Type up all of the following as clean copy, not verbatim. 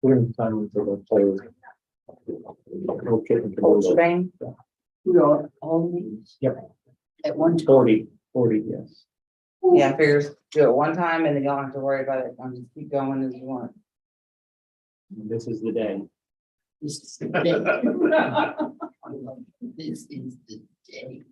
We're in time with the player. Okay. Whole shebang? We are all these. Yep. At one time. 40, yes. Yeah, figures do it one time and then you don't have to worry about it. Just keep going as you want. This is the day. This is the day. This is the day.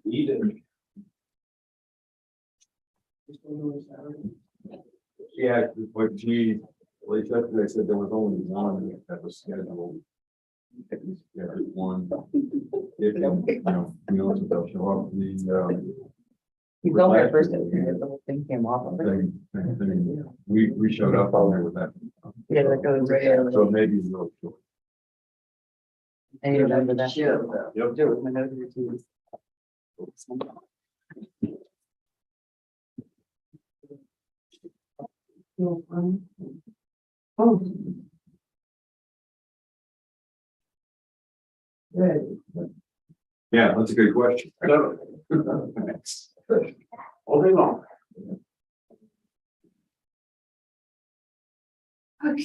Eat it. Yeah, what G, like yesterday said, there was only one that was scheduled. Yeah, one. If, we know they'll show up, You go there first, and the whole thing came off of it. we showed up on there with that. Yeah, that goes right. So maybe it's a little short. I remember that. Sure. Yep. Do it with my nose too. Oh. Good. Yeah, that's a good question. All day long. Okay.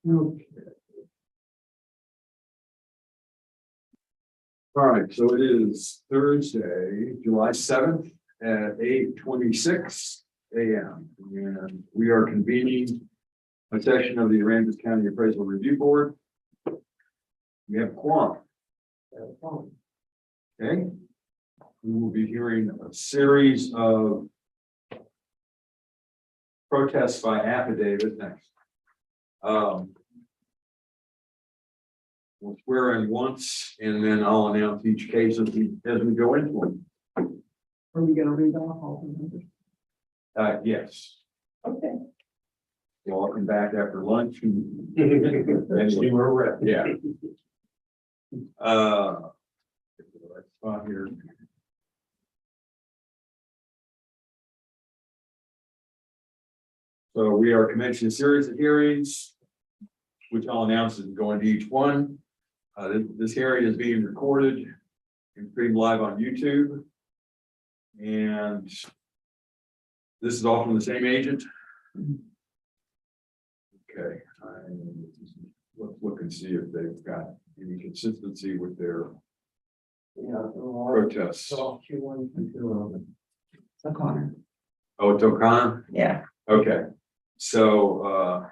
Okay. All right, so it is Thursday, July 7th at 8:26 a.m. And we are convening a session of the Aransas County Appraisal Review Board. We have quorum. Okay. We will be hearing a series of protests by affidavit next. We'll swear in once, and then I'll announce each case as we go into them. Are we gonna read off all the numbers? Yes, Okay. we'll come back after lunch and See where we're at. yeah. Get to the right spot here. So we are commencing a series of hearings, which I'll announce as we go into each one. This hearing is being recorded and streamed live on YouTube. And this is all from the same agent. Okay, let's look and see if they've got any consistency with their protests. Q1, Q2. O'Connor. Oh, it's O'Connor? Yeah. Okay, so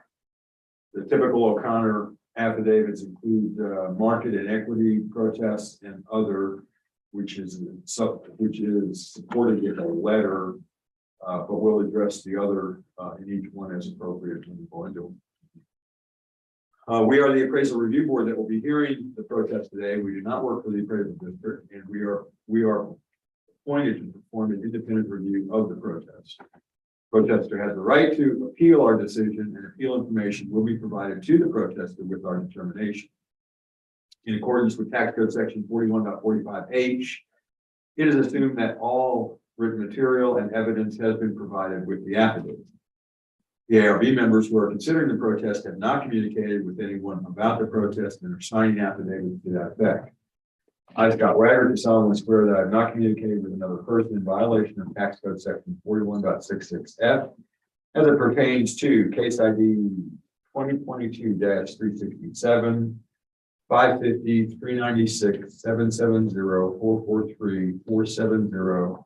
the typical O'Connor affidavits include market and equity protests and other, which is supported with a letter, but we'll address the other in each one as appropriate when we go into them. We are the Appraisal Review Board that will be hearing the protest today. We do not work for the appraisal district, and we are appointed to perform an independent review of the protest. Protester has the right to appeal our decision, and appeal information will be provided to the protester with our determination. In accordance with Tax Code Section 41.45H, it is assumed that all written material and evidence has been provided with the affidavit. The ARB members who are considering the protest have not communicated with anyone about the protest and are signing affidavits to that effect. I, Scott Wagner, do solemnly swear that I have not communicated with another person in violation of Tax Code Section 41.66F as it pertains to case ID 2022-367, 550, 396, 770, 443, 470,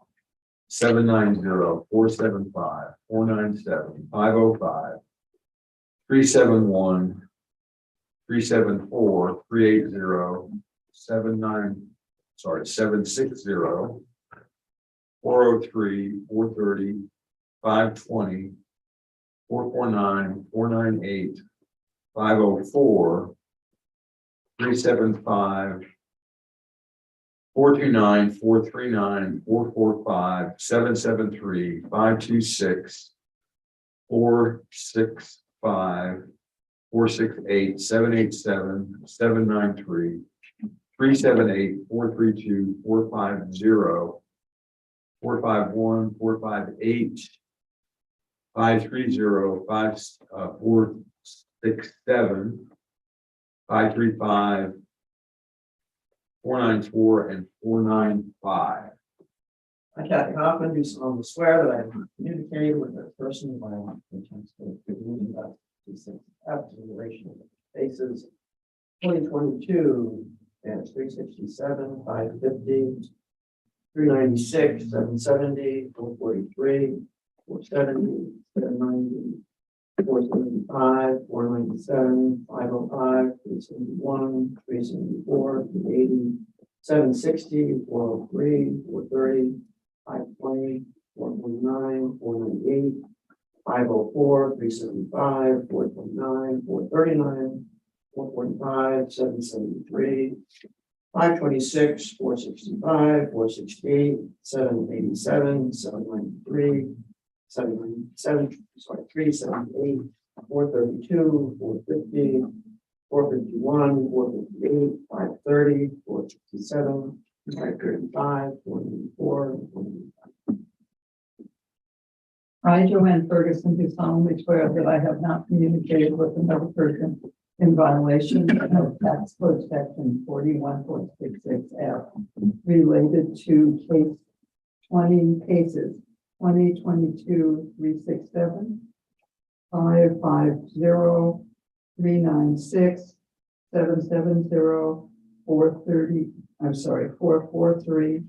790, 475, 497, 505, 371, 374, 380, 760, 403, 430, 520, 449, 498, 504, 375, 429, 439, 445, 773, 526, 465, 468, 787, 793, 378, 432, 450, 451, 458, 530, 467, 535, 494, and 495. I, Kathy Hoffman, do solemnly swear that I have communicated with a person by intention to communicate about these things after the duration of the cases. 2022 367, 550, 396, 770, 443, 470, 790, 475, 497, 505, 371, 374, 380, 760, 403, 430, 520, 449, 498, 504, 375, 429, 439, 445, 773, 526, 465, 468, 787, 793, 797, 378, 432, 450, 451, 458, 530, 467, 535, 494, 495. I, Joanne Ferguson, do solemnly swear that I have not communicated with another person in violation of tax code section 41.66F related to case 20 cases 2022 367, 550, 396, 770, 430, 443,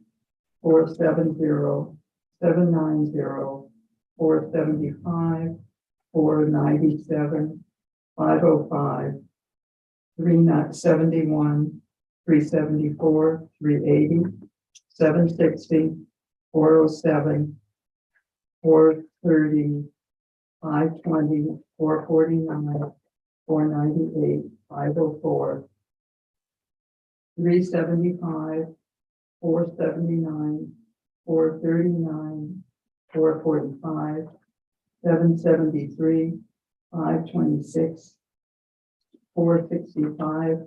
470, 790, 475, 497, 505, 371, 374, 380, 760, 407, 430, 520, 449, 498, 504, 375, 479, 439, 445, 773, 526, 465,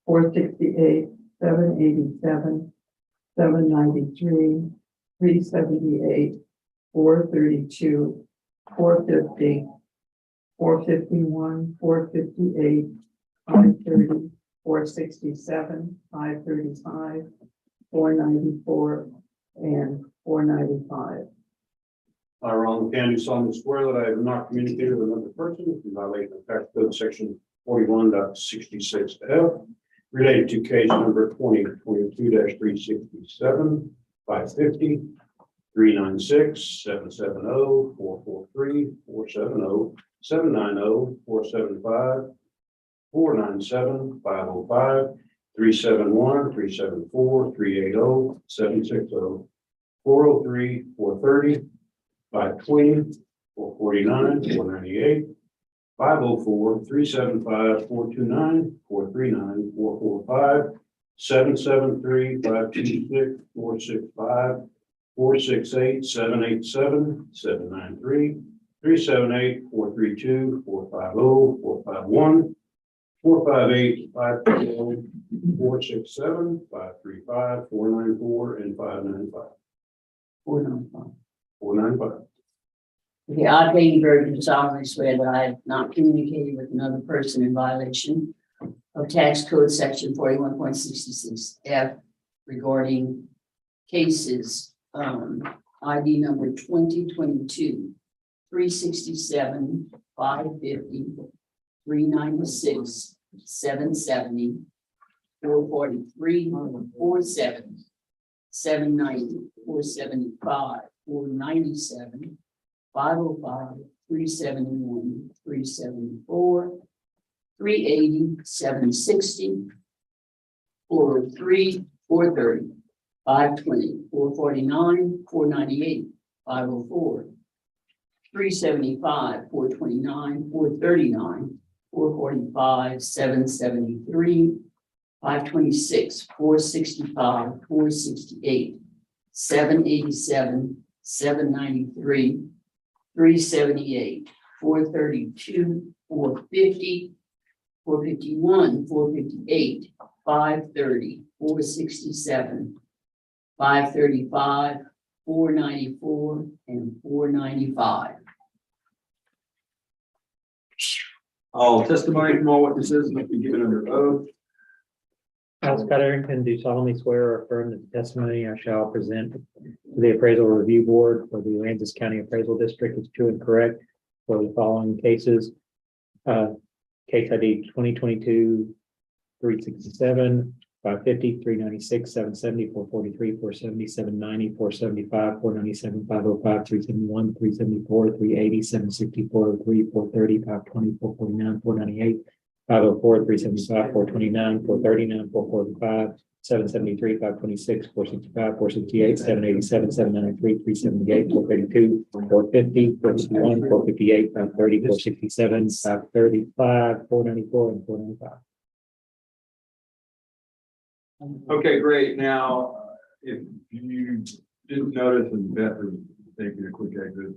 468, 787, 793, 378, 432, 450, 451, 458, 530, 467, 535, 494, and 495. I, Ron McCann, do solemnly swear that I have not communicated with another person in violation of tax code section 41.66F related to case number 2022 367, 550, 396, 770, 443, 470, 790, 475, 497, 505, 371, 374, 380, 760, 403, 430, 520, 449, 498, 504, 375, 429, 439, 445, 773, 526, 465, 468, 787, 793, 378, 432, 450, 451, 458, 530, 467, 535, 494, and 595. 495. 495. Okay, I, Katie Burton, do solemnly swear that I have not communicated with another person in violation of tax code section 41.66F regarding cases, ID number 2022 367, 550, 396, 770, 443, 47, 790, 475, 497, 505, 371, 374, 380, 760, 403, 430, 520, 449, 498, 504, 375, 429, 439, 445, 773, 526, 465, 468, 787, 793, 378, 432, 450, 451, 458, 530, 467, 535, 494, and 495. All testimony from all witnesses must be given under oath. I, Scott Arrington, do solemnly swear or affirm that the testimony I shall present to the Appraisal Review Board for the Aransas County Appraisal District is true and correct for the following cases. Case ID 2022-367, 550, 396, 770, 443, 470, 790, 475, 497, 505, 371, 374, 380, 760, 403, 430, 520, 449, 498, 504, 375, 429, 439, 445, 773, 526, 465, 468, 787, 793, 378, 432, 450, 451, 458, 530, 467, 535, 494, and 495. Okay, great. Now, if you didn't notice, and better taking a quick exit.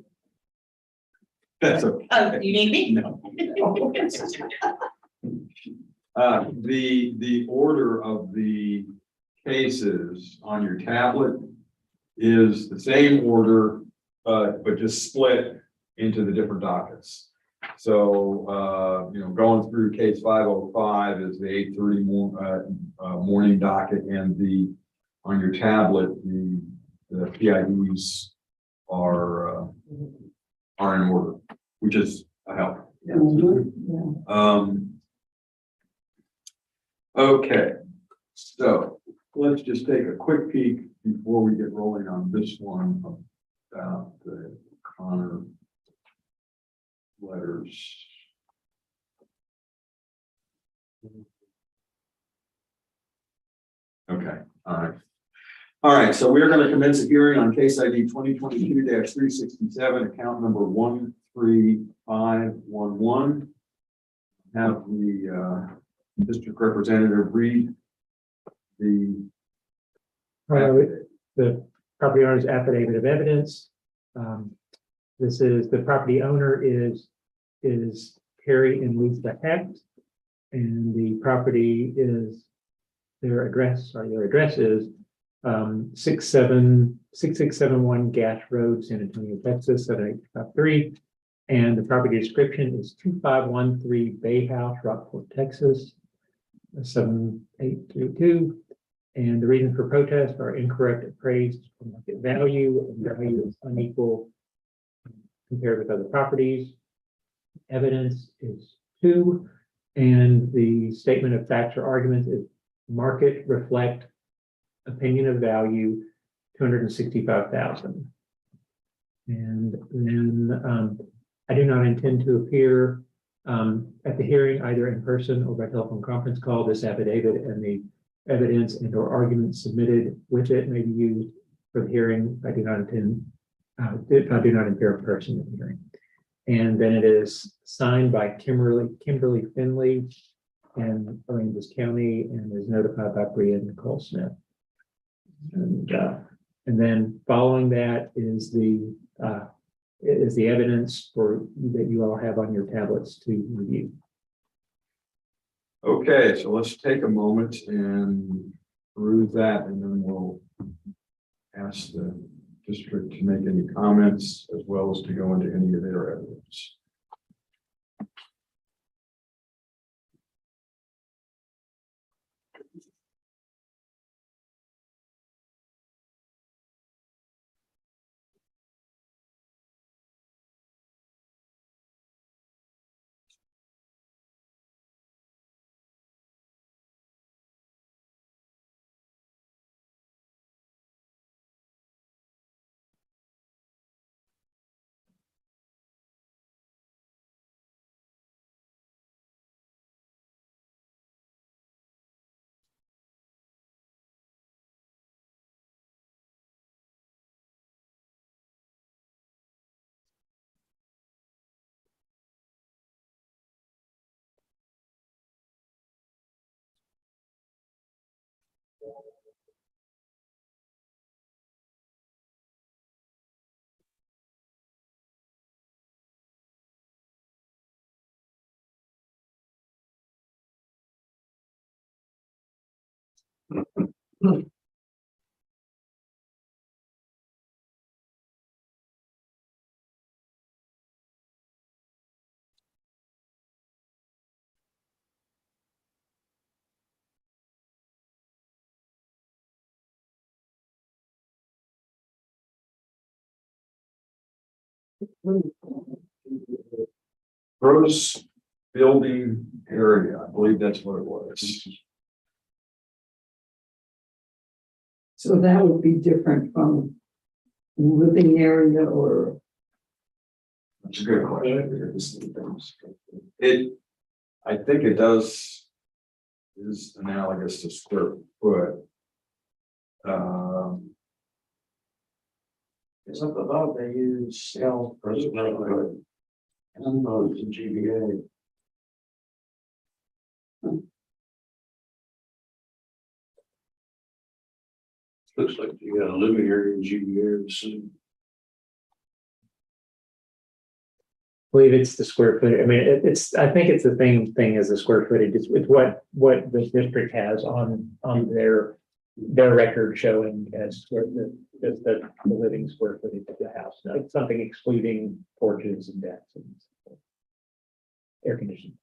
That's okay. Oh, you need me? No. The order of the cases on your tablet is the same order, but just split into the different dockets. So, going through case 505 is the 8:30 morning docket, and on your tablet, the PIDs are in order, which is a help. Okay, so let's just take a quick peek before we get rolling on this one about the Connor letters. Okay, all right, so we're going to commence a hearing on case ID 2022-367, account number 13511. Have the district representative read the The property owner's affidavit of evidence. This is, the property owner is Terry and Lisa Hecht. And the property is, their address is 6671 Gash Road, San Antonio, Texas, 78553. And the property description is 2513 Bay House, Rockport, Texas, 7832. And the reason for protest are incorrect appraised market value, and value is unequal compared with other properties. Evidence is 2, and the statement of facts or arguments is market reflect opinion of value 265,000. And then I do not intend to appear at the hearing either in person or by telephone conference call. This affidavit and the evidence and or arguments submitted with it may be used for the hearing. I do not intend, I do not appear in person at the hearing. And then it is signed by Kimberly Finley and Aransas County, and is notified by Brian Nicole Smith. And then following that is the evidence that you all have on your tablets to review. Okay, so let's take a moment and peruse that, and then we'll ask the district to make any comments as well as to go into any of their evidence. Gross building area, I believe that's what it was. So that would be different from living area or, That's a good question. It, I think it does, is analogous to square foot. Because up above, they use scale per square foot. And those in GBA. Looks like you got a living area in GBA, so. Believe it's the square foot. I mean, I think it's the same thing as the square footage. It's what the district has on their record showing as the living square footage of the house. Like something excluding porches and decks and air conditioning.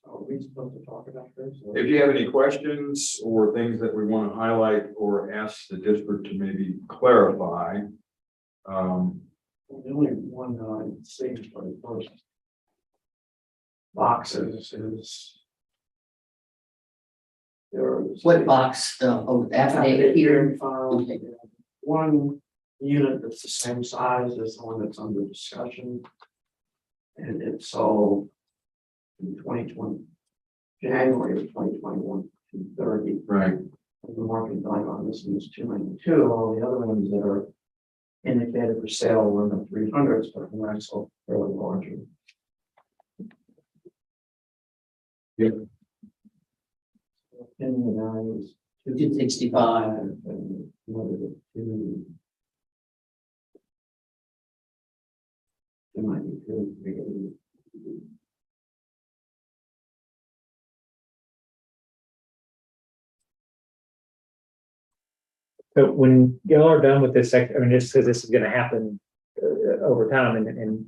Are we supposed to talk about this? or- If you have any questions or things that we want to highlight or ask the district to maybe clarify. The only one that I see for the first boxes is. There's. What box, affidavit here? File, Okay. one unit that's the same size as the one that's under discussion. And it's sold in 2020, January of 2021, 230. Right. And the market value on this one is 292, all the other ones that are indicated for sale were in the 300s, but the rest are fairly larger. Yep. In the values. 265. And another 2. It might be 2. So when y'all are done with this section, I mean, just because this is going to happen over time, and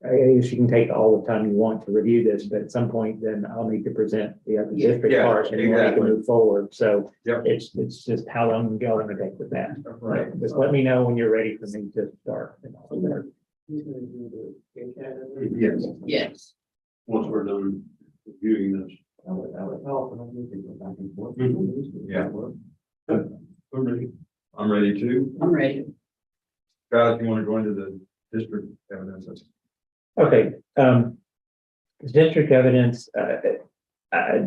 I guess you can take all the time you want to review this, but at some point, then I'll need to present the other district Yeah, parts and we'll make exactly. a move forward. So Yep. it's just how long y'all want to take with that. Right. Just let me know when you're ready for me to start. And I'll start. He's gonna do the CAD. Yes. Yes. Once we're done reviewing this. That would help, and I need to go back and forth. Yeah. I'm ready. I'm ready to. I'm ready. Scott, if you want to go into the district evidence. Okay, district evidence,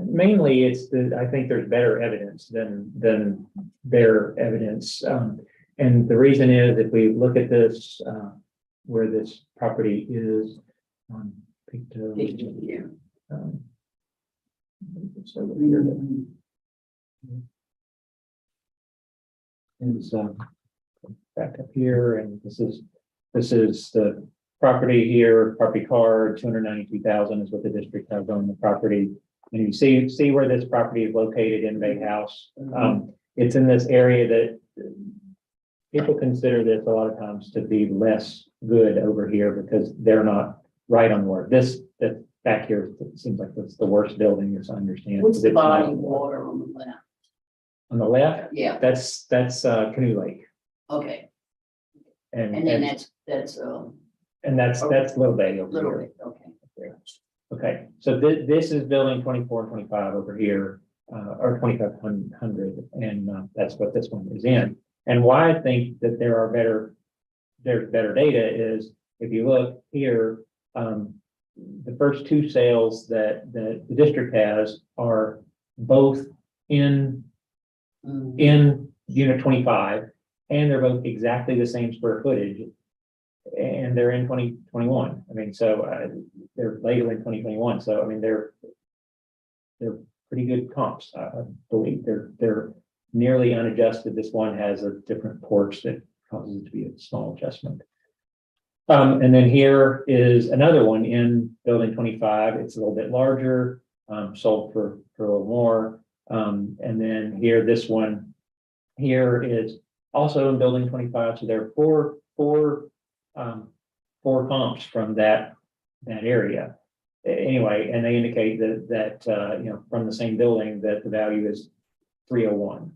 mainly it's I think there's better evidence than their evidence. And the reason is if we look at this, where this property is on picture. Yeah. It's over here. Is back up here, and this is the property here, property card, 292,000 is what the district has on the property. And you see where this property is located in Bay House. It's in this area that people consider this a lot of times to be less good over here because they're not right on work. This back here seems like that's the worst building, as I understand. What's the It's not- body of water on the left? On the left, Yeah, that's Canoe Lake. okay. And And then that's that's Little Bay over little here. bit, okay. Okay, so this is building 24 and 25 over here, or 2500, and that's what this one is in. And why I think that there's better data is if you look here, the first two sales that the district has are both in unit 25, and they're both exactly the same square footage. And they're in 2021. I mean, so they're later in 2021. So I mean, they're pretty good comps. I believe they're nearly unadjusted. This one has a different porch that causes it to be a small adjustment. And then here is another one in building 25. It's a little bit larger, sold for a little more. And then here, this one here is also in building 25. So there are four comps from that area. Anyway, and they indicate that from the same building that the value is 301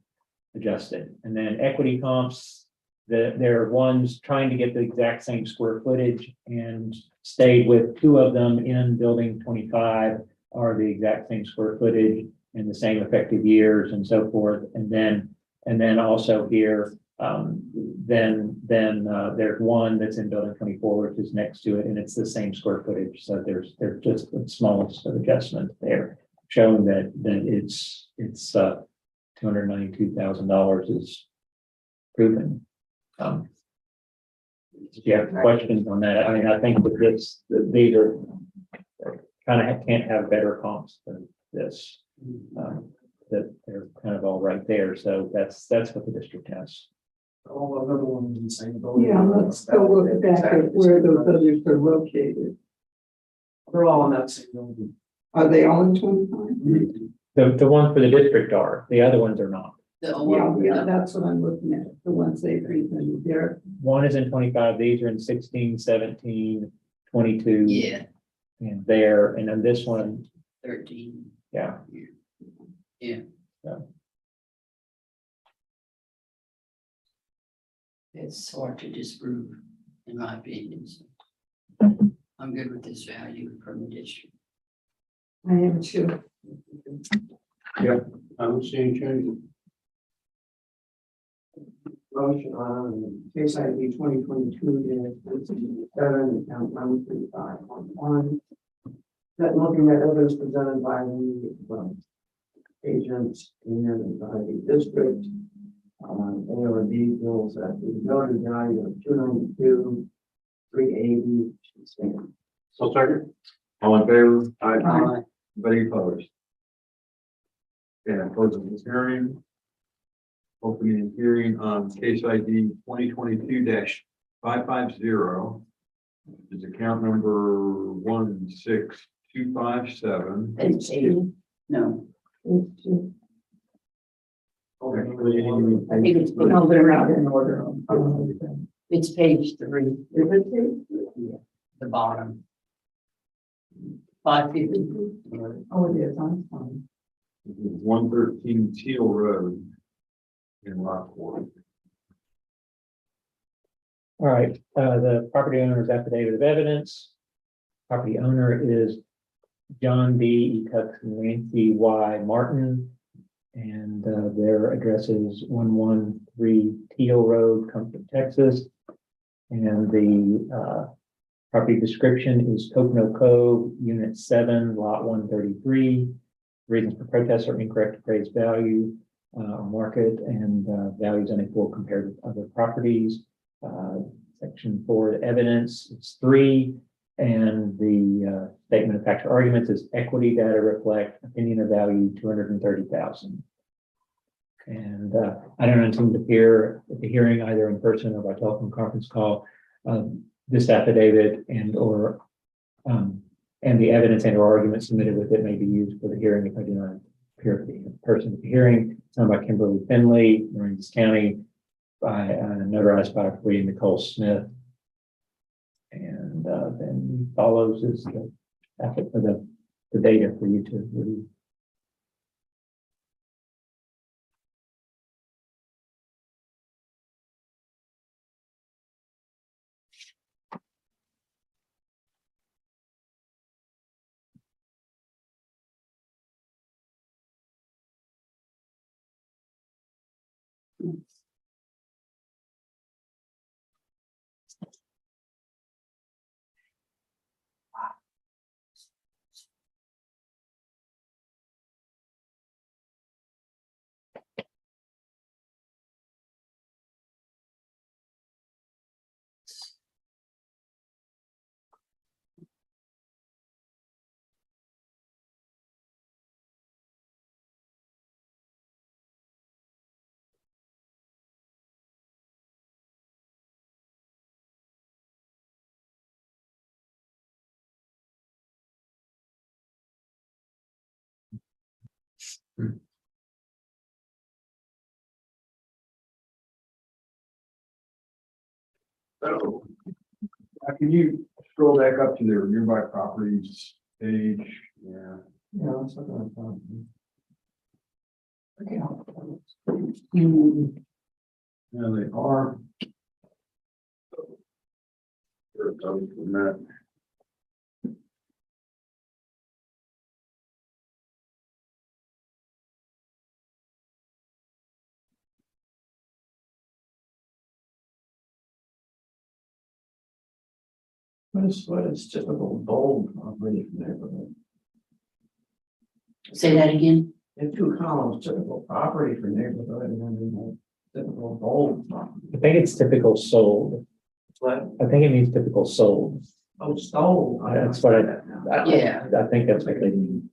adjusted. And then equity comps, there are ones trying to get the exact same square footage and stayed with two of them in building 25 are the exact same square footage and the same effective years and so forth. And then also here, there's one that's in building 24, which is next to it, and it's the same square footage. So there's just the smallest adjustment there, showing that it's $292,000 is proven. Do you have questions on that? I mean, I think that these are kind of can't have better comps than this. That they're kind of all right there. So that's what the district has. All of them ones in the same building. Yeah, let's go look back at where those others are located. They're all in that same building. Are they all in 25? The ones for the district are, the other ones are not. Yeah, that's what I'm looking at, the ones they presented there. One is in 25, these are in 16, 17, 22. Yeah, And there, and then this one, 13. yeah. Yeah. So, It's hard to disprove, in my opinion. So I'm good with this value from the district. I am too. I don't see any change. Motion on case ID 2022-7, account 13511. That looking at evidence presented by the agents and by the district. ARB bills at the noted value of 292, 380 stand. So second. All in favor? Aye. Anybody opposed? And closing this hearing. Opening the hearing on case ID 2022-550. Is account number 16257. Page 80? No, I think it's, No, they're not in order. it's page 3, Is it? the bottom. 550. Oh, it is, I'm fine. 113 Teal Road in Rockport. all right, the property owner's affidavit of evidence. Property owner is John D. Ecuck and Nancy Y. Martin. And their address is 113 Teal Road, Comfort, Texas. And the property description is Coconut Cove, Unit 7, Lot 133. Reasons for protest are incorrect appraised value, market, and values unequal compared with other properties. Section 4, evidence, it's 3. And the statement of factual arguments is equity data reflect opinion of value 230,000. And I don't intend to appear at the hearing either in person or by telephone conference call. This affidavit and the evidence and or arguments submitted with it may be used for the hearing if I do not appear in person at the hearing. Signed by Kimberly Finley, Aransas County, by notarized by William Nicole Smith. And then follows is the data for you to review. So, can you scroll back up to their nearby properties page? Yeah. Yeah, that's what I thought. Yeah, they are. Sure, it does from that. What is typical bold property neighborhood? Say that again. In two columns, typical property for neighborhood, and then in the typical bold property. I think it's typical sold. What? I think it means typical sold. Oh, stole. That's what Yeah. I think that's what they mean.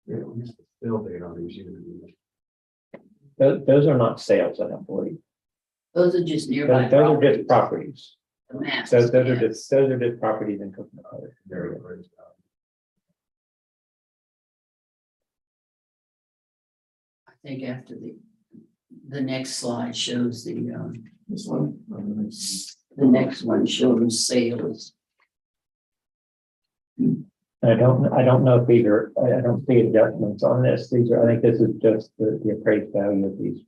Yeah, at least the fill date on these units. Those are not sales, I don't believe. Those are just nearby. Those are just properties. The maps, Those are yes. those are just properties in Coconut Grove. Very good. I think after the next slide shows This one. the next one shows sales. I don't know if either, I don't see adjustments on this. These are, I think this is just the appraised value of these.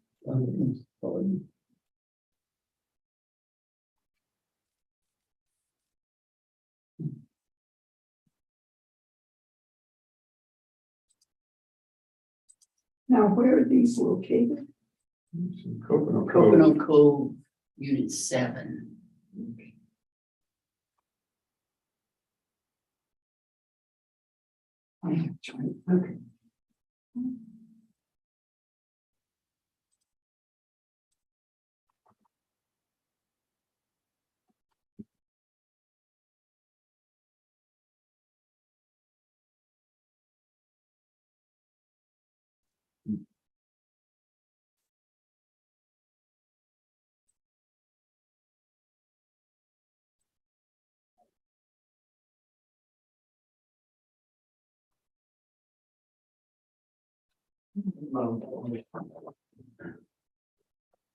Now, where are these located? Coconut Cove. Coconut Cove, Unit 7. I have tried, okay.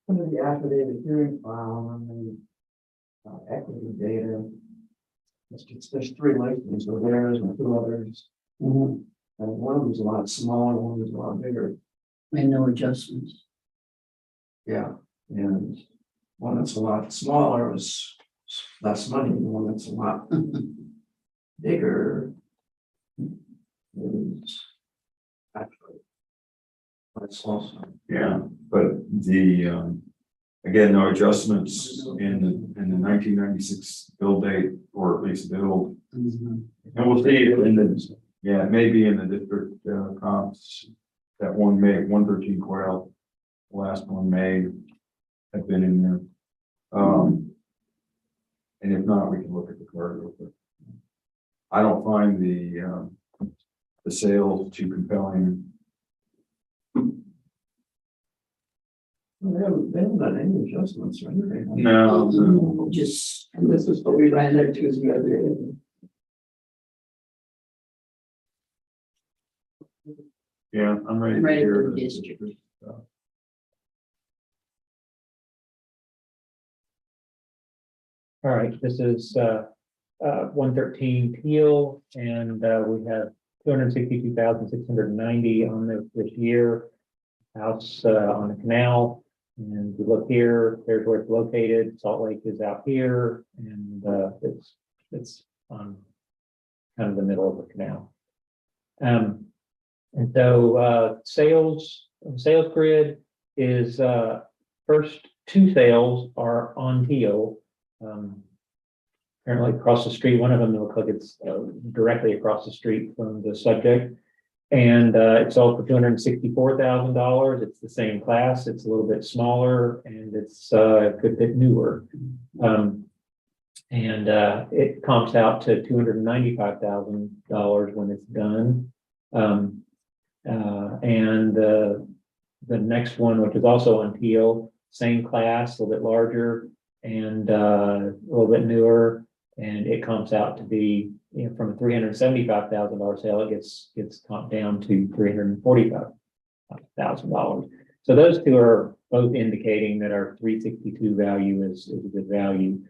Under the affidavit hearing file and the equity data. There's three licenses, so theirs and two others. And one of them's a lot smaller, one is a lot bigger. And no adjustments. Yeah. And one that's a lot smaller is less money, and the one that's a lot bigger is actually less also. Yeah, but again, no adjustments in the 1996 build date, or at least build. And we'll see it in the, yeah, maybe in the district comps, that 113 Quail, the last one may have been in there. And if not, we can look at the card real quick. I don't find the sales too compelling. They haven't done any adjustments or anything. No, Just, And this is what we ran there Tuesday, the other day. yeah, I'm ready. I'm to ready hear for the the district. stuff. All right, this is 113 Peel, and we have 262,690 on this year. House on the canal, and we look here, there's where it's located. Salt Lake is out here, and it's on kind of the middle of the canal. And so sales grid is first two sales are on Peel. Apparently across the street, one of them looks like it's directly across the street from the subject. And it sold for $264,000. It's the same class. It's a little bit smaller, and it's a good bit newer. It comps out to $295,000 when it's done. The next one, which is also on Teal, same class, a little bit larger and a little bit newer. And it comes out to be, from a $375,000 sale, it gets comped down to $345,000. So those two are both indicating that our 362 value is a good value.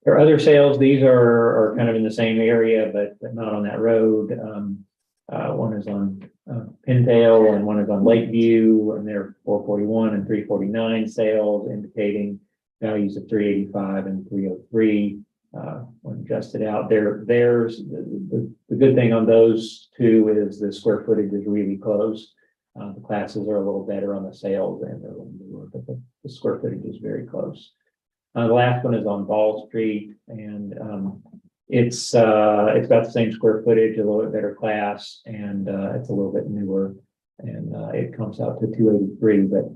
There are other sales, these are kind of in the same area, but not on that road. One is on Pintail and one is on Lakeview, and they're 441 and 349 sales, indicating values of 385 and 303. When adjusted out, there's the good thing on those two is the square footage is really close. The classes are a little better on the sales and they're a little newer, but the square footage is very close. The last one is on Ball Street, and it's about the same square footage, a little bit better class, and it's a little bit newer, and it comes out to 283. But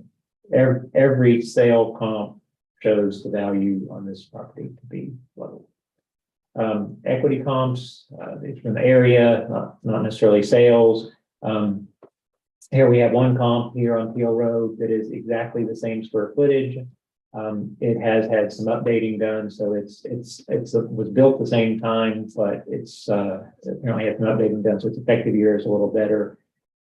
every sale comp shows the value on this property to be low. Equity comps, it's from the area, not necessarily sales. Here we have one comp here on Peel Road that is exactly the same square footage. It has had some updating done, so it was built the same time, but it's apparently had some updating done, so its effective year is a little better,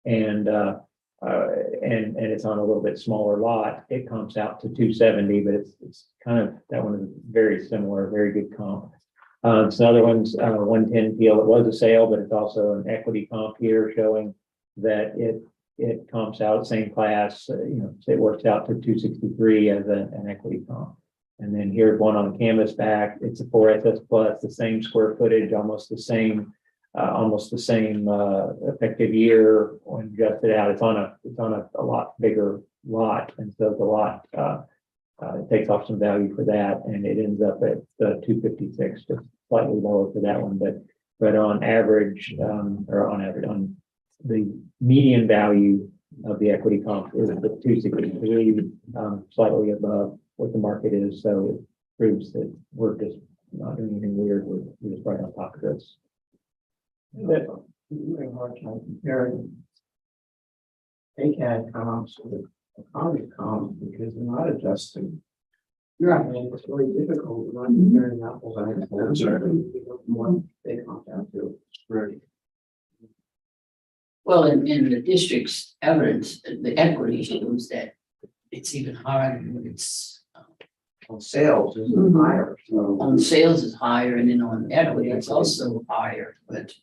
and it's on a little bit smaller lot. It comps out to 270, but it's kind of, that one is very similar, very good comp. Some other ones, 110 Peel, it was a sale, but it's also an equity comp here showing that it comps out same class, so it works out to 263 as an equity comp. And then here's one on a canvas back. It's a 4SS plus, the same square footage, almost the same effective year when adjusted out. It's on a lot bigger lot, and so the lot it takes off some value for that, and it ends up at 256, just slightly lower for that one, but on average, on the median value of the equity comp is the 263, slightly above what the market is. So it proves that we're just not doing anything weird. We're just right on top of this. Very hard time comparing CAD comps with economic comps because they're not adjusting. Right. And it's really difficult when I'm comparing apples and apples. More they comp out to. Right. Well, in the district's evidence, the equity shows that it's even higher than it's On sales is higher, so. on sales is higher, and then on equity it's also higher, but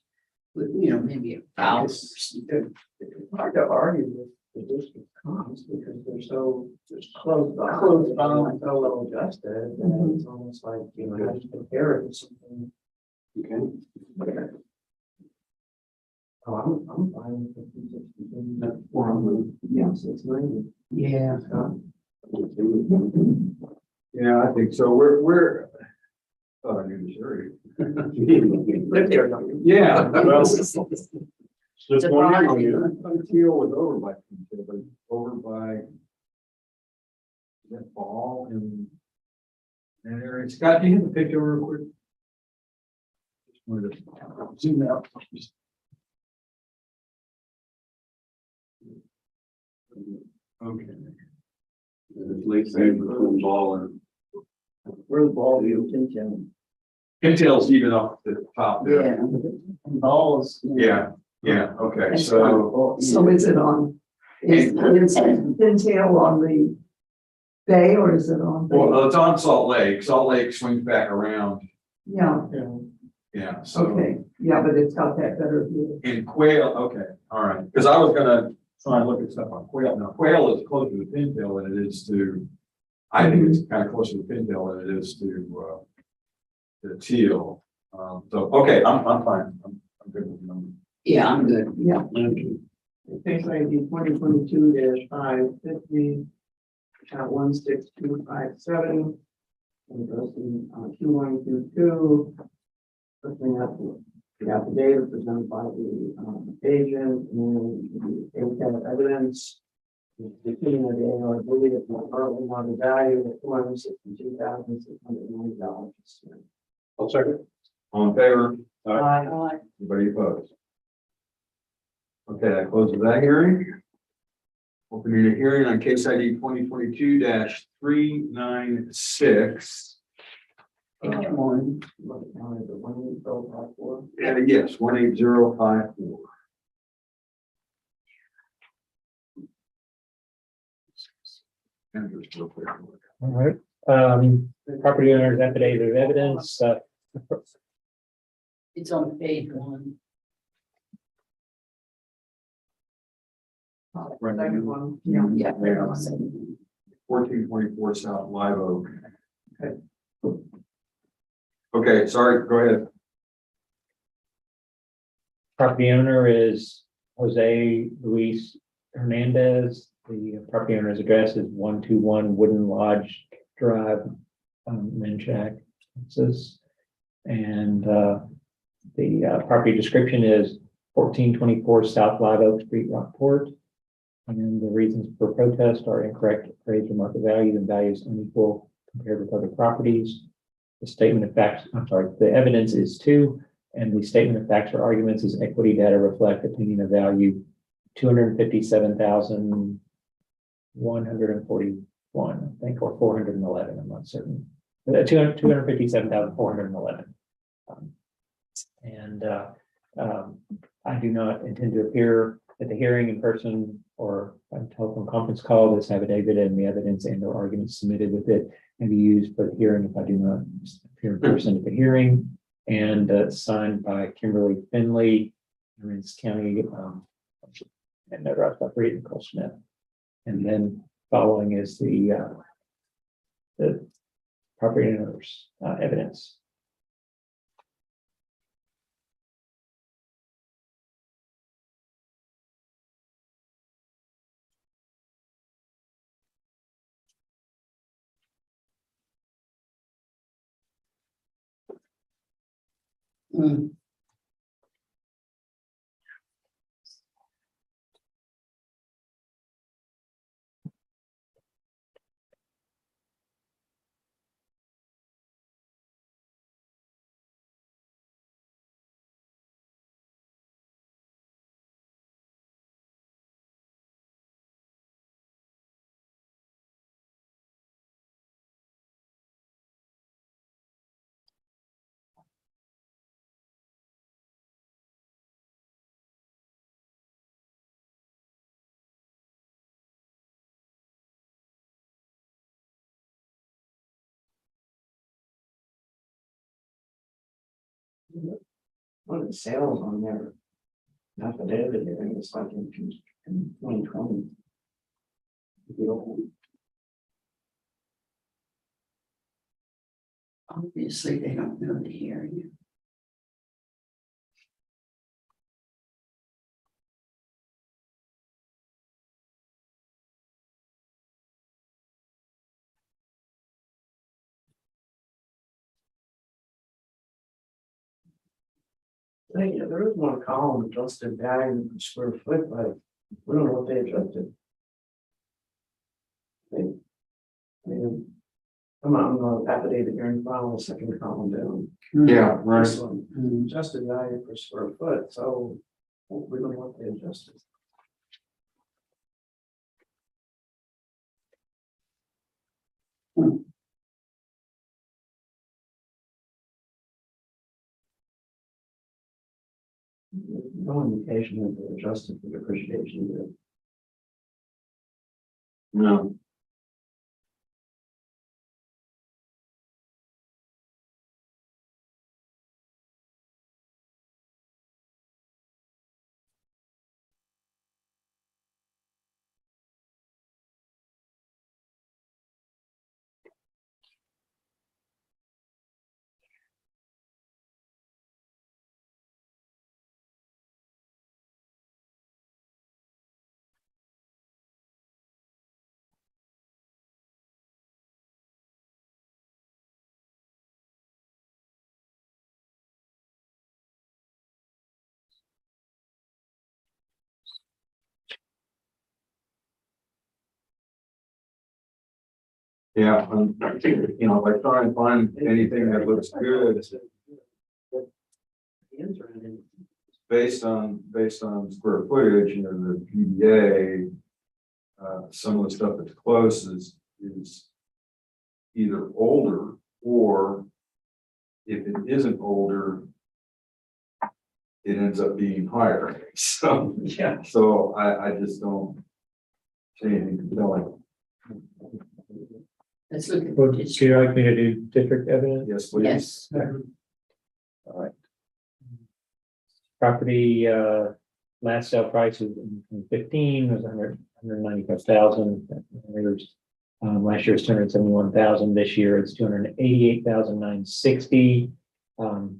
maybe 1,000%. It's hard to argue with the district comps because they're so close by. And so well adjusted that it's almost like, how do you compare it to something? Okay. Oh, I'm fine with 400. Yes, it's 90. Yeah. Yeah, I think so. We're thought I knew this area. Live there, don't you? Yeah, well, It's a Teal was over by, but over by that Ball in that area. Scott, do you have a picture real quick? Just wanted to zoom out. Okay. It's late save between Ball and. Where's the ball view? Pintail's even up at the top there. Yeah. And balls. Yeah, okay, That's so, wonderful. So is it on, is Pintail on the bay or is it on? the- well, it's on Salt Lake. Salt Lake swings back around. Yeah, Yeah, so okay, yeah, but it's got that better view. in Quail, okay, all right, because I was gonna try and look at stuff on Quail. Now, Quail is closer to Pintail than it is to, I think it's kind of closer to Pintail than it is to Teal. So, okay, I'm fine. I'm good with the number. Yeah, I'm good. Yeah, Case ID 2022-550, account 16257. And goes in Q1, Q2. Looking at the affidavit presented by the agent and the ACAD evidence. The opinion of the ARB is not currently on the value of $262,690. I'll second. All in favor? Aye. Anybody opposed? Okay, that closes that hearing. Opening a hearing on case ID 2022-396. Page one. Yes, 18054. And just real quick. All right, property owner's affidavit of evidence, It's on page one. Yeah. Yeah. 1424 South Live Oak. Okay, sorry, go ahead. property owner is Jose Luis Hernandez. The property owner's address is 121 Wooden Lodge Drive, Manchac, Texas. And the property description is 1424 South Live Oak Street, Rockport. And the reasons for protest are incorrect appraised or market value and values unequal compared with other properties. The statement of facts, I'm sorry, the evidence is 2, and the statement of facts or arguments is equity data reflect opinion of value 257,141, I think, or 411, I'm not certain. 257,411. I do not intend to appear at the hearing in person or on telephone conference call. This affidavit and the evidence and or arguments submitted with it may be used for the hearing if I do not appear in person at the hearing. And signed by Kimberly Finley, Aransas County, and notarized by Bree Nicole Smith. And then following is the property owner's evidence. Mm. One of the sales on there. Affidavit, I think it's like in 2020. Obviously, they don't know the hearing. Hey, yeah, there is one column adjusted value per square foot, but we don't know what they adjusted. I'm on affidavit here in file, the second column down. Yeah, right. This one, adjusted value per square foot, so we don't know what they adjusted. No indication that they adjusted for depreciation. No. Yeah, you know, like trying to find anything that looks good based on square footage, you know, the PDA. some of the stuff that's close is either older, or if it isn't older, it ends up being higher. So, Yeah. so I just don't see anything compelling. Let's look at. Would you like me to do district evidence? Yes, please. Yes. All right. Property, last sale price in 2015 was 195,000. Last year was 271,000. This year it's 288,960. On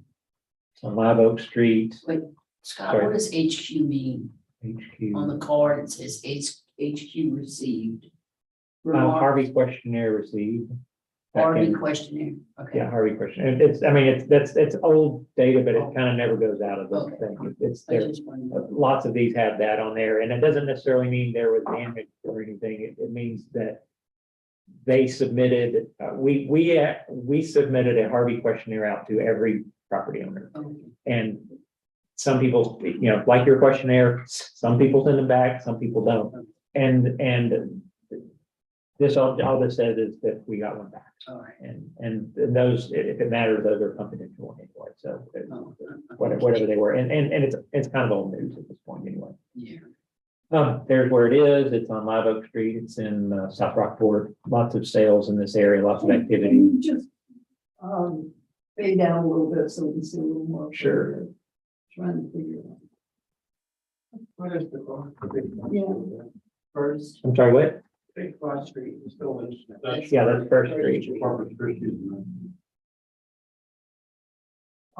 Live Oak Street, Scott, Sorry. what does HQ mean? HQ. On the card, it says HQ received. Harvey questionnaire received. Back Harvey in- questionnaire, okay. Yeah, Harvey questionnaire. It's, I mean, it's old data, but it kind of never goes out of the Okay. thing. It's I there. just wondered. Lots of these have that on there, and it doesn't necessarily mean there was damage or anything. It means that they submitted, we submitted a Harvey questionnaire out to every property owner. Okay. And some people, like your questionnaire, some people send them back, some people don't. And this, all this says is that we got one back. All right. And those, if it matters, those are confidential anyway, so Oh, whatever they were. And it's kind of old news at this point anyway. Yeah. There's where it is. It's on Live Oak Street. It's in South Rockport. Lots of sales in this area, lots of activity. Can you just, fade down a little bit so we can see a little more. Sure. Trying to figure it out. What is the cost? Yeah. First. I'm sorry, what? Big Cross Street is still in. Yeah, that's First Street. Corporate Christian.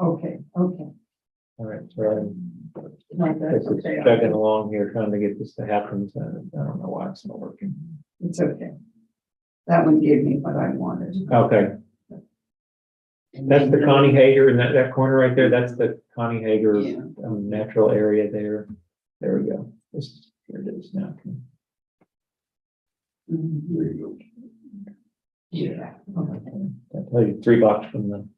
Okay, okay. All right, so No, that's this is okay. chugging along here, trying to get this to happen. So I don't know why it's not working. It's okay. That one gave me what I wanted. Okay, And that's the then- Connie Hager in that corner right there. That's the Connie Hager Yeah. natural area there. There we go. Here it is now. Mhm. Yeah. Okay. I'll tell you 3 blocks from the.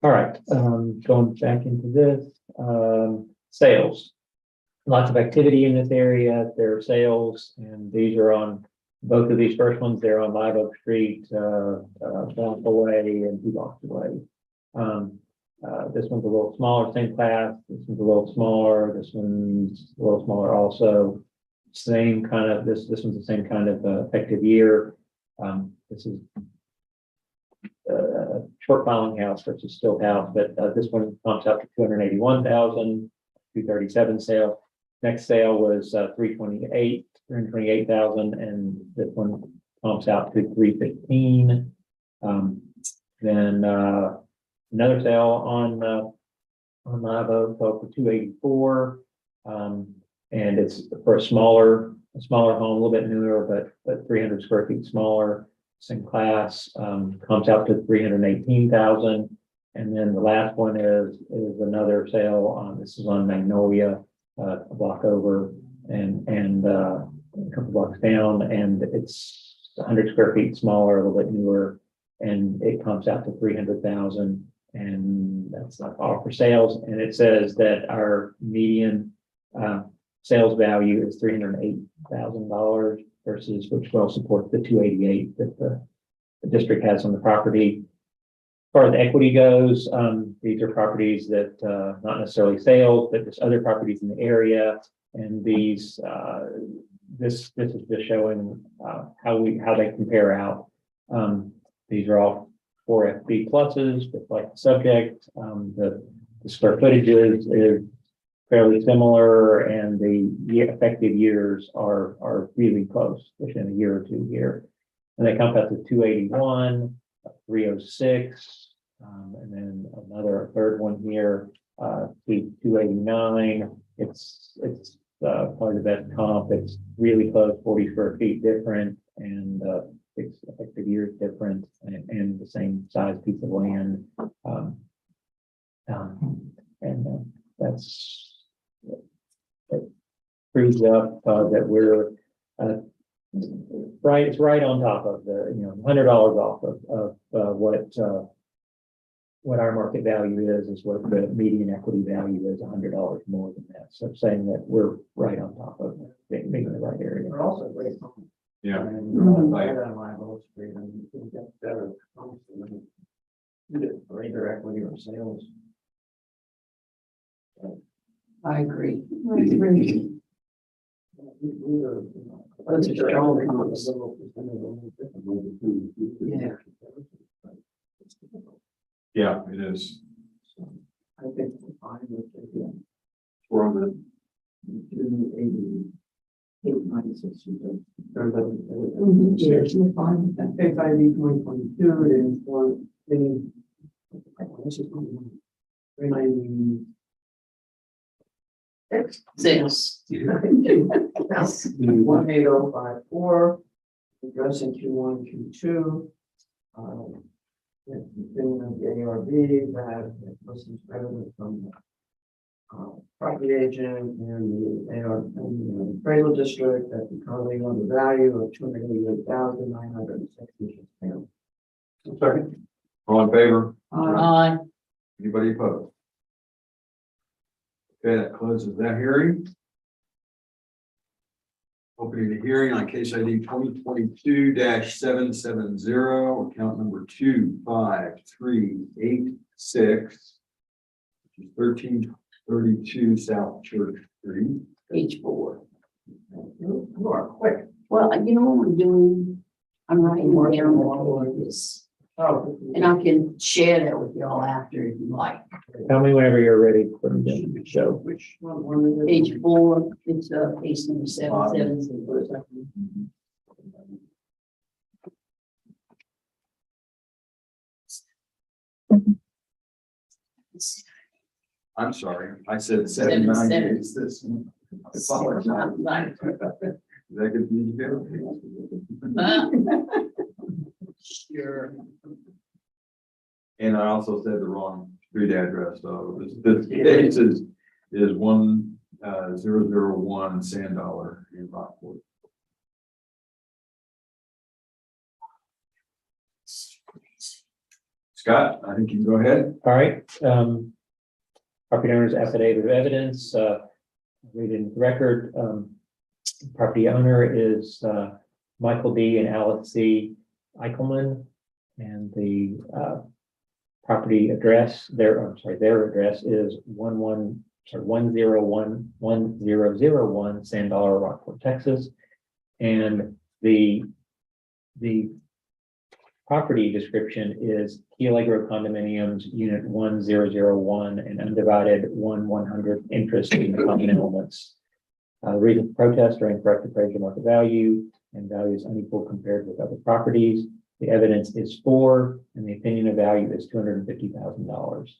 All right, going back into this, sales. Lots of activity in this area. There are sales, and these are on, both of these first ones, they're on Live Oak Street, block away and 2 blocks away. This one's a little smaller, same class. This one's a little smaller. This one's a little smaller also. Same kind of, this one's the same kind of effective year. This is short filing house versus still house, but this one bumps out to 281,000, 237 sale. Next sale was 328,000, and this one bumps out to 315. Then another sale on Live Oak for 284. And it's for a smaller home, a little bit newer, but 300 square feet smaller, same class, comes out to 318,000. And then the last one is another sale on, this is on Magnolia, a block over and a couple blocks down, and it's 100 square feet smaller, a little bit newer, and it comes out to 300,000. And that's not all for sales. And it says that our median sales value is $308,000 versus, which will support the 288 that the district has on the property. As far as the equity goes, these are properties that not necessarily sales, but just other properties in the area. And these, this is just showing how they compare out. These are all 4FB pluses, just like the subject. The square footage is fairly similar, and the effective years are really close, within a year or two here. And they come up to 281, 306, and then a third one here, 289. It's probably the best comp. It's really close, 40 square feet different, and it's effective years different, and the same size piece of land. That proves up that we're right. It's right on top of the $100 off of what what our market value is what the median equity value is, $100 more than that. So saying that we're right on top of it, being in the right area. They're also great. Yeah. And Right. that liability street, and you can get better. Either greater equity or sales. I agree. Those are strong comps. Yeah. Yeah, it is. I think we're fine with it. We're on the 288, 96. Yes, we're fine with that. If I read 2022, then for the. This is 390. Sales. 18054, addressing Q1, Q2. Opinion of the ARB that listens revenue from the property agent and the ARB and the appraisal district that the currently on the value of $288,966. Second. all in favor? Aye. Anybody opposed? Okay, that closes that hearing. Opening the hearing on case ID 2022-770, account number 25386. Which is 1332 South Church Street. Page 4. You are quick. Well, you know what I'm doing? I'm writing down all of this. Oh. And I can share that with y'all after if you like. Tell me whenever you're ready for me to show. Which one is it? Page 4, it's case number 770. I'm sorry, I said 790. It's this one. I apologize. Is that confusing you? Sure. And I also said the wrong street address, so this case is 1001 Sand Dollar in Rockport. Scott, I think you can go ahead. All right, property owner's affidavit of evidence, read in the record, property owner is, Michael D. and Alex C. Eichelman, and the, property address, their address is 1001 Sand Dollar, Rockport, Texas. And the property description is Key Allegro condominiums, unit 1001, and undivided 1/100 interest in the common elements. The reason for protest are incorrect appraisal market value and values unequal compared with other properties. The evidence is for, and the opinion of value is $250,000.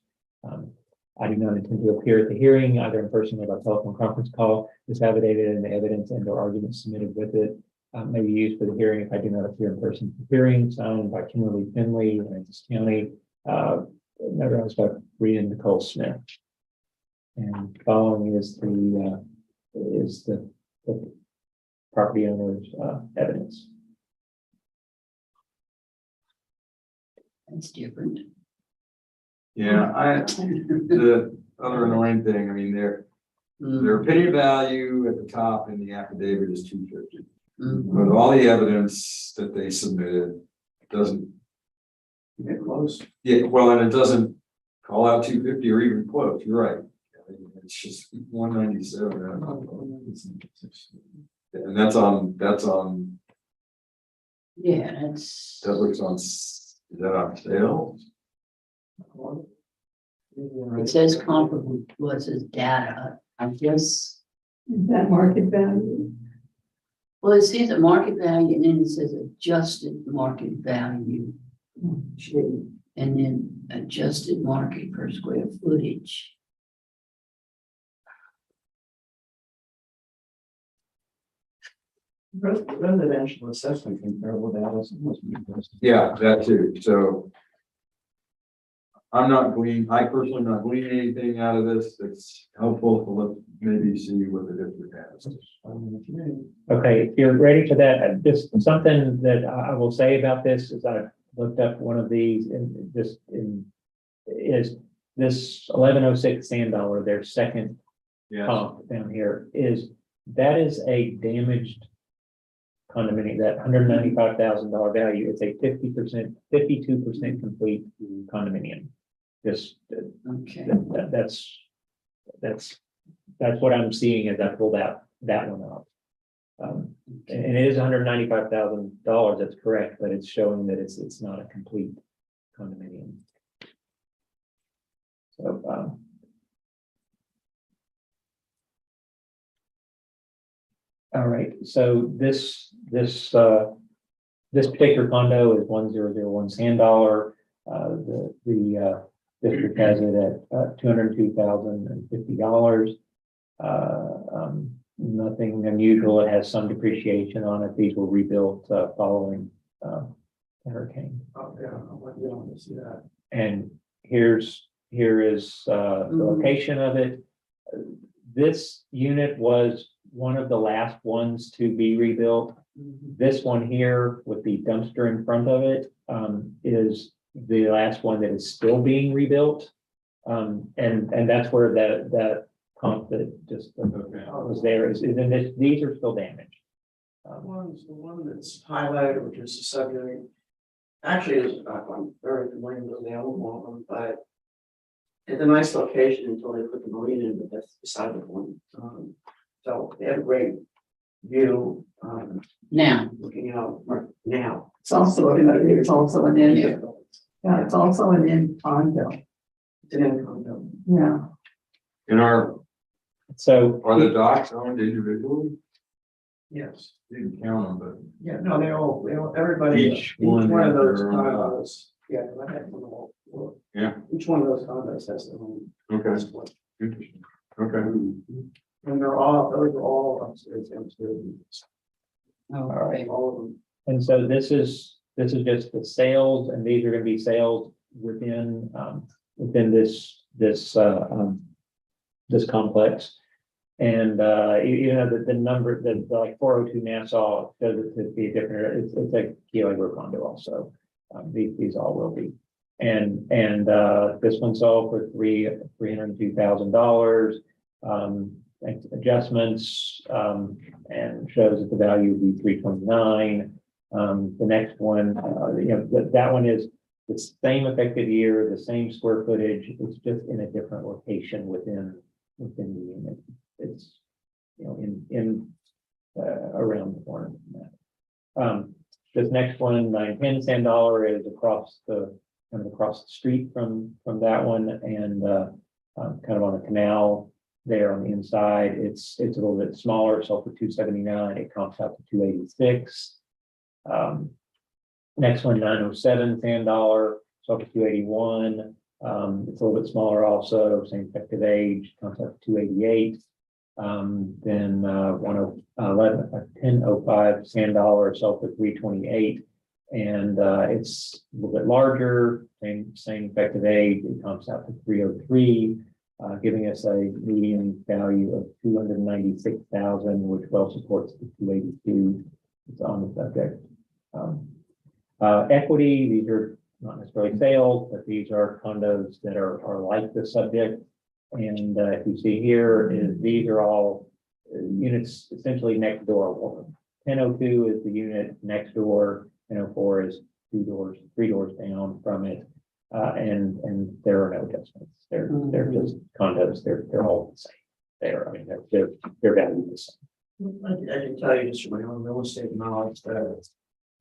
I do not intend to appear at the hearing, either in person or by telephone conference call. This affidavit and the evidence and or arguments submitted with it may be used for the hearing if I do not appear in person for the hearing. Signed by Kimberly Finley, Aransas County, notarized by Rita Nicole Smith. And following is the property owner's evidence. That's different. Yeah, the other annoying thing, I mean, their opinion value at the top in the affidavit is $250. But all the evidence that they submitted doesn't. Get close. Yeah, well, and it doesn't call out 250 or even close, you're right. It's just 197. And that's on, Yeah, that's. that looks on, is that on sale? It says comparable, well, it says data, I guess. Is that market value? Well, it says a market value and then it says adjusted market value. And then adjusted market per square footage. Residential assessment comparable data. Yeah, that too, so. I'm not gleaning, I personally not gleaning anything out of this that's helpful, so let's maybe see what the district has. Okay, if you're ready for that, just something that I will say about this is I looked up one of these and just in is this 1106 Sand Dollar, their second Yeah, comp down here that is a damaged condominium, that $195,000 value. It's a 50%, 52% complete condominium. Just Okay. that's what I'm seeing as I pulled that one up. And it is $195,000. That's correct, but it's showing that it's not a complete condominium. So, all right, so this particular condo is 1001 Sand Dollar. The district has it at $202,050. Nothing unusual. It has some depreciation on it. These were rebuilt following the hurricane. Oh, yeah, I went down to see that. And here is the location of it. This unit was one of the last ones to be rebuilt. This one here with the dumpster in front of it is the last one that is still being rebuilt. And that's where that comp that just was there is, and these are still damaged. The one that's highlighted, which is the subject, actually is, I'm very familiar with the other one, but it's a nice location until they put the marina in, but that's beside the point. So they have a great view, Now, looking out right now. It's also an in, yeah, it's also an in condo. It's an income building. Yeah. and So are the docks owned individually? Yes. Didn't count them, but Yeah, no, they all, everybody, Each one of has those their own condos, yeah, I had them all. Yeah. Each one of those condos has their own. okay, split. interesting. Okay. And those are all upstairs, downstairs. okay. All of them. And so this is just the sales, and these are going to be sales within this complex. And you know the number that like 402 Nassau shows it to be different. It's a Key Lake condo also. These all will be. And this one sold for $302,000. Adjustments and shows that the value would be 329. The next one, that one is the same effective year, the same square footage. It's just in a different location within the unit. It's around the corner from that. This next one, 910 Sand Dollar, is across the street from that one, and kind of on a canal there on the inside. It's a little bit smaller, sold for 279. It comps out to 286. Next one, 907 Sand Dollar, sold for 281. It's a little bit smaller also, same effective age, comes up to 288. Then 1005 Sand Dollar, sold for 328. And it's a little bit larger, same effective age, it comes out to 303. Giving us a median value of 296,000, which well supports the 282 that's on the subject. Equity, these are not necessarily sales, but these are condos that are like the subject. And if you see here, these are all units essentially next door. 1002 is the unit next door. 1004 is three doors down from it. And there are no adjustments. They're just condos. They're all the same. They're valued the same. I can tell you just from my own real estate knowledge that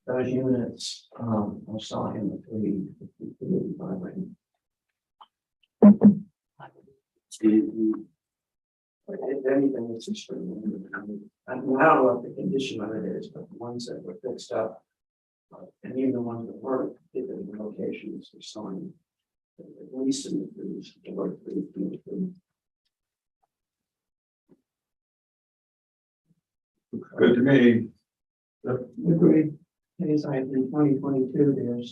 those units, I saw in the 355 range. If anything, it's extremely limited. I mean, I don't know what the condition of it is, but the ones that were fixed up, and even the ones that weren't, different locations are selling at least in the threes, the word three. Good to me. Agreed. Case I in 2022, there's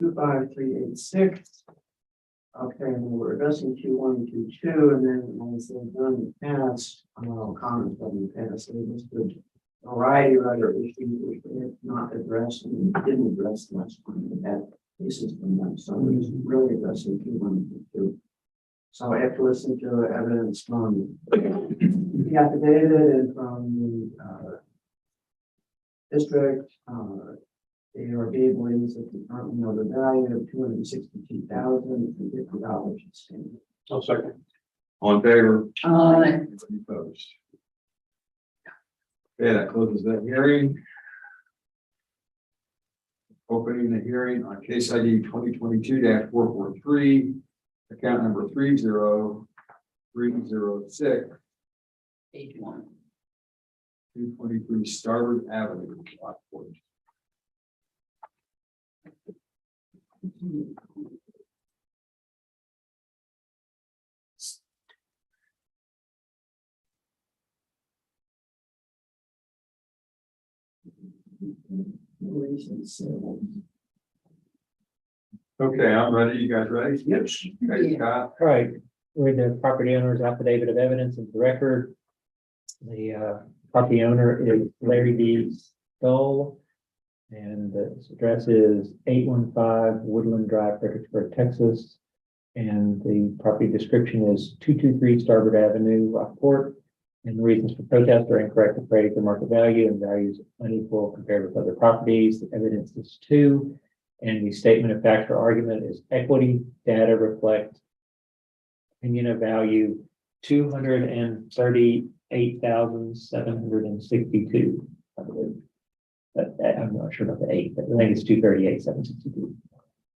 770-25386. Okay, and we're addressing Q1 and Q2, and then when it's done in the past, comments from the past, they listed a variety of other issues which we have not addressed and we didn't address last time. We had cases from them, someone is really aggressive to one to. So I have to listen to evidence from the affidavit and from the district. The ARB believes that the currently know the value of $262,050. I'll second. All in favor? Aye. Anybody opposed? Okay, that closes that hearing. Opening the hearing on case ID 2022-443, account number 30306, Page 1. 223 Starboard Avenue, Lockport. Okay, I'm ready. You guys ready? Yes. Okay, Yeah. Scott. All right, read the property owner's affidavit of evidence into the record. The property owner is Larry D. Stoll. And the address is 815 Woodland Drive, Fredericksburg, Texas. And the property description is 223 Starboard Avenue, Rockport. And the reasons for protest are incorrect appraised for market value and values unequal compared with other properties. The evidence is 2. And the statement of fact or argument is equity data reflect opinion of value 238,762, I believe. But I'm not sure about the 8, but I think it's 238,762.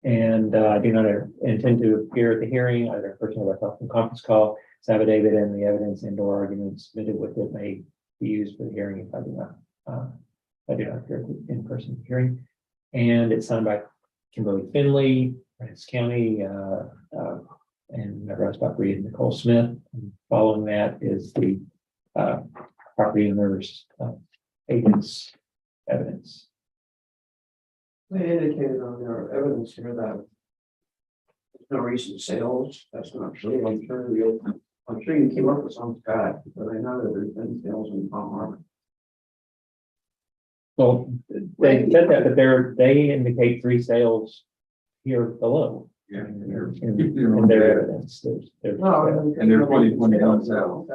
And I do not intend to appear at the hearing, either in person or by telephone conference call. This affidavit and the evidence and or arguments submitted with it may be used for the hearing if I do not appear at the in-person hearing. And it's signed by Kimberly Finley, Francis County, and Russ Buckley and Nicole Smith. And following that is the property owner's agent's evidence. They indicated on their evidence here that there's no recent sales. That's not true. I'm sure you came up with some guy, but I know that there's been sales in Palm Harbor. Well, they said that, but they indicate 3 sales here below. Yeah. In their evidence. There's No, And they're 2021 sales.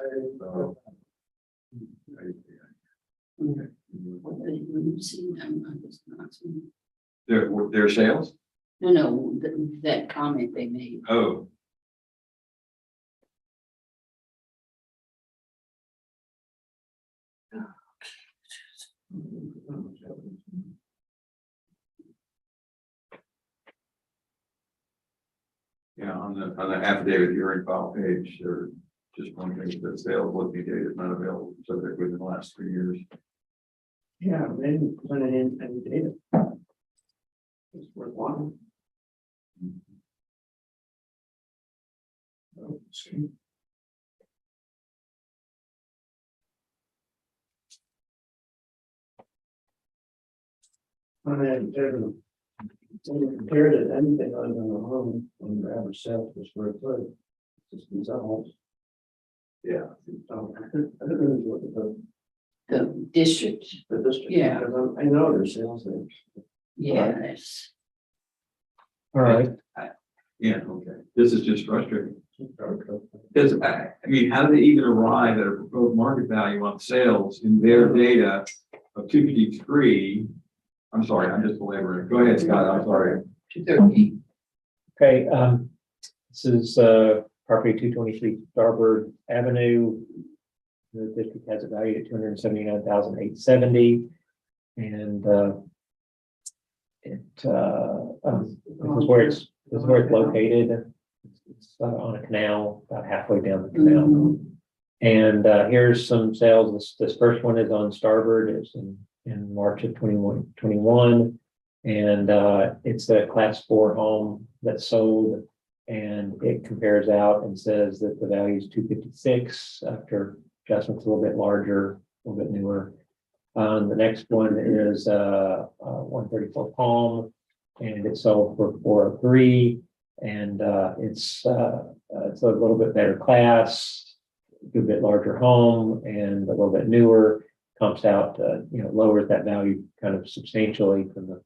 Their sales? No, that comment they made. Oh. Yeah, on the affidavit hearing file page, there just one thing that sales would be dated not available, subject within the last 3 years. Yeah, they didn't put it in any data. It's worth one. Oh, see. I mean, they compared it to anything other than a home when the average sales was for a foot. Just themselves. Yeah. So I don't really look at The district, the district. Yeah. Because I know there's sales there. yeah, that's, all right. Yeah, okay. This is just frustrating. Because, I mean, how do they even arrive at a proposed market value on sales in their data of 253? I'm sorry, I'm just belaboring. Go ahead, Scott, I'm sorry. 230. Okay, this is property 223 Starboard Avenue. The district has a value at 279,870, and this is where it's located. It's on a canal, about halfway down the canal. And here's some sales. This first one is on Starboard. It's in March of 21, and it's a class 4 home that's sold, and it compares out and says that the value is 256 after adjustments, a little bit larger, a little bit newer. The next one is 134 Palm, and it's sold for 403, and it's a little bit better class, a bit larger home, and a little bit newer. Comps out, lowers that value kind of substantially from the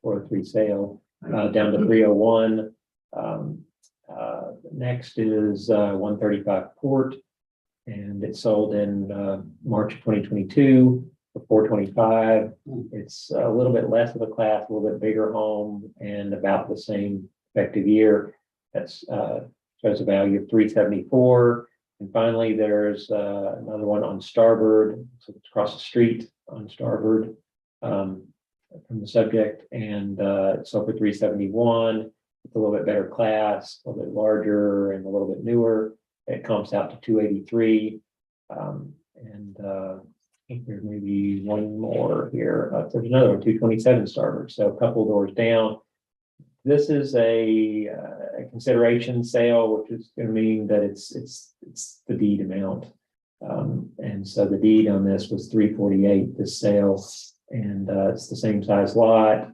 403 sale. down to 301. Next is 135 Port, and it sold in March of 2022 for 425. It's a little bit less of a class, a little bit bigger home, and about the same effective year. That's shows a value of 374. And finally, there's another one on Starboard, so it's across the street on Starboard from the subject, and it's sold for 371. It's a little bit better class, a little bit larger and a little bit newer. It comes out to 283. And I think there's maybe one more here. There's another one, 227 Starboard. So a couple doors down. This is a consideration sale, which is going to mean that it's the deed amount. And so the deed on this was 348, this sale, and it's the same size lot,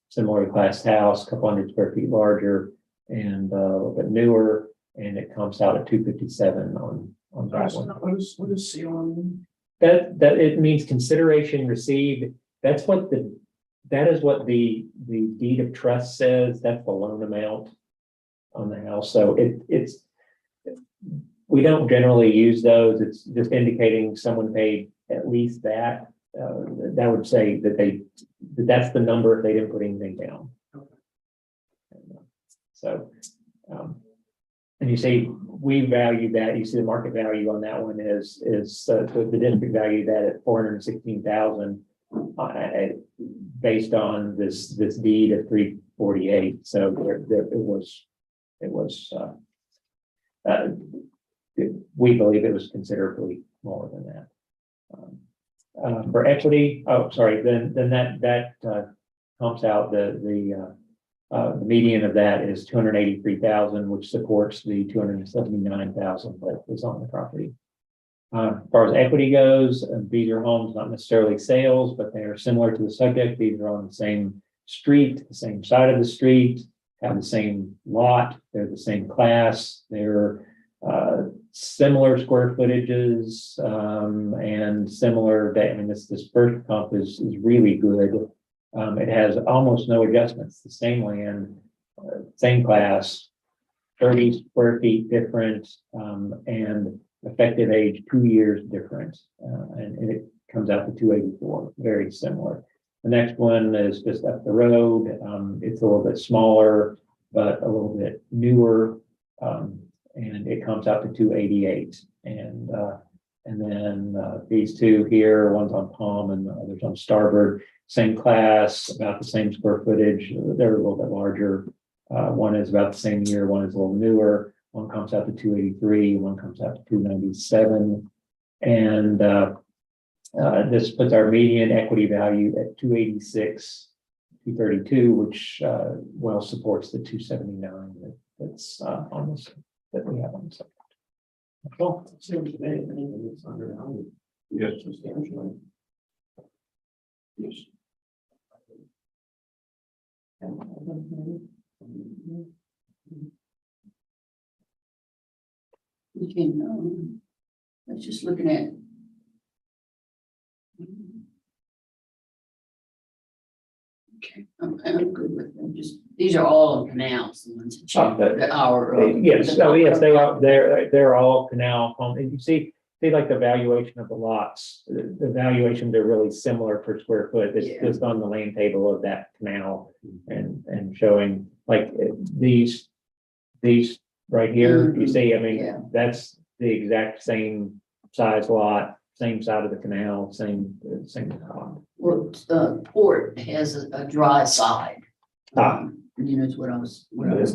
similar class house, a couple hundred square feet larger, and a little bit newer, and it comes out at 257 on that one. What is CO? That it means consideration received. That is what the deed of trust says. That's the loan amount on the house. So it's we don't generally use those. It's just indicating someone paid at least that. That would say that that's the number if they didn't put anything down. So, and you see, we value that. You see, the market value on that one is the district value that at 416,000, based on this deed of 348. So we believe it was considerably more than that. For equity, then that comes out the median of that is 283,000, which supports the 279,000 that was on the property. As far as equity goes, these are homes, not necessarily sales, but they are similar to the subject. These are on the same street, the same side of the street, have the same lot, they're the same class, they're similar square footages, and similar. I mean, this first comp is really good. It has almost no adjustments. The same land, same class, 30 square feet different, and effective age 2 years different, and it comes out to 284. Very similar. The next one is just up the road. It's a little bit smaller, but a little bit newer. And it comes out to 288. And then these two here, one's on Palm and the other's on Starboard, same class, about the same square footage. They're a little bit larger. One is about the same year, one is a little newer. One comes out to 283, one comes out to 297. And this puts our median equity value at 286, 232, which well supports the 279 that's on this. That we have on the subject. Well, it seems to me anything that's undervalued. Yes. Substantially. Yes. We can, let's just looking at. Okay, I'm good with them. Just, these are all on canals, the ones that Yes, oh yes, they are. They're all canal homes. And you see like the valuation of the lots. The valuations are really similar per square foot. It's just on the land table of that canal, and showing like these right here. You see, I mean, that's the exact same size lot, same side of the canal, same pond. Well, Port has a dry side. You know, it's what I was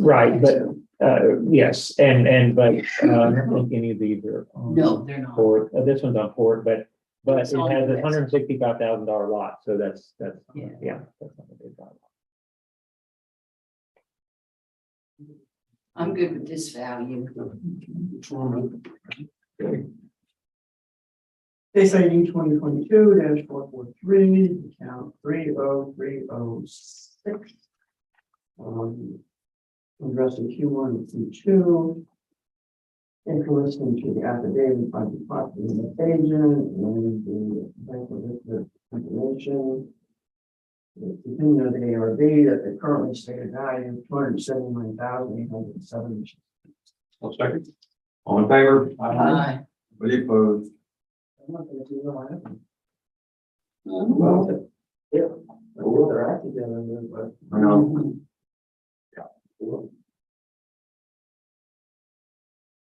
right, but yes, but I don't think any of these are on. No, they're not. Port. This one's on Port, but it has It's on the a $165,000 lot, so that's that's not a big lot. I'm good with this value. Case ID 2022-443, account 30306. Addressing Q1 and Q2. Listening to the affidavit by the property agent and the bank of information. It's the opinion of the ARB that the currently stated value of $279,870. I'll second. All in favor? Aye. Anybody opposed? I'm not gonna do that. Mhm. Well, yeah, well, they're active down there, but.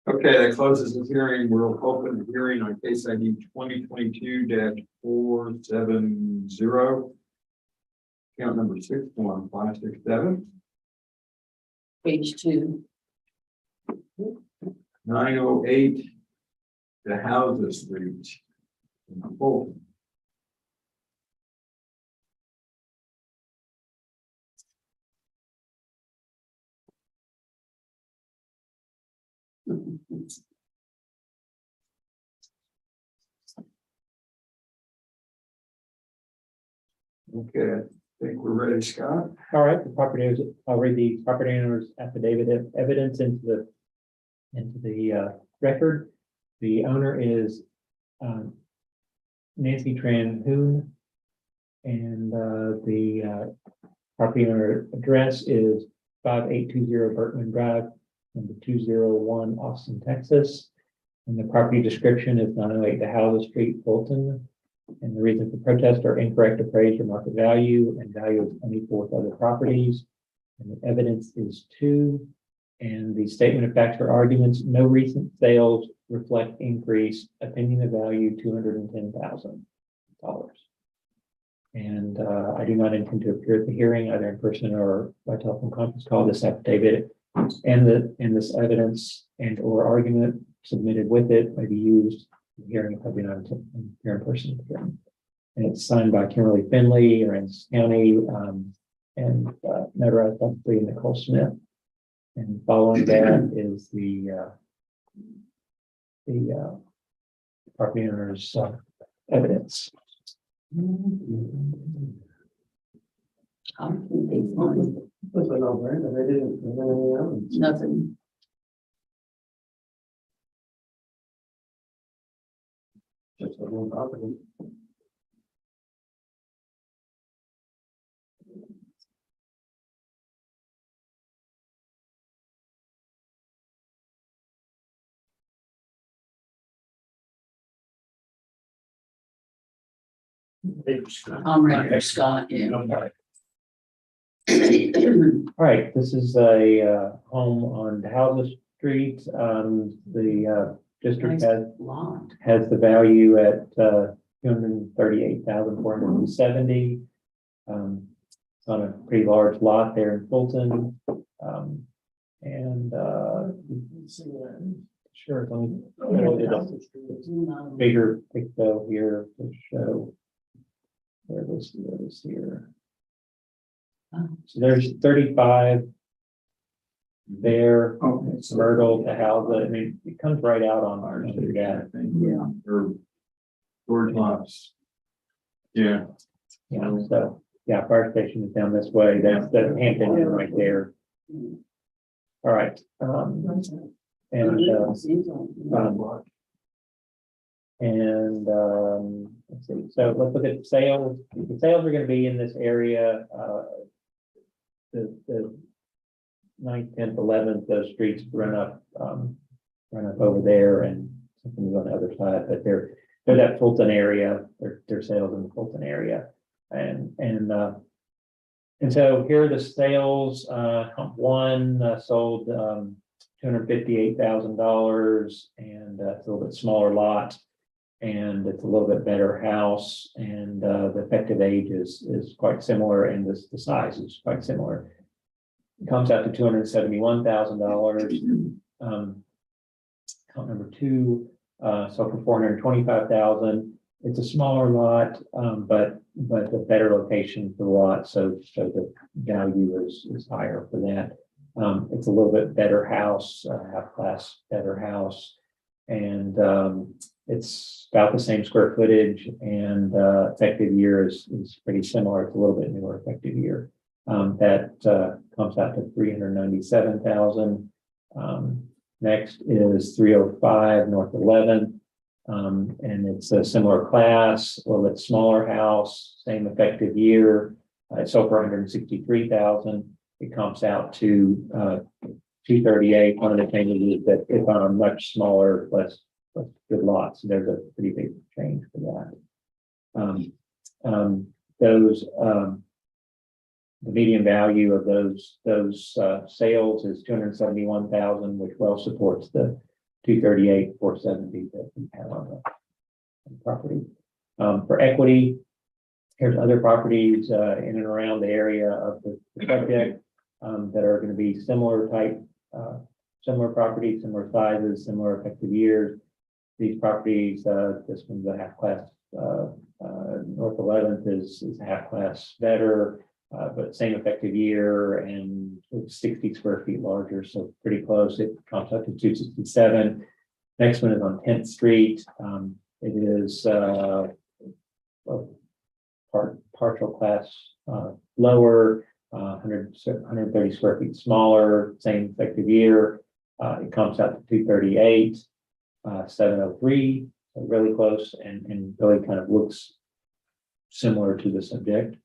Okay, that closes the hearing. We'll open the hearing on case ID 2022-470. Count number 61567. Page 2. 908 The Houses Street. in Fulton. Okay, I think we're ready, Scott. All right, the property owners, I'll read the property owner's affidavit of evidence into the record. The owner is Nancy Tran-Hoon, and the property owner address is 5820 Berkman Drive, number 201, Austin, Texas. And the property description is 908 DeHouses Street, Fulton. And the reason for protest are incorrect appraised or market value and value of unequal with other properties. And the evidence is 2. And the statement of facts or arguments, no recent sales reflect increase, opinion of value $210,000. And I do not intend to appear at the hearing either in person or by telephone conference call. This affidavit and this evidence and or argument submitted with it may be used in the hearing, probably not here in person. And it's signed by Kimberly Finley, Aransas County, and notarized by Nicole Smith. And following that is the property owner's evidence. How can they find That's a no-brainer. They didn't present any evidence. nothing? Just a one property. I'm ready for Scott, yeah. All right, this is a home on Houses Street. The district Nice lot. has the value at 238,470. It's on a pretty large lot there in Fulton. And sure, let me load it up. Bigger picture here to show where this is here. So there's 35 there. Okay, It's Myrtle to house it. I mean, it comes right out on our street. Yeah. Or storage lots. Yeah. Yeah, so, yeah, fire station is down this way. That's the Hampton Inn right there. All right. Let's see, so let's look at sales. The sales are gonna be in this area, the 9th, 10th, 11th, those streets run up over there and something's on the other side, but they're that Fulton area, their sales in the Fulton area. And so here are the sales, Hump 1 sold $258,000, and it's a little bit smaller lot, and it's a little bit better house, and the effective age is quite similar, and the size is quite similar. It comes out to $271,000. Count number 2 sold for $425,000. It's a smaller lot, but a better location for the lot, so the value is higher for that. It's a little bit better house, half class better house, and it's about the same square footage, and effective year is pretty similar. It's a little bit newer effective year. That comes out to $397,000. Next is 305 North 11th. And it's a similar class, a little bit smaller house, same effective year, It sold for $163,000. It comes out to 238. One of the changes is that it's on a much smaller, less good lot. So there's a pretty big change for that. The median value of those sales is 271,000, which well supports the 238,470 that we have on the property. For equity, here's other properties in and around the area of the subject that are going to be similar type, similar properties, similar sizes, similar effective years. These properties, this one's a half class. North 11th is a half class better, but same effective year and 60 square feet larger, so pretty close. It comes up to 267. Next one is on 10th Street. It is partial class lower, 130 square feet smaller, same effective year. It comes out to 238, 703, so really close and really kind of looks similar to the subject.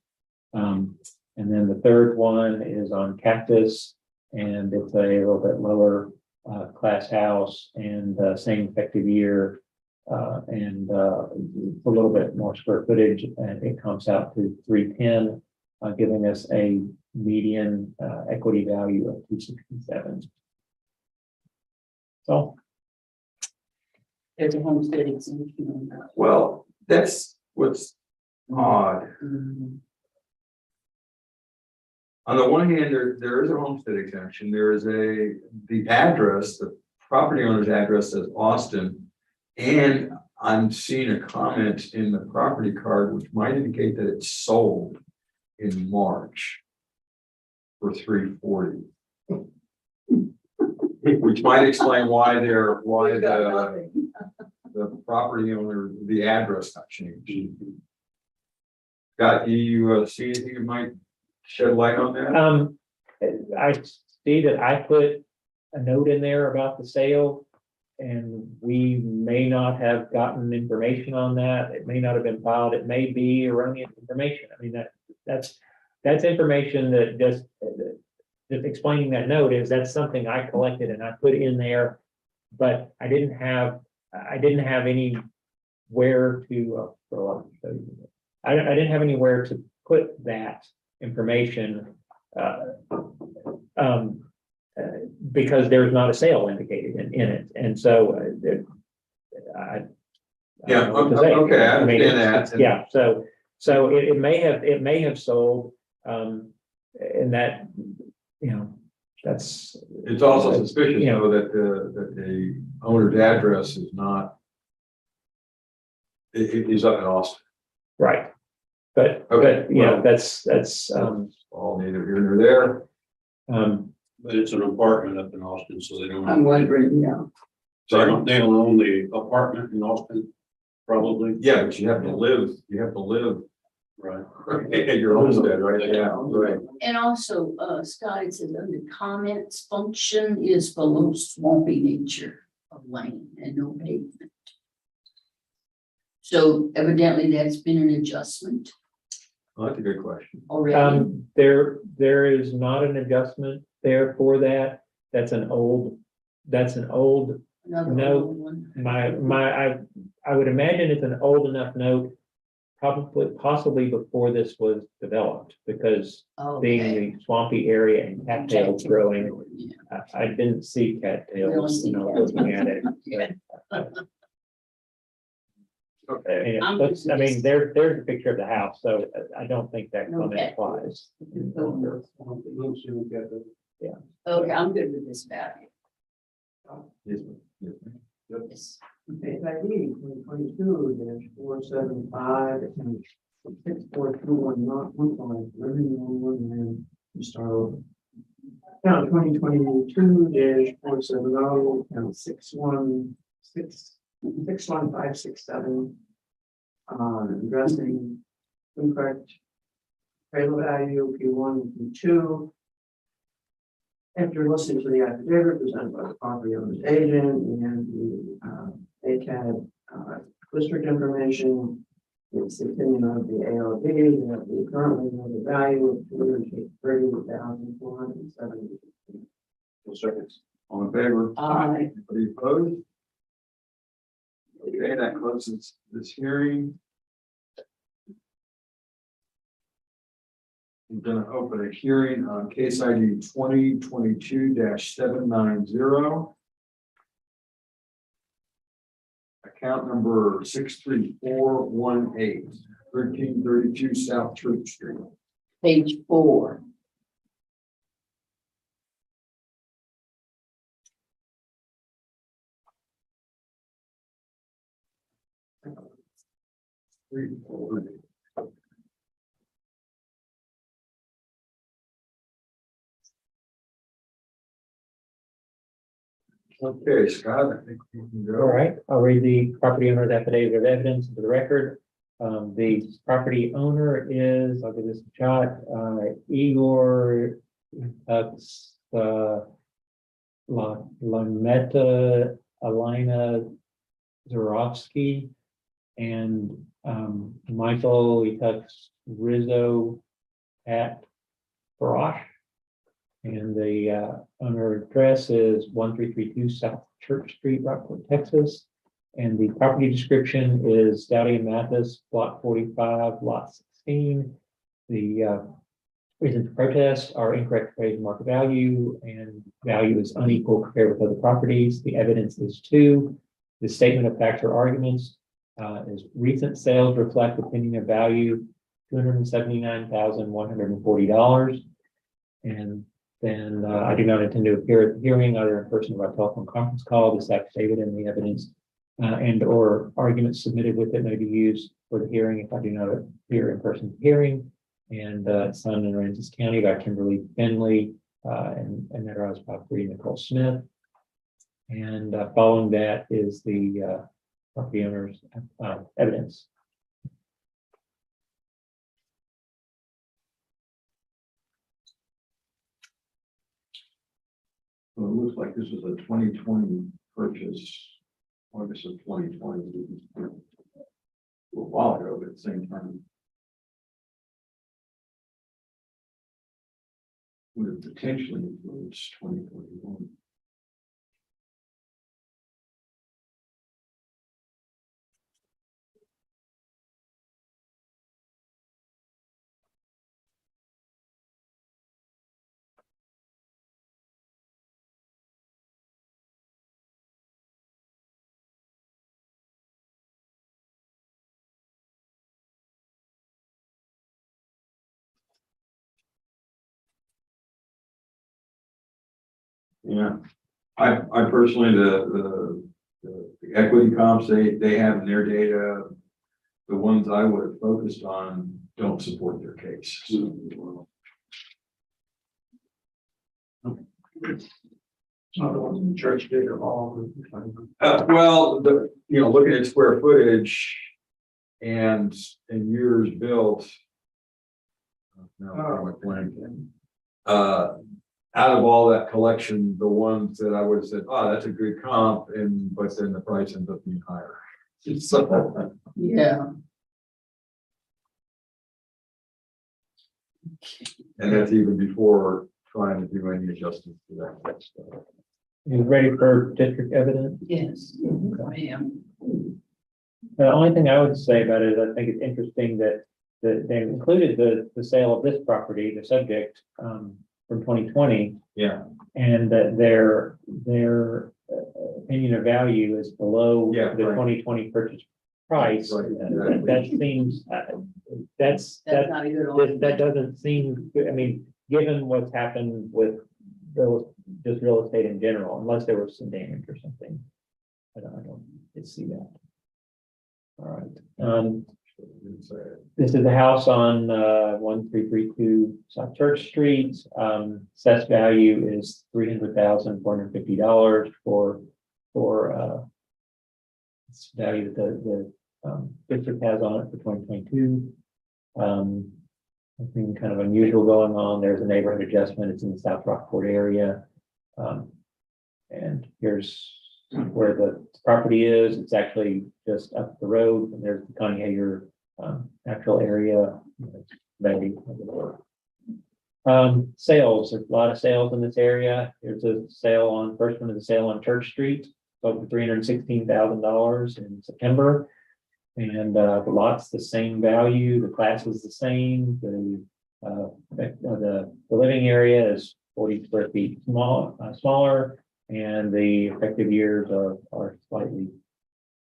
And then the third one is on Cactus, and it's a little bit lower class house and same effective year and a little bit more square footage, and it comes out to 310, giving us a median equity value of 267. So There's a homestead exemption on that. Well, that's what's odd. Mhm. On the one hand, there is a homestead exemption. There is the address, the property owner's address says Austin. And I'm seeing a comment in the property card, which might indicate that it's sold in March for $340. Which might explain why the property owner, the address got changed. Scott, do you see anything that might shed light on that? I see that I put a note in there about the sale, and we may not have gotten information on that. It may not have been filed. It may be erroneous information. I mean, that's information that just explaining that note is that's something I collected and I put in there, but I didn't have anywhere to, I didn't have anywhere to put that information because there's not a sale indicated in it. And so I don't know what to say. Okay, I mean, understand that. Yeah, so it may have sold, and that, you know, that's. It's also suspicious, you know, though, that the owner's address is not. It is up in Austin. Right. But, Okay, you know, well, that's, all neither here nor there. But it's an apartment up in Austin, so they don't. I'm wondering, yeah. They don't own the apartment in Austin, probably. Yeah, but you have to live Right. at your homestead, right? Yeah, right. And also, Scott, it says under comments, function is below swampy nature of lane and no pavement. So evidently that's been an adjustment Well, that's a good question. already. there is not an adjustment there for that. That's an old, Another no, old one. I would imagine it's an old enough note, possibly before this was developed, because being Okay. the swampy area and cattails growing, Yeah. I didn't see We don't cattails, see you know, cattails. looking at it. Yeah. Okay. And I'm it's- I mean, just- there's a picture of the house, so I don't think that comment Okay. applies. Okay, I'm good with this value. Yes, ma'am. Yes, ma'am. Yes. Page ID 2022-475 and 64219, and you start over. Now 2022-470 and 61567. Addressing incorrect appraisal value P1 and P2. After listening to the affidavit presented by the property owner's agent and the ACAD district information, It's the opinion of the ARB that we currently have a value of $230,470. Seconds. All in favor? Aye. Anybody opposed? Okay, that closes this hearing. I'm gonna open a hearing on case ID 2022-790. Account number 63418, 1332 South Church Street. Page 4. Okay, Scott, I think we can go. All right, I'll read the property owner's affidavit of evidence into the record. The property owner is, I'll give this a shot, Igor Lameta Alina Zarovsky and Michael Itux Rizzo at Barosh. And the owner address is 1332 South Church Street, Rockport, Texas. And the property description is Dowdy and Mathis, block 45, lot 16. The reasons for protest are incorrect appraised market value, and value is unequal compared with other properties. The evidence is 2. The statement of facts or arguments is recent sales reflect opinion of value $279,140. And then I do not intend to appear at the hearing either in person or by telephone conference call. This affidavit and the evidence and or arguments submitted with it may be used for the hearing if I do not appear in person at the hearing. And signed in Aransas County by Kimberly Finley and notarized by Bree Nicole Smith. And following that is the property owner's evidence. Well, it looks like this was a 2020 purchase, August of 2020. A while ago, but at the same time. Would have potentially influenced 2021. Yeah, I personally, the equity comps they have in their data, the ones I would have focused on don't support their case. Other ones in the church did are all. Well, looking at square footage and years built. No, out of all that collection, the ones that I would have said, oh, that's a good comp, but then the price ends up being higher. So, Yeah. and that's even before trying to do any adjustments to that. You ready for district evidence? Yes, I am. The only thing I would say about it is I think it's interesting that they included the sale of this property, the subject, from 2020, Yeah, and that their opinion of value is below Yeah, the right. 2020 purchase price. Right, That seems, that's Not a good one. that doesn't seem, I mean, given what's happened with just real estate in general, unless there was some damage or something. I don't see that. All right. This is the house on 1332 South Church Street. Assessed value is $300,450 for this value that the district has on it for 2022. Something kind of unusual going on. There's a neighborhood adjustment. It's in the South Rockport area. And here's where the property is. It's actually just up the road, and there's the Connie Hager natural area. Maybe. Sales, there's a lot of sales in this area. There's a sale on, first one is a sale on Church Street, sold for $316,000 in September. And the lot's the same value, the class is the same, the living area is 40 square feet smaller, and the effective years are slightly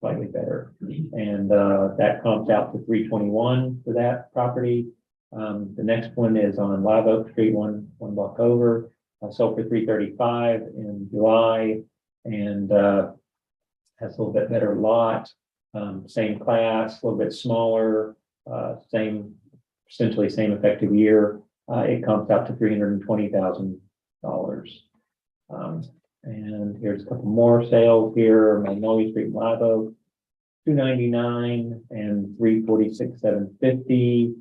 better. And that comes out to 321 for that property. The next one is on Live Oak Street, one block over, sold for 335 in July, and has a little bit better lot, same class, a little bit smaller, essentially same effective year. It comes out to $320,000. And here's a couple more sales here: Magnolia Street, Live Oak, 299 and 346,750.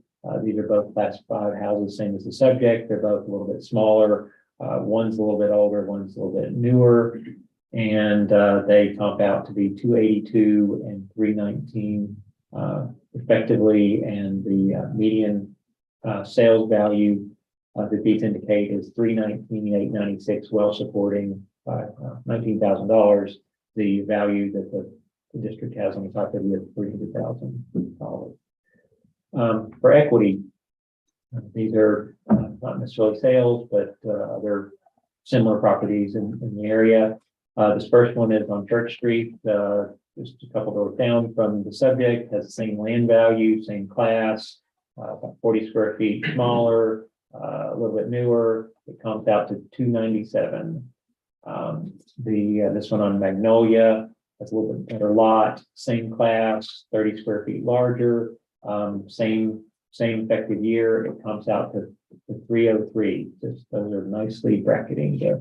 These are both class 5 houses, same as the subject. They're both a little bit smaller. One's a little bit older, one's a little bit newer. And they comp out to be 282 and 319 respectively. And the median sales value that these indicate is 319,896, well supporting $19,000. The value that the district has on the property is $300,000. For equity, these are not necessarily sales, but other similar properties in the area. This first one is on Church Street, just a couple doors down from the subject, has the same land value, same class, about 40 square feet smaller, a little bit newer. It comes out to 297. This one on Magnolia has a little bit better lot, same class, 30 square feet larger, same effective year. It comes out to 303. Just those are nicely bracketing there.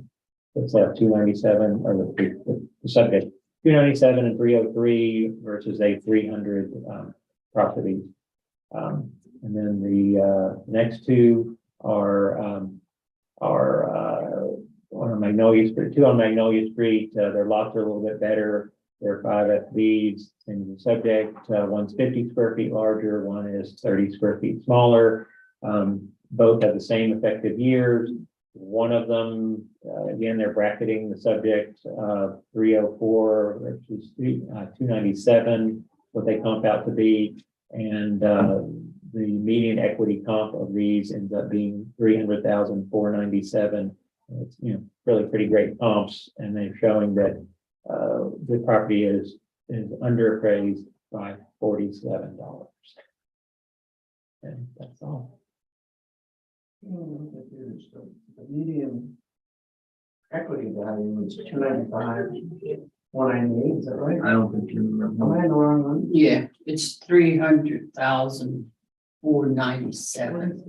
Let's have 297, or the subject 297 and 303 versus a 300 property. And then the next two are on Magnolia Street. Two on Magnolia Street. Their lots are a little bit better. They're 5 FBs, same as the subject. One's 50 square feet larger, one is 30 square feet smaller. Both have the same effective years. One of them, again, they're bracketing the subject, 304 versus 297, what they comp out to be. And the median equity comp of these ends up being 300,497. It's, really pretty great comps, and they're showing that the property is underappraised by $47. And that's all. The median equity value is 295, 198, is that right? I don't think you remember. Am I in the wrong one? Yeah, it's 300,497.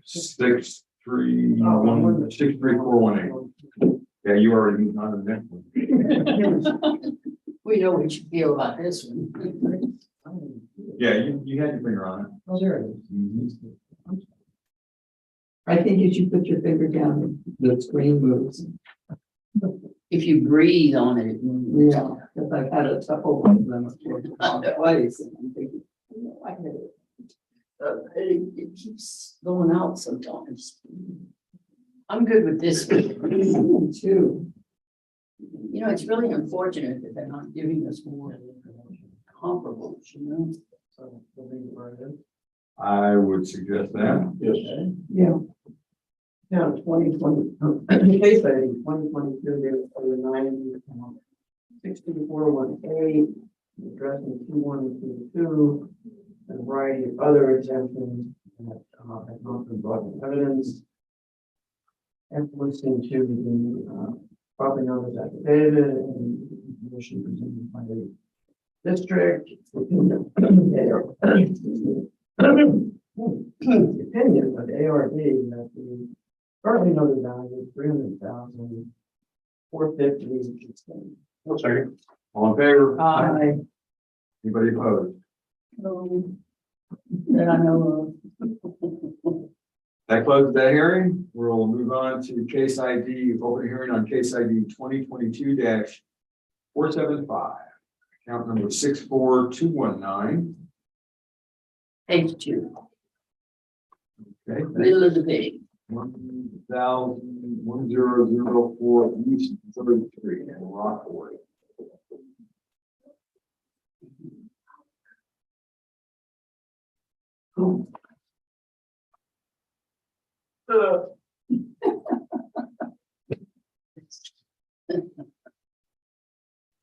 63418. Yeah, you already moved on to the next one. We know what you feel about this one. Yeah, you had your finger on it. Oh, there it is. Mhm. I think you should put your finger down, the screen moves. If you breathe on it, it moves. Yeah, because I've had a couple of them twice, and I'm thinking, I hit it. It keeps going out sometimes. I'm good with this one. Too. It's really unfortunate that they're not giving us more comparables, So we'll leave it where it is. I would suggest that. Yes. Yeah. Now, 2020, case study, 2022, there's 6418, addressing 2122, and a variety of other exemptions that have not been brought in evidence. And listening to the property owner's affidavit and information presented by the district. The opinion of the ARB that the currently noted value is 300,450. 1 second. All in favor? Aye. Anybody opposed? That I know That closes that hearing. We'll move on to case ID, open hearing on case ID 2022-475. Account number 64219. Page 2, Okay. middle of the page. 1004 East 33 in Rockport. Gonna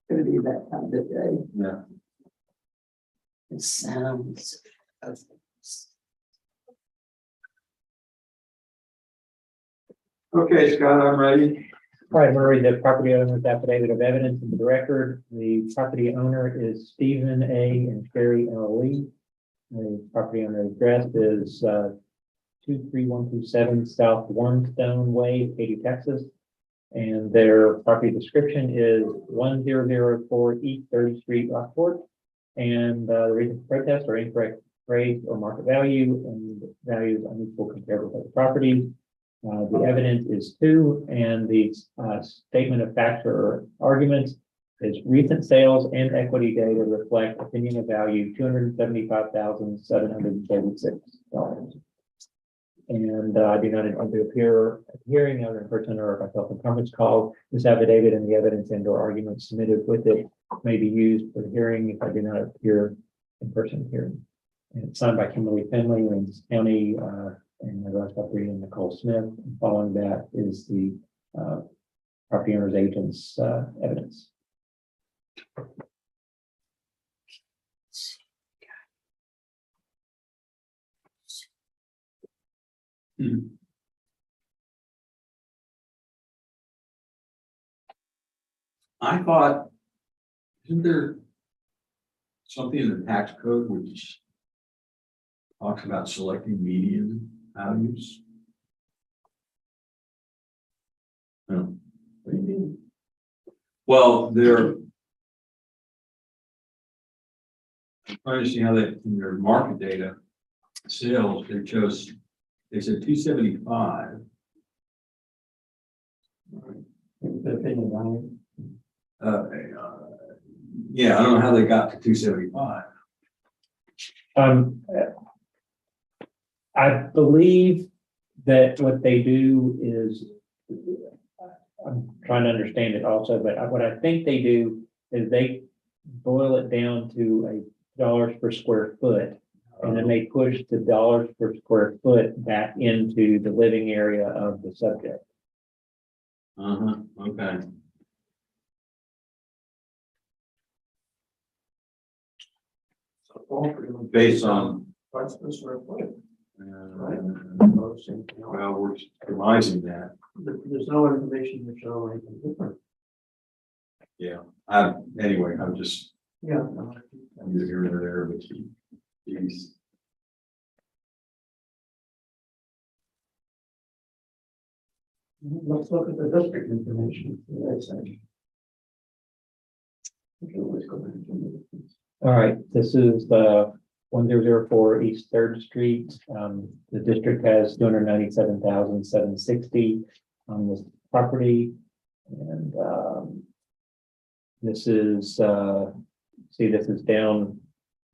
be that time of day. Yeah. It sounds. Okay, Scott, I'm ready. All right, I'm going to read the property owner's affidavit of evidence into the record. The property owner is Stephen A. and Sherry L. Lee. The property owner address is 23127 South One Stone Way, Katy, Texas. And their property description is 1004 East 30th Street, Rockport. And the reason for protest are incorrect appraised or market value, and values unequal compared with other properties. The evidence is 2, and the statement of facts or arguments is recent sales and equity data reflect opinion of value $275,736. And I do not intend to appear at the hearing either in person or by telephone conference call. This affidavit and the evidence and or arguments submitted with it may be used for the hearing if I do not appear in person here. And it's signed by Kimberly Finley, Aransas County, and the rest of reading Nicole Smith. And following that is the property owner's agent's evidence. I thought, isn't there something in the tax code which talks about selecting median values? No. What do you mean? Well, they're I'm trying to see how they, in their market data, sales, they said 275. Yeah, I don't know how they got to 275. I believe that what they do is, I'm trying to understand it also, but what I think they do is they boil it down to a dollars per square foot, and then they push the dollars per square foot back into the living area of the subject. Okay. Based on, Price per square foot. well, we're surmising that. There's no information to show anything different. Yeah. Anyway, I'm just, Yeah. I'm either here or there, but geez. Let's look at the district information. All right, this is the 1004 East 3rd Street. The district has 297,760 on this property. And this is, see, this is down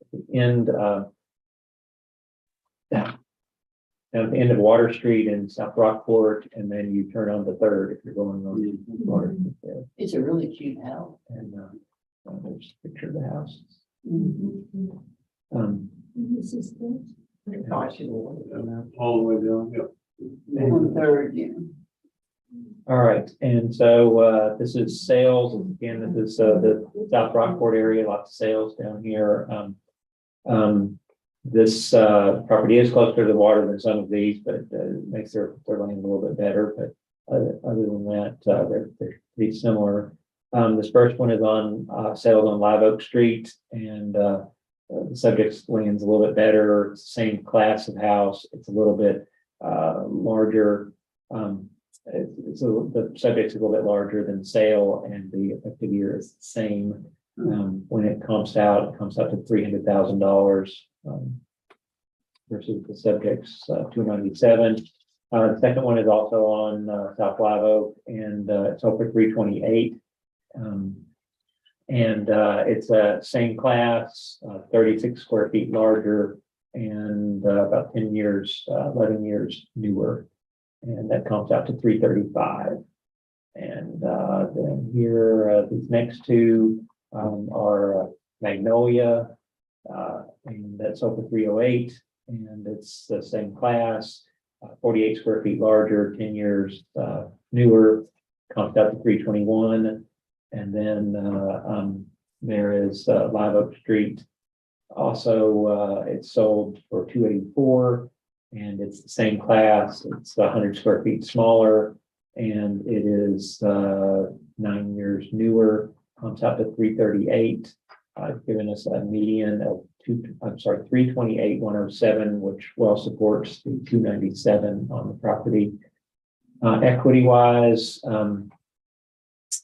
at the end, down at the end of Water Street in South Rockport, and then you turn on the 3rd if you're going on Water Street there. It's a really cute house. And there's a picture of the house. This is good. All the way down, yeah. On 3rd, yeah. All right, and so this is sales. Again, this is the South Rockport area, lots of sales down here. This property is closer to the water than some of these, but it makes their land a little bit better. But other than that, they're pretty similar. This first one is on sales on Live Oak Street, and the subject's land's a little bit better. It's the same class of house. It's a little bit larger. The subject's a little bit larger than sale, and the effective year is the same. When it comes out to $300,000 versus the subject's 297. The second one is also on South Live Oak, and it's sold for 328. And it's a same class, 36 square feet larger, and about 10 years, 11 years newer. And that comes out to 335. And then here, these next two are Magnolia, and that's over 308, and it's the same class, 48 square feet larger, 10 years newer, comes out to 321. And then there is Live Oak Street. Also, it's sold for 284, and it's the same class. It's 100 square feet smaller, and it is 9 years newer. Comes out to 338, giving us a median of 328,107, which well supports the 297 on the property. Equity wise,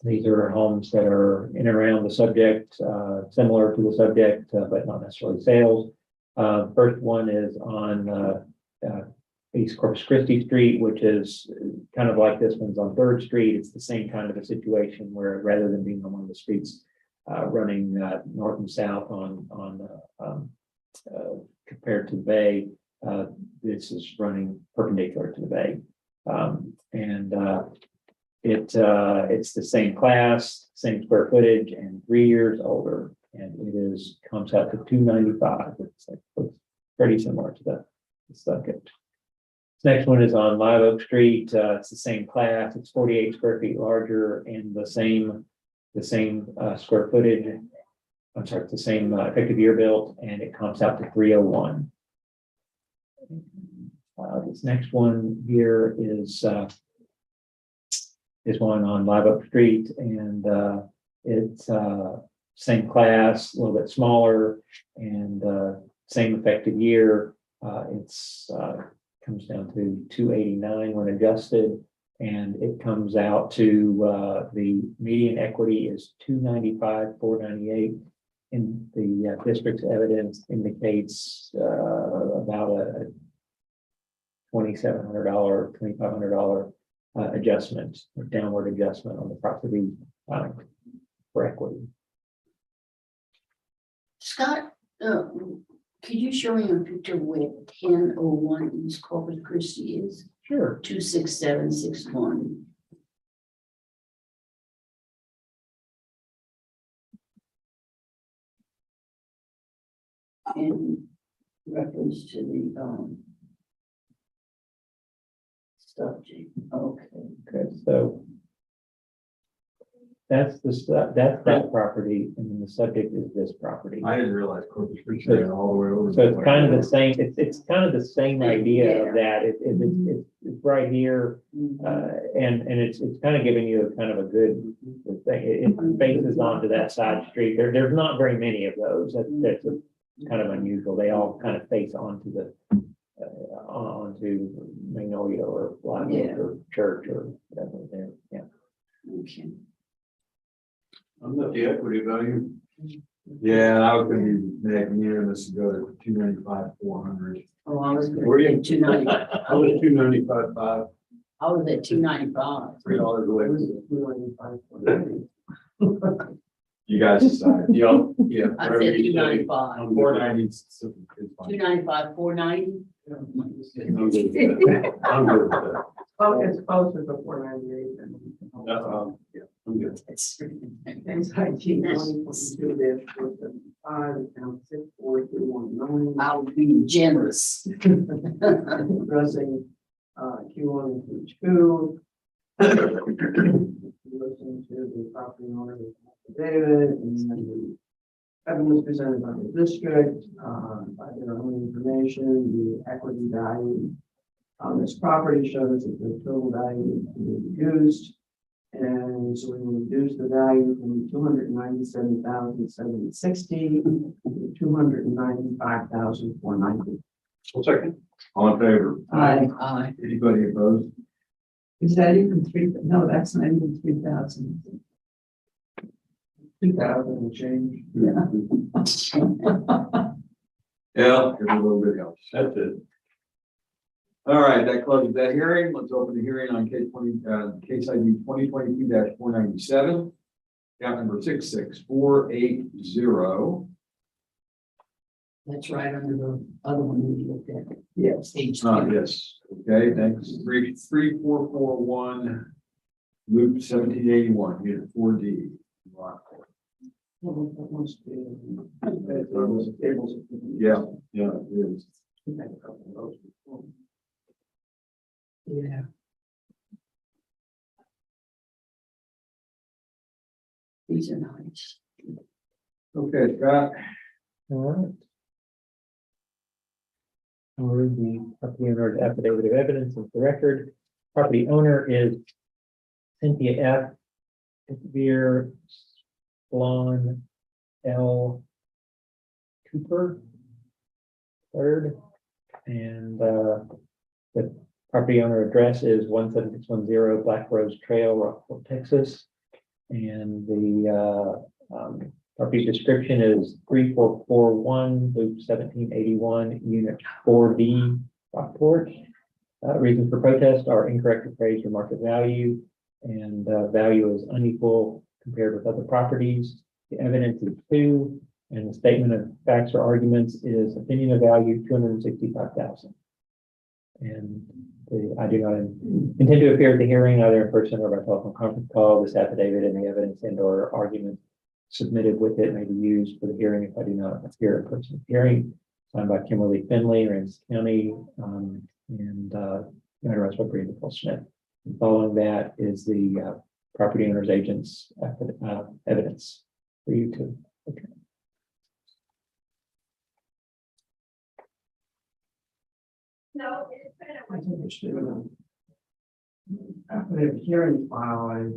these are homes that are in and around the subject, similar to the subject, but not necessarily sales. First one is on East Corpus Christi Street, which is kind of like this one's on 3rd Street. It's the same kind of a situation where rather than being on one of the streets running north and south compared to the bay, this is running perpendicular to the bay. It's the same class, same square footage, and 3 years older, and it comes out to 295. It's pretty similar to the subject. Next one is on Live Oak Street. It's the same class. It's 48 square feet larger and the same square footage. I'm sorry, it's the same effective year built, and it comes out to 301. This next one here is one on Live Oak Street, and it's same class, a little bit smaller, and same effective year. It's comes down to 289 when adjusted, and it comes out to the median equity is 295,498. In the district's evidence indicates about a $2,700, $2,500 adjustment, or downward adjustment on the property for equity. Scott, could you show me a picture where 1001 East Corpus Christi is? Sure. 26761. In reference to the subject. Okay. Okay, so that's that property, and then the subject is this property. I didn't realize Corpus Christi ran all the way over. So it's kind of the same, it's kind of the same idea of Yeah. that. It's right here, and it's kind of giving you a kind of a good thing. It faces onto that side street. There's not very many of those. That's kind of unusual. They all kind of face onto onto Magnolia or Live Oak or Church or whatever there. Yeah. Okay. I'm not the equity value. Yeah, I was gonna be magnanimous and go to 295,400. Oh, I was Were you? at 290. I was 295.5, I was at 295. $3 away. You guys decide. Yeah, yeah. I said 295. I'm good. 490 is fine. 295, 490. I'm good with that. I'm good with that. Oh, it's closer to 498 than. Yeah, I'm good. Thanks, IT 2022-475, account 64219. I'll be generous. Addressing Q1 and Q2. Listening to the property owner, David, and then the evidence presented by the district, by their own information, the equity value on this property shows that the total value is reduced. And so we will reduce the value from 297,760 to 295,490. One second. All in favor? Aye. Anybody opposed? Is that even no, that's not even 3,000. 2,000 and change. Yeah. Yeah, every little bit helps. That's it. All right, that closes that hearing. Let's open the hearing on case ID 2022-497. Count number 66480. That's right under the other one we looked at. Yes. Page Ah, two. yes, okay, thanks. 3441, loop 1781, unit 4D. Yeah, yeah, it is. Yeah. These are nice. Okay, Scott. All right. I'll read the property owner's affidavit of evidence of the record. Property owner is Cynthia F. Veer Blonde L. Cooper. Third. And the property owner address is 17610 Black Rose Trail, Rockport, Texas. And the property description is 3441 loop 1781 unit 4D Rockport. Reasons for protest are incorrect appraised or market value, and value is unequal compared with other properties. The evidence is 2, and the statement of facts or arguments is opinion of value 265,000. And I do not intend to appear at the hearing either in person or by telephone conference call. This affidavit and the evidence and or argument submitted with it may be used for the hearing if I do not appear in person at the hearing. Signed by Kimberly Finley, Aransas County, and notarized by Brenda Paul Smith. And following that is the property owner's agent's evidence for you to look at. After the hearing file,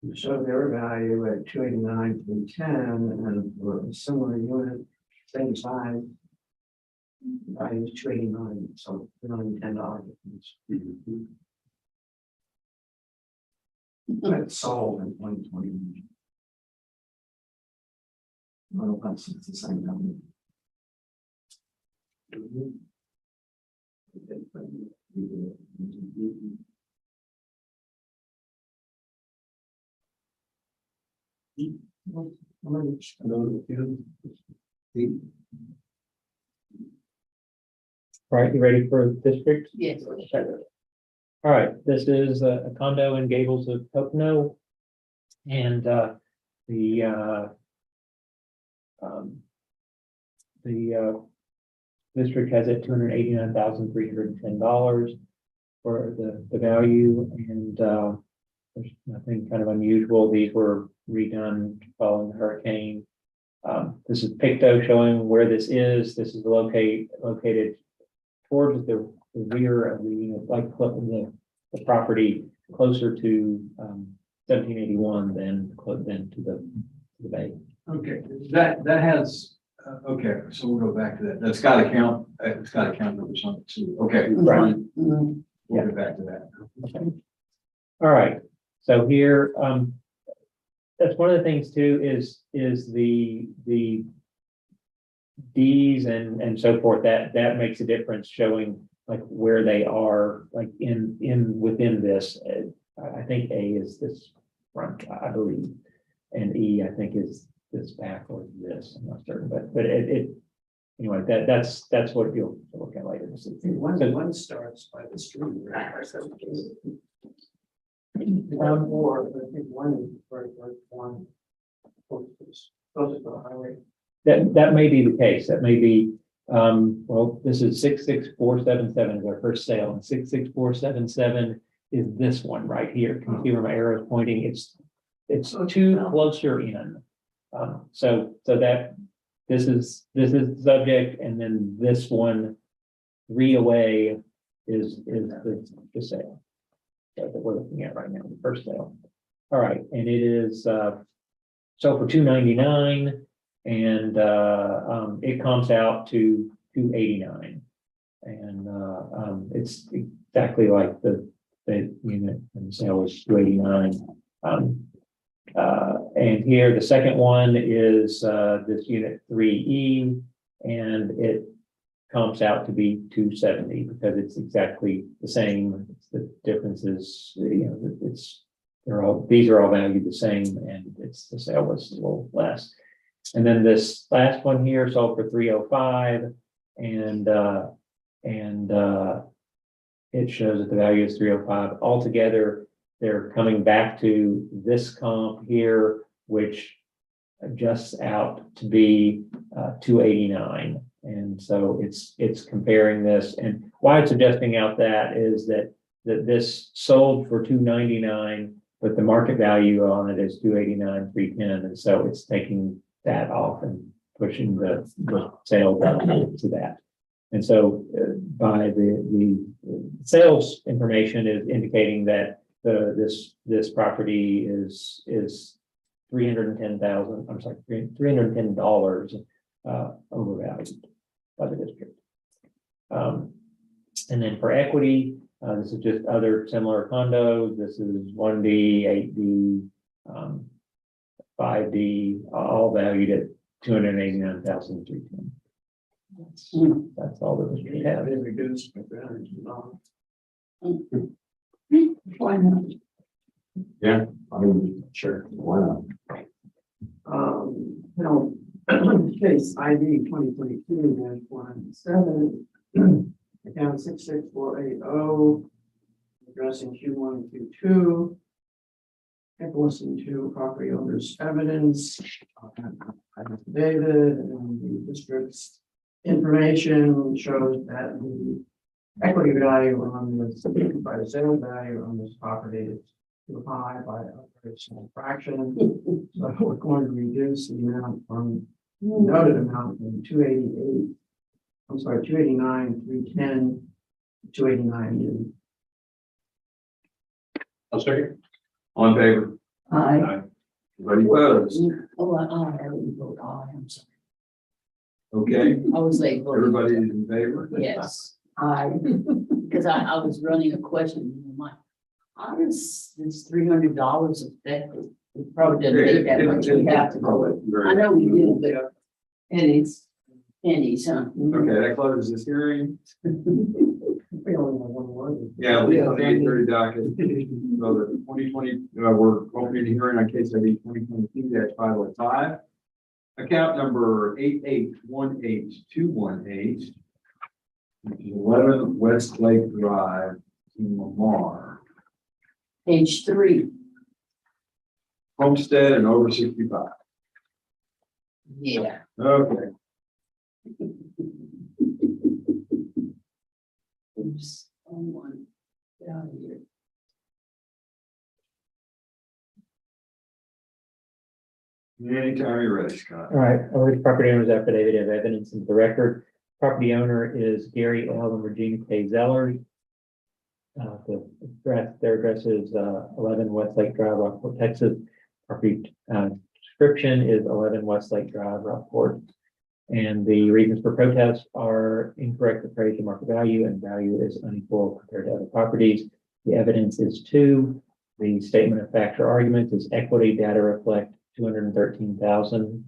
you showed their value at 289 to 10, and for a similar unit, same size, value is 289, so $210 difference. It's sold in 2020. Well, that's it's the same number. All right, you ready for district? Yes. All right, this is a condo in Gables of Pocono. And the district has it $289,310 for the value, and there's nothing kind of unusual. These were redone following the hurricane. This is Picto showing where this is. This is located towards the rear of the unit, like the property closer to 1781 than to the bay. Okay, that has, okay, so we'll go back to that. That's got to count, it's got to count number something too. Okay, Right. fine. Mhm. We'll get back to that. All right, so here, that's one of the things too, is the Ds and so forth, that makes a difference showing like where they are, like within this. I think A is this front, I believe, and E, I think, is this back or this, I'm not certain, but it anyway, that's what you'll look at later. One starts by the street. Right? Or I think one is one closest to the highway. That may be the case. That may be, well, this is 66477 is our first sale, and 66477 is this one right here. Can you see where my arrow is pointing? It's too closer in. So that this is the subject, and then this one 3 away is the sale that we're looking at right now, the first sale. All right, and it is so for $299. And it comes out to $289, and it's exactly like the unit, and the sale was $289. And here the second one is this unit 3E, and it comes out to be $270 because it's exactly the same. The difference is, these are all valued the same, and the sale was a little less. And then this last one here sold for 305 and it shows that the value is 305. Altogether, they're coming back to this comp here, which adjusts out to be 289. And so it's comparing this, and why it's adjusting out that is that this sold for 299, but the market value on it is 289, 310, and so it's taking that off and pushing the sale down to that. And so by the sales information is indicating that this property is $310,000, I'm sorry, $310 overvalued by the district. And then for equity, this is just other similar condos. This is 1D, 8D, 5D, all valued at $289,310. That's all the district has. Very good, very good. Why not? I mean, sure, why not? Case ID 2022-107, account 66480, addressing Q1 and Q2. Listen to property owners' evidence, David, and the district's information shows that the equity value on this, by the sales value on this property is too high by a very small fraction. So we're going to reduce the amount from noted amount from 289, 310, 289. I'll second. All in favor? I, Anybody opposed? Oh, I didn't vote aye, I'm sorry. Okay, I was late voting. everybody is in favor? Yes, I, because I was running a question in my mind. How does this $300 affect it? It probably doesn't take that much. We have to go it. I know we do, but pennies. pennies, huh? Okay, that closes this hearing. We only have one word. Yeah, we on the 8:30 docket. So the 2020, we're opening the hearing on case ID 2022-505. Account number 8818218. 11 West Lake Drive in Lamar. Page 3. Homestead and over 65. Yeah. Okay. Oops, on one. Get out of here. Anytime you're ready, Scott. All right, over to property owner's affidavit of evidence into the record. Property owner is Gary L. and Regina K. Zeller. Their address is 11 Westlake Drive, Rockport, Texas. Property description is 11 Westlake Drive, Rockport. And the reasons for protest are incorrect appraisal market value, and value is unequal compared to other properties. The evidence is 2. The statement of facts or arguments is equity data reflect 213,000.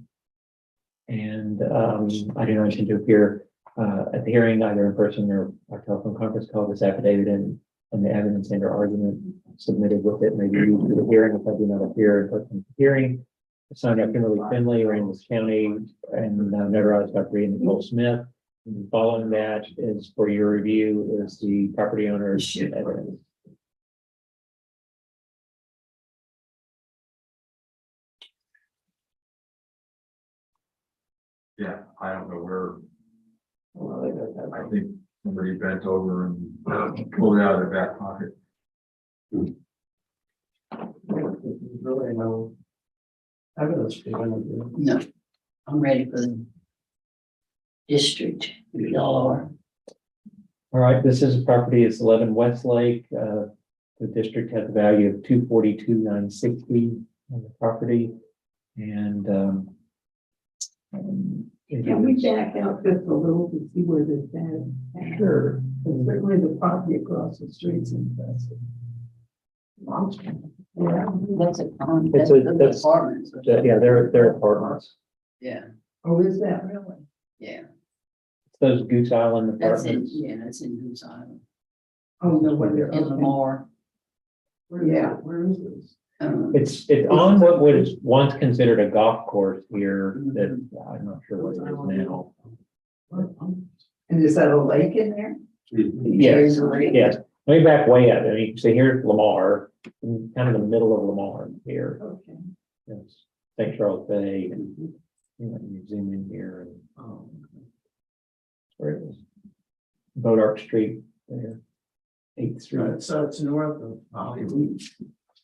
And I do not intend to appear at the hearing either in person or by telephone conference call. This affidavit and the evidence and or argument submitted with it may be used for the hearing if I do not appear in person at the hearing. Signed by Kimberly Finley, Aransas County, and notarized by Bree and Nicole Smith. And following that is for your review is the property owner's evidence. Yeah, I don't know where, Well, they got that. I think somebody bent over and pulled it out of their back pocket. There's really no evidence presented. No, I'm ready for the district. If y'all are. All right, this is a property, it's 11 Westlake. The district has a value of 242,960 on the property. And Can we back out just a little to see where this is? sure. Certainly the property across the street's impressive. Yeah. That's a con. It's That's a- those that's- apartments. Yeah, they're apartments. Yeah, Oh, is that really? yeah. It's those Goose Island That's in, apartments. yeah, that's in Goose Island. Oh, no, where they're. In Lamar. Where is Yeah. it? Where is this? It's on what was once considered a golf course here that I'm not sure what it is now. And is that a lake in there? Yes, yes. Let me back way up. I mean, so here's Lamar, kind of the middle of Lamar here. Okay. Yes, St. Charles Bay, and you zoom in here and where it is. Boat Arch Street there, 8th Street. So it's north of Holly Beach.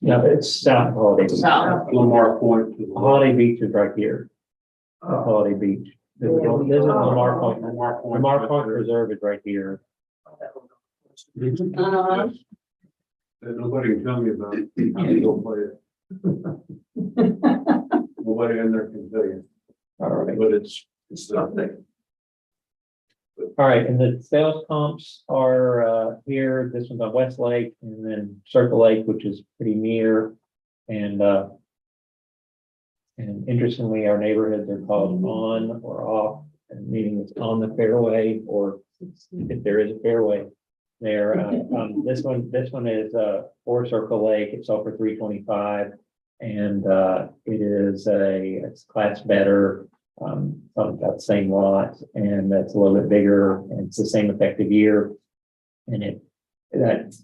No, it's south of Holiday Beach. South. Lamar Point. to the- Holiday Beach is right here. Holiday Beach. This is Lamar Point. Lamar Point. Lamar Point Reserve is right here. Uh-huh. Nobody can tell me about it. I can go play it. Nobody in there can tell you, All right. but it's there. All right, and the sales comps are here. This one's on West Lake and then Circle Lake, which is pretty near. And interestingly, our neighborhoods are called on or off, and meaning it's on the fairway, or if there is a fairway there. This one is for Circle Lake. It's sold for $325, and it's class better. About the same lot, and that's a little bit bigger, and it's the same effective year, and that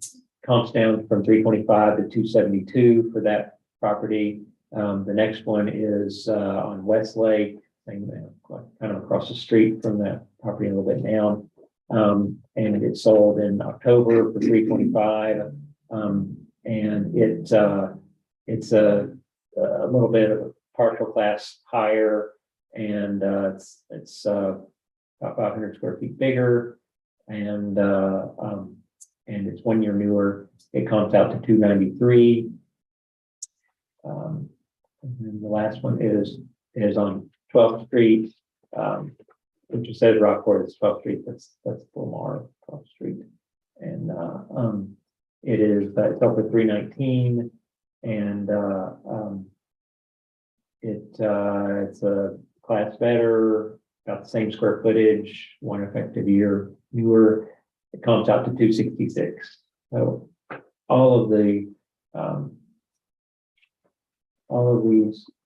comps down from 325 to 272 for that property. The next one is on West Lake, kind of across the street from that property a little bit down, and it sold in October for 325, and it's a little bit of a partial class higher. And it's about 500 square feet bigger, and it's 1 year newer. It comps out to 293. And then the last one is on 12th Street, which it says Rockport. It's 12th Street. That's Lamar 12th Street, and it's up for 319, and it's a class better, about the same square footage, 1 effective year newer. It comes out to 266. So all of these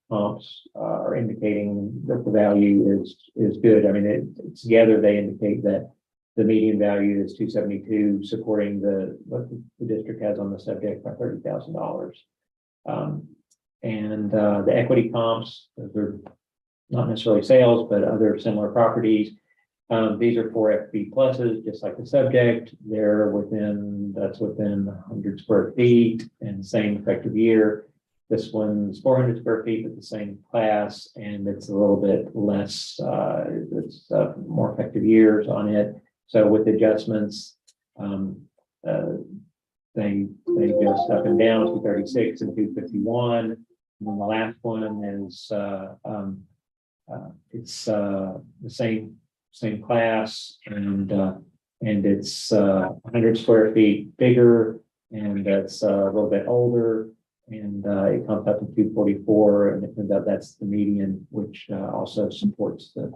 comps are indicating that the value is good. I mean, together they indicate that the median value is 272, supporting what the district has on the subject by $30,000. And the equity comps, those are not necessarily sales, but other similar properties. These are 4 FB pluses, just like the subject. That's within 100 square feet and same effective year. This one's 400 square feet with the same class, and it's a little bit less, it's more effective years on it. So with adjustments, they just up and down 236 and 251. And then the last one is it's the same class, and it's 100 square feet bigger, and it's a little bit older, and it comes up to 244, and it turns out that's the median, which also supports the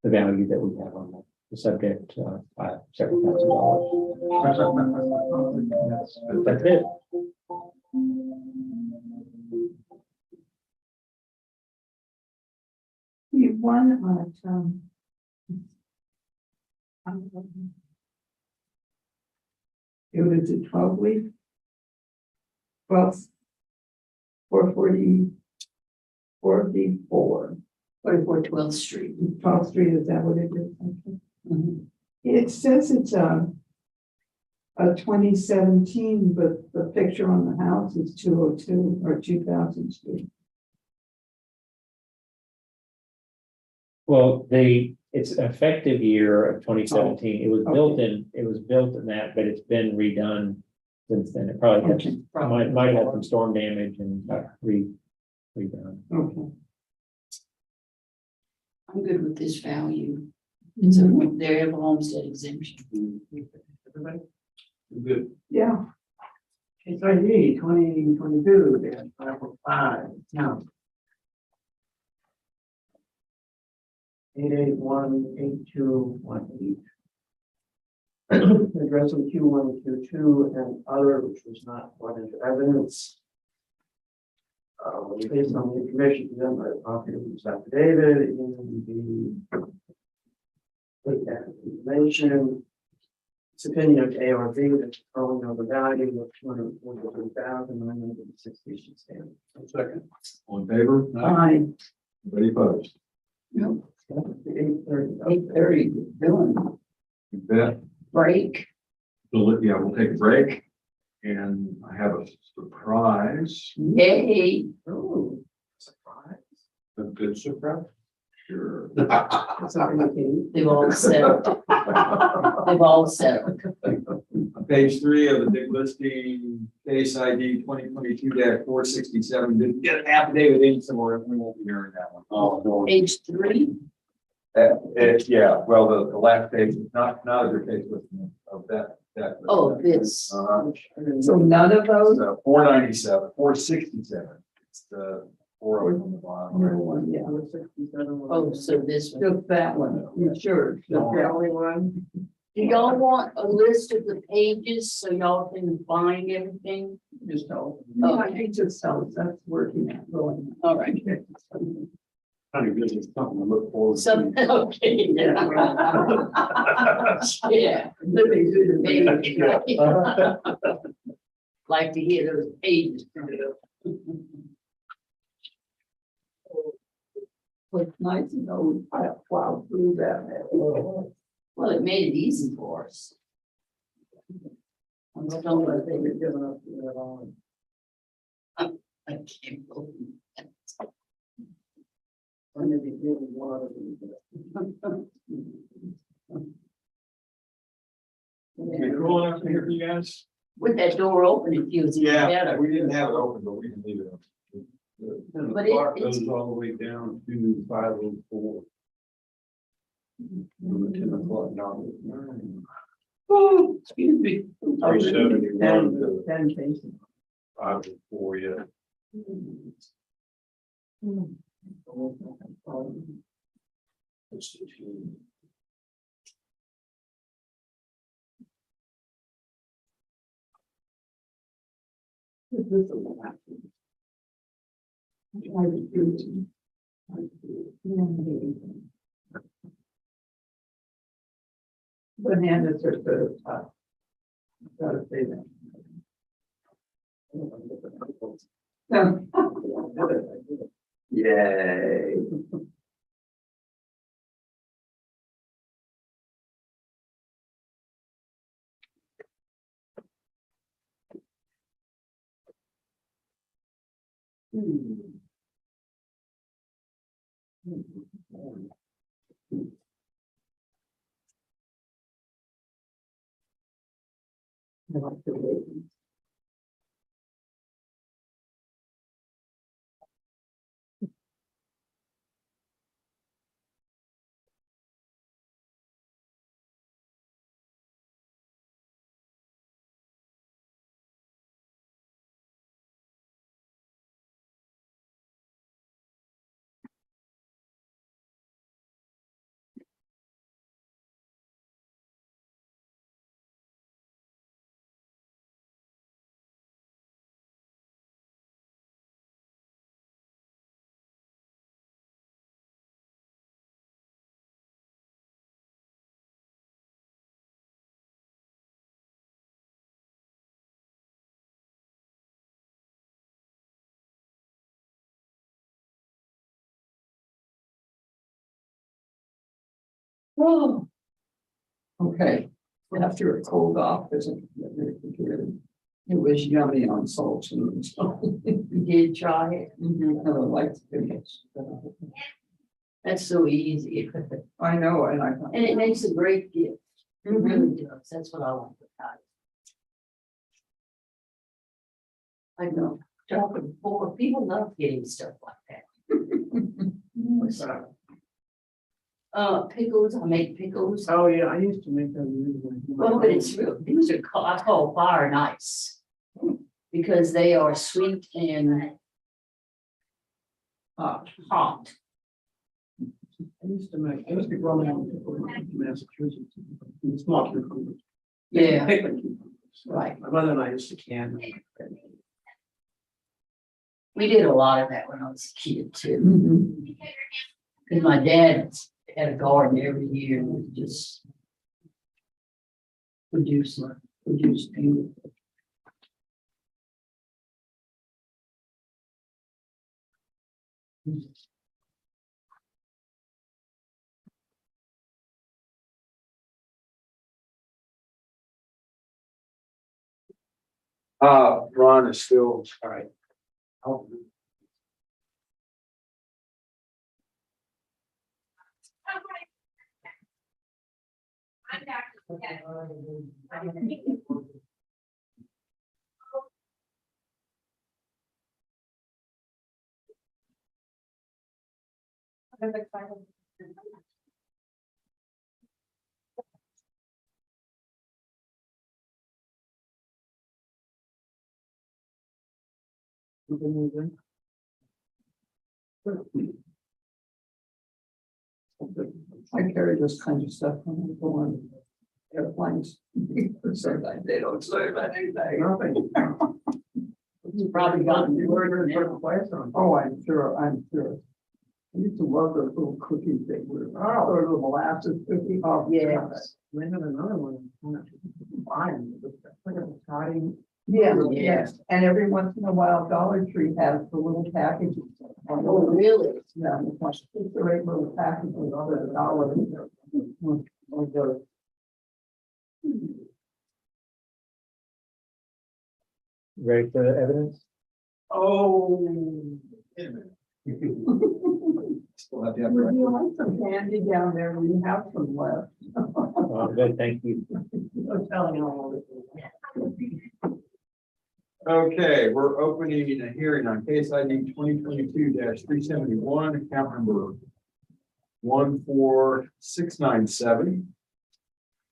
value that we have on the subject by several $1,000s. That's it. The one it was a 12-week. 444. 44 12th Street. 12th Street, is that what it is? Okay. Mhm. It says it's a 2017, but the picture on the house is 202 or 2000 Street. Well, it's effective year of 2017. It was built in that, but it's been redone since then. It probably might have had some storm damage and got redone. Okay. I'm good with this value. It's a variable homestead exemption. Everybody? Good. Yeah. Case ID 2022, then 505, no. 8818218. Addressing Q1 and Q2 and other, which was not brought into evidence. Based on the information presented by the property owner's affidavit in the information. It's opinion of ARB that the calling of the value of 243,960 should stand. Second. All in favor? I, Anybody opposed? no, 8:30. 8:30, doing You bet. break. So, yeah, we'll take a break. And I have a surprise. Yay. Oh, surprise. A good surprise. Sure. That's not really. They've all settled. They've all settled. On page 3 of the big listing, case ID 2022-467, didn't get an affidavit in somewhere, we won't be hearing that one. Oh, no. Page 3. Yeah, well, the last page, not a good case listing of that. Oh, this. So none of those? 497, 467, it's the 4 on the bottom. No one, yeah, Oh, so this one. just that one, you sure, just the only one? Do y'all want a list of the pages so y'all can find everything? Just tell. No, I think just tell us, that's working out, going. All right. Kind of gives us something to look forward to. Some, okay. Yeah. Living through the Maybe. maze. Like to hear those pages. It's nice to know I plowed through that. Well, it made it easy for us. I'm still I think it's given up to that all. I can't believe that. I'm gonna be doing one of them. Okay, cool enough to hear from you guys? With that door open, it feels even better. We didn't have it open, but we can leave it open. And But the park it's- goes all the way down to 504. From the 10 o'clock down. Oh, excuse me. 371 to 10 cases. 504, yeah. That's the team. This is a lot. I would do. Bananas are so tough. Gotta say that. Yay. I like the way. Oh. Okay, after it cooled off, it was yummy on salt and so. You did try it. I like to finish. That's so easy. I know, and I. And it makes a great gift. It really does. That's what I like about it. I know, talking before, people love getting stuff like that. Pickles, I make pickles. Oh, yeah, I used to make them. Well, but it's real, these are, I call fire and ice. Because they are sweet and hot. I used to grow them in Massachusetts. In small cucumbers. Yeah, Picnic cucumbers. right. My mother and I used to can them. We did a lot of that when I was a kid too. Mhm. Because my dad had a garden every year and would just produce beautiful. Ron is still, all right. Oh, I carry this kind of stuff when I go on airplanes. Sometimes they don't say anything. Nothing. You've probably gotten word now. Oh, I'm sure. I used to love those little cookies they were, or little molasses cookies. Oh, Yes. We have another one. Fine. Look at the toddy. Yeah, Yeah. yes. And every once in a while, Dollar Tree has the little packages. Oh, really? Yeah, it's like 6 or 8 little packages for $1. Ready for the evidence? Oh. Wait a minute. Still have to have. Would you like some candy down there? We have some left. Good, thank you. No telling how old it is. Okay, we're opening a hearing on case ID 2022-371, account number 14697.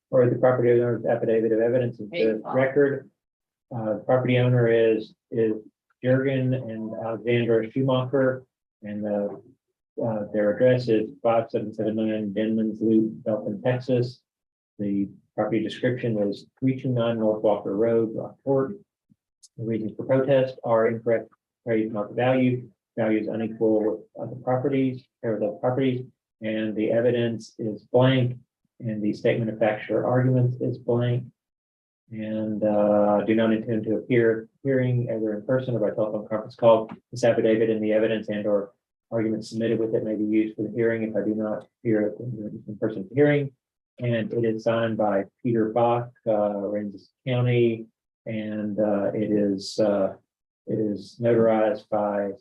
For the property owner's affidavit of evidence of Hey, the record. Property owner is Jurgen and Alexandra Schumacher, and their address is 5779 Denman's Loop, Belton, Texas. The property description is 329 North Walker Road, Rockport. The reasons for protest are incorrect appraised market value, values unequal with other properties, parallel properties, and the evidence is blank, and the statement of factual arguments is blank. And do not intend to appear hearing either in person or by telephone conference call. This affidavit and the evidence and or arguments submitted with it may be used for the hearing if I do not appear at the in-person hearing. And it is signed by Peter Bach, Aransas County, and it is notarized by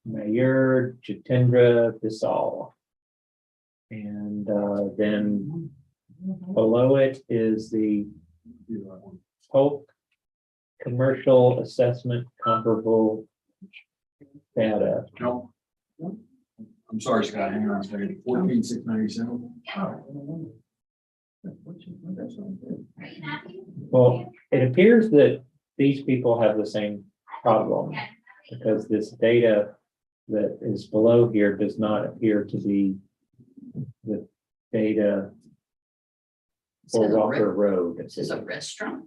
Mayor Jitendra Bisal. And then below it is the Polk Commercial Assessment Comparable Data. No. I'm sorry, Scott, hang on a second. 14697. Well, it appears that these people have the same problem because this data that is below here does not appear to be the data for Says a Walker Road. This is a restaurant.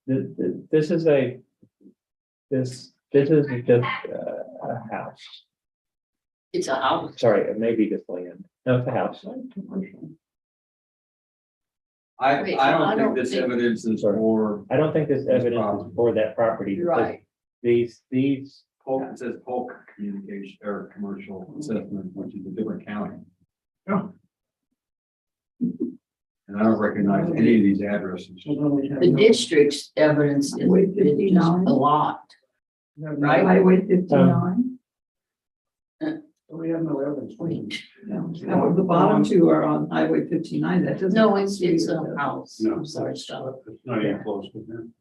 This is just a house. It's a house. Sorry, it may be just land. No, it's a house. I Wait, I I don't don't think this think- evidence is for I don't think this evidence is for that property. because Right. These, Polk, it says Polk Communication or Commercial Assessment, which is a different county. And I don't recognize any of these addresses. The district's evidence is Highway is just 59. a lot. Right. Highway 59. We have no evidence. Wait, No, the bottom two are on Highway 59. That doesn't. no, it's a house. No. I'm sorry, stop. It's not even close with that.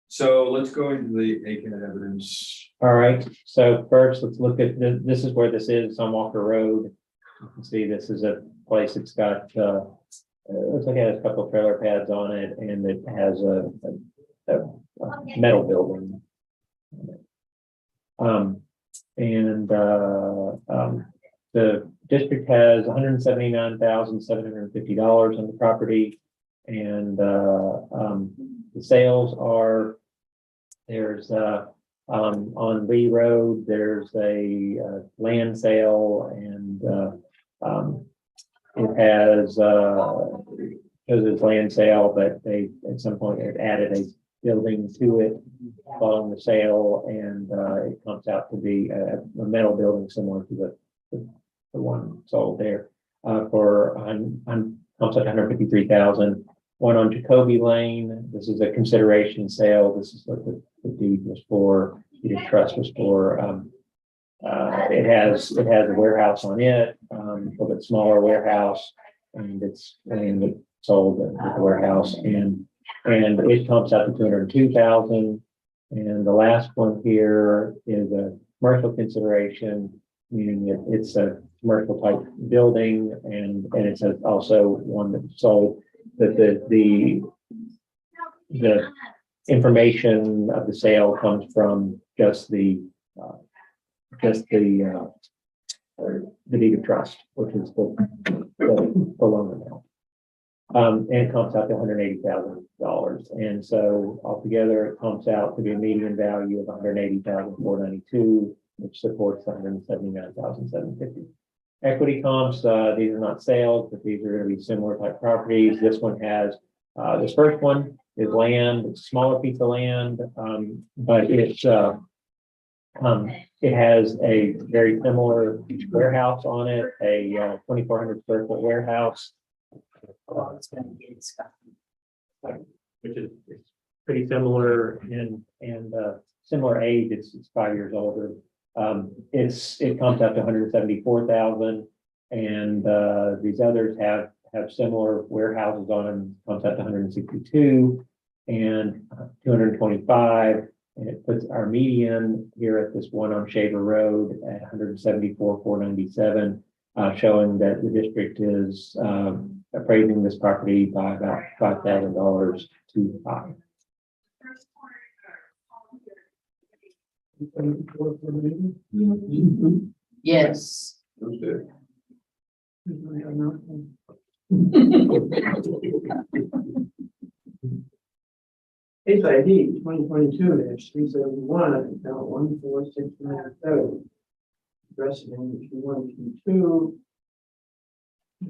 So let's go into the ACAD evidence. all right, so first, let's look at, this is where this is on Walker Road. You can see this is a place that's got, looks like it has a couple of trailer pads on it, and it has a metal building. The district has $179,750 on the property. And the sales are, there's On Lee Road, there's a land sale and it has shows it's land sale, but they at some point have added a building to it following the sale, and it comes out to be a metal building similar to the one sold there for on comes at 153,000. One on Jacoby Lane. This is a consideration sale. This is what the deed was for. The trust was for. It has a warehouse on it, a little bit smaller warehouse, and it's sold with the warehouse, and it comes out to 202,000. And the last one here is a commercial consideration, meaning that it's a commercial type building, and it's also one that's sold. That the information of the sale comes from just the deed of trust, which is the loan amount. And it comes out to $180,000. And so altogether, it comes out to be a median value of $180,492, which supports $179,750. Equity comps, these are not sales, but these are going to be similar type properties. This one has, this first one is land, it's a smaller piece of land, but it's, it has a very similar warehouse on it, a 2,400 square foot warehouse. Which is it's pretty similar and similar age. It's 5 years older. It comes out to 174,000, and these others have similar warehouses on them. Comes out to 162 and 225, and it puts our median here at this one on Shaver Road at 174,497, showing that the district is appraising this property by about $5,000 too high. Yes. That's good. Case ID 2022-371, account 14697. Address in Q1, Q2.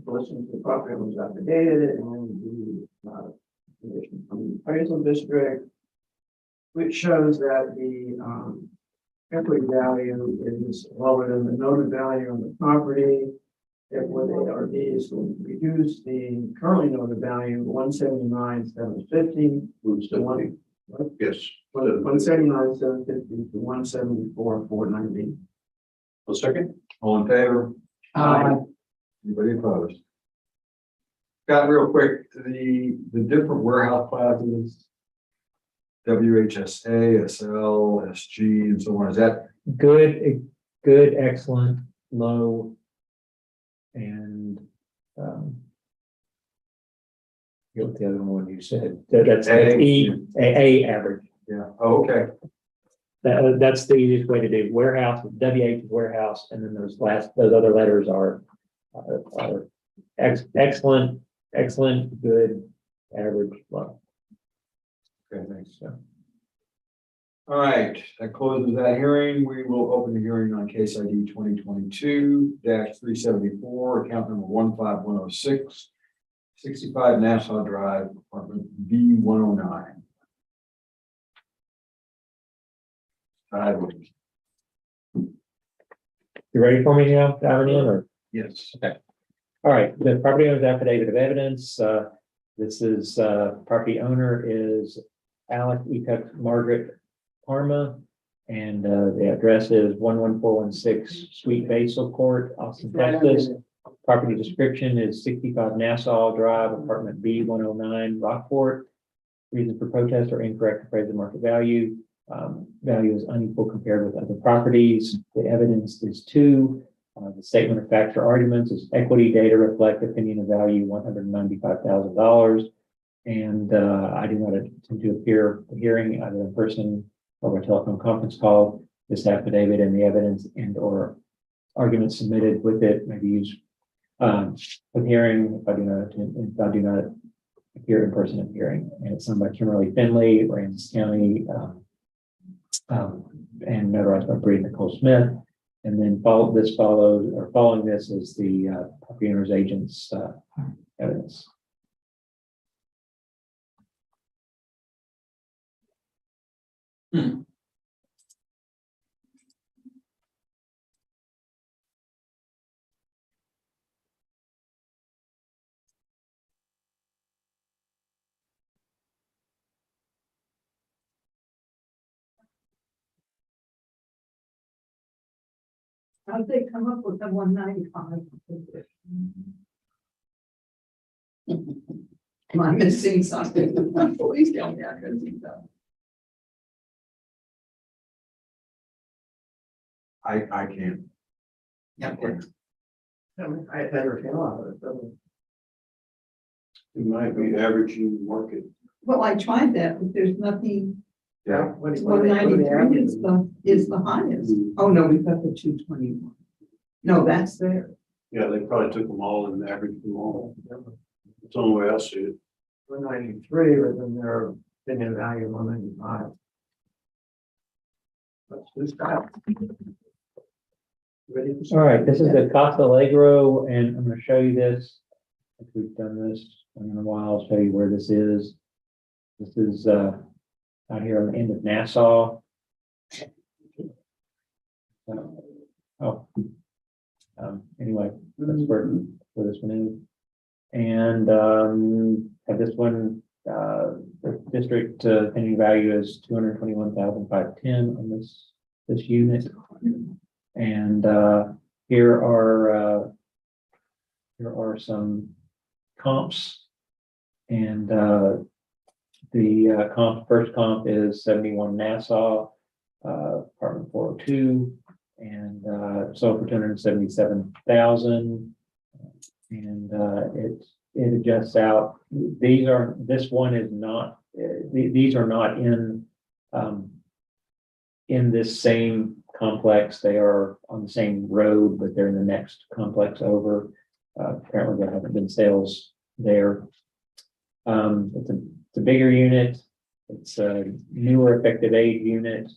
Listen to the property was affidavit and the condition from the appraisal district, which shows that the equity value is lower than the noted value on the property. Therefore, the ARB is going to reduce the currently noted value 179,750 to one. Yes. 179,750 to 174,490. A second? All in favor? Anybody opposed? Got real quick, the different warehouse classes, WHSA, SL, SG, and so on, is that Good, excellent, low, and what the other one you said? That's A average. yeah, oh, okay, That's the easiest way to do warehouse. WH is warehouse, and then those other letters are excellent, good, average, low. okay, thanks. So. All right, that closes that hearing. We will open the hearing on case ID 2022-374, account number 15106, 65 Nassau Drive, apartment B109. You ready for me now, diving in, or? Yes. Okay. All right, the property owner's affidavit of evidence. This is, property owner is Alec Etuck Margaret Parma, and the address is 11416 Sweet Basil Court, Austin, Texas. Property description is 65 Nassau Drive, apartment B109, Rockport. Reason for protest or incorrect appraisal market value. Value is unequal compared with other properties. The evidence is two. The statement of facts or arguments is equity data reflect opinion of value $195,000. And I do not intend to appear at the hearing either in person or by telephone conference call. This affidavit and the evidence and or arguments submitted with it may be used for the hearing if I do not appear in person at the hearing. And it's signed by Kimberly Finley, Aransas County, and notarized by Bree Nicole Smith. And then following this is the property owner's agent's evidence. How did they come up with the 195? Am I missing something? Please tell me I'm missing something. I can't. Yeah. I had better feel out of it, doesn't It might be averaging market. Well, I tried that, but there's nothing, it? Yeah. What do they- what do they 193 is the highest. Oh, no, we've got the 221. No, that's there. Yeah, they probably took them all and averaged them all. It's the only way I see it. 193, but then their opinion value of 195. Let's do that. Ready for some- All right, this is the Casa Allegro, and I'm gonna show you this. I think we've done this in a while. I'll show you where this is. This is out here on the end of Nassau. Anyway, that's where this one is. And have this one, the district opinion value is 221,510 on this unit. And here are some comps. And the first comp is 71 Nassau, apartment 402, and sold for 277,000. And it adjusts out. These are not in this same complex. They are on the same road, but they're in the next complex over. Apparently there haven't been sales there. It's a bigger unit. It's a newer effective age unit.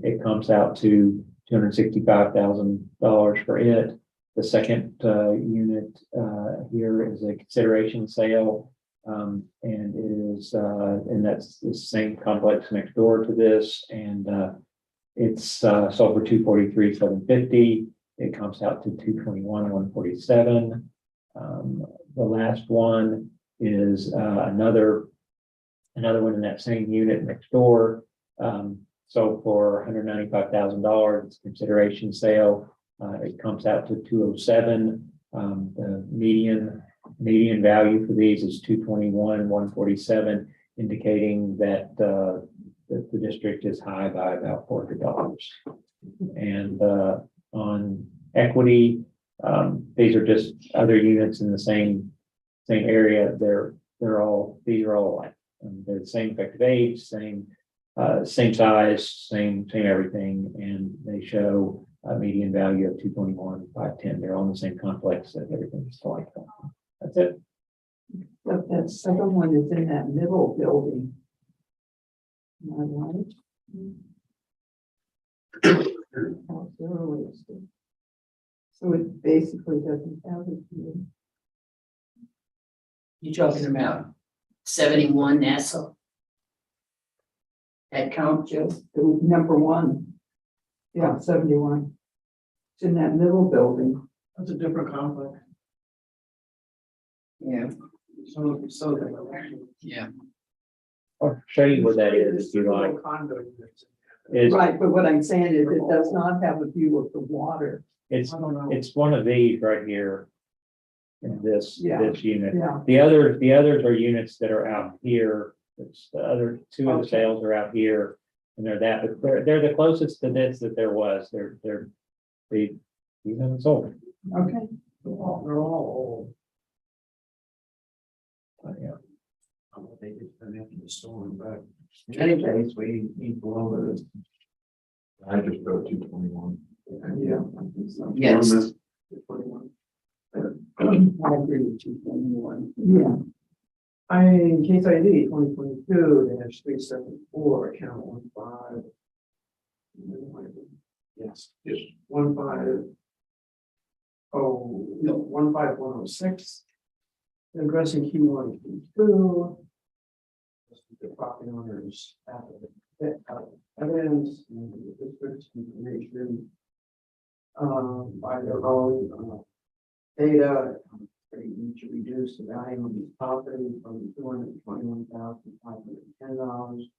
It comes out to $265,000 for it. The second unit here is a consideration sale, and that's the same complex next door to this, and it's sold for $243,750. It comes out to $221,147. The last one is another one in that same unit next door, sold for $195,000. It's a consideration sale. It comes out to $207,000. The median value for these is $221,147, indicating that the district is high by about $400. And on equity, these are just other units in the same area. These are all alike. They're the same effective age, same size, same everything, and they show a median value of 221,510. They're all in the same complex, that everything's like that. That's it. But that second one is in that middle building. Am I right? Oh, zero listed. So it basically doesn't have it here. You're talking about 71 Nassau? That count, Joe? The number one. Yeah, 71. It's in that middle building. That's a different complex. Yeah. So. Yeah. I'll show you where that is if you like. Condo units. It's Right, but what I'm saying is it does not have a view of the water. it's I don't know. it's one of these right here in this Yeah. unit. Yeah, The others are units that are out here. It's the other two of the Okay. sales are out here, and but they're the closest to this that there was. These haven't sold. okay. They're all old. Yeah. They just been after the storm, but in any case, we need to lower this. I just wrote 221. Yeah. I think so. Yes. 21. I agree with you. 21. Yeah, In case ID 2022 -374, account 15. Yes, just 15106. Addressing Q1, Q2. The property owners evidence and the district's information. By their own data, they need to reduce the value of these properties from $221,510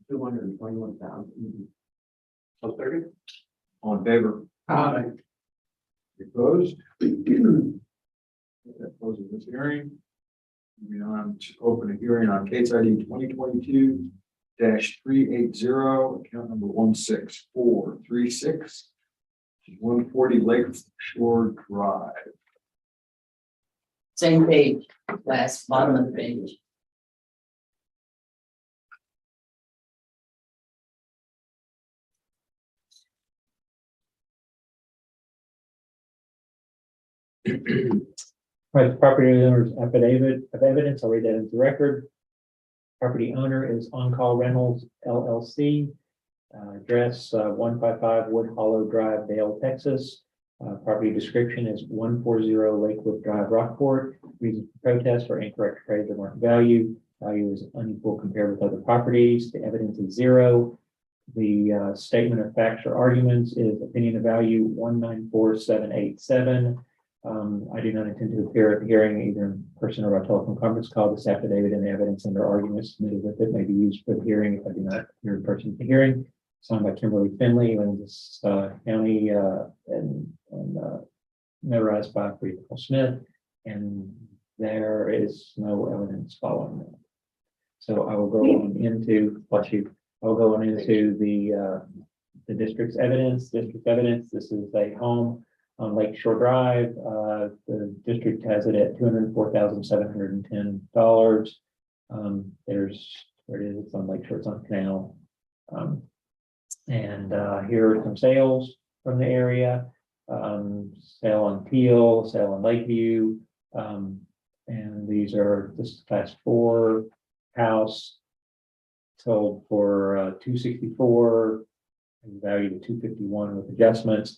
to $221,000. So 30? All in favor? Aye. Opposed? That closes this hearing. Moving on to open a hearing on case ID 2022-380, account number 16436. 140 Lake Shore Drive. Same page, last, bottom of the page. Right, property owner's affidavit of evidence, I'll read that into the record. Property owner is On Call Rentals LLC. Address 155 Wood Hollow Drive, Dale, Texas. Property description is 140 Lakewood Drive, Rockport. Reason for protest or incorrect appraisal of market value. Value is unequal compared with other properties. The evidence is 0. The statement of facts or arguments is opinion of value 194787. I do not intend to appear at the hearing either in person or by telephone conference call. This affidavit and the evidence and their arguments submitted with it may be used for the hearing if I do not appear in person at the hearing. Signed by Kimberly Finley, Aransas County, and notarized by Michael Smith, and there is no evidence following that. So I will go on into I'll go on into the district's evidence. District evidence. This is a home on Lakeshore Drive. The district has it at $204,710. There's where it is. It's on Lakeshore. It's on Canal. And here are some sales from the area. Sale on Peel, sale on Lakeview. And these are this class 4 house sold for $264, valued at $251 with adjustments.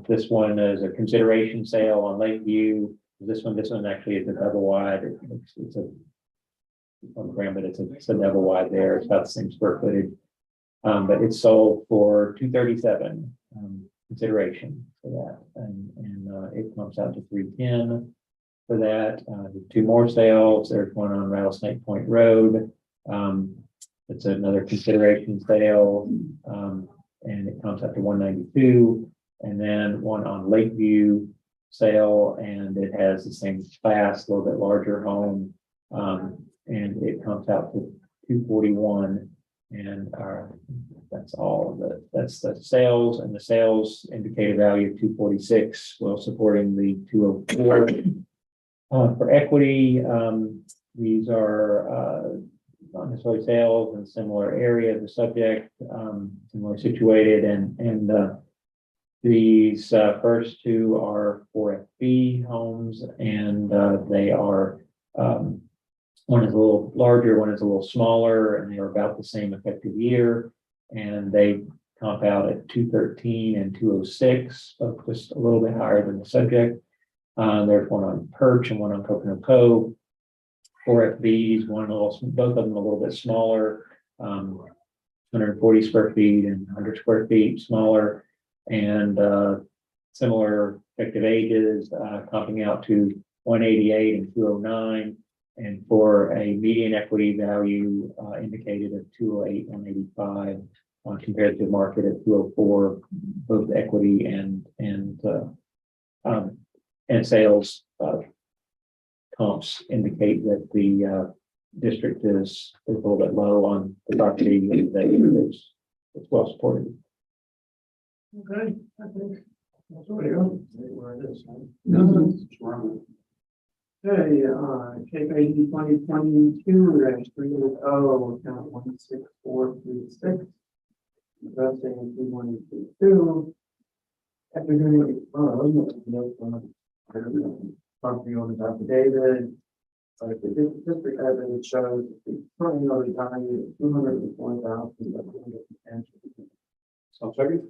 This one is a consideration sale on Lakeview. This one actually is a double wide. It's a gram, but it's a double wide there. It's about the same square footage. But it's sold for $237 consideration for that, and it comes out to $310 for that. 2 more sales. There's one on Rattlesnake Point Road. It's another consideration sale, and it comes out to $192. And then one on Lakeview sale, and it has the same class, a little bit larger home, and it comes out to $241. And that's all of it. That's the sales, and the sales indicate a value of $246, while supporting the $204. For equity, these are not necessarily sales in similar area, the subject, similarly situated, and these first 2 are 4FB homes, and they are one is a little larger, one is a little smaller, and they are about the same effective year, and they comp out at 213 and 206, so just a little bit higher than the subject. There's one on Perch and one on Coconut Cove. 4FBs, both of them a little bit smaller, 140 square feet and 100 square feet smaller, and similar effective ages, comping out to 188 and 209. And for a median equity value indicated of 208 and 85, compared to the market at 204, both equity and sales comps indicate that the district is a little bit low on the property, and that it's well supported. Okay, I think that's where it is. Okay, case ID 2022-380, account 16436. Addressing 2122. After doing property owners affidavit, the district evidence shows the current value is $204,000. I'll second.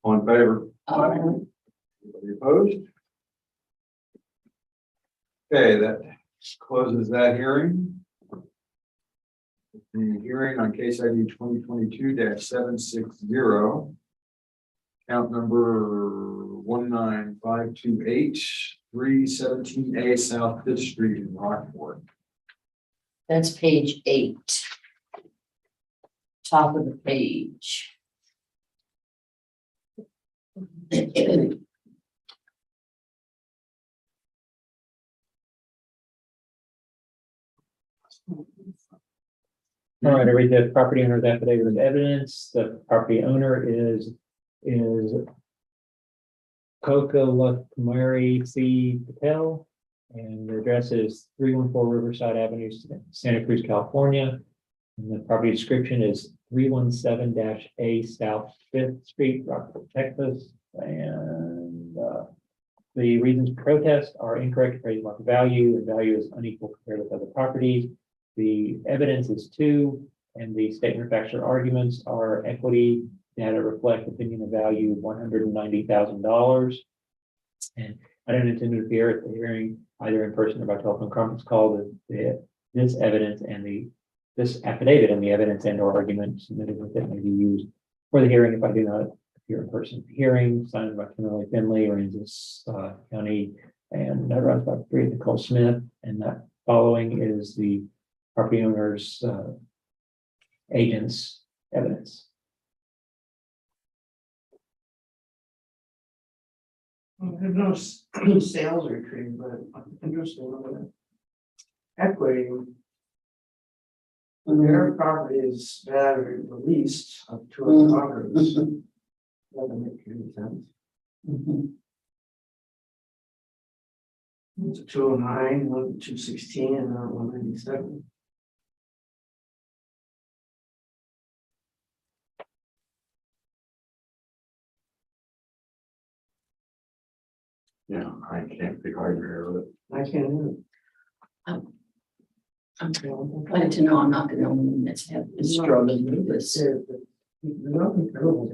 All in favor? Anybody opposed? Okay, that closes that hearing. The hearing on case ID 2022-760. Count number 19528, 317A South Fifth Street in Rockport. That's page 8. Top of the page. All right, I read the property owner's affidavit of evidence. The property owner is Kumari C. Patel. And the address is 314 Riverside Avenue, Santa Cruz, California. And the property description is 317-A South Fifth Street, Rockport, Texas. And the reasons for protest are incorrect appraised market value, and value is unequal compared with other properties. The evidence is 2, and the statement of factual arguments are equity data reflect opinion of value $190,000. And I don't intend to appear at the hearing either in person or by telephone conference call. This evidence and this affidavit and the evidence and or argument submitted with it may be used for the hearing if I do not appear in person at the hearing. Signed by Kimberly Finley, Aransas County, and notarized by Nicole Smith. And that following is the property owner's agent's evidence. There's no sales retreat, but I'm interested in the equity. Their property is battery released up to a properties. Doesn't make any sense. It's a 209, 216, and 197. Yeah, I can't be hard with it. I can't. I'm glad to know I'm not the only one that's had is struggling with this. Nothing terrible,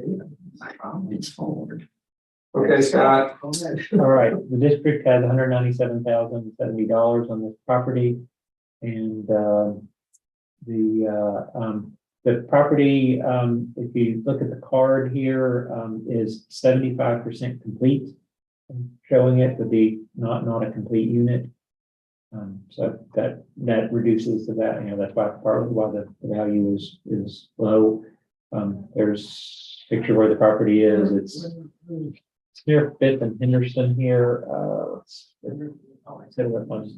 It's forward. Okay, Scott. Go ahead. All right, the district has $197,070 on this property. And the property, if you look at the card here, is 75% complete. Showing it to be not a complete unit. So that reduces the value, that's partly why the value is low. There's a picture where the property is. It's near Fifth and Henderson here. I said it once.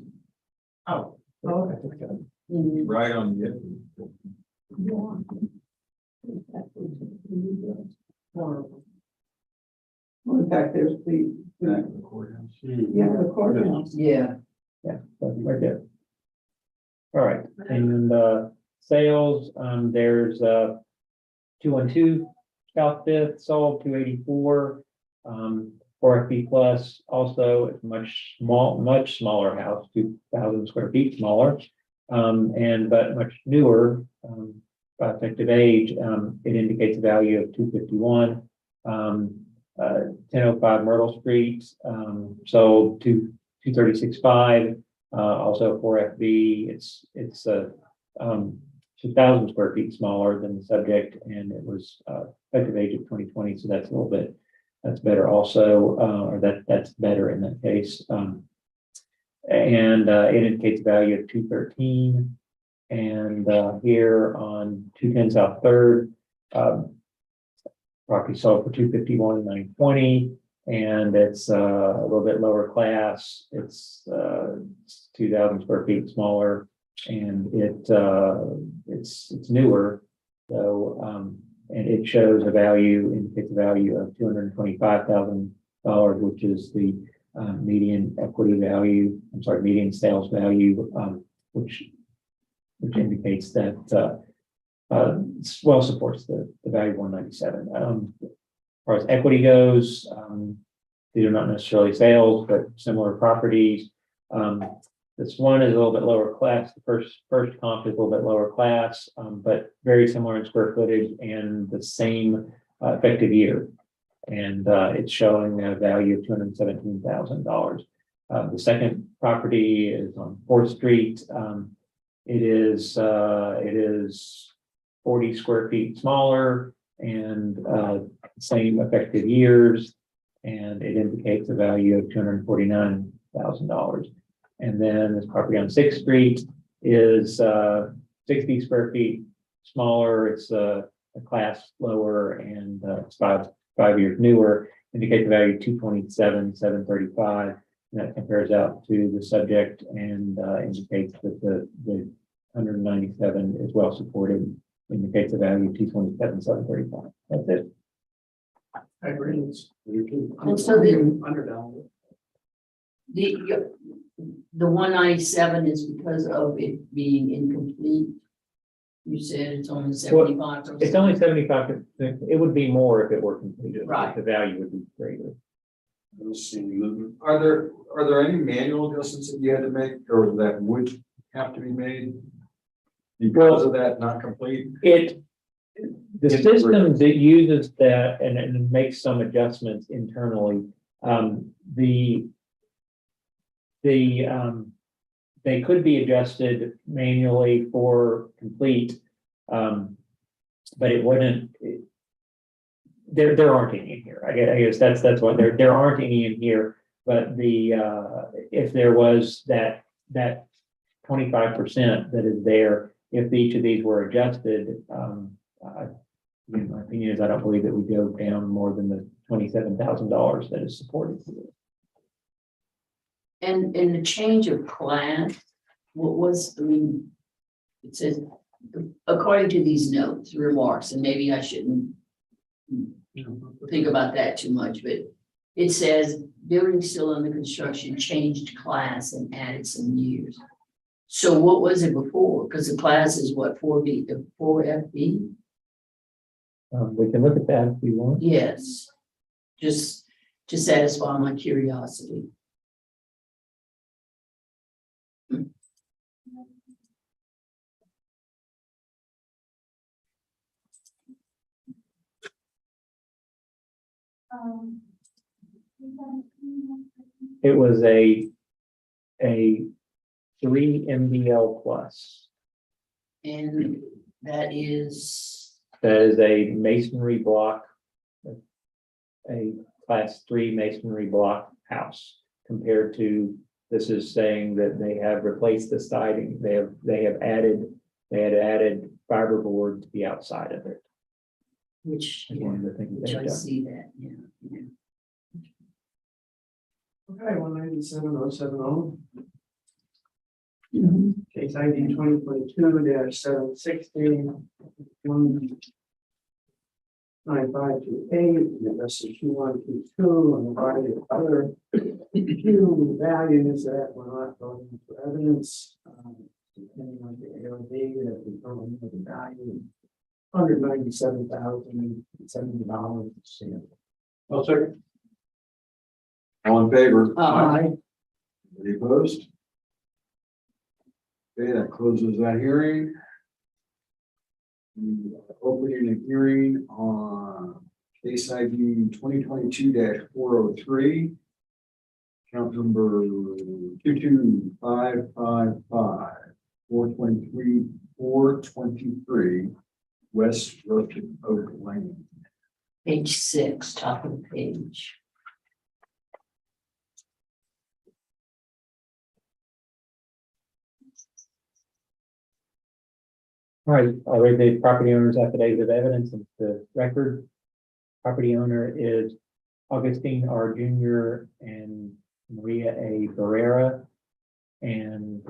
Oh, okay. Right on the edge. Well, in fact, there's the Courthouse. the courthouse. Yeah. Yeah, that's right there. All right, and sales, there's 212 South Fifth sold 284. 4FB plus also it's much smaller house, 2,000 square feet smaller, but much newer. By effective age, it indicates a value of 251. 1005 Myrtle Street, sold 236.5. Also 4FB, it's 2,000 square feet smaller than the subject, and it was effective age of 2020, so that's better also, or that's better in that case. It indicates a value of 213. And here on 210 South 3rd, property sold for 251 and 920, and it's a little bit lower class. It's 2,000 square feet smaller, and it's newer. So and it shows indicates a value of $225,000, which is the median equity value. I'm sorry, median sales value, which indicates that well supports the value of 197. As far as equity goes, these are not necessarily sales, but similar properties. This one is a little bit lower class. The first comp is a little bit lower class, but very similar in square footage and the same effective year. And it's showing a value of $217,000. The second property is on 4th Street. It is 40 square feet smaller and same effective years. And it indicates a value of $249,000. And then this property on 6th Street is 60 square feet smaller. It's a class lower and it's five years newer. Indicates a value of $227,735. And that compares out to the subject and indicates that the 197 is well supported. Indicates a value of $227,735. That's it. I agree. And so Undervalued. the 197 is because of it being incomplete. You said it's only 75%. It's only 75%. It would be more if it were completed. Right. The value would be greater. Let's see. Are there any manual adjustments that you had to make or that would have to be made? Because of that not complete? The system that uses that and makes some adjustments internally, they could be adjusted manually for complete, but it wouldn't. There aren't any in here. I guess that's what there aren't any in here. But if there was that 25% that is there, if each of these were adjusted, my opinion is I don't believe that we go down more than the $27,000 that is supported. And in the change of class, what was, it says, according to these notes, remarks, and maybe I shouldn't think about that too much, but it says building still under construction, changed class and added some years. So what was it before? Because the class is what, 4B, 4FB? We can look at that if we want. Yes, just to satisfy my curiosity. It was a 3 MDL plus. And that is, That is a masonry block, a class 3 masonry block house compared to, this is saying that they have replaced the siding. They had added fiberboard to the outside of it. which, That's one of the things which they've I done. see that, yeah. Okay, 197,070. Mhm. Case ID 2022-760. 19528, address is 2122, and the body of other few values that were not going into evidence. Depending on the ARB, that determined the value $197,070. Well, sir. All in favor? Aye. Any opposed? Okay, that closes that hearing. Opening a hearing on case ID 2022-403. Count number 22555, 423 West Rustic Oak Lane. Page 6, top of the page. All right, I'll read the property owner's affidavit of evidence into the record. Property owner is Augustine R. Jr. and Maria A. Barrera. And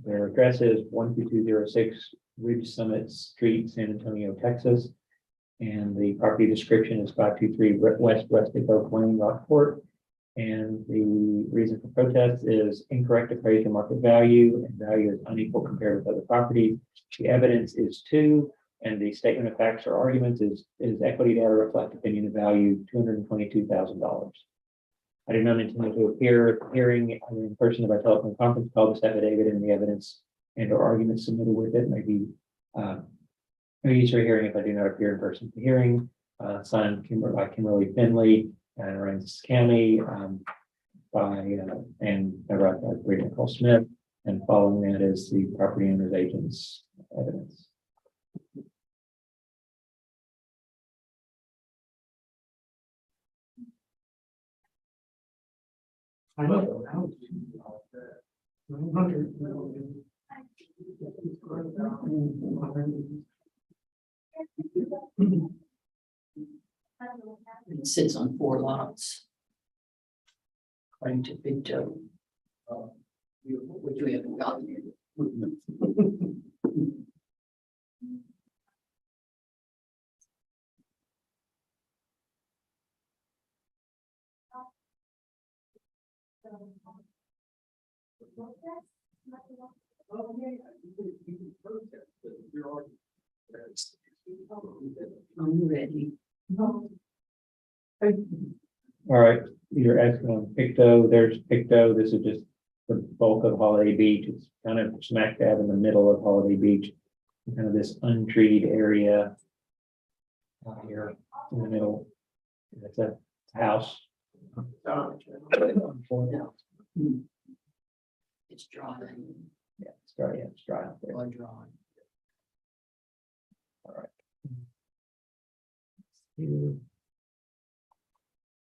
their address is 12206 Ridge Summit Street, San Antonio, Texas. And the property description is 523 West Rustic Oak Lane, Rockport. And the reason for protest is incorrect appraised market value, and value is unequal compared with other properties. The evidence is 2, and the statement of facts or arguments is equity data reflect opinion of value $222,000. I do not intend to appear at the hearing either in person or by telephone conference call. This affidavit and the evidence and or arguments submitted with it may be used for hearing if I do not appear in person at the hearing. signed by Kimberly Finley and Aransas County, and wrote by Bree Nicole Smith, and following that is the property owner's agent's evidence. I know, how do you do all that? 900 million. It sits on 4 lots. According to Big Joe. Which we haven't gotten yet. I'm ready. All right, you're asking on Picto, there's Picto, this is just the bulk of Holiday Beach, it's kind of smack dab in the middle of Holiday Beach. Kind of this untreated area. Out here in the middle. That's a house. It's dry. Yeah, it's dry, yeah, it's dry out there. Or dry. Here.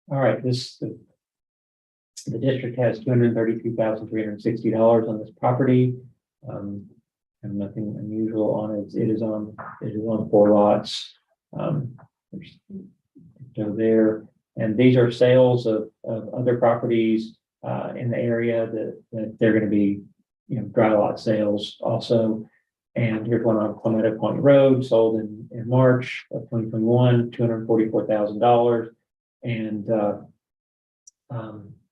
All right, the district has $233,360 on this property. And nothing unusual on it. It is on 4 lots. So there, and these are sales of other properties in the area that they're going to be, dry lot sales also. And here's one on Palmetto Point Road, sold in March of 2021, $244,000. And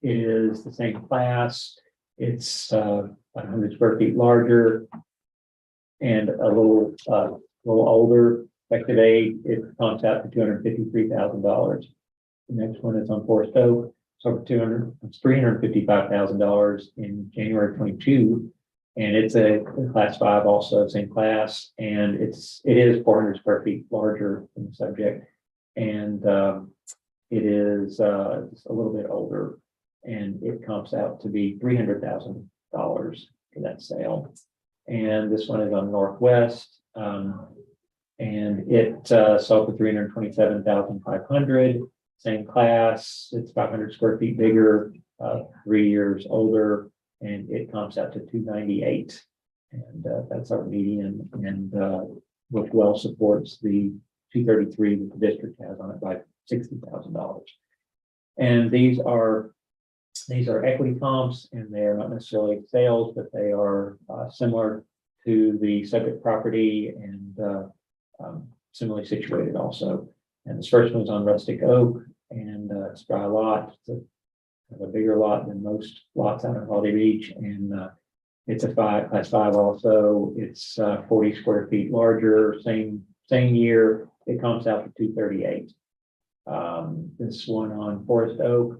it is the same class. It's 100 square feet larger and a little older. Effective age, it comes out to $253,000. The next one is on Forest Oak, so $355,000 in January 22. And it's a class 5 also, same class, and it is 400 square feet larger than the subject. And it is just a little bit older, and it comps out to be $300,000 for that sale. And this one is on Northwest, and it sold for $327,500. Same class, it's 500 square feet bigger, 3 years older, and it comps out to $298,000. And that's our median, and which well supports the $233,000 that the district has on it by $60,000. And these are equity comps, and they are not necessarily sales, but they are similar to the subject property and similarly situated also. And this first one's on Rustic Oak, and it's a dry lot. It's a bigger lot than most lots out in Holiday Beach, and it's a class 5 also. It's 40 square feet larger, same year. It comes out to $238,000. This one on Forest Oak,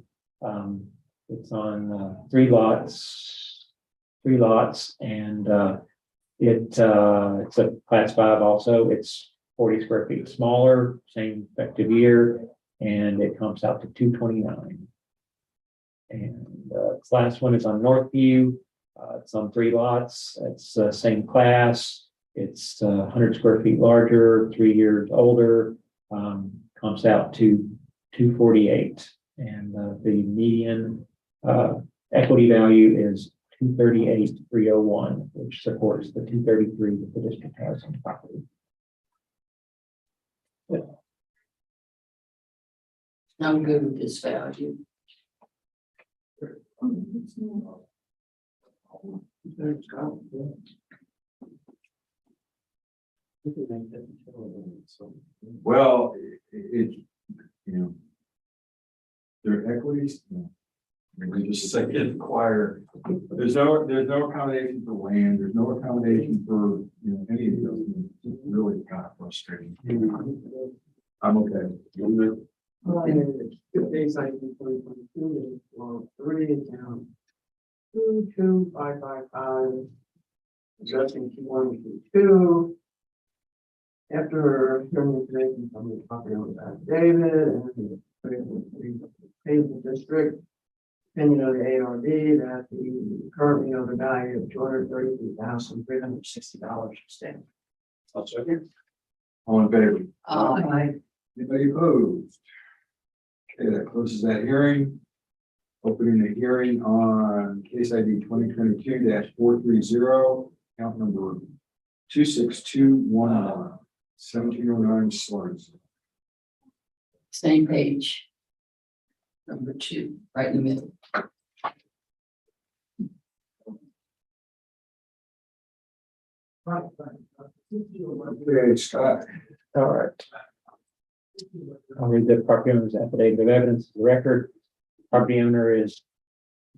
it's on 3 lots, and it's a class 5 also. It's 40 square feet smaller, same effective year, and it comes out to $229,000. And this last one is on Northview. It's on 3 lots. It's same class. It's 100 square feet larger, 3 years older. Comes out to $248,000, and the median equity value is $238,301, which supports the $233,000 that the district has on the property. I'm good with this value. Well, their equities. We just say it acquire. There's no accommodation for land. There's no accommodation for any of those. It's really kind of frustrating. I'm okay. Days I can 2022, well, 3 account 22555. Adjusting Q1 to Q2. After hearing the information from the property owner affidavit and the payment district, opinion of the ARB that the currently owner value of $233,360 stand. I'll second. All in favor? Aye. Anybody opposed? Okay, that closes that hearing. Opening the hearing on case ID 2022-430, count number 26211, 1709 Sorensen. Same page. Number 2, right in the middle. Okay, Scott. All right. I'll read the property owner's affidavit of evidence to the record. Property owner is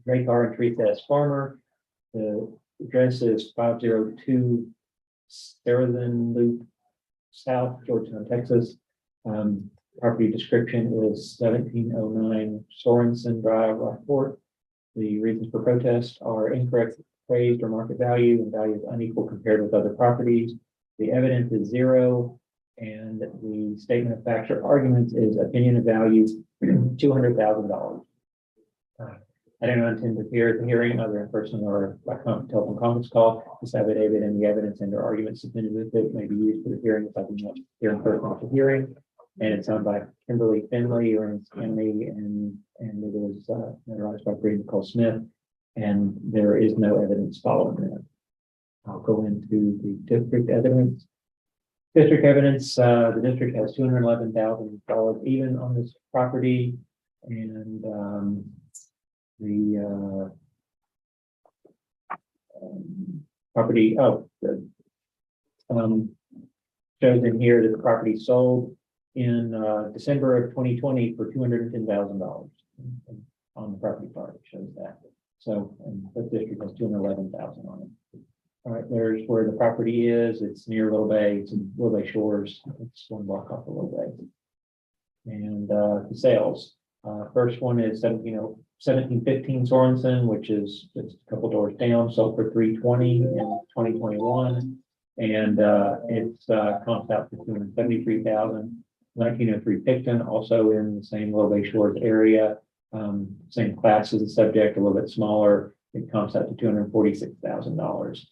Drake R. and Teresa S. Farmer. The address is 502 Sterling Loop South, Georgetown, Texas. Property description is 1709 Sorensen Drive, Rockport. The reasons for protest are incorrect appraised or market value and value is unequal compared with other properties. The evidence is 0, and the statement of facts or arguments is opinion of value $200,000. I don't intend to appear at the hearing either in person or by telephone conference call. This affidavit and the evidence and or arguments submitted with it may be used for the hearing if I do not hear in person at the hearing. And it's owned by Kimberly Finley, Aransas County, and it was notarized by Bree Nicole Smith. And there is no evidence following that. I'll go into the district evidence. District evidence, the district has $211,000 even on this property. And the property, shows in here that the property sold in December of 2020 for $210,000 on the property card. It shows that. So, and the district has $211,000 on it. All right, there's where the property is. It's near Little Bay. It's in Little Bay Shores. It's 1 block off of Little Bay. And the sales. First one is 1715 Sorensen, which is just a couple doors down, sold for $320 in 2021. And it's comped out to $273,000. 1903 Picton, also in the same Little Bay Shores area, same class as the subject, a little bit smaller. It comps out to $246,000.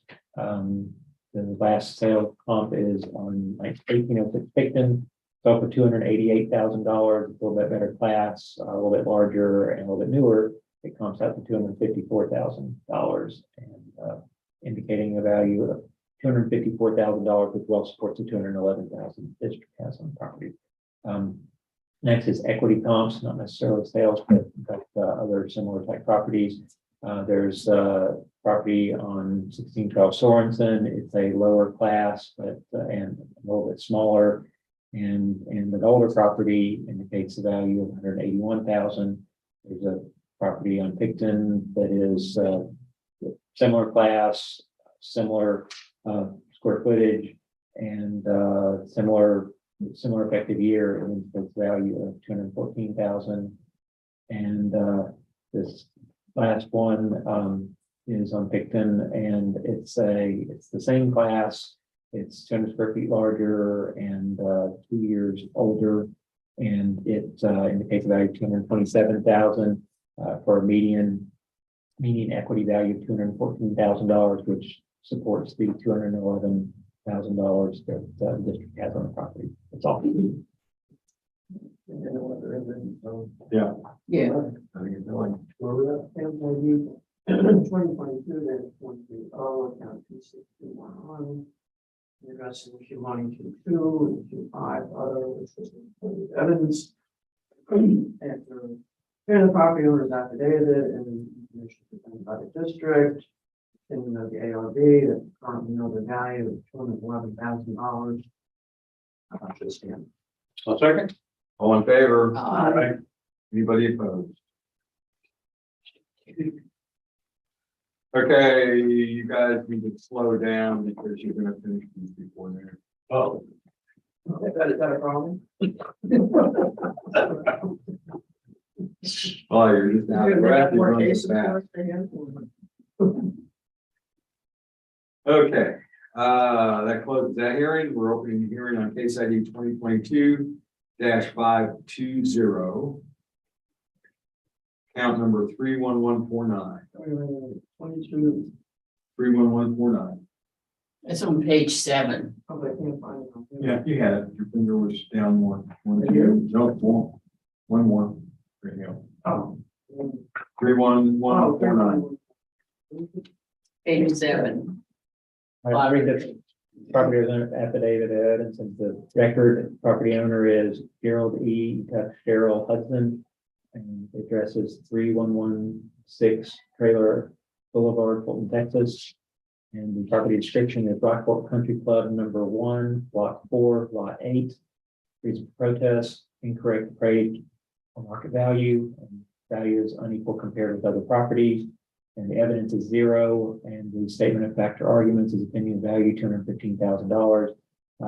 The last sale comp is on 1806 Picton, sold for $288,000, a little bit better class, a little bit larger and a little bit newer. It comps out to $254,000 and indicating a value of $254,000, which well supports the $211,000 district has on the property. Next is equity comps, not necessarily sales, but other similar type properties. There's property on 1612 Sorensen. It's a lower class, but and a little bit smaller. And an older property indicates a value of $181,000. There's a property on Picton that is similar class, similar square footage, and similar effective year, and its value of $214,000. And this last one is on Picton, and it's the same class. It's 200 square feet larger and 2 years older, and it indicates a value of $227,000 for a median equity value of $214,000, which supports the $211,000 that the district has on the property. That's all. Yeah. Yeah. I think it's going. Where we're at, 2022, then 2030, account 2621. The address is 2122, 25 other, which is evidence. After hearing the property owner's affidavit and information presented by the district, opinion of the ARB that currently know the value of $211,000. Should stand. I'll second. All in favor? Aye. Anybody opposed? Okay, you guys need to slow down because you're gonna finish these before there. Oh, Is that a problem? Oh, you're just out of breath. You're running fast. Okay, That closes that hearing. We're opening the hearing on case ID 2022-520. Count number 31149. 22. 31149. It's on page 7. Oh, I can't find it. Yeah, you had it. Your finger was down more. One, Right here? two. No, one more. There you go. Oh. 31149. Page 7. I read the property owner affidavit of evidence and the record property owner is Gerald E. Cheryl Hudson. And the address is 3116 Trailer Boulevard, Fulton, Texas. And the property description is Rockport Country Club number 1, lot 4, lot 8. Reason for protest, incorrect appraised on market value, and value is unequal compared with other properties. And the evidence is 0, and the statement of fact or arguments is opinion value $215,000.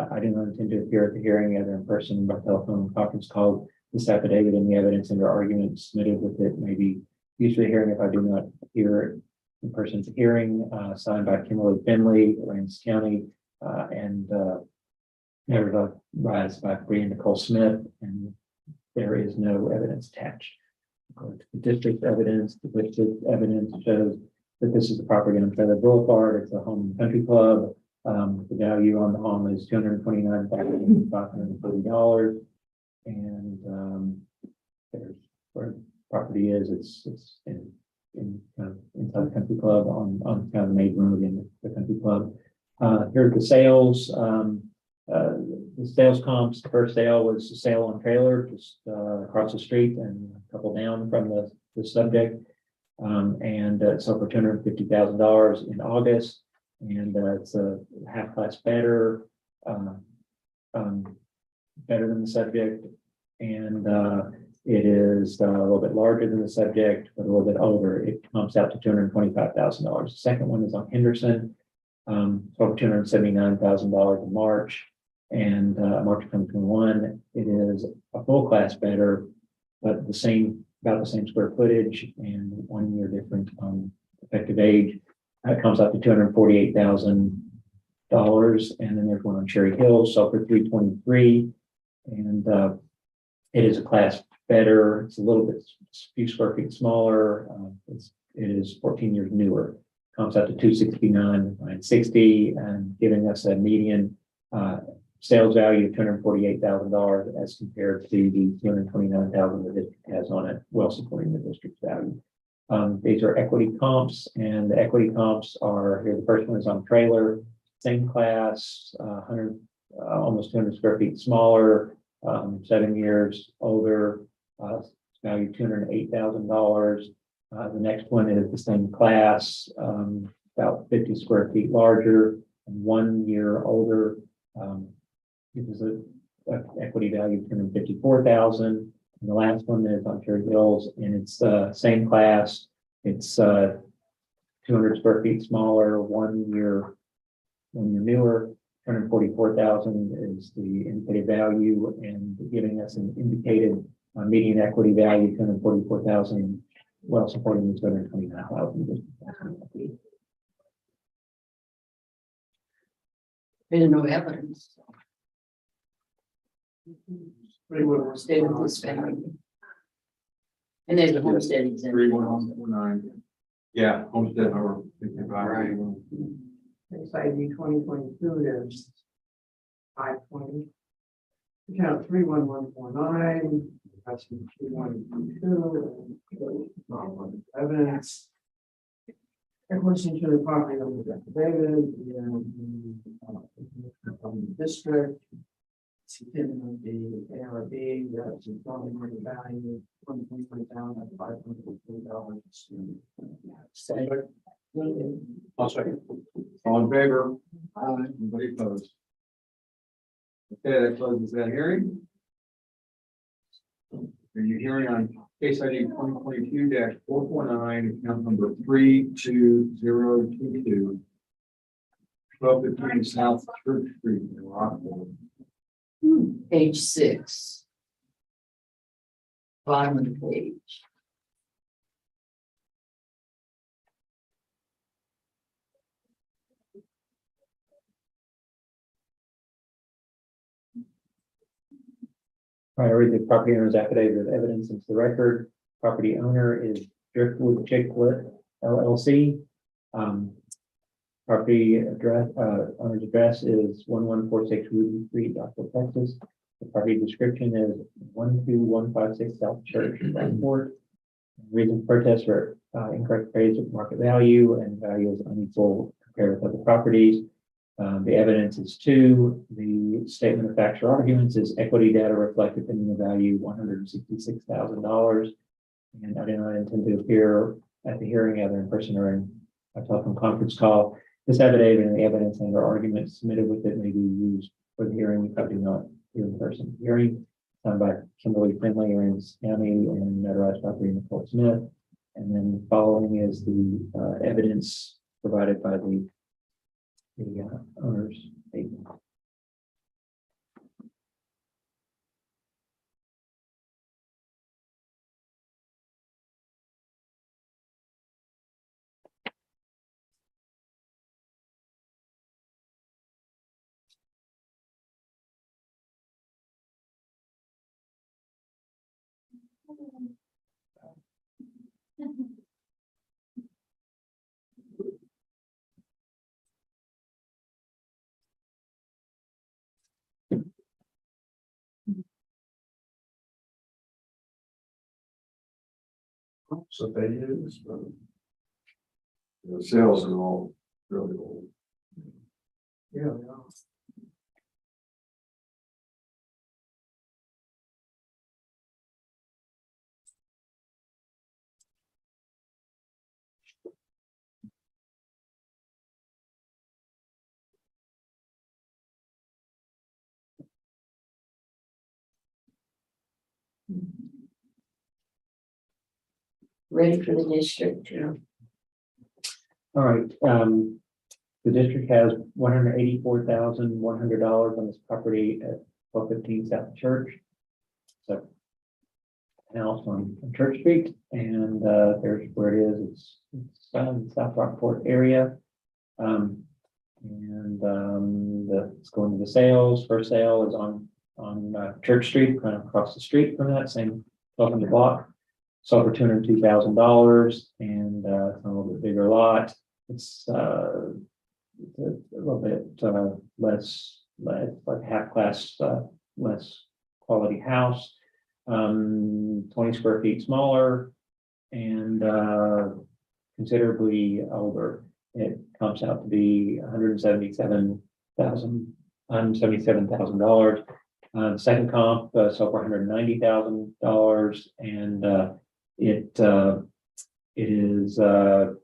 I do not intend to appear at the hearing either in person or by telephone conference call. This affidavit and the evidence and the argument submitted with it may be used for the hearing if I do not appear in person at the hearing, signed by Kimberly Finley, Aransas County, and notarized by Brian Nicole Smith, and there is no evidence attached. According to the district evidence, the district evidence shows that this is the property on Trailer Boulevard. It's a home and country club. The value on the home is $229,530. And there's where the property is. It's in kind of inside the country club on kind of the main road in the country club. Here are the sales. The sales comps, the first sale was a sale on trailer just across the street and a couple down from the subject. And it sold for $250,000 in August. And it's a half class better, better than the subject. And it is a little bit larger than the subject, but a little bit older. It comps out to $225,000. The second one is on Henderson, over $279,000 in March. And March 2021, it is a full class better, but about the same square footage and 1 year different effective age. It comes up to $248,000. And then there's one on Cherry Hill, sold for $323,000. And it is a class better. It's a little bit, a few square feet smaller. It is 14 years newer. Comes out to $269,960 and giving us a median sales value of $248,000 as compared to the $229,000 the district has on it, well supporting the district's value. These are equity comps, and the equity comps are here. The first one is on trailer, same class, 100, almost 200 square feet smaller, 7 years older, value $208,000. The next one is the same class, about 50 square feet larger and 1 year older. It was a equity value of $254,000. And the last one is on Cherry Hills, and it's the same class. It's 200 square feet smaller, 1 year newer. $244,000 is the indicated value, and giving us an indicated median equity value $244,000, well supporting the $229,000. There's no evidence. Pretty well. Stay with this family. And there's a homestead exemption. 31149. Yeah, homestead or 55. Right. Case ID 2022, there's 520. Account 31149, that's 2122, evidence. Question to the property owner affidavit, from the district. It's depending on the ARB, that's a value down at $550. I'll second. All in favor? Anybody opposed? Okay, that closes that hearing. Are you hearing on case ID 2022-449, account number 32022. 1215 South Church Street in Rockville. Page 6. Bottom of the page. All right, I read the property owner's affidavit of evidence into the record. Property owner is Driftwood Chicklet LLC. Property address, owner's address is 1146 Ruby Street, Rockville, Texas. The property description is 12156 South Church, Rockport. Reason for protest for incorrect appraisal of market value and value is unequal compared with other properties. The evidence is two. The statement of factual arguments is equity data reflected in the value $166,000. And I do not intend to appear at the hearing either in person or in a telephone conference call. This affidavit and the evidence and or arguments submitted with it may be used for the hearing if I do not hear in person. Hearing done by Kimberly Finley, Aransas County, and notarized by Nicole Smith. And then following is the evidence provided by the owner's agent. So they use, The sales are all really old. yeah. Ready for the district to. All right, the district has $184,100 on this property at 1215 South Church. So house on Church Street, and there's where it is. It's South Rockport area. It's going to the sales. First sale is on Church Street, kind of across the street from that same 1200 block. Sold for $202,000, and it's a little bit bigger lot. It's a little bit less like half class, less quality house. 20 square feet smaller and considerably older. It comes out to be $177,000. The second comp sold for $190,000, and it is it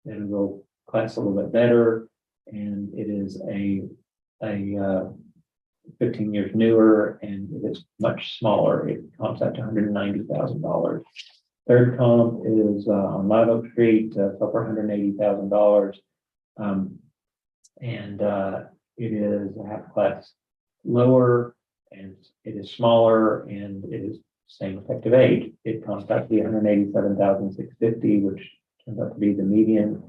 will class a little bit better, and it is a 15 years newer, and it is much smaller. It comps out to $190,000. Third comp is on Live Oak Street, sold for $180,000, and it is a half class lower, and it is smaller, and it is same effective age. It comes out to be $187,650, which turns out to be the median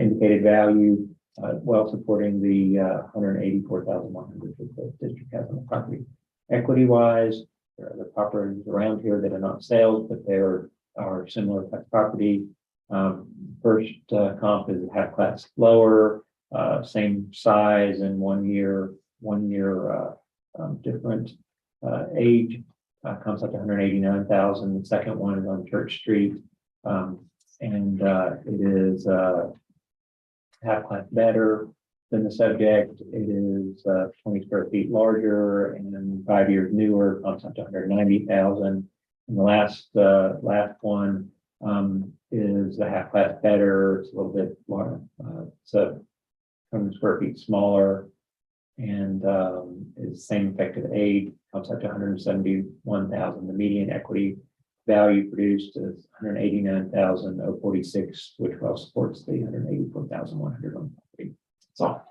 indicated value, well supporting the $184,100 that the district has on the property. Equity wise, there are other properties around here that are not sales, but they are similar type property. First comp is half class lower, same size and 1 year different age. Comes up to $189,000. The second one is on Church Street, and it is half class better than the subject. It is 20 square feet larger and 5 years newer. Comes up to $190,000. And the last one is a half class better. It's a little bit more. It's 20 square feet smaller, and is same effective age. Comes up to $171,000. The median equity value produced is $189,046, which well supports the $184,100 on property. That's all.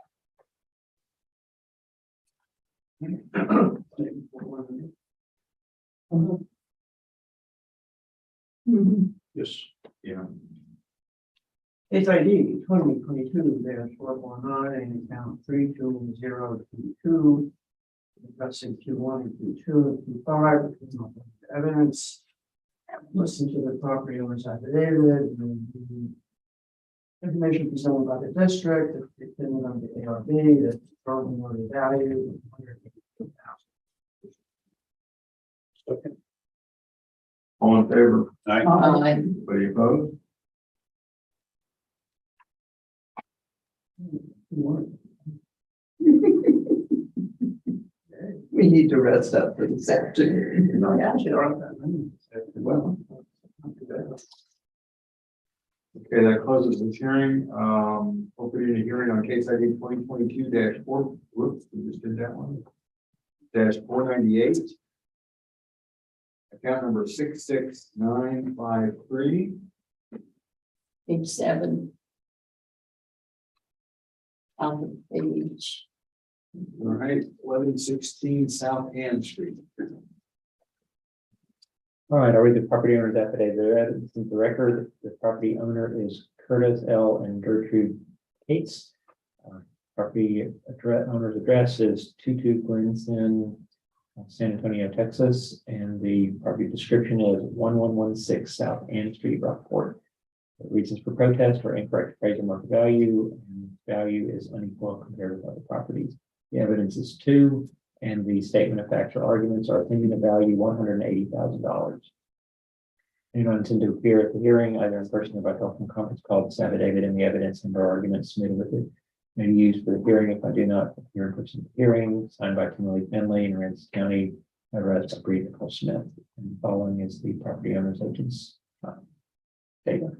Yes. Yeah. It's ID 2022-419, account 32022. addressing Q1 and Q2 and Q5, evidence. Listen to the property owner's affidavit, and the information presented by the district, the opinion of the ARB, the drawing of the value. All in favor? Aye. Anybody opposed? We need to rest up for this afternoon. No, actually, there aren't that many. Well, not too bad. Okay, that closes the hearing. Opening the hearing on case ID 2022-4. Whoops, we just did that one. -498. Account number 66953. Page 7. On the page. All right, 1116 South Ann Street. All right, I'll read the property owner's affidavit. Evidence in the record, the property owner is Curtis L. and Gertrude Cates. Property owner's address is 22 Glenson, San Antonio, Texas, and the property description is 1116 South Ann Street, Rockport. The reasons for protest for incorrect appraisal market value, and value is unequal compared with other properties. The evidence is 2, and the statement of facts or arguments are opinion of value $180,000. Anyone intend to appear at the hearing, either in person or by telephone conference call, this affidavit and the evidence and or arguments submitted with it may be used for the hearing. If I do not appear in person at the hearing, signed by Kimberly Finley in Aransas County, notarized by Bree Nicole Smith. And following is the property owner's agent's data.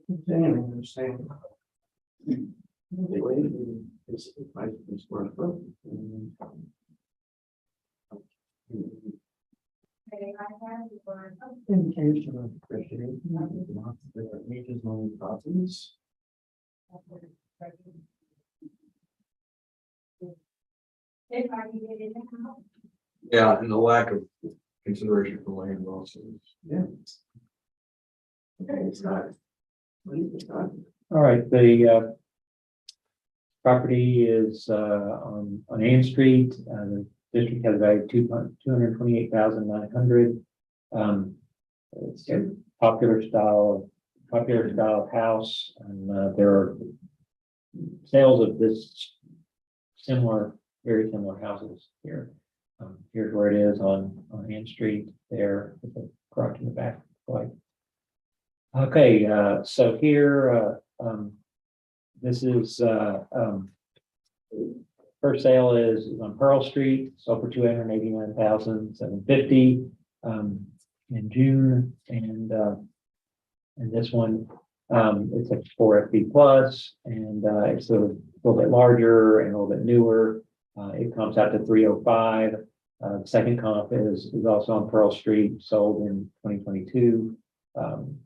Continuing, they're saying. The way is price per square foot. Indication of appreciation. The meters on properties. Yeah, and the lack of consideration for land also. Yeah. Okay, it's not. It's not. All right, the property is on Ann Street. The district has a value of $228,900. It's a popular style of house, and there are sales of this very similar houses here. Here's where it is on Ann Street there, with the garage in the back. Okay, so here, this is first sale is on Pearl Street, sold for $289,750 in June, and this one it's a 4FB plus, and it's a little bit larger and a little bit newer. It comes out to 305. The second comp is also on Pearl Street, sold in 2022.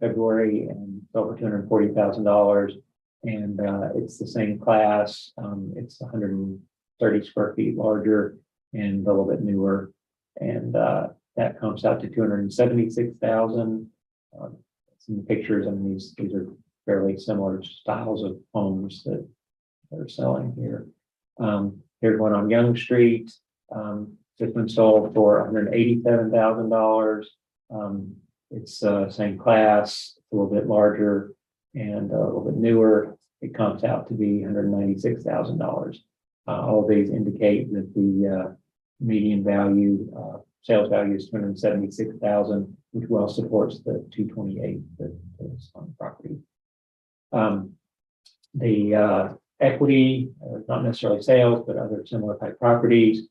February, and over $240,000, and it's the same class. It's 130 square feet larger and a little bit newer, and that comes out to $276,000. It's in the pictures. I mean, these are fairly similar styles of homes that they're selling here. Here's one on Young Street. This one sold for $187,000. It's same class, a little bit larger and a little bit newer. It comes out to be $196,000. All of these indicate that the median value, sales value is $276,000, which well supports the $228,000 that is on the property. The equity, not necessarily sales, but other similar type properties,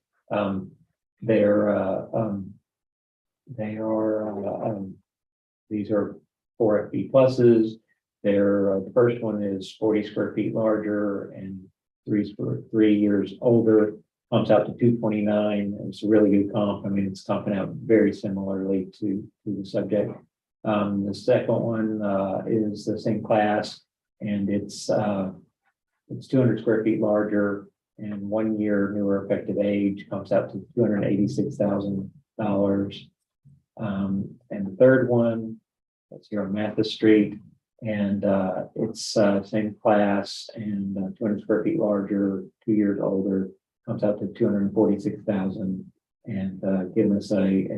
these are 4FB pluses. The first one is 40 square feet larger and 3 years older, comes out to 229. It's a really good comp. I mean, it's comping out very similarly to the subject. The second one is the same class, and it's 200 square feet larger and 1 year newer effective age, comes out to $286,000. And the third one, that's here on Mathis Street, and it's same class and 200 square feet larger, 2 years older, comes out to 246,000, and giving us a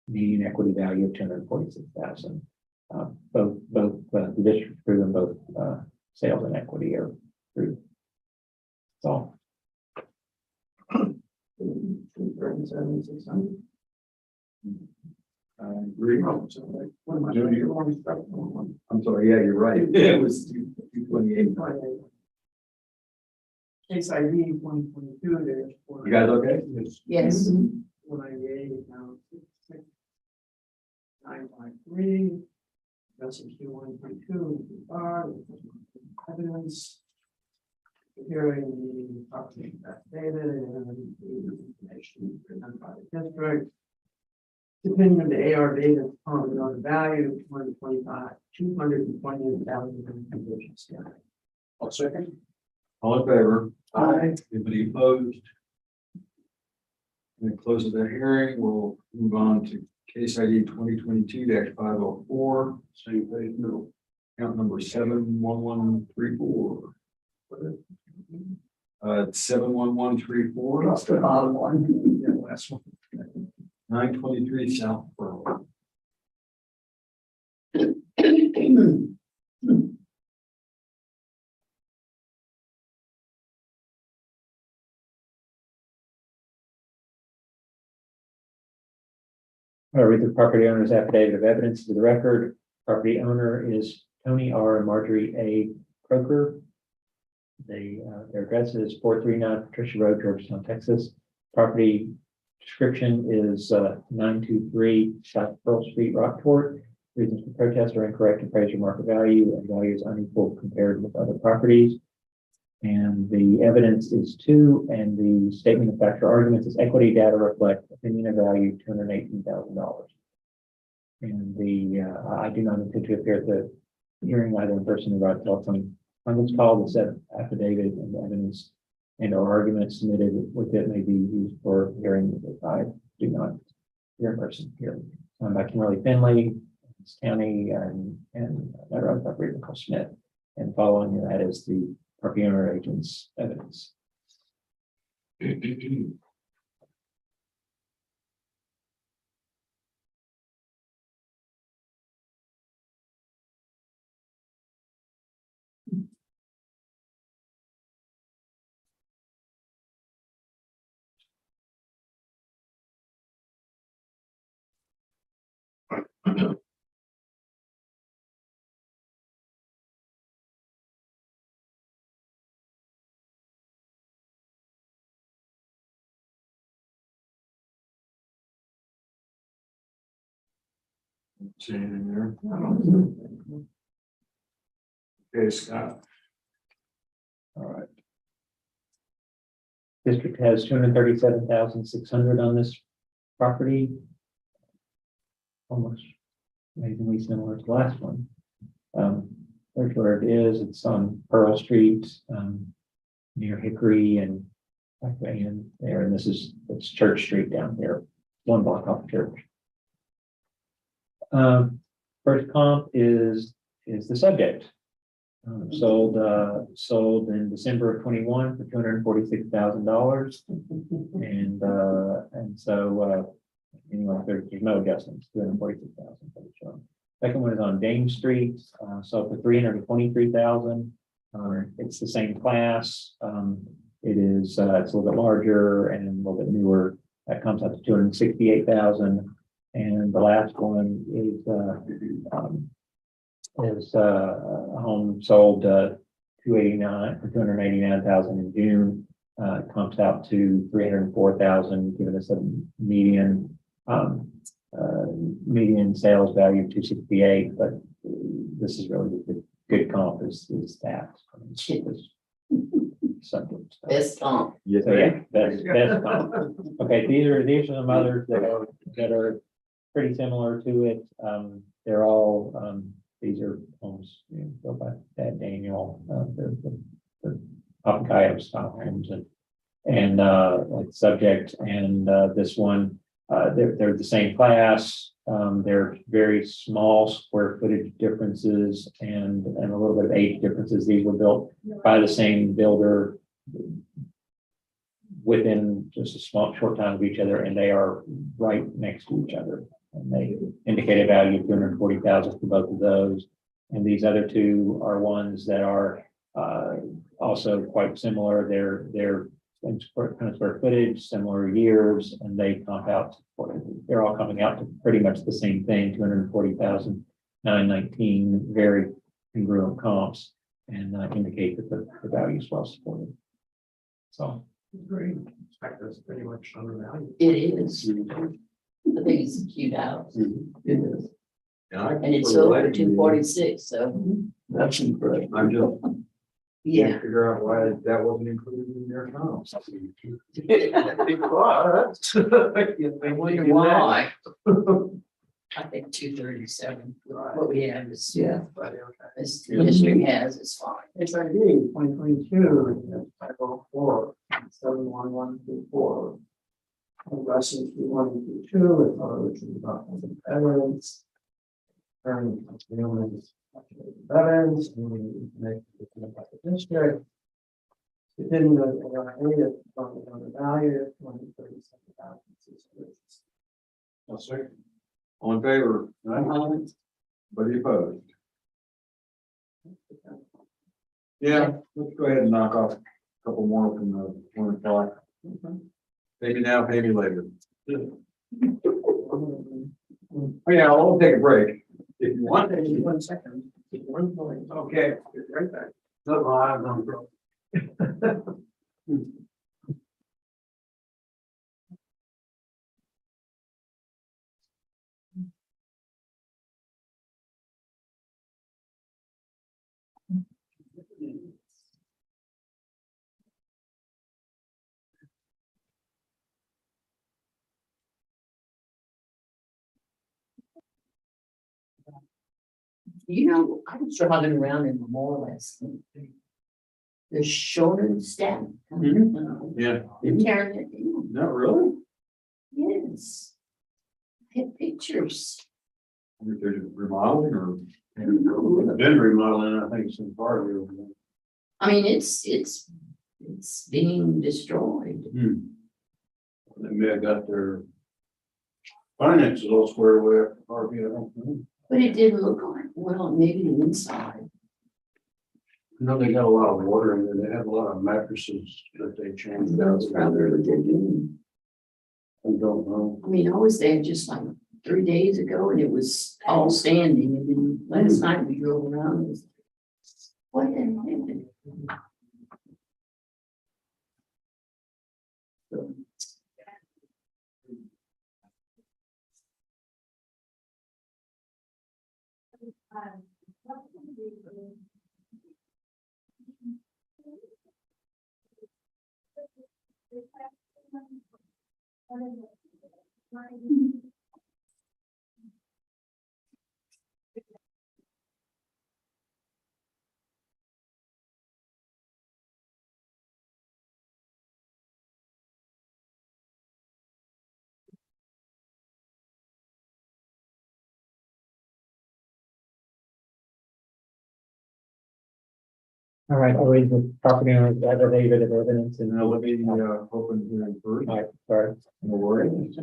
median equity value of 246,000. Both the district proven both sales and equity are through. That's all. 237,600. I agree. Oh, so like, what am I doing? The wrong stuff. I'm sorry, yeah, you're right. It was 228. Case ID 122 there. You guys okay? Yes. 198 now 66953. That's a Q122 evidence. Hearing the property affidavit and the information presented by the district. Depending on the ARB that's on the value of 228,000 conditions. I'll second. All in favor? Aye. Anybody opposed? And closes the hearing. We'll move on to case ID 2022-504. Same page, no. Count number 71134. 71134. That's the bottom one. Yeah, last one. 923 South Pearl. I'll read the property owner's affidavit of evidence to the record. Property owner is Tony R. and Marjorie A. Croker. Their address is 439 Patricia Road, Georgetown, Texas. Property description is 923 South Pearl Street, Rockport. Reasons for protest are incorrect appraisal market value and value is unequal compared with other properties. And the evidence is 2, and the statement of factual arguments is equity data reflect opinion of value $218,000. And I do not intend to appear at the hearing either in person or by telephone. On this call, the set affidavit and the evidence and or arguments submitted with it may be used for hearing if I do not hear in person here. I'm by Kimberly Finley, County, and another property called Smith. And following that is the property owner agent's evidence. See anything there? Okay, Scott. All right. District has 237,600 on this property. Almost amazingly similar to the last one. There's where it is. It's on Pearl Street, near Hickory and there. And it's Church Street down here, 1 block off Church. First comp is the subject. Sold in December of 21 for $246,000. And so anyway, there's no adjustments, 246,000 for the show. Second one is on Dame Street, sold for $323,000. It's the same class. It's a little bit larger and a little bit newer. That comes up to $268,000. And the last one is a home sold 289,000 in June. Comes out to 304,000, giving us a median sales value of 268, but this is really the good comp is that. Subject. Best comp. Yes, So yeah, best comp. Okay, these are some others that are pretty similar to it. They're all, these are homes, built by that Daniel, the Apakayo style homes and like subject and this one, they're the same class. They're very small square footage differences and a little bit of age differences. These were built by the same builder within just a short time of each other, and they are right next to each other. And they indicate a value of 240,000 for both of those. And these other two are ones that are also quite similar. They're kind of square footage, similar years, and they comp out. They're all coming out to pretty much the same thing, 240,919, very congruent comps, and indicate that the value is well supported. So. Great. That's pretty much undervalued. It is. I think it's a cute house. It is. And it's over 246, so That's incredible. I'm just yeah. can't figure out why that wasn't included in their comps. I wonder why. I think 237, what we have is, Yeah. as the district has, is fine. HID 2022, 504, 71124. Lesson 2122 with which is about evidence. And evidence, and we make it about the district. It didn't know any of the value of 2037,000. I'll second. All in favor? Um, Anybody opposed? Yeah, let's go ahead and knock off a couple more from the 1 o'clock. Maybe now, maybe later. Oh yeah, I'll take a break if you want. 1 second. 1 point. Okay. Right back. No, I'm on. You know, I was driving around in Memorial last night. They're shorter than staff. Yeah, They're tearing it down. not really. Yes. I had pictures. If they're remodeling or. Been remodeling, I think, some part of it. I mean, it's being destroyed. They may have got their finances all squared away after ARB, I don't know. But it didn't look like, well, maybe the inside. I know they got a lot of water in there. They have a lot of mattresses that they changed out. That's probably what they're doing. I don't know. I mean, I was there just like 3 days ago and it was all standing. And then last night we drove around. It was, what happened? So, All right, I'll read the property owner's affidavit of evidence and. Now let me open hearing first. All right, sorry. No worries.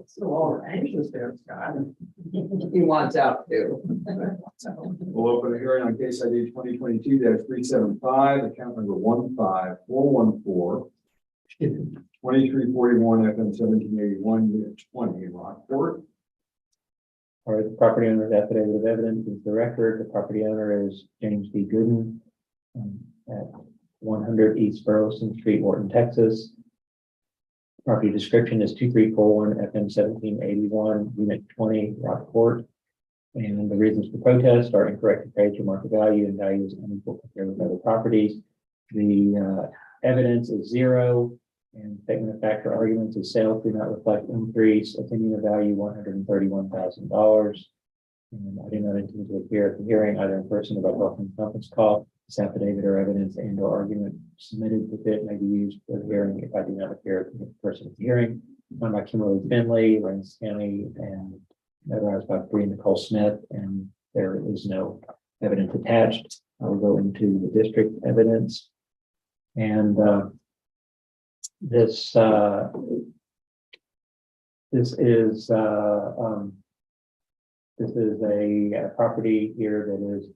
So all anxious there, Scott. He wants out too. We'll open a hearing on case ID 2022-375, account number 15414. 2341 FM 1781, unit 20 in Rockport. All right, the property owner's affidavit of evidence is the record. The property owner is James D. Gooden at 100 East Burleson Street, Wharton, Texas. Property description is 2341 FM 1781, unit 20, Rockport. And the reasons for protest are incorrect appraised or market value and value is unequal compared with other properties. The evidence is 0, and statement of fact or arguments is sales do not reflect increase, opinion of value $131,000. And I do not intend to appear at the hearing either in person or by telephone conference call. This affidavit or evidence and or argument submitted with it may be used for the hearing if I do not appear in person at the hearing. I'm by Kimberly Finley, Aransas County, and notarized by Bree Nicole Smith, and there is no evidence attached. I will go into the district evidence. And this is a property here that is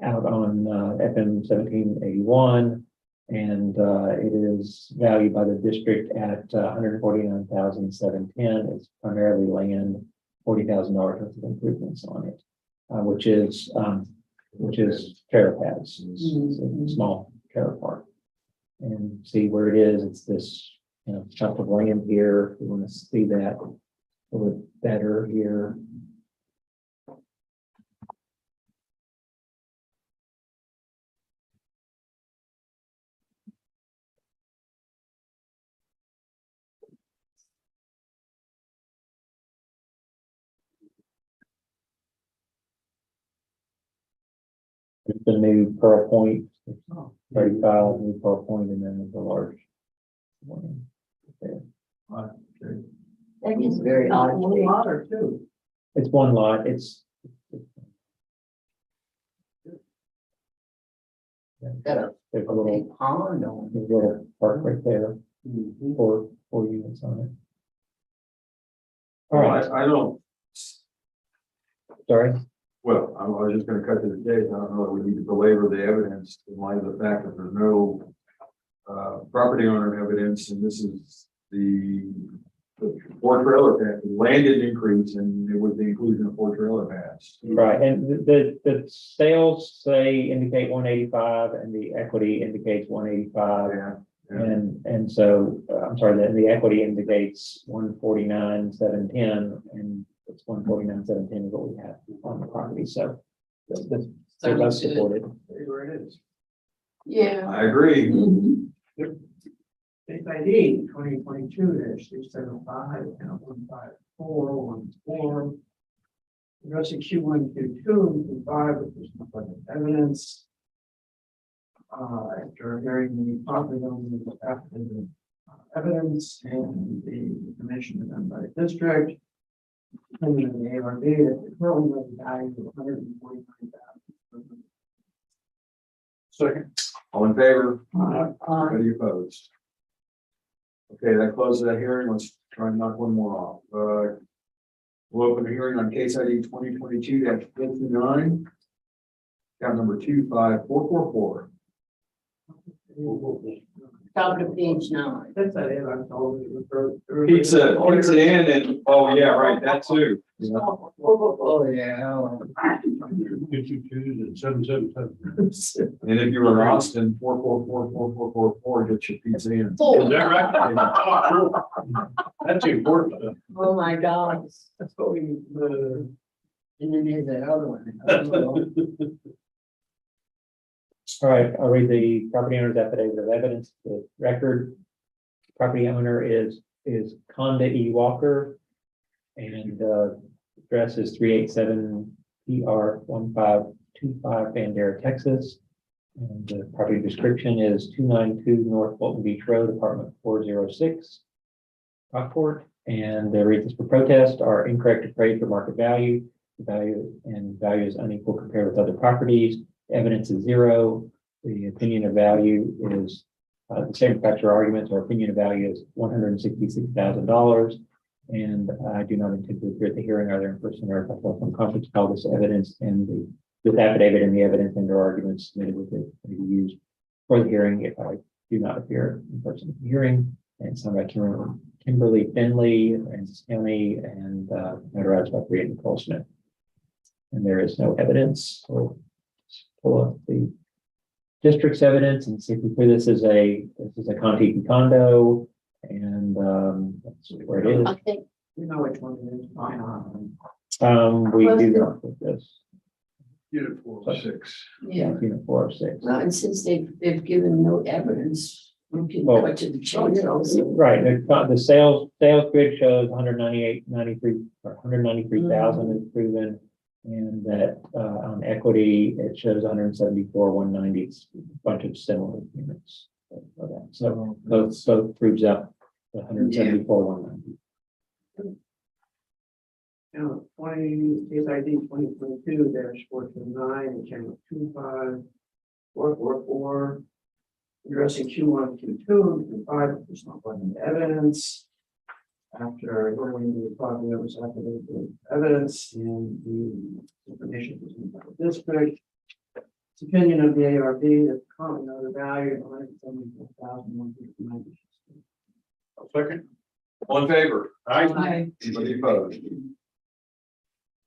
out on FM 1781, and it is valued by the district at $149,710. It's primarily land, $40,000 worth of improvements on it, which is trailer pads. It's a small trailer park. And see where it is. It's this chunk of land here. If you want to see that a little bit better here. It's the new Pearl Point, 35 new Pearl Point, and then there's a large one there. That is very odd. One lot or two? It's one lot. It's Got a there's a little, big pond on. there's a little park right there, four units on it. All right, I don't, sorry. well, I was just gonna cut to the chase. I don't know that we need to belabor the evidence in light of the fact that there's no property owner evidence, and this is the 4 trailer pads. The land didn't increase, and it was the inclusion of 4 trailer pads. Right, and the sales indicate 185, and the equity indicates 185. Yeah. And so, I'm sorry, the equity indicates 149,710, and it's 149,710 is what we have on the property, so. They're both supported. Where it is. Yeah. I agree. State ID 2022-675, account 15414. Addressing Q12225, which is not evidence. After hearing the property owners after the evidence and the information done by the district. And then the ARB that the current value of $149,000. Second. All in favor? Uh, Any opposed? Okay, that closes that hearing. Let's try and knock one more off. We'll open the hearing on case ID 2022-59. Count number 25444. Top of page 9. That's it, I'm told. Pizza Inn, and, oh, yeah, right, that too. Oh, yeah. 222 and 777. And if you were in Austin, 4444444 gets your Pizza Inn. Is that right? That's important. Oh, my God. That's what we, And then there's that other one. All right, I'll read the property owner's affidavit of evidence. The record property owner is Conda E. Walker, and address is 387 PR 1525 Bandera, Texas. And the property description is 292 North Fulton Beach Road, apartment 406, Rockport. And the reasons for protest are incorrect appraised for market value. The value is unequal compared with other properties. Evidence is 0. The opinion of value is the same factor arguments. Our opinion of value is $166,000. And I do not intend to appear at the hearing either in person or by telephone conference call. This evidence and this affidavit and the evidence and or arguments submitted with it may be used for the hearing if I do not appear in person at the hearing. And signed by Kimberly Finley, Aransas County, and notarized by Bree Nicole Smith. And there is no evidence. So pull up the district's evidence and see if we put this is a Contiki condo, and that's where it is. I think You know which one it is, why not? We do not with this, Unit 406. Yeah, unit 406. well, and since they've given no evidence, we can Well, cut to the chase also. Right, the sales grid shows 198,93 or 193,000 is proven. And that, on equity, it shows 174,190, it's a bunch of similar units. for that. So both proves up the 174,190. Now, case ID 2022-429, channel 25444. Addressing Q1, Q2, Q5, there's not putting evidence. After going to the property owners affidavit of evidence and the information presented by the district. It's opinion of the ARB that the common other value of 174,159. Second. All in favor? Aye. Anybody opposed?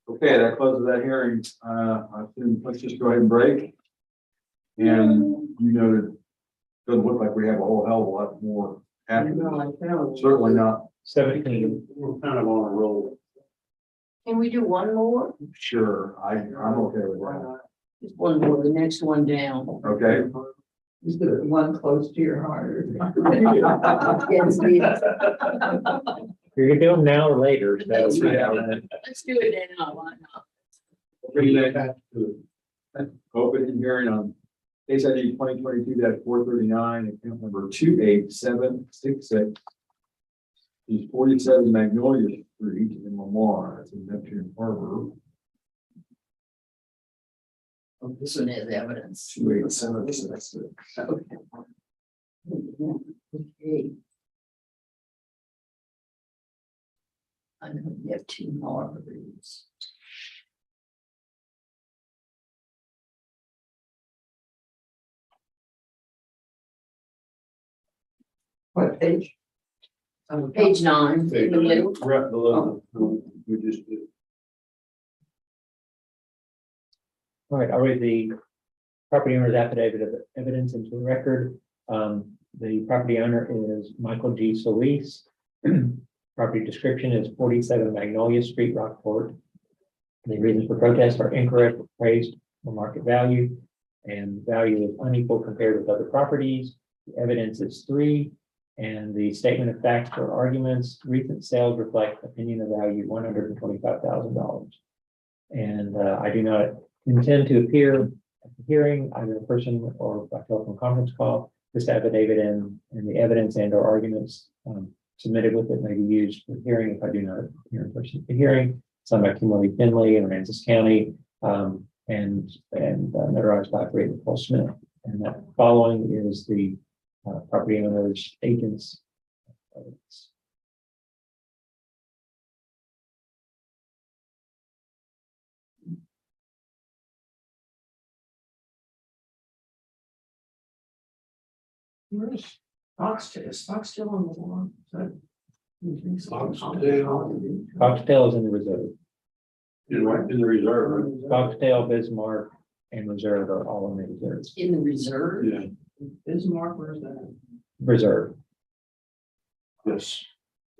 Okay, that closes that hearing. I think let's just go ahead and break. And you noted, doesn't look like we have a whole hell of a lot more happening. Certainly not 17. We're kind of on a roll. Can we do one more? sure. I'm okay with that. Just one more, the next one down. Okay, Is the one close to your heart? Yes, we- You can do them now or later. So, That's right. yeah. Let's do it now, why not? bring that back to open hearing on case ID 2022-439, account number 28766. Is 47 Magnolia Street in Lamar, it's in Neptune Harbor. Oh, this one has evidence. 28766. Okay. Okay. I know you have two more rooms. What page? Page 9, in the middle. Right below, we just did. All right, I'll read the property owner's affidavit of evidence into the record. The property owner is Michael G. Solis. Property description is 47 Magnolia Street, Rockport. The reasons for protest are incorrect, appraised for market value, and value is unequal compared with other properties. The evidence is 3, and the statement of facts or arguments, recent sales reflect opinion of value $125,000. And I do not intend to appear at the hearing, either in person or by telephone conference call. This affidavit and the evidence and or arguments submitted with it may be used for the hearing if I do not appear in person at the hearing. Signed by Kimberly Finley in Aransas County, and notarized by Brady Paul Smith. And that following is the property owner's agents. Where's Foxtail? Is Foxtail on the wall? Foxtail. Foxtail is in the reserve. In the reserve, right? Foxtail, Bismarck, and reserve are all in the reserve. In the reserve. Yeah, Bismarck, where's that? Reserve. yes.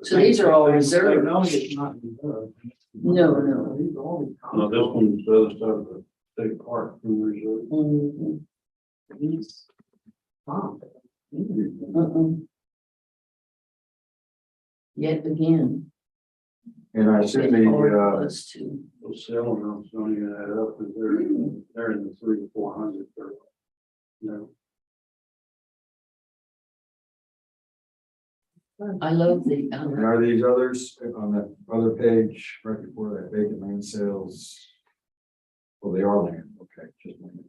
So these are all reserved. No, it's not reserved. No. These are all. No, this one's the other side of the state park from the reserve. Mhm. These. Oh. Yet again. And I assume the, Plus two. Those sales amounts don't even add up, because they're in the 300 to 400. No. I love the, and are these others on that other page, right before that vacant land sales? Well, they are land, okay, just land.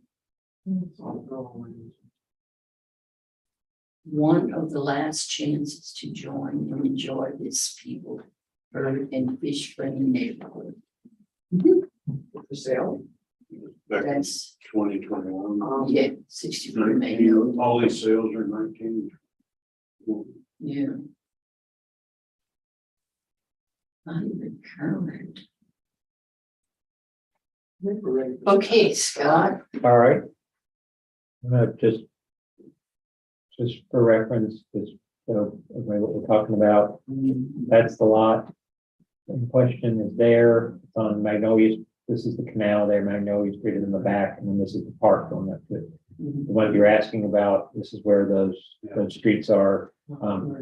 one of the last chances to join and enjoy this people, bird and fish friendly neighborhood. For sale. Back in That's, 2021. yeah, 64 Mayo, All these sales are 19. yeah. Not even current. Okay, Scott. All right. I'm gonna just for reference, just so everybody what we're talking about, that's the lot. in question is there. It's on Magnolia. This is the canal there, Magnolia Street is in the back, and then this is the park going up to it. The one you're asking about, this is where those streets are.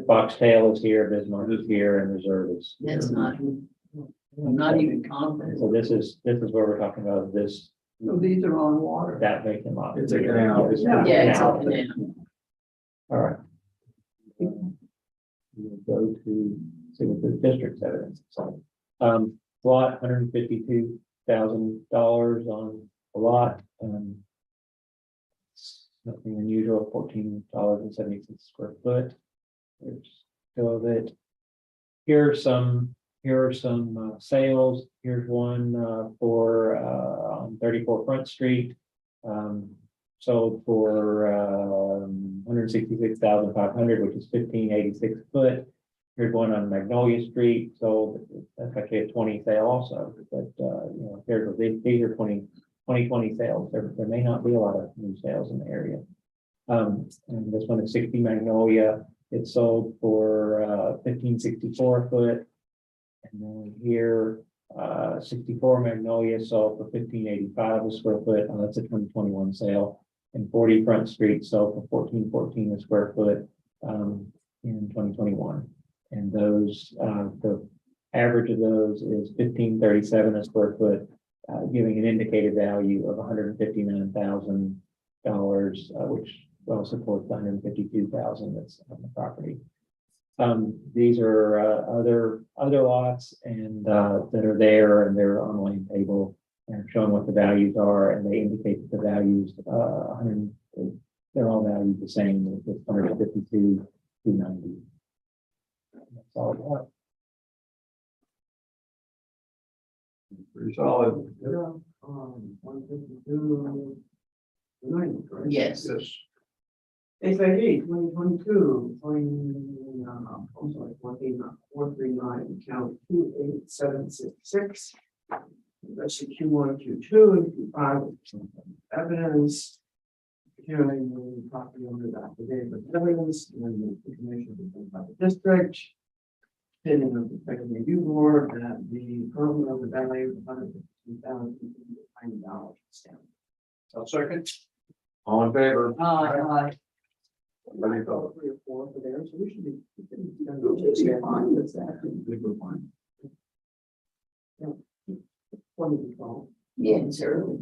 Foxtail is here, Bismarck is here, and Reserve is. That's not, I'm not even confident. So this is where we're talking about this, So these are on water. that vacant lot. It's a canal. Yeah, it's up Canal. and down. All right. We'll go to see what the district's evidence. So, lot $152,000 on a lot. Nothing unusual, $14.76 square foot. There's still of it. Here are some sales. Here's one for on 34 Front Street. Sold for $166,500, which is 1586 foot. Here's one on Magnolia Street, so that's actually a 20 sale also, but there's these are 2020 sales. There may not be a lot of new sales in the area. And this one is 60 Magnolia. It sold for 1564 foot. And then here 64 Magnolia sold for 1585 a square foot. That's a 2021 sale. And 40 Front Street sold for 1414 a square foot in 2021. And those the average of those is 1537 a square foot, giving an indicated value of $159,000, which well supports the $152,000 that's on the property. These are other lots and that are there, and they're on the land table and showing what the values are, and they indicate that the values they're all valued the same. It's 152, 290. That's all I got. Pretty solid. 152. Correct? Yes. Yes. SID 2022, 439, count 28766. That's the Q1, Q2, and Q5 evidence. Hearing the property owner affidavit of evidence, and then the information about the district. Stating of the second review board that the permit of the value of $152,090 stands. I'll second. All in favor? Three or four for there, so we should be. Fine with that. I think we're fine. 20 to 12. Yeah, it's early.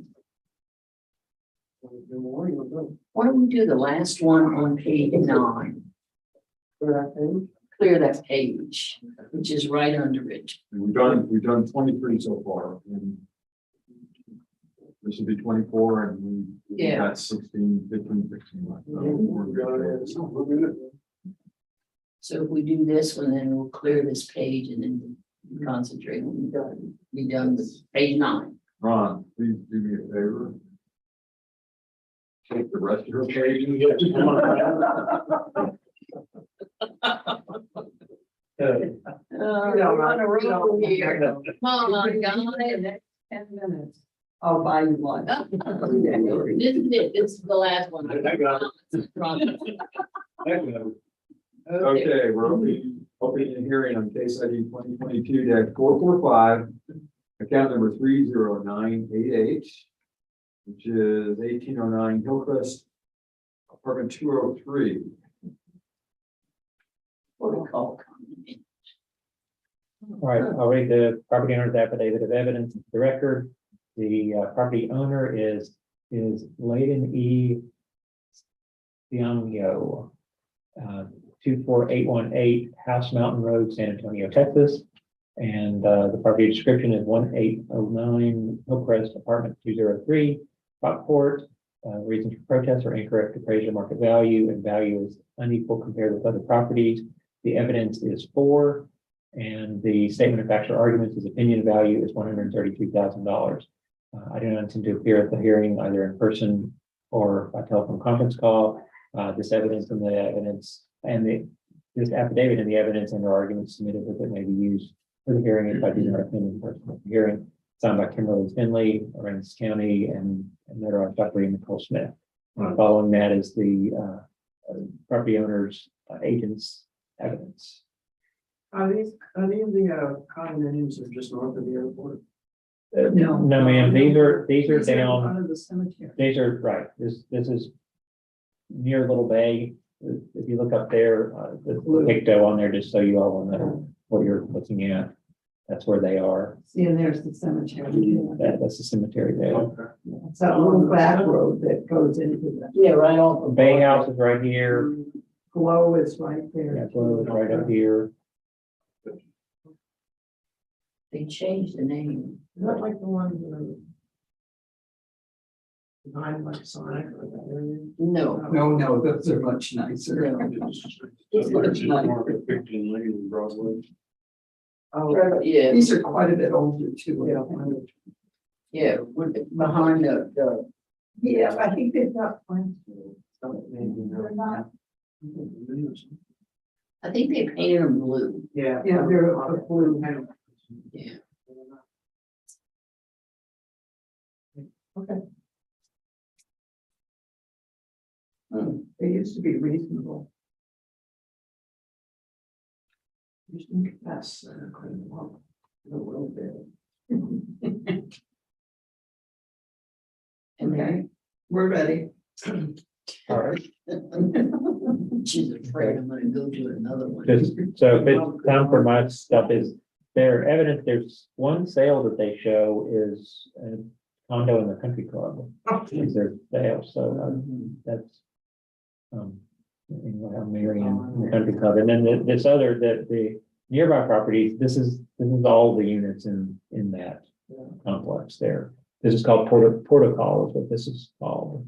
Want to do more? You want to go Why don't we do the last one on page 9? for that thing? Clear that page, which is right under it. And we've done 23 so far, and this will be 24, and we Yeah. got 16, 15, 16 left. So we're good. So if we do this one, then we'll clear this page and then concentrate when we're be done with page 9. Ron, please do me a favor. Take the rest of your page and get it. We're on a roll here. Come on, guys. 10 minutes. I'll buy you one. This is it. This is the last one. Okay. Okay, we're opening a hearing on case ID 2022-445, account number 30988, which is 1809 Hillcrest, apartment 203. Protocol. All right, I'll read the property owner's affidavit of evidence into the record. The property owner is Layden E. Ciancio, 24818 House Mountain Road, San Antonio, Texas. And the property description is 1809 Hillcrest, apartment 203, Rockport. Reasons for protest are incorrect appraisal market value, and value is unequal compared with other properties. The evidence is 4, and the statement of factual arguments is opinion value is $132,000. I do not intend to appear at the hearing either in person or by telephone conference call. This evidence and the evidence and this affidavit and the evidence and their arguments submitted with it may be used for the hearing if I do not attend in person at the hearing. Signed by Kimberly Finley, Aransas County, and Mayor Buckley and Nicole Smith. Following that is the property owner's agent's evidence. Are these the condominiums that are just north of the airport? No. No, ma'am, these are in down, front of the cemetery. these are, right, this is near Little Bay. If you look up there, the picto on there, just so you all know what you're looking at. That's where they are. See, and there's the cemetery. That's the cemetery there. It's that little back road that goes into the Yeah, right off. of- Bay House is right here. glow is right there. That's right up here. They changed the name. Is that like the one that are behind like Sonic or that area? No. No, those are much nicer. Market 15 Lane in Broadway. Oh, Yeah, These are quite a bit older too. yeah. yeah, behind the, Yeah, I think they've got plans to. They're not. I think they painted them blue. Yeah. Yeah, they're a blue. Yeah. Okay. They used to be reasonable. That's quite a lot. A little bit. Okay, we're ready. All right. She's afraid I'm gonna go to another one. Just, so if it's time for my stuff is their evidence, there's one sale that they show is a condo in the country club. Is their sale, so that's. I'm Marion in the country club, and then this other, that the nearby properties, this is all the units in that complex there. This is called Protocol is what this is called.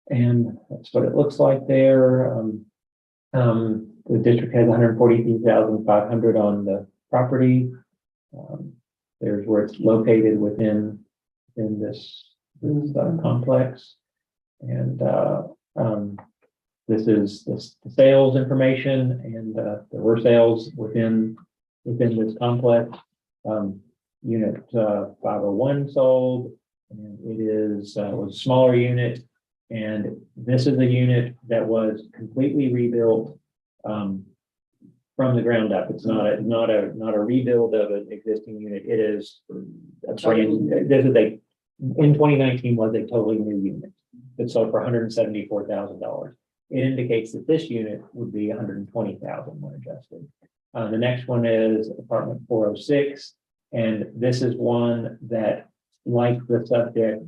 And that's what it looks like there. The district has 143,500 on the property. There's where it's located within this complex. And this is the sales information, and there were sales within this complex. Unit 501 sold, and it was a smaller unit. And this is a unit that was completely rebuilt from the ground up. It's not a rebuild of an existing unit. It is a brand. This is in 2019 was a totally new unit. It sold for $174,000. It indicates that this unit would be $120,000 when adjusted. The next one is apartment 406, and this is one that, like the subject,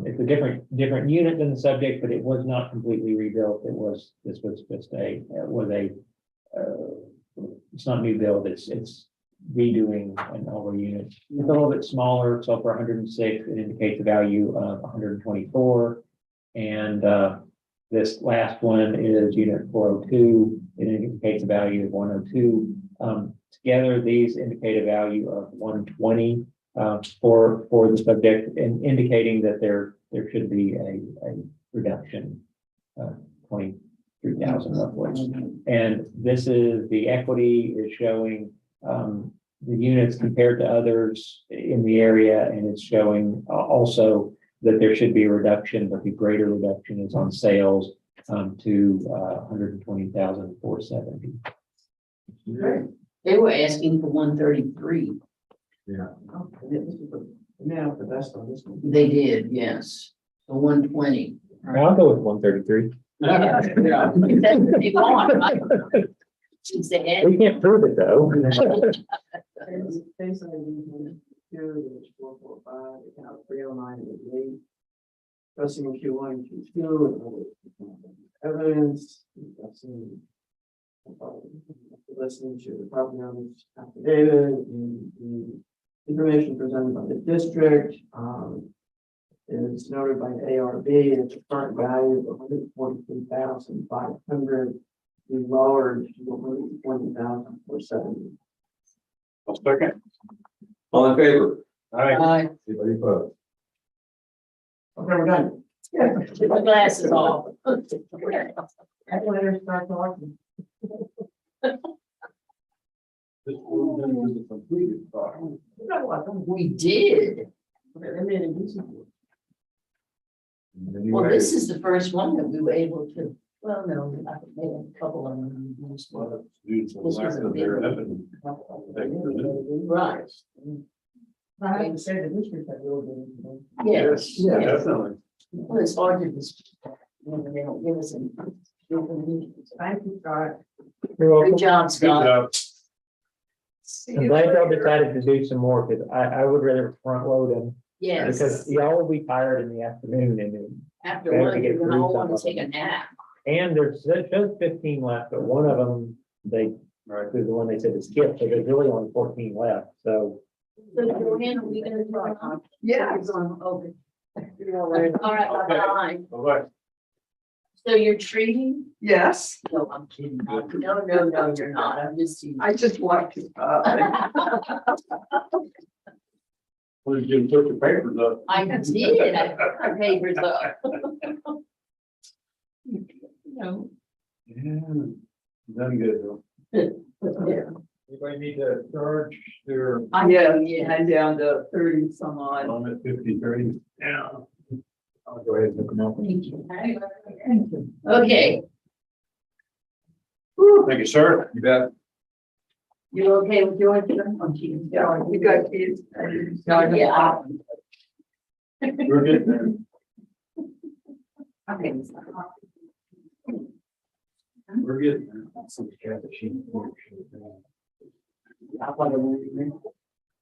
it's a different unit than the subject, but it was not completely rebuilt. This was just it's not new build. It's redoing an older unit. It's a little bit smaller, so for 106, it indicates a value of 124. And this last one is unit 402. It indicates a value of 102. Together, these indicate a value of 120 for the subject, and indicating that there should be a reduction, 23,000 roughly. And this is the equity is showing the units compared to others in the area, and it's showing also that there should be a reduction, but the greater reduction is on sales to 120,470. They were asking for 133. Yeah, the best on this one. They did, yes. The 120. I'll go with 133. Yeah. That's what they want, right? Since they had- We can't prove it though. Here, there's 445, account 309 and 88. Discussing Q1 and Q2, evidence, discussing, listening to the property owner's affidavit, and the information presented by the district, is noted by the ARB, it's a current value of 143,500, be lowered to 120,470. I'll second. All in favor? Aye. Anybody opposed? Okay, we're done. Take my glasses off. That's when I start talking. This one is a completed file. We did. Okay, they made it decent. Well, this is the first one that we were able to Well, no, I think maybe a couple of them. Well, due to the This lack was a of big their one. evidence. Right, I have to say the district had real good. yes, Yeah, yes. definitely. Well, it's hard to just, they don't give us any. Thank you, Scott. You're welcome. Good job, Good Scott. job. I'm glad y'all decided to do some more, because I would rather front load them, Yes, because y'all will be tired in the afternoon, and then after better to one, get you're gonna through all some want of to take them. a nap. And there's just 15 left, but one of them, they, Right. is the one they said to skip, so there's really only 14 left, so. So Joanne, are we gonna try? Yeah. Okay. All right, bye-bye. Bye-bye. So you're treating? Yes, No, I'm kidding. No, you're not. I'm just teasing. I just want to, Well, you didn't put your papers up. I did. I put my papers up. No. Yeah, done good though. Yeah. Anybody need to charge their yeah, and down to 30 some odd. I'm at 53. Yeah. I'll go ahead and look them up. Thank you. Thank you. Okay, Thank you, sir. You bet. you okay with your? Yeah, you got kids. Yeah. We're getting there. Okay. We're getting there.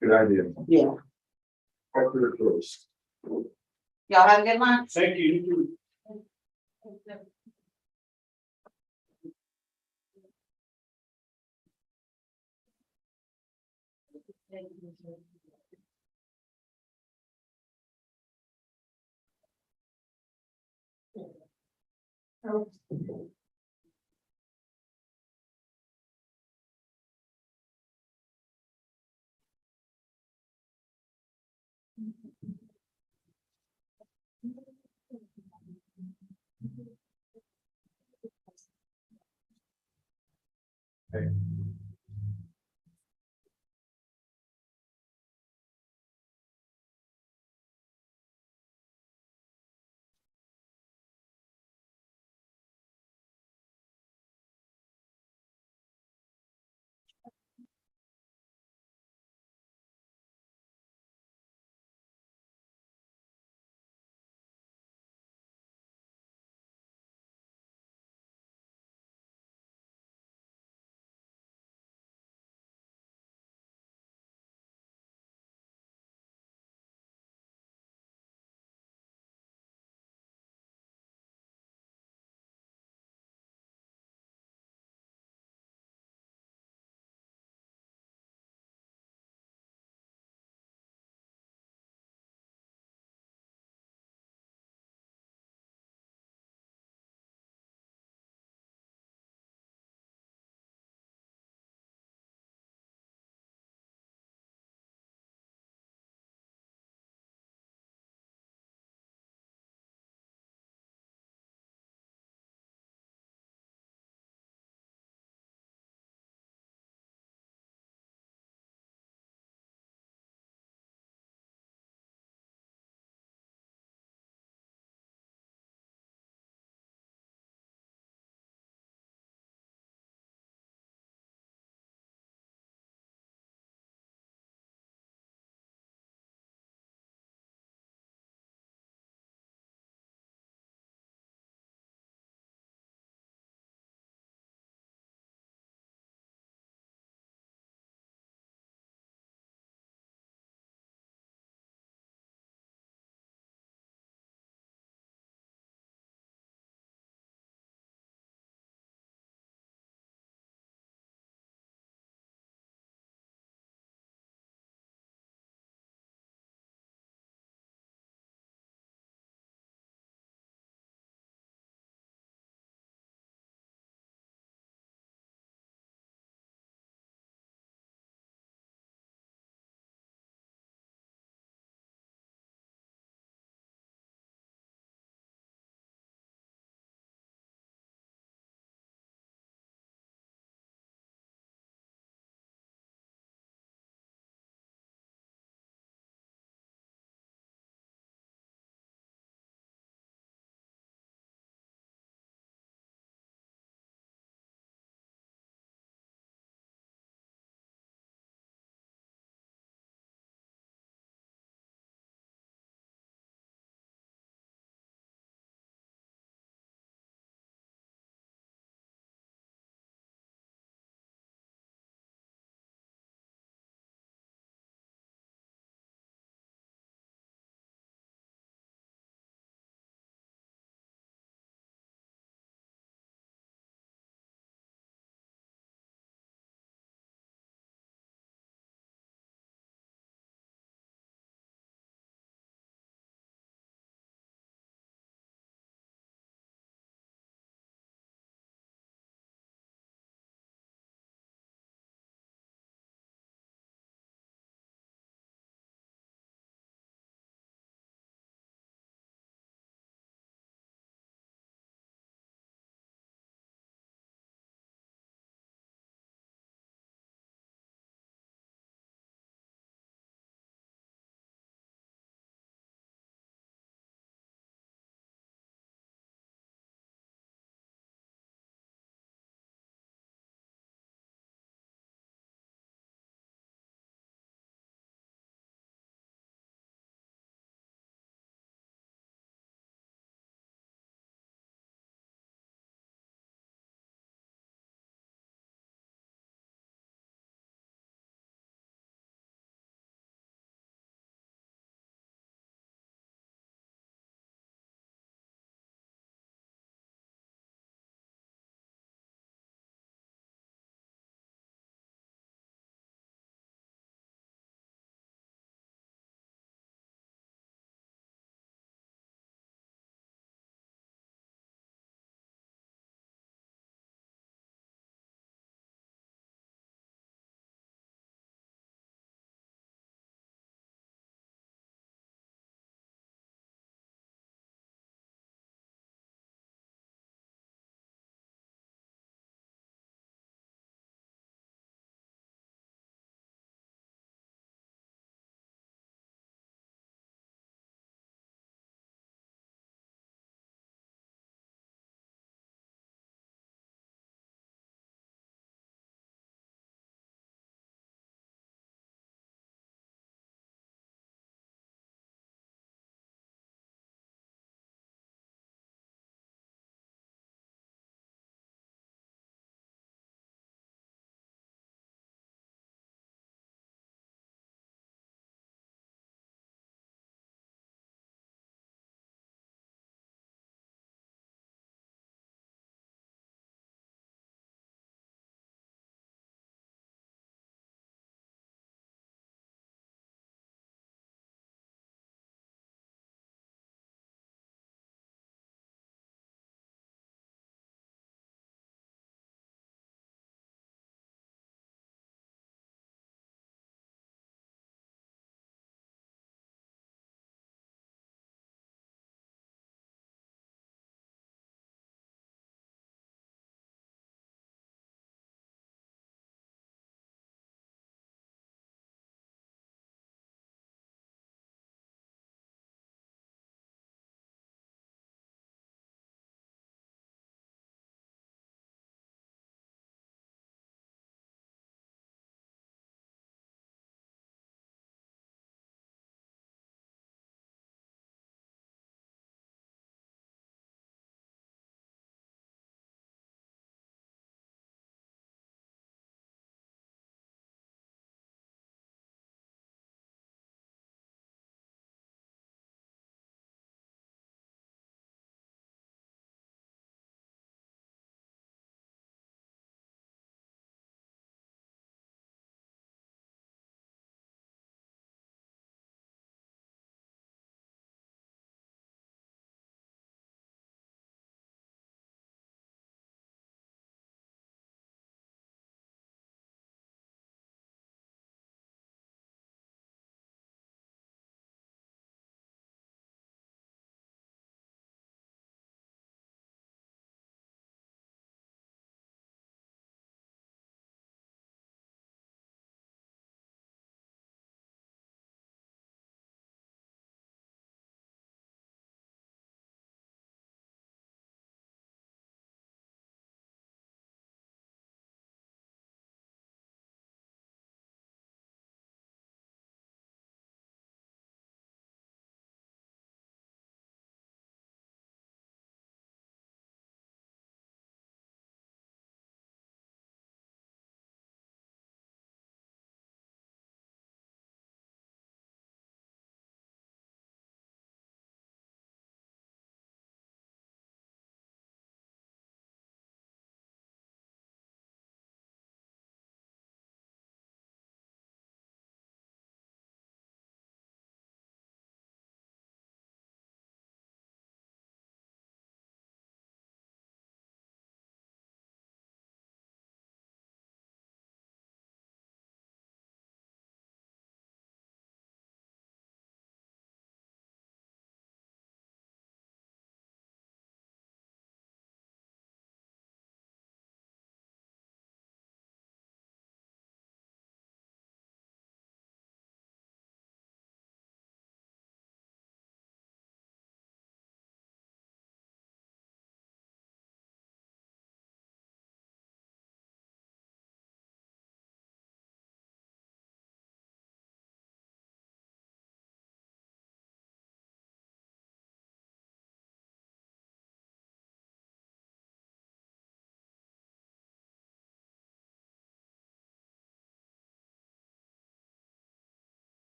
Good idea. Yeah. After it goes. Y'all have a good lunch. Thank you.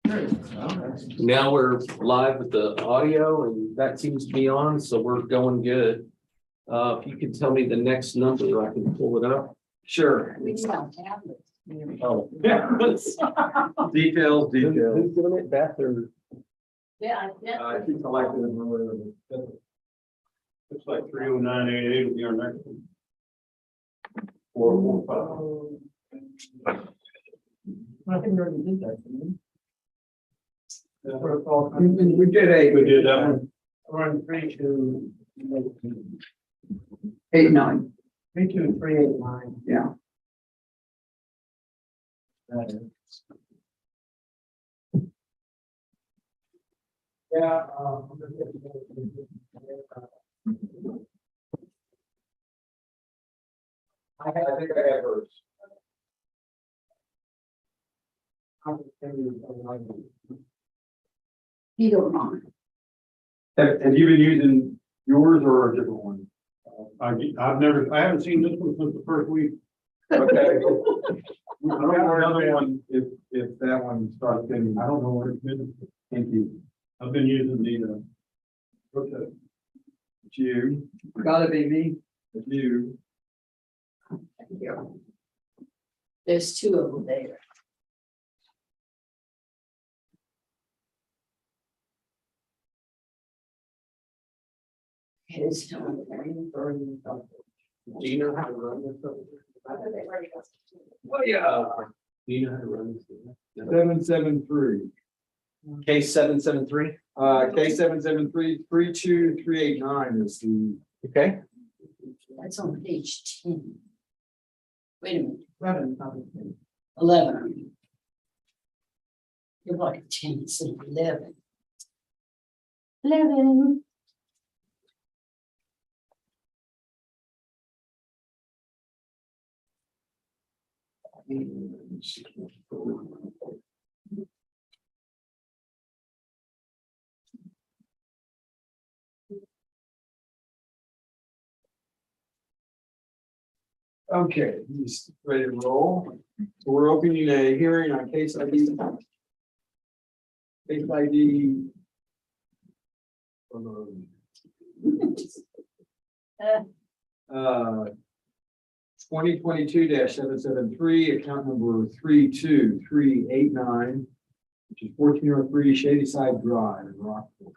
Now we're live with the audio and that seems to be on, so we're going good. If you could tell me the next number, I can pull it up. Sure. We need our tablets. Oh, yeah. Details, details. Who's doing it, Beth or? Yeah, yeah. I think I like it. Looks like 30988 will be our next one. 445. I think we already did that. didn't We did a. We did that one. Run 3, 2, 8, 9. 3, 2, 3, 8, 9. Yeah. Yeah. I think I have hers. You don't mind. Have you been using yours or a different one? I haven't seen this one since the first week. Okay. I don't know another one, if that one starts getting, I don't know what it's been. thank you. I've been using the, okay. It's you, Gotta be me. it's you. There's two of them there. It's time. Do you know how to run this? Oh, yeah. Do you know how to run this? 773. Case 773. K 773-32389 is the, Okay. That's on page 10. Wait a minute, 11, probably. 11. I mean. You're like 10, it's 11. 11. okay, he's ready to roll. So we're opening a hearing on case ID. Case ID. 2022-773, account number 32389, which is 1403 Shadyside Drive in Rockport.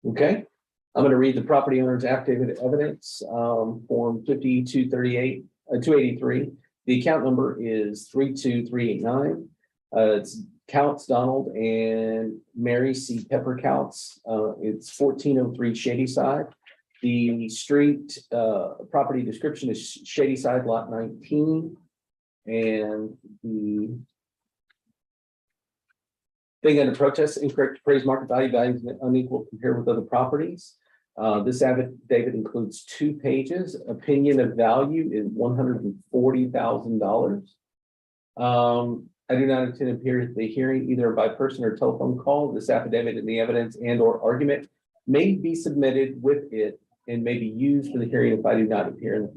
Okay. I'm going to read the property owner's affidavit of evidence, form 5238, 283. The account number is 32389. It's Counts Donald and Mary C. Pepper Counts. It's 1403 Shadyside. The street property description is Shadyside Lot 19. And the thing under protest, incorrect appraised market value, values unequal compared with other properties. This affidavit includes 2 pages. Opinion of value is $140,000. I do not intend to appear at the hearing either by person or telephone call. This affidavit and the evidence and or argument may be submitted with it and may be used for the hearing if I do not appear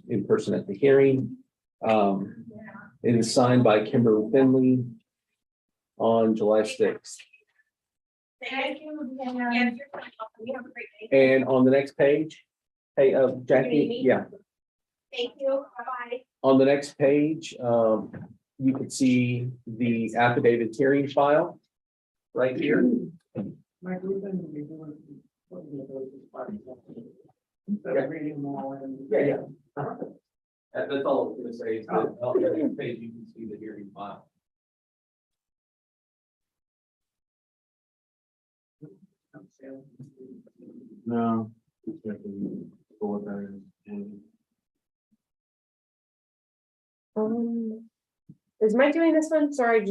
in person at the hearing. It is signed by Kimberly Finley on July 6th. Thank you. You have a great day. And on the next page, hey, Jackie, yeah, Thank you. Bye-bye. on the next page, you can see the affidavit hearing file right here. Mike, we're going to be doing. Instead of reading them all in. Yeah. That's all I was gonna say, is that on the next page, you can see the hearing file. No. Just checking what that is. Is Mike doing this one? Sorry,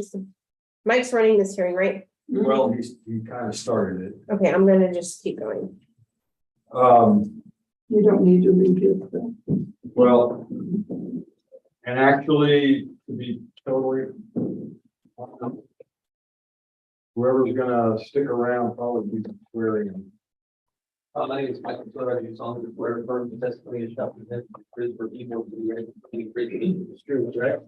Mike's running this hearing, right? Well, he kind of started it. Okay, I'm gonna just keep going. You don't need to read it. Well, and actually, to be totally. Whoever's gonna stick around probably be swearing in. My name is Michael Flores. You saw the where firm the testimony is shall present for evil to the right. Any great is true, right?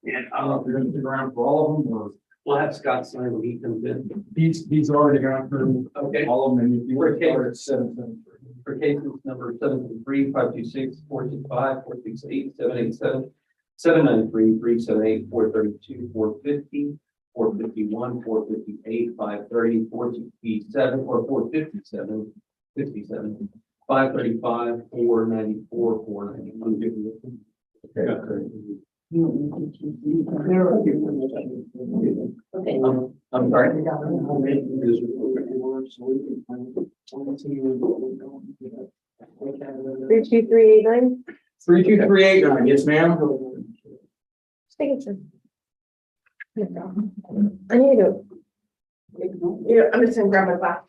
And, I don't know if you're gonna stick around for all of them or we'll have Scott sign when he comes in. he's already gone through Okay. all of them. And if you want to start at 7:73. For cases number 773, 526, 465, 468, 787, 793, 378, 432, 450, 451, 458, 530, 467, or 457, 57, 535, 494, 491. Okay, I'm sorry. Three, two, three, eight, nine. 32389, yes, ma'am. Signature. I need to. Yeah, I'm just gonna grab my back.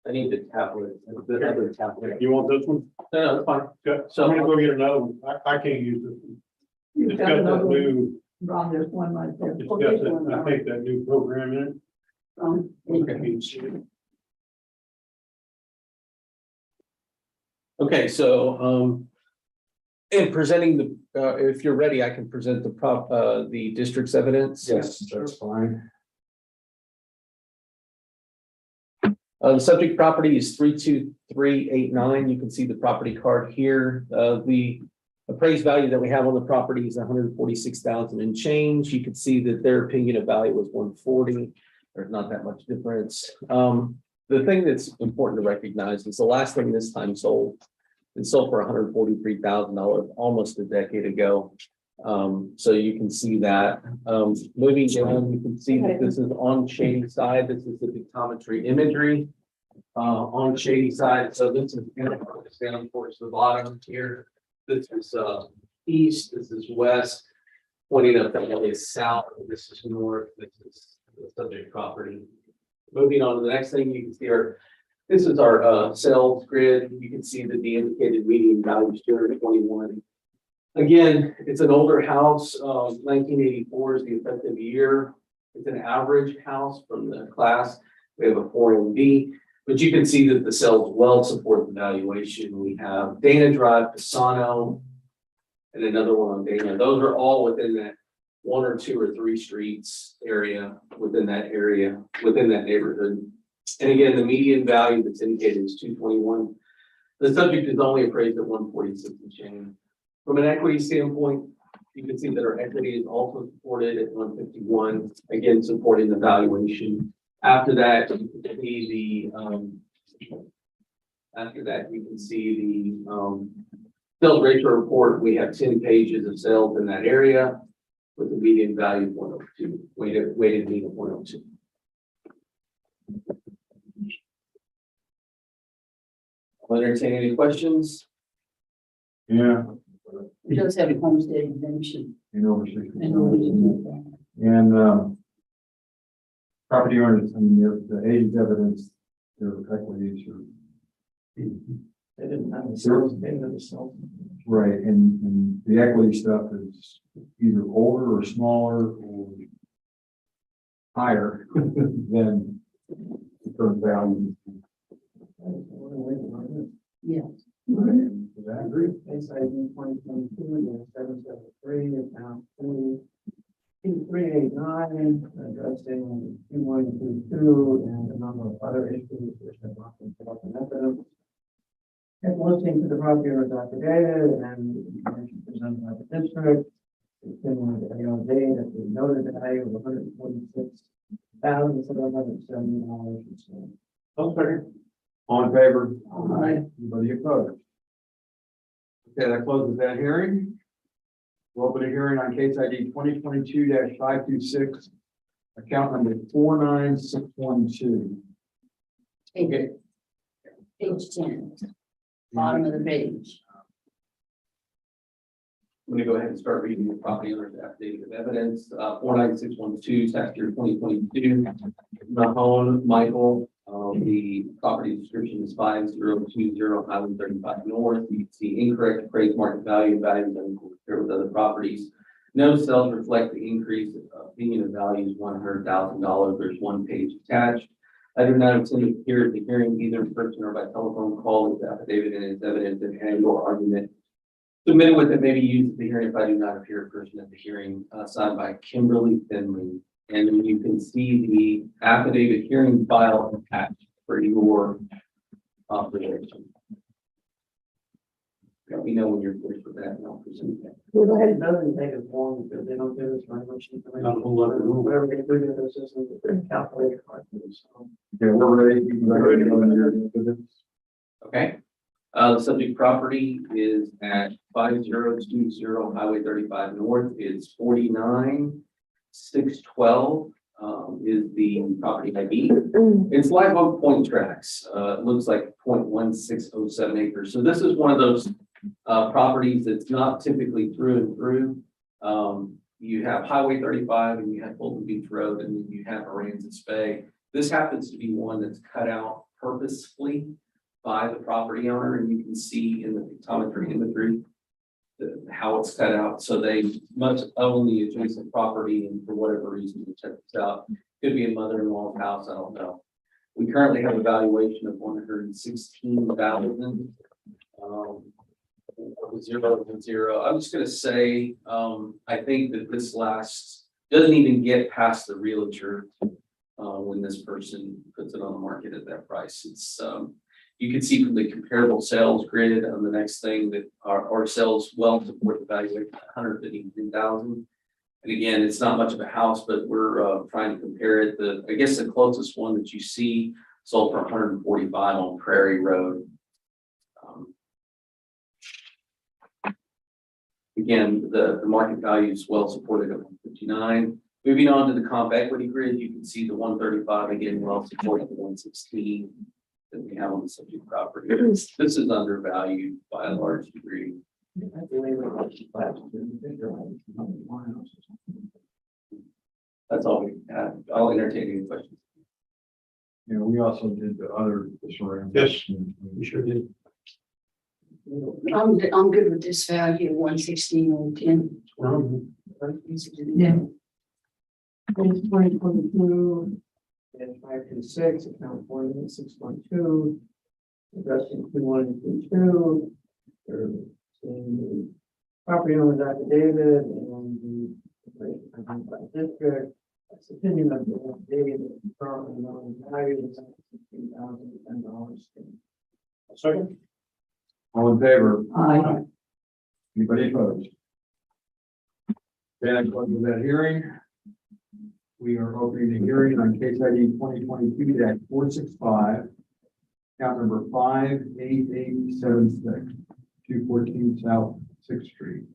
I need the tablet, the other tablet. You want this one? No, that's fine. Okay, So- I'm gonna go get another one. I can't use this one. You've It's got got another that one. new, Ron, there's one right there. it's got that, I think that new program in it. Okay, so, in presenting the, if you're ready, I can present the district's evidence. Yes, that's fine. The subject property is 32389. You can see the property card here. The appraised value that we have on the property is 146,000 and change. You can see that their opinion of value was 140. There's not that much difference. The thing that's important to recognize is the last thing this time sold. It sold for $143,000 almost a decade ago. So you can see that. Moving down, you can see that this is on Shady side. This is the pictometry imagery. On Shady side, so this is down towards the bottom here. This is east, this is west, pointing up that way is south, this is north, this is the subject property. Moving on to the next thing, you can see this is our sales grid. You can see that the indicated median value is 221. Again, it's an older house, 1984 is the effective year. It's an average house from the class. We have a 4MD, but you can see that the sales well support the valuation. We have Dana Drive, Pisano, and another one on Dana. Those are all within that 1 or 2 or 3 streets area, within that neighborhood. And again, the median value that's indicated is 221. The subject is only appraised at 146 and change. From an equity standpoint, you can see that our equity is also supported at 151, again, supporting the valuation. After that, you can see the sales ratio report. We have 10 pages of sales in that area with the median value of 102, weighted mean of 102. I'll entertain any questions. Yeah. it does have a homestead exemption. In over 60. And over- And property owners, I mean, the age evidence, their equities are. They didn't have the sales, they didn't have the sales. Right, and the equity stuff is either older or smaller or higher than the current value. Yeah. Does that agree? Case ID 2022, 773, account 2389, addressing 2122, and a number of other issues which have not been put up in evidence. And listening to the property owner's affidavit and information presented by the district, it's been with the ARB that we noted the value of $146,770. Okay. All in favor? Aye. Anybody opposed? Okay, that closes that hearing. We'll open a hearing on case ID 2022-526, account number 49612. Page 10, bottom of the page. I'm gonna go ahead and start reading the property owner's affidavit of evidence, 49612, tax year 2022. Mahone Michael, the property description is 5020 Highway 35 North. You can see incorrect appraised market value, values compared with other properties. No sales reflect the increase of median of values $100,000. There's one page attached. I do not intend to appear at the hearing either in person or by telephone call. This affidavit and its evidence and or argument Submitted with it may be used at the hearing if I do not appear in person at the hearing, signed by Kimberly Finley. And then you can see the affidavit hearing file attached for your observation. Let me know when you're finished with that and I'll present that. Go ahead. It doesn't take as long because they don't give us very much information. Whatever they do in the system, they're calculated correctly, so. Okay, we're ready. Ready to go into this. Okay. The subject property is at 5020 Highway 35 North. It's 49612 is the property ID. It's live oak point tracks. It looks like 0.1607 acres. So this is one of those properties that's not typically through and through. You have Highway 35 and you have Fulton Beach Road and then you have Aransas Bay. This happens to be one that's cut out purposefully by the property owner, and you can see in the pictometry imagery how it's cut out. So they must own the adjacent property, and for whatever reason, we check this out. Could be a mother-in-law's house, I don't know. We currently have a valuation of 116,000. 0 and 0. I'm just gonna say, I think that this doesn't even get past the realtor when this person puts it on the market at that price. It's you can see from the comparable sales grid on the next thing that our sales well support the valuation at 153,000. And again, it's not much of a house, but we're trying to compare it. I guess the closest one that you see sold for 145 on Prairie Road. Again, the market value is well supported at 159. Moving on to the comp equity grid, you can see the 135 again, well supported at 116 that we have on the subject property. This is undervalued by a large degree. That's all we have. I'll entertain any questions. You know, we also did the other. Yes, we sure did. I'm good with this value, 116.10. Yeah. Page 2022, and 526, account 116.2, addressing 2122. They're seeing the property owner's affidavit and the district. That's the opinion of the affidavit, currently known value is $16,010. Second. All in favor? Aye. Anybody opposed? Okay, that closes that hearing. We are opening the hearing on case ID 2022-465, account number 58876, 214 South 6th Street.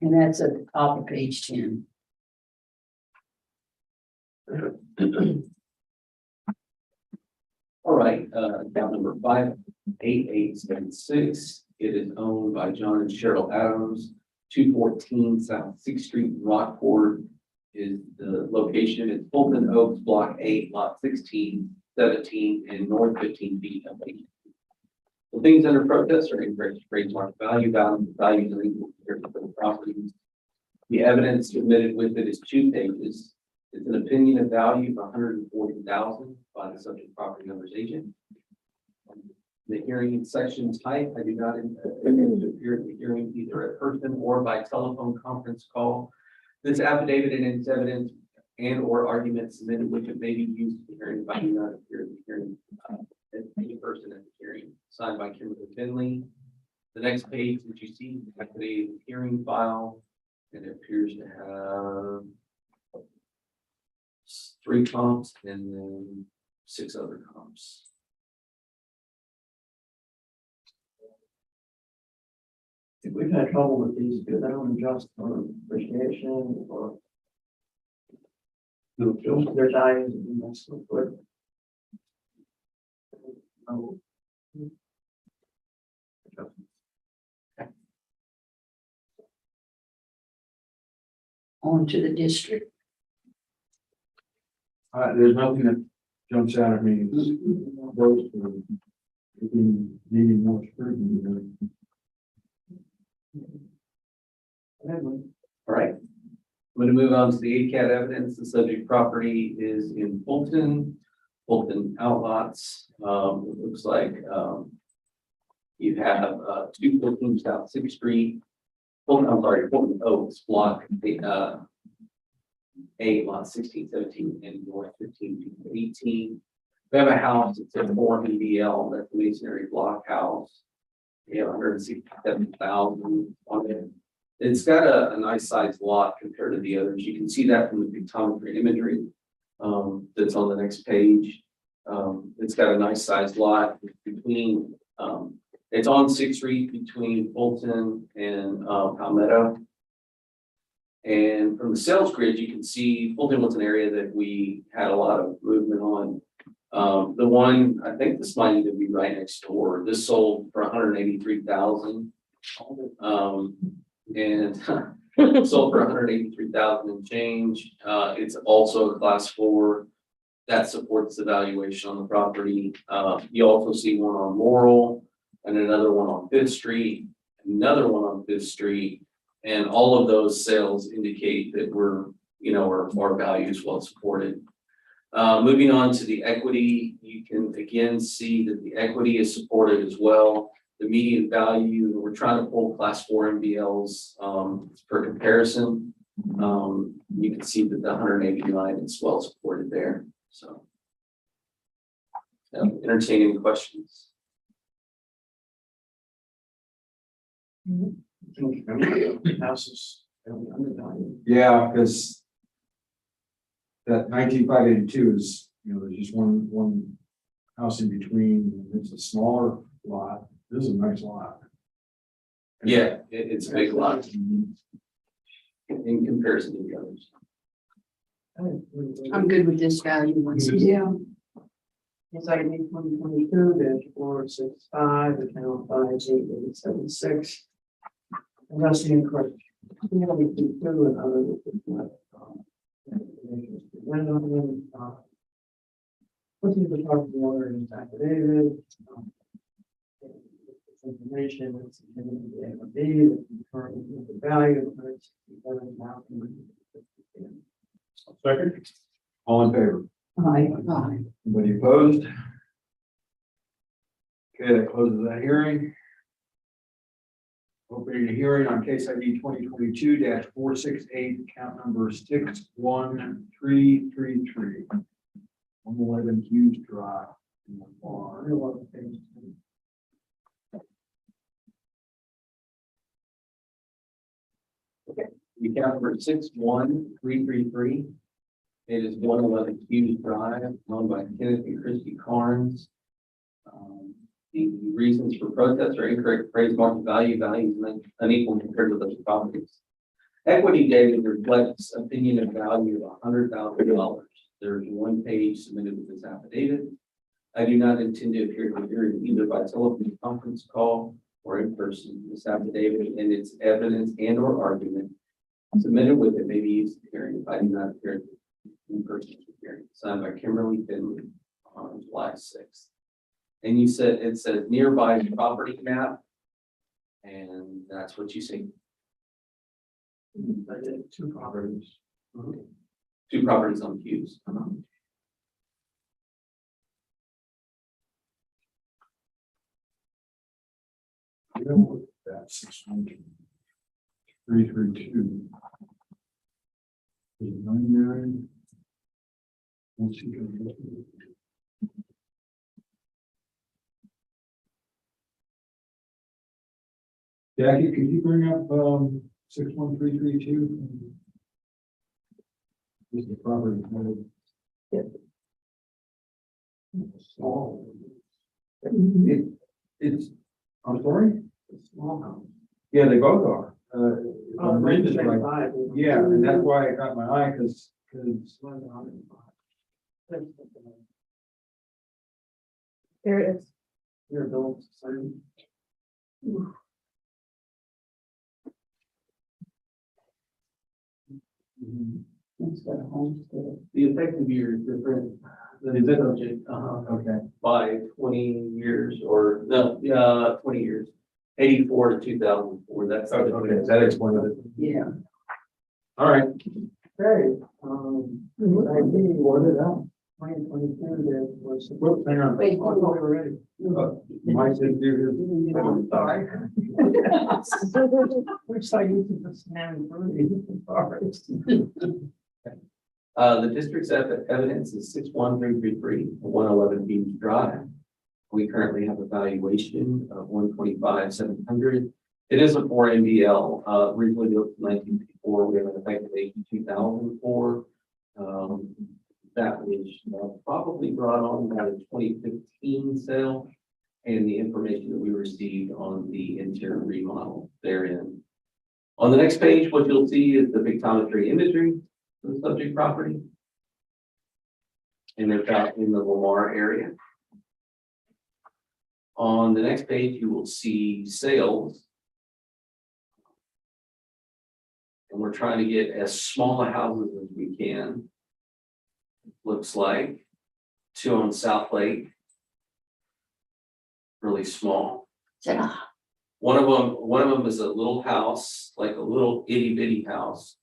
And that's at the top of page 10. All right, account number 58876. It is owned by John and Cheryl Adams, 214 South 6th Street, Rockport is the location. It's Fulton Oaks, Block 8, Lot 16, 17, and North 15 feet of the things under protest are incorrect trademark value, values are equal compared to the properties. The evidence submitted with it is 2 pages. It's an opinion of value of 140,000 by the subject property owner's agent. The hearing section type, I do not intend to appear at the hearing either in person or by telephone conference call. This affidavit and its evidence and or argument submitted with it may be used at the hearing, but I do not appear at the hearing as any person at the hearing. Signed by Kimberly Finley. The next page that you see, affidavit hearing file, and it appears to have 3 comps and then 6 other comps. If we've had trouble with these, because I don't adjust for appreciation or their values and that's so good. On to the district. There's nothing that jumps out at me. Those needing more scrutiny. All right. I'm going to move on to the ACAD evidence. The subject property is in Fulton outlots. It looks like You have, 214 South Sixth Street. Fulton Oaks, block, 8, lot 16, 17, and north 15 to 18. We have a house, it's a 4 MBL, that's the masonry block house. We have 167,000 on it. It's got a nice sized lot compared to the others. You can see that from the pictometry imagery that's on the next page. It's got a nice sized lot between, it's on 6th Street between Fulton and Palmetto. And from the sales grid, you can see Fulton was an area that we had a lot of movement on. The one, I think this might even be right next door. This sold for 183,000. And sold for 183,000 and change. It's also a class 4 that supports the valuation on the property. You also see one on Laurel and another one on 5th Street, another one on 5th Street. And all of those sales indicate that we're, our value is well supported. Moving on to the equity, you can again see that the equity is supported as well. The median value, we're trying to pull class 4 MBLs for comparison. You can see that the 189 is well supported there. So, entertain any questions. Houses. Yeah, because that 19582 is, there's just one house in between. It's a smaller lot. This is a nice lot. Yeah, it's a big lot in comparison to the others. I'm good with this value. Once again. Yeah. It's like 2022-465, account 58876. Unless the incorrect. We can do and other. What's the property owner in affidavit? Information, it's in the ARB, the current value of Second. All in favor? Aye. Anybody opposed? Okay, that closes that hearing. Opening a hearing on case ID 2022-468, account number 61333. 111 Hughes Drive in the bar. The account number 61333. It is 111 Hughes Drive, owned by Kenneth and Christy Carnes. The reasons for protest are incorrect appraised market value, values unequal compared to those properties. Equity data reflects opinion of value of $100,000. There's one page submitted with this affidavit. I do not intend to appear to the hearing either by telephone conference call or in person. This affidavit and its evidence and or argument submitted with it may be used in the hearing if I do not appear in person hearing. Signed by Kimberly Finley on July 6th. And you said, it says nearby property map. And that's what you see. I did 2 properties. 2 properties on Hughes. That's 61332. Is it 99? Once you go. Jackie, could you bring up 61332? This is the property code. Small. It's, I'm sorry? Small house. Yeah, they both are. I'm reading this right. 5. Yeah, and that's why it got my eye, because There it is. Your built same. It's got a homestead. The effective year is different than the subject, okay. by 20 years or no, 20 years. 84 to 2004. That's Okay, that explains it. Yeah. All right. Okay, I need ordered out. 2022, there was. Hang on. Wait. Oh, no, we're ready. Mike didn't do his. I'm sorry. Which I used to just stand for the forest. The district's evidence is 61333, 111 Beach Drive. We currently have a valuation of 125,700. It is a 4 MBL, originally built in 1954. We have an effective age of 2004. That was probably brought on by the 2015 sale and the information that we received on the interior remodel therein. On the next page, what you'll see is the pictometry imagery for the subject property. And they're out in the Lamar area. On the next page, you will see sales. And we're trying to get as small a houses as we can. Looks like 2 on South Lake. Really small. One of them is a little house, like a little itty bitty house.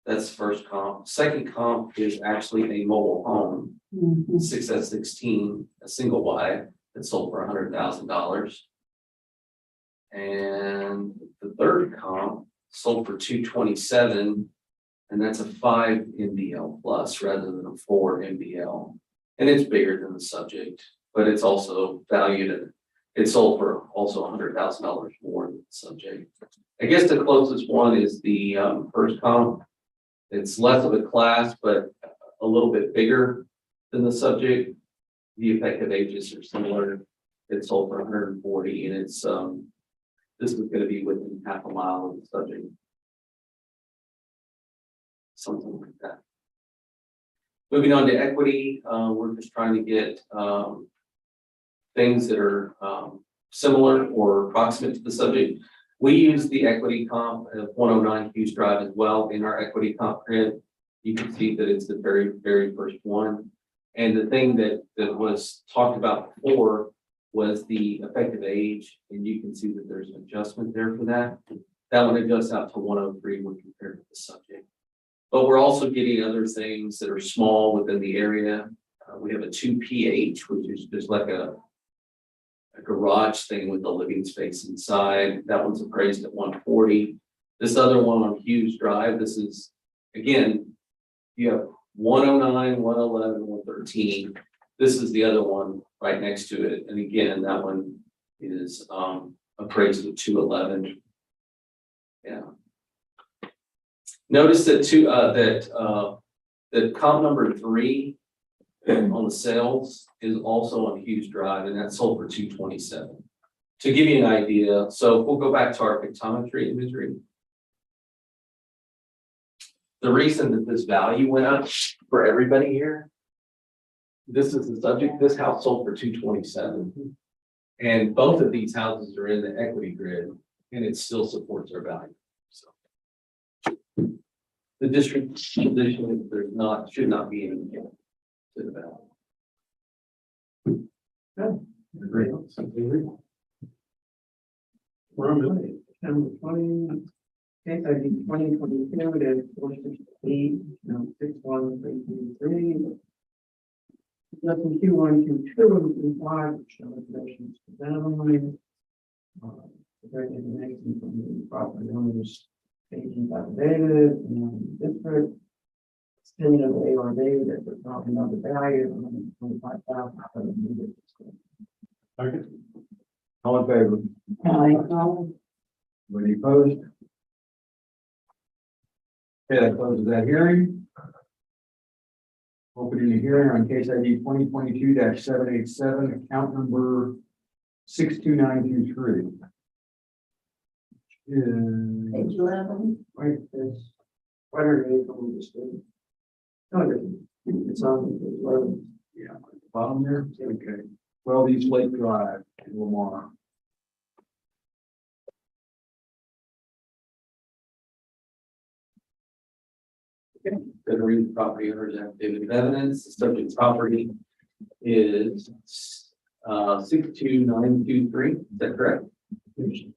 That's first comp. Second comp is actually a mobile home, 6x16, a single wide that sold for $100,000. And the third comp sold for 227, and that's a 5 MBL plus rather than a 4 MBL. And it's bigger than the subject, but it's also valued at, it sold for also $100,000 more than the subject. I guess the closest one is the first comp. It's less of a class, but a little bit bigger than the subject. The effective ages are similar. It sold for 140, and it's this is going to be within half a mile of the subject. Something like that. Moving on to equity, we're just trying to get things that are similar or approximate to the subject. We use the equity comp of 109 Hughes Drive as well in our equity comp grid. You can see that it's the very, very first one. And the thing that was talked about before was the effective age, and you can see that there's an adjustment there for that. That one adjusts out to 103 when compared to the subject. But we're also getting other things that are small within the area. We have a 2PH, which is just like a garage thing with the living space inside. That one's appraised at 140. This other one on Hughes Drive, this is, again, you have 109, 111, 113. This is the other one right next to it. And again, that one is appraised at 211. Yeah. Notice that that comp number 3 on the sales is also on Hughes Drive, and that sold for 227. To give you an idea, so we'll go back to our pictometry imagery. The reason that this value went up for everybody here, this is the subject, this house sold for 227. And both of these houses are in the equity grid, and it still supports our value. So the district position, should not be any to the value. Great. We're on to September 20. Case ID 2022-468, 61333. Nothing Q1, Q2, and Q5, which are regulations for them. Very information from the property owners, agent affidavit, and district. Extending of the ARB that they're talking about the value of $125,000. Second. All in favor? Aye. Any opposed? Okay, that closes that hearing. Opening the hearing on case ID 2022-787, account number 62923. Page 11. Right, this. Why are you from the state? No, it's on page 11. Yeah, at the bottom there. Okay. 12 East Lake Drive in Lamar. Okay, going to read the property owner's affidavit of evidence. The subject property is 62923. Is that correct? Okay.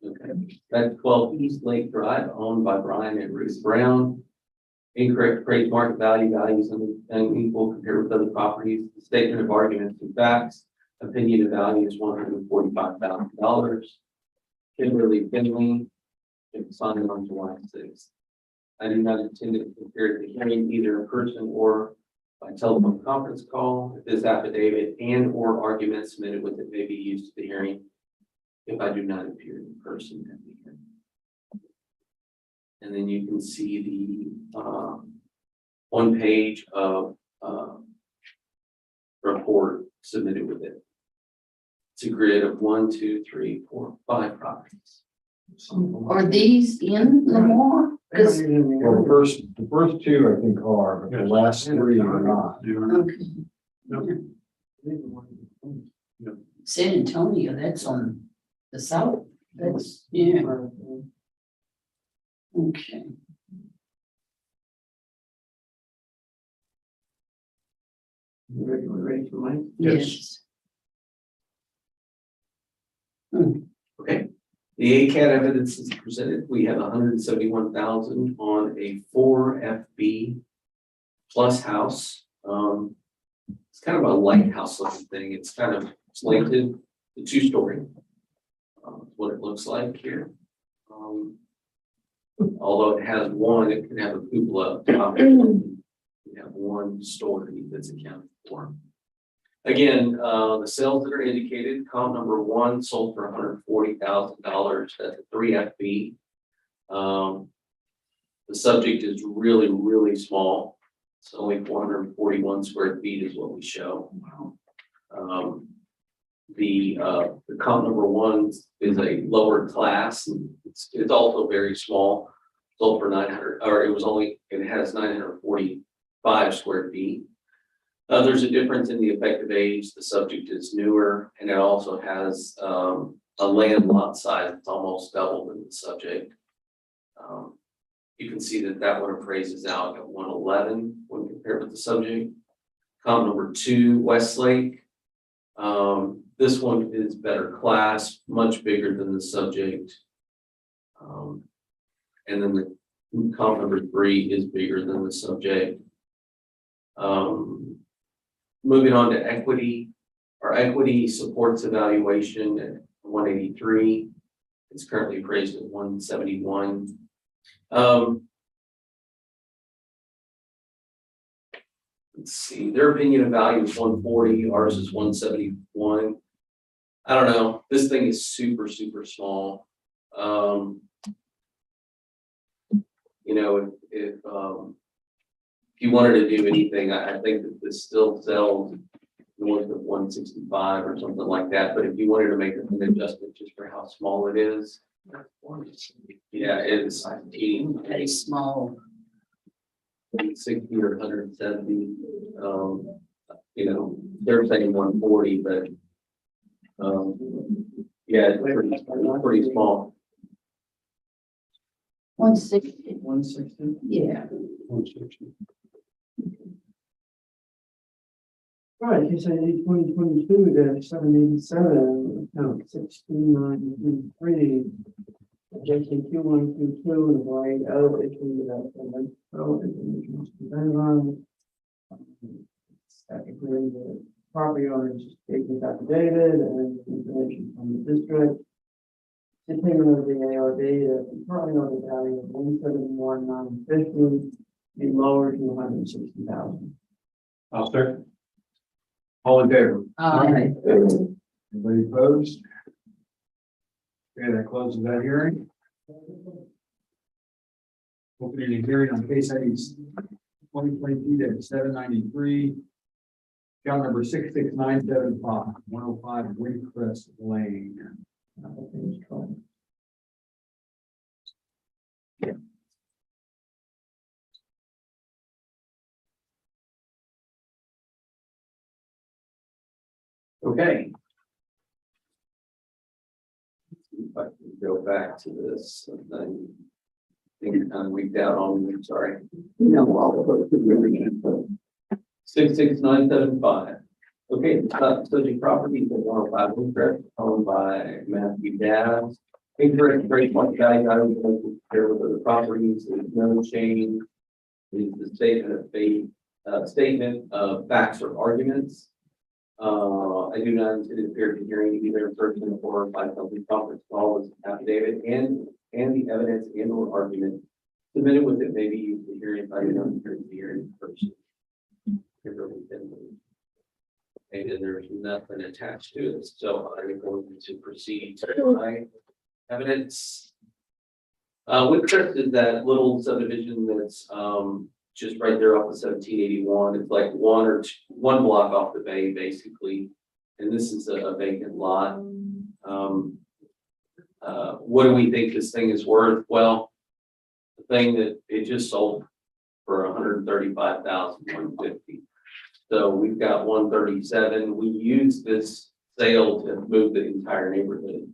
That's 12 East Lake Drive, owned by Brian and Ruth Brown. Incorrect appraised market value, values unequal compared with other properties, the statement of arguments and facts, opinion of value is $145,000. Kimberly Finley, it was signed on July 6th. I do not intend to appear at the hearing either in person or by telephone conference call. If this affidavit and or argument submitted with it may be used at the hearing if I do not appear in person at the hearing. And then you can see the one page of report submitted with it. It's a grid of 1, 2, 3, 4, 5 properties. Are these in Lamar? Because, Well, the first two I think are, but the last three are not. okay, San Antonio, that's on the south, that's, yeah, okay. Ready for Mike? Yes. Okay, the ACAD evidence is presented. We have 171,000 on a 4 FB plus house. It's kind of a lighthouse looking thing. It's kind of slanted, the 2-story. What it looks like here. Although it has one, it can have a cupola up top. We have 1 story that's accounted for. Again, the sales that are indicated, column number 1 sold for $140,000. That's a 3 FB. The subject is really, really small. It's only 441 square feet is what we show. The column number 1 is a lower class. And it's also very small. Sold for 900, or it has 945 square feet. There's a difference in the effective age. The subject is newer, and it also has a land lot size that's almost double than the subject. You can see that one appraises out at 111 when compared with the subject. Column number 2, Westlake. This one is better class, much bigger than the subject. And then the column number 3 is bigger than the subject. Moving on to equity. Our equity supports evaluation at 183. It's currently appraised at 171. Let's see, their opinion of value is 140, ours is 171. I don't know, this thing is super, super small. You know, if you wanted to do anything, I think that this still sells north of 165 or something like that. But if you wanted to make an adjustment just for how small it is, yeah, it's Very small. 60 or 170. You know, they're saying 140, but yeah, it's pretty small. 160, 160. yeah. Right, you say 2022 to 787, account 16993. Adjusting Q1, Q2, and line O, issuing without payment. So, information must be verified. Technically, the property owner is taking affidavit and information from the district. The payment of the ARB, the property owner value of 171,950 be lowered to 160,000. I'll start. All in favor? Anybody opposed? Okay, that closes that hearing. Opening the hearing on case ID 2022-793. Count number 66975, 105 Windcrest Lane. Okay. If I can go back to this, and then I think you're kind of weaked out on me, sorry. No, I'll put it 66975. Okay, subject property is 105 Windcrest, owned by Matthew Dabbs. Incorrect appraised market value, I would like to compare with other properties, there's no change. is the statement of facts or arguments. I do not intend to appear at the hearing either in person or by public conference call as affidavit and the evidence and or argument submitted with it may be used in the hearing by the hearing in person. And there's nothing attached to it, so I'm going to proceed to my evidence. Woodcrest is that little subdivision that's just right there off of 1781. It's like one block off the bay, basically. And this is a vacant lot. What do we think this thing is worth? Well, the thing that it just sold for $135,150. So we've got 137. We use this sale to move the entire neighborhood.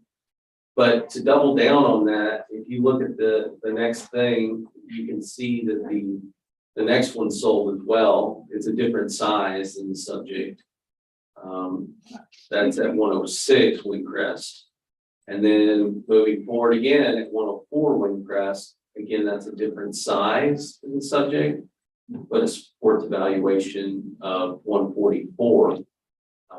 But to double down on that, if you look at the next thing, you can see that the next one sold as well. It's a different size than the subject. That's at 106 Windcrest. And then moving forward again at 104 Windcrest, again, that's a different size than the subject, but it supports evaluation of 144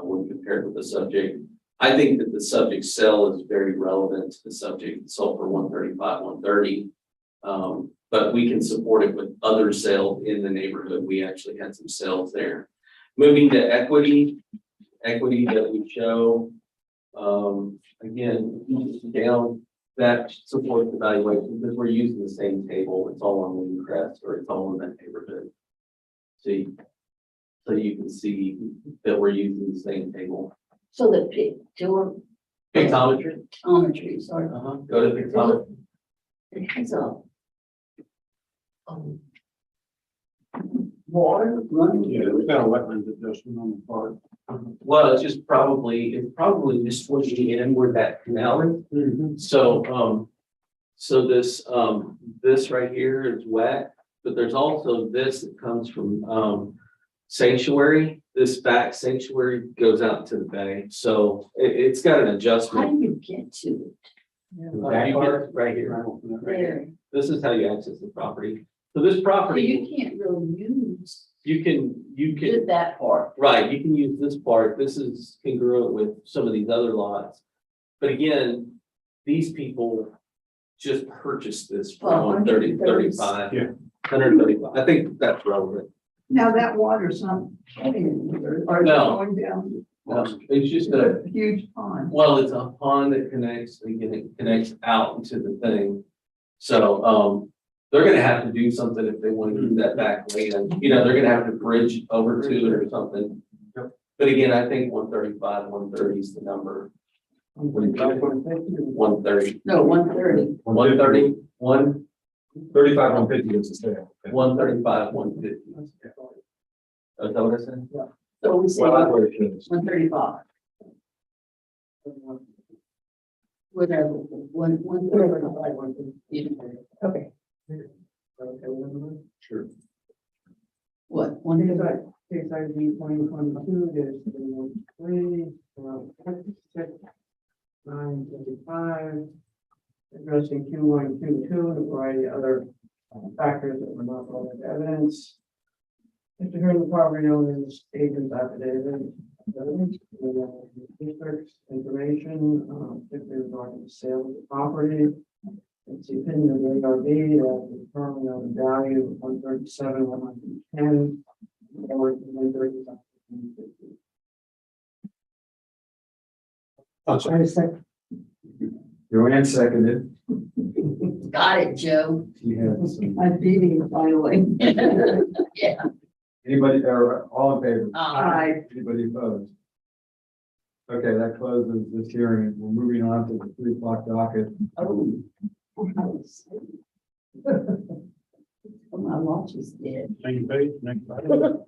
when compared with the subject. I think that the subject sale is very relevant to the subject. It sold for 135, 130. But we can support it with other sales in the neighborhood. We actually had some sales there. Moving to equity that we show, again, down that supports evaluation because we're using the same table. It's all on Windcrest or it's all in that neighborhood. See, so you can see that we're using the same table. So the Pictometry. pictometry, sorry. Go to pictometry. It has a water running. Yeah, we've got a wetlands adjustment on the part. Well, it's probably just towards the end where that canal is. So, so this right here is wet, but there's also this that comes from, sanctuary. This back sanctuary goes out to the bay. So it's got an How adjustment. do you get to it? Back part right here. There. This is how you access the property. So this So property, you can't really use you can. just that part. Right, you can use this part. This is congruent with some of these other lots. But again, these people just purchased this for Well, 135. Yeah. 135. I think that's relevant. Now that water's not heading anywhere, or is it No. going down It's just a huge pond? well, it's a pond that connects, again, it connects out into the thing. So, they're gonna have to do something if they want to use that back land. You know, they're gonna have to bridge over to it or something. But again, I think 135, 130 is the number. 130. No, 130. 130, 35, 150 is the sale. 135, 150. Is that what I said? So we say Well, that's what it is. 135. Whatever, one thirty. Okay. Sure. What, Because 135? Case ID 2022, there's 3, 6, 955. Addressing Q1, Q2, and a variety of other factors that were not brought into evidence. Mr. Hearn, the property owner's agent's affidavit, district's information, particularly regarding the sale of the property. It's the opinion of the ARB that the determination of the value of 137, 110, or 130. Joanne seconded. Got it, Joe. She had some, I'm beating it finally. Yeah. anybody, or all in favor? Aye. Anybody opposed? Okay, that closes this hearing. We're moving on to the 3 o'clock docket. Oh. My watch is dead. Same page, next item.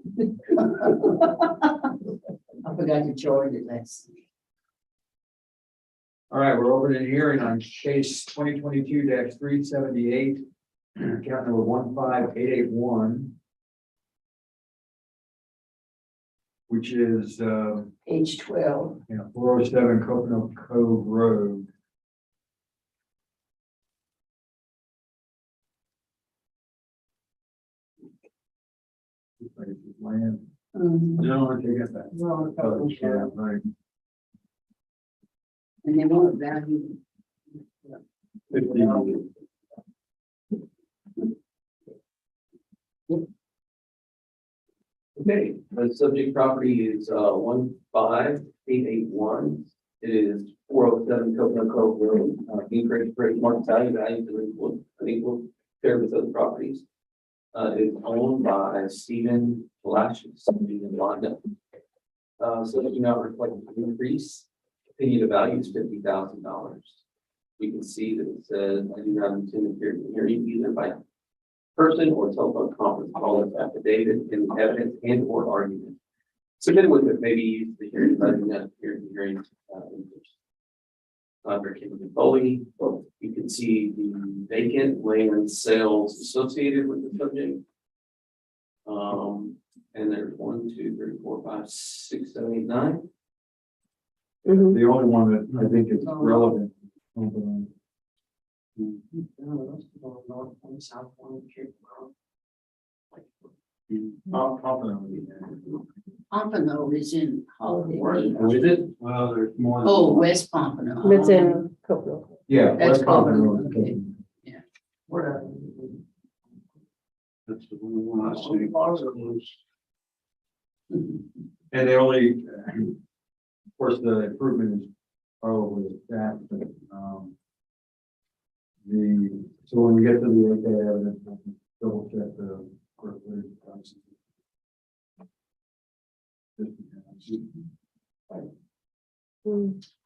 I forgot to charge it last. All right, we're over to the hearing on case 2022-378, account number 15881. Which is, Page 12. 407 Coconut Cove Road. Land. Mhm. No, I take it back. Well, Oh, yeah, right. And they won't value. 50. Okay, the subject property is 15881. It is 407 Coconut Cove Road, increased rate market value unequal compared with other properties. It's owned by Stephen Lashes, in London. So that do not reflect an increase. Opinion of value is $50,000. You can see that it says, I do not intend to appear in the hearing either by person or telephone conference call as affidavit in evidence and or argument. Submitted with it, maybe use the hearing, but I do not appear in the hearing. Under Kimberly Foley, you can see the vacant land sales associated with the subject. And there's 1, 2, 3, 4, 5, 6, 7, 8, 9. The only one that I think is relevant. Pompano is in Holiday. With it, Well, there's more. Oh, West Pompano. It's in Coconut. Yeah. That's West Pompano cool. is Okay. taken. That's the one I see. Mhm. And they only, of course, the improvement is probably that, but, so when we get to the AK evidence, we'll double check the. square footage prices.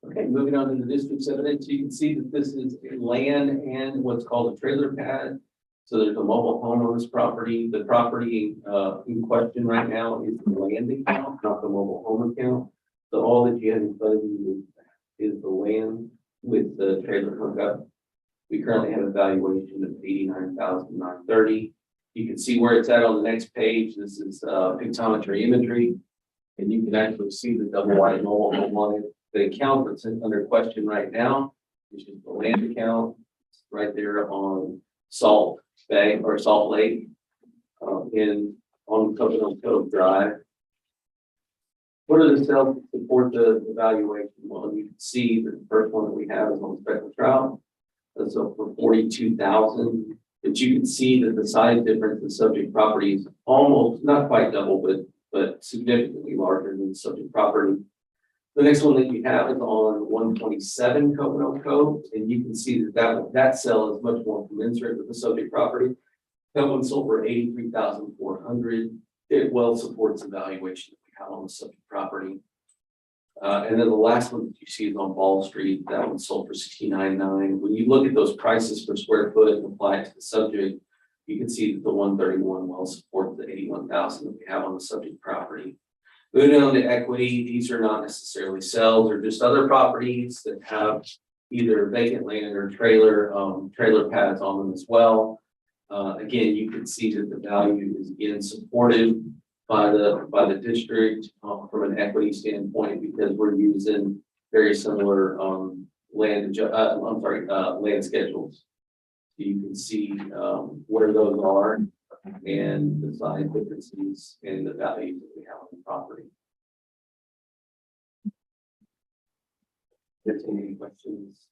okay, moving on to the district's evidence, you can see that this is a land and what's called a trailer pad. So there's a mobile home on this property. The property in question right now is the land account, not the mobile home account. So all that you have in front of you is the land with the trailer hookup. We currently have a valuation of $89,930. You can see where it's at on the next page. This is pictometry imagery. And you can actually see the double wide mobile home on it. The account that's under question right now, which is the land account, right there on Salt Bay or Salt Lake, on Coconut Cove Drive. What are the sales that support the valuation? Well, you can see that the first one that we have is on Spectral Trout. That's up for $42,000. But you can see that the size difference in subject property is almost, not quite double, but significantly larger than the subject property. The next one that you have is on 127 Coconut Cove, and you can see that sale is much more commensurate with the subject property. That one sold for $83,400. It well supports the valuation that we have on the subject property. And then the last one that you see is on Ball Street. That one sold for $69,900. When you look at those prices per square foot and apply it to the subject, you can see that the 131 well supports the $81,000 that we have on the subject property. Moving on to equity, these are not necessarily sales or just other properties that have either vacant land or trailer pads on them as well. Again, you can see that the value is again supported by the district from an equity standpoint because we're using very similar land schedules. So you can see where those are and the size differences and the values that we have on the property. If there's any questions.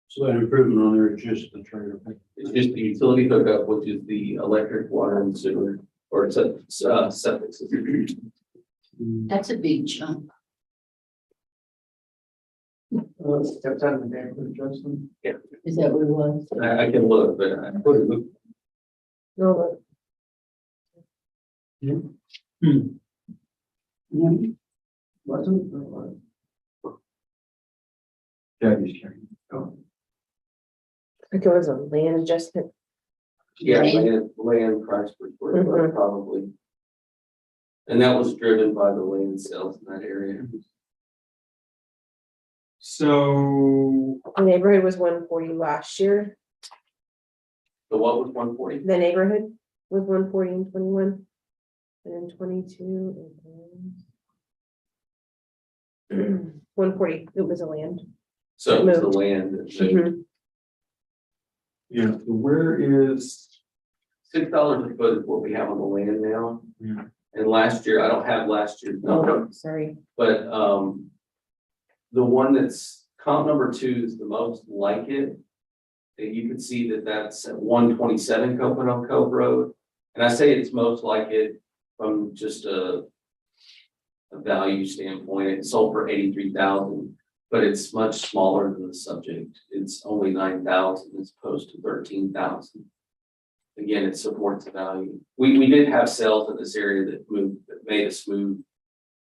So that improvement on there is just the trailer. It's just the utility hookup, which is the electric, water, and sewer, or septic system. That's a big chunk. Steps out of the neighborhood adjustment. Is that what it was? I can look, but I put it. No, Wasn't. Jackie checking. I think it was a land adjustment. Yeah, land price per square foot, probably. And that was driven by the land sales in that area. So, The neighborhood was 140 last year. So what was 140? The neighborhood was 140 in 21. And in 22. 140, it was a land. So it's the land. Mhm. Yeah, so where is, $6 a foot is what we have on the land now. Yeah. And last year, I don't have last year's number, Sorry. but, the one that's comp number 2 is the most like it. And you can see that that's at 127 Coconut Cove Road. And I say it's most like it from just a value standpoint. It sold for 83,000, but it's much smaller than the subject. It's only 9,000 as opposed to 13,000. Again, it supports the value. We did have sales in this area that made us move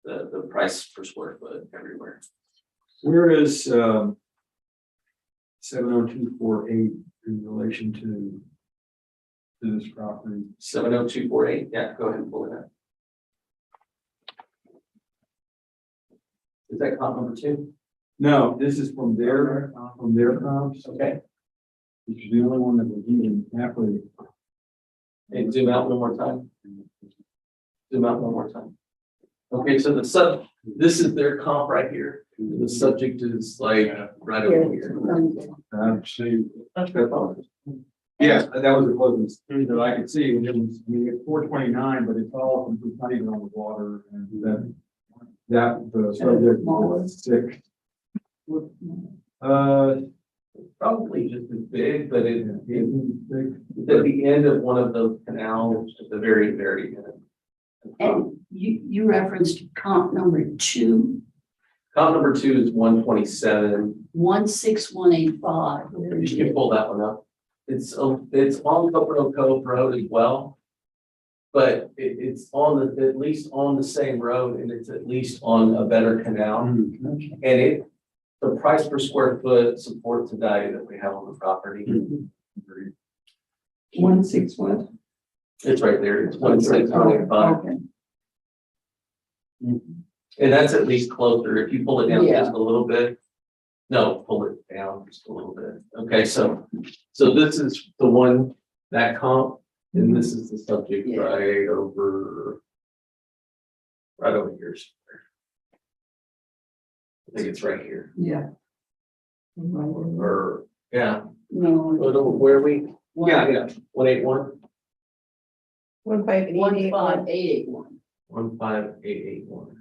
the price per square foot everywhere. where is, 70248 in relation to this property? 70248, yeah, go ahead and pull it up. Is that comp number 2? No, this is from their comps, Okay, which is the only one that was even halfway. and zoom out one more time. Zoom out one more time. Okay, so this is their comp right here. The subject is like right over here. See, yeah, that was the closest that I could see, and it was, I mean, it's 429, but it's all, it's not even on the water, and that the subject was 6. Probably just as big, but it's at the end of one of those canals at the very, very end. And you referenced comp number 2, Comp number 2 is 127. 16185. You can pull that one up. It's on Coconut Cove Road as well. But it's at least on the same road, and it's at least on a better canal. And the price per square foot supports the value that we have on the property. 161. It's right there. It's 16185. Okay. And that's at least closer. If you pull it down Yeah. just a little bit. No, pull it down just a little bit. Okay, so this is the one, that comp, and this is the subject Yeah. right over here. somewhere. I think it's right here. Yeah. Or, yeah, No. where are we? Yeah, 181, 15881. 15881. 15881.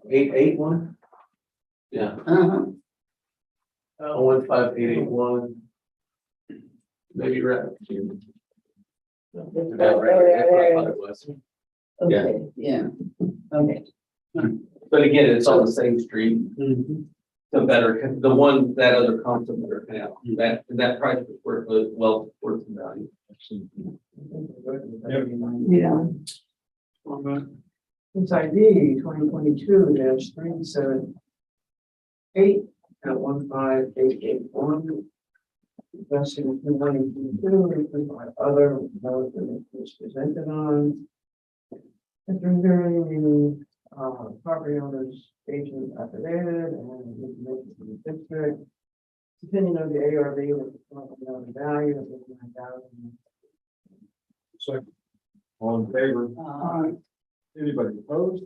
881? Yeah. Uh-huh. 15881. Maybe right. Okay, yeah, okay. But again, it's on the same street. The one, that other concept, better canal, that price per square foot, well, worth the value. Yeah. It's ID 2022-378 at 15881. Investing in 222, other motion is presented on. After hearing the property owner's agent affidavit and information from the district. Opinion of the ARB with the value of 9,000. Second. All in favor? Anybody opposed?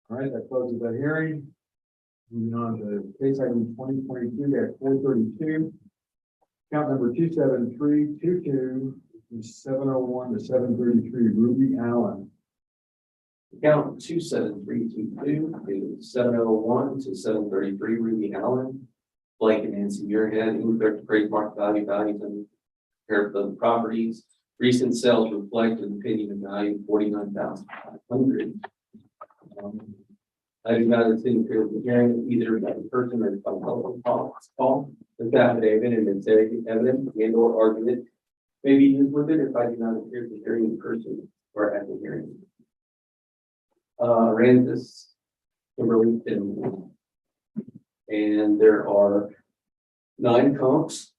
All right, that closes the hearing. Moving on to case item 2022-432. Count number 27322, 701 to 733 Ruby Allen. Account 27322 is 701 to 733 Ruby Allen. Blake and Nancy Muirhead, incorrect appraised market values and compare the properties. Recent sales reflect an opinion of value 49,500. I do not intend to the hearing either by the person or by telephone call. This affidavit and its evidence and or argument may be used with it if I do not appear at the hearing in person or at the hearing. Aransas, Kimberly, and there are 9 comps.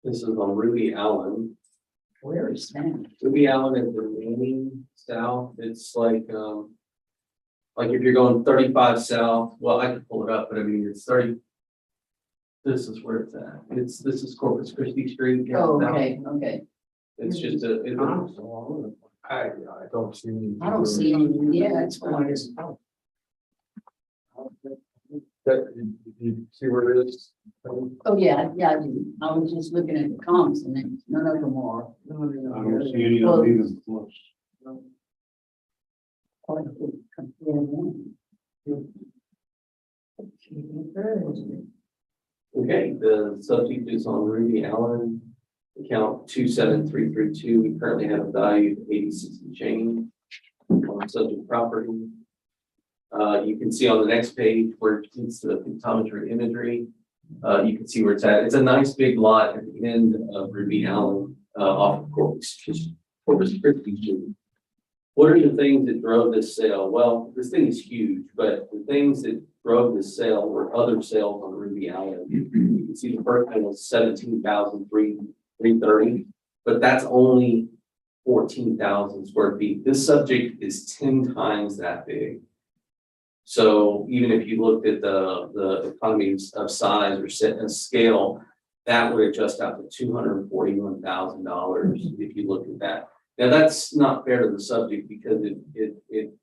This is on Ruby Allen. Where is that? Ruby Allen is the remaining south. It's like if you're going 35 south, well, I can pull it up, but I mean, it's 30. This is where it's at. This is Corpus Christi Street. Oh, okay, okay. It's just a, I don't see any. I don't see any, yeah, it's fine. You see where it is? Oh, yeah, yeah, I do. I was just looking at the comps and then none of them are. I don't see any of them even close. okay, the subject is on Ruby Allen. Account 27332. We currently have a value of 86 and change on subject property. You can see on the next page where it's the photometry imagery. You can see where it's at. It's a nice big lot at the end of Ruby Allen, off of Corpus Christi Street. What are the things that drove this sale? Well, this thing is huge, but the things that drove this sale were other sales on Ruby Allen. You can see the first one was 17,330, but that's only 14,000 square feet. This subject is 10 times that big. So even if you looked at the economies of size or set a scale, that would adjust out to $241,000 if you look at that. Now, that's not fair to the subject because it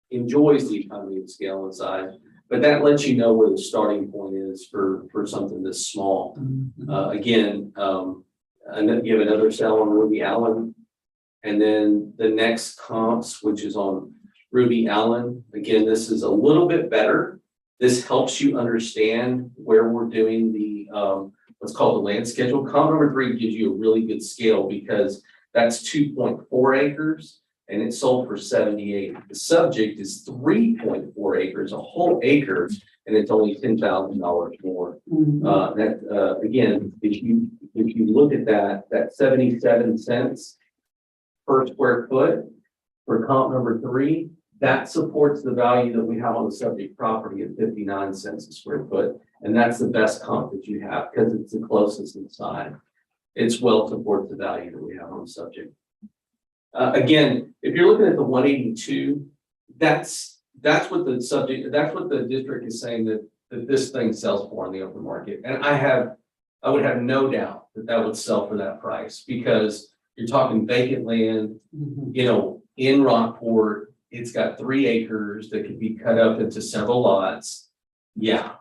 enjoys the economy of scale and size, but that lets you know where the starting point is for something this small. Again, and then you have another sale on Ruby Allen, and then the next comps, which is on Ruby Allen. Again, this is a little bit better. This helps you understand where we're doing the what's called the land schedule. Comp number 3 gives you a really good scale because that's 2.4 acres and it's sold for 78. The subject is 3.4 acres, a whole acre, and it's only $10,000 more. Again, if you look at that 77 cents per square foot for comp number 3, that supports the value that we have on the subject property at 59 cents a square foot. And that's the best comp that you have because it's the closest inside. It's well supports the value that we have on the subject. Again, if you're looking at the 182, that's what the subject, that's what the district is saying that this thing sells for in the open market. And I would have no doubt that would sell for that price because you're talking vacant land, you know, in Rockport. It's got 3 acres that could be cut up into several lots. Yeah.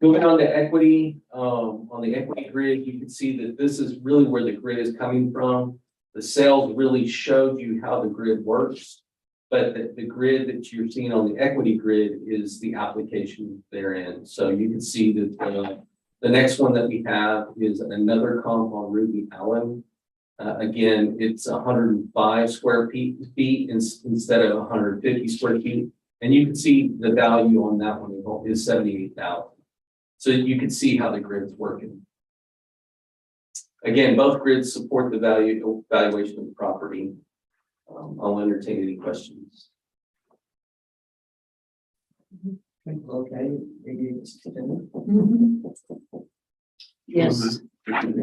Moving on to equity, on the equity grid, you can see that this is really where the grid is coming from. The sales really showed you how the grid works, but the grid that you're seeing on the equity grid is the application therein. So you can see that the next one that we have is another comp on Ruby Allen. Again, it's 105 square feet instead of 150 square feet. And you can see the value on that one is 78,000. So you can see how the grid is working. Again, both grids support the valuation of the property. I'll entertain any questions. Okay, maybe it's Yes, addressing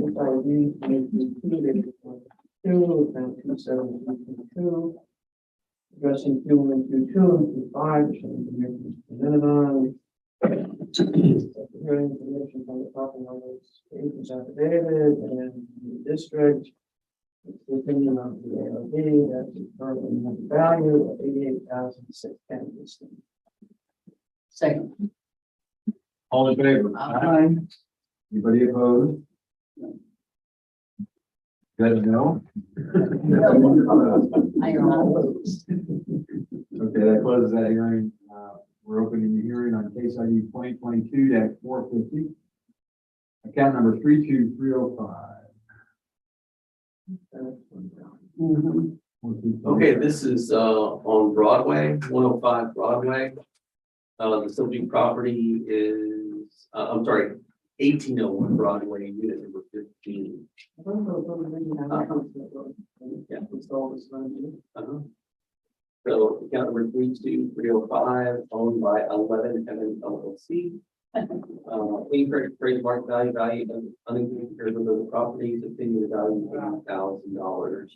2, 1, 2, 2, and 2, 5, showing the dimensions presented on. Hearing information from the property owners, agents affidavit, and the district. It's the opinion of the ARB that the currently have a value of 88,610. second. All in favor? Anybody opposed? Good, no? I don't know. Okay, that closes that hearing. We're opening the hearing on case ID 2022-450. Account number 32305. Okay, this is on Broadway, 105 Broadway. The subject property is, I'm sorry, 1801 Broadway, unit number 15. So account number 32305, owned by 11 LLC. Incorrect trademark value of unincluded the properties, opinion value $80,000.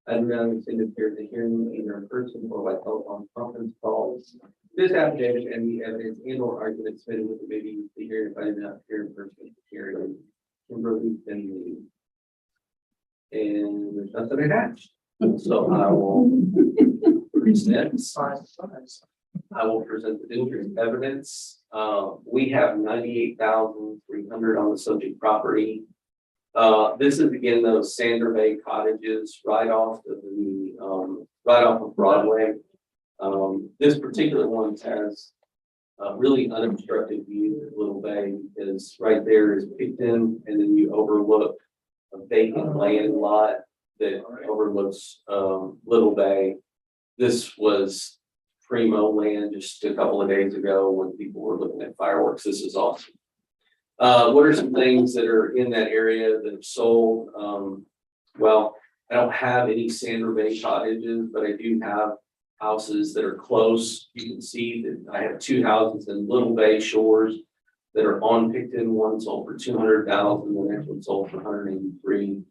Item 9, extended appear at the hearing either in person or by telephone conference calls. This affidavit and the evidence and or arguments submitted with the maybe the hearing if I did not appear in person at the hearing. Kimberly Finley. And there's nothing attached. So I will present. I will present the district evidence. We have 98,300 on the subject property. This is again those Sander Bay cottages right off of Broadway. This particular one has a really unobstructed view of Little Bay because right there is Picton, and then you overlook a vacant land lot that overlooks Little Bay. This was primo land just a couple of days ago when people were looking at fireworks. This is awesome. What are some things that are in that area that have sold? Well, I don't have any Sander Bay cottages, but I do have houses that are close. You can see that I have 2 houses in Little Bay Shores that are on Picton. One sold for 200,000. The next one sold for 183.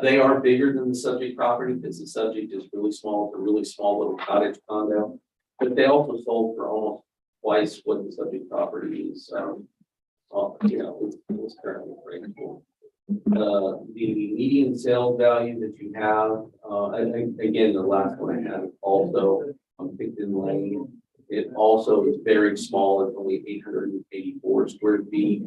They are bigger than the subject property because the subject is really small. It's a really small little cottage condo, but they also sold for almost twice what the subject property is. It's currently appraisable. The median sale value that you have, again, the last one I had also on Picton Lane. It also is very small. It's only 884 square feet.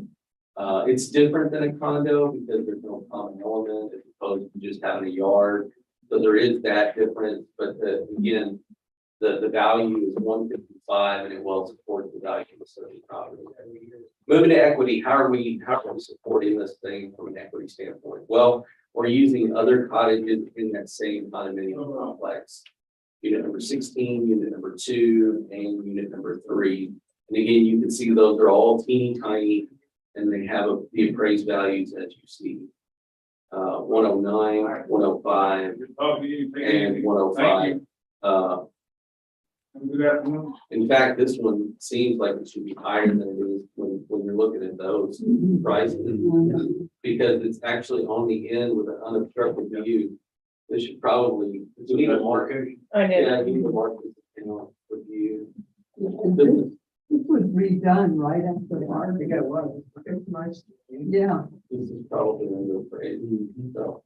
It's different than a condo because there's no common element as opposed to just having a yard. So there is that difference, but again, the value is 155 and it well supports the value of the subject property. Moving to equity, how are we supporting this thing from an equity standpoint? Well, we're using other cottages in that same condominium complex. Unit number 16, unit number 2, and unit number 3. And again, you can see those are all teeny tiny and they have the appraised values that you see. 109, 105, and 105. In fact, this one seems like it should be higher than it is when you're looking at those prices, because it's actually on the end with an unobstructed view. This should probably, we need a market. I know. Yeah, you need a market, for view. This was redone right after the ARB. It was. It's nice. Yeah. This is probably under appraised, so.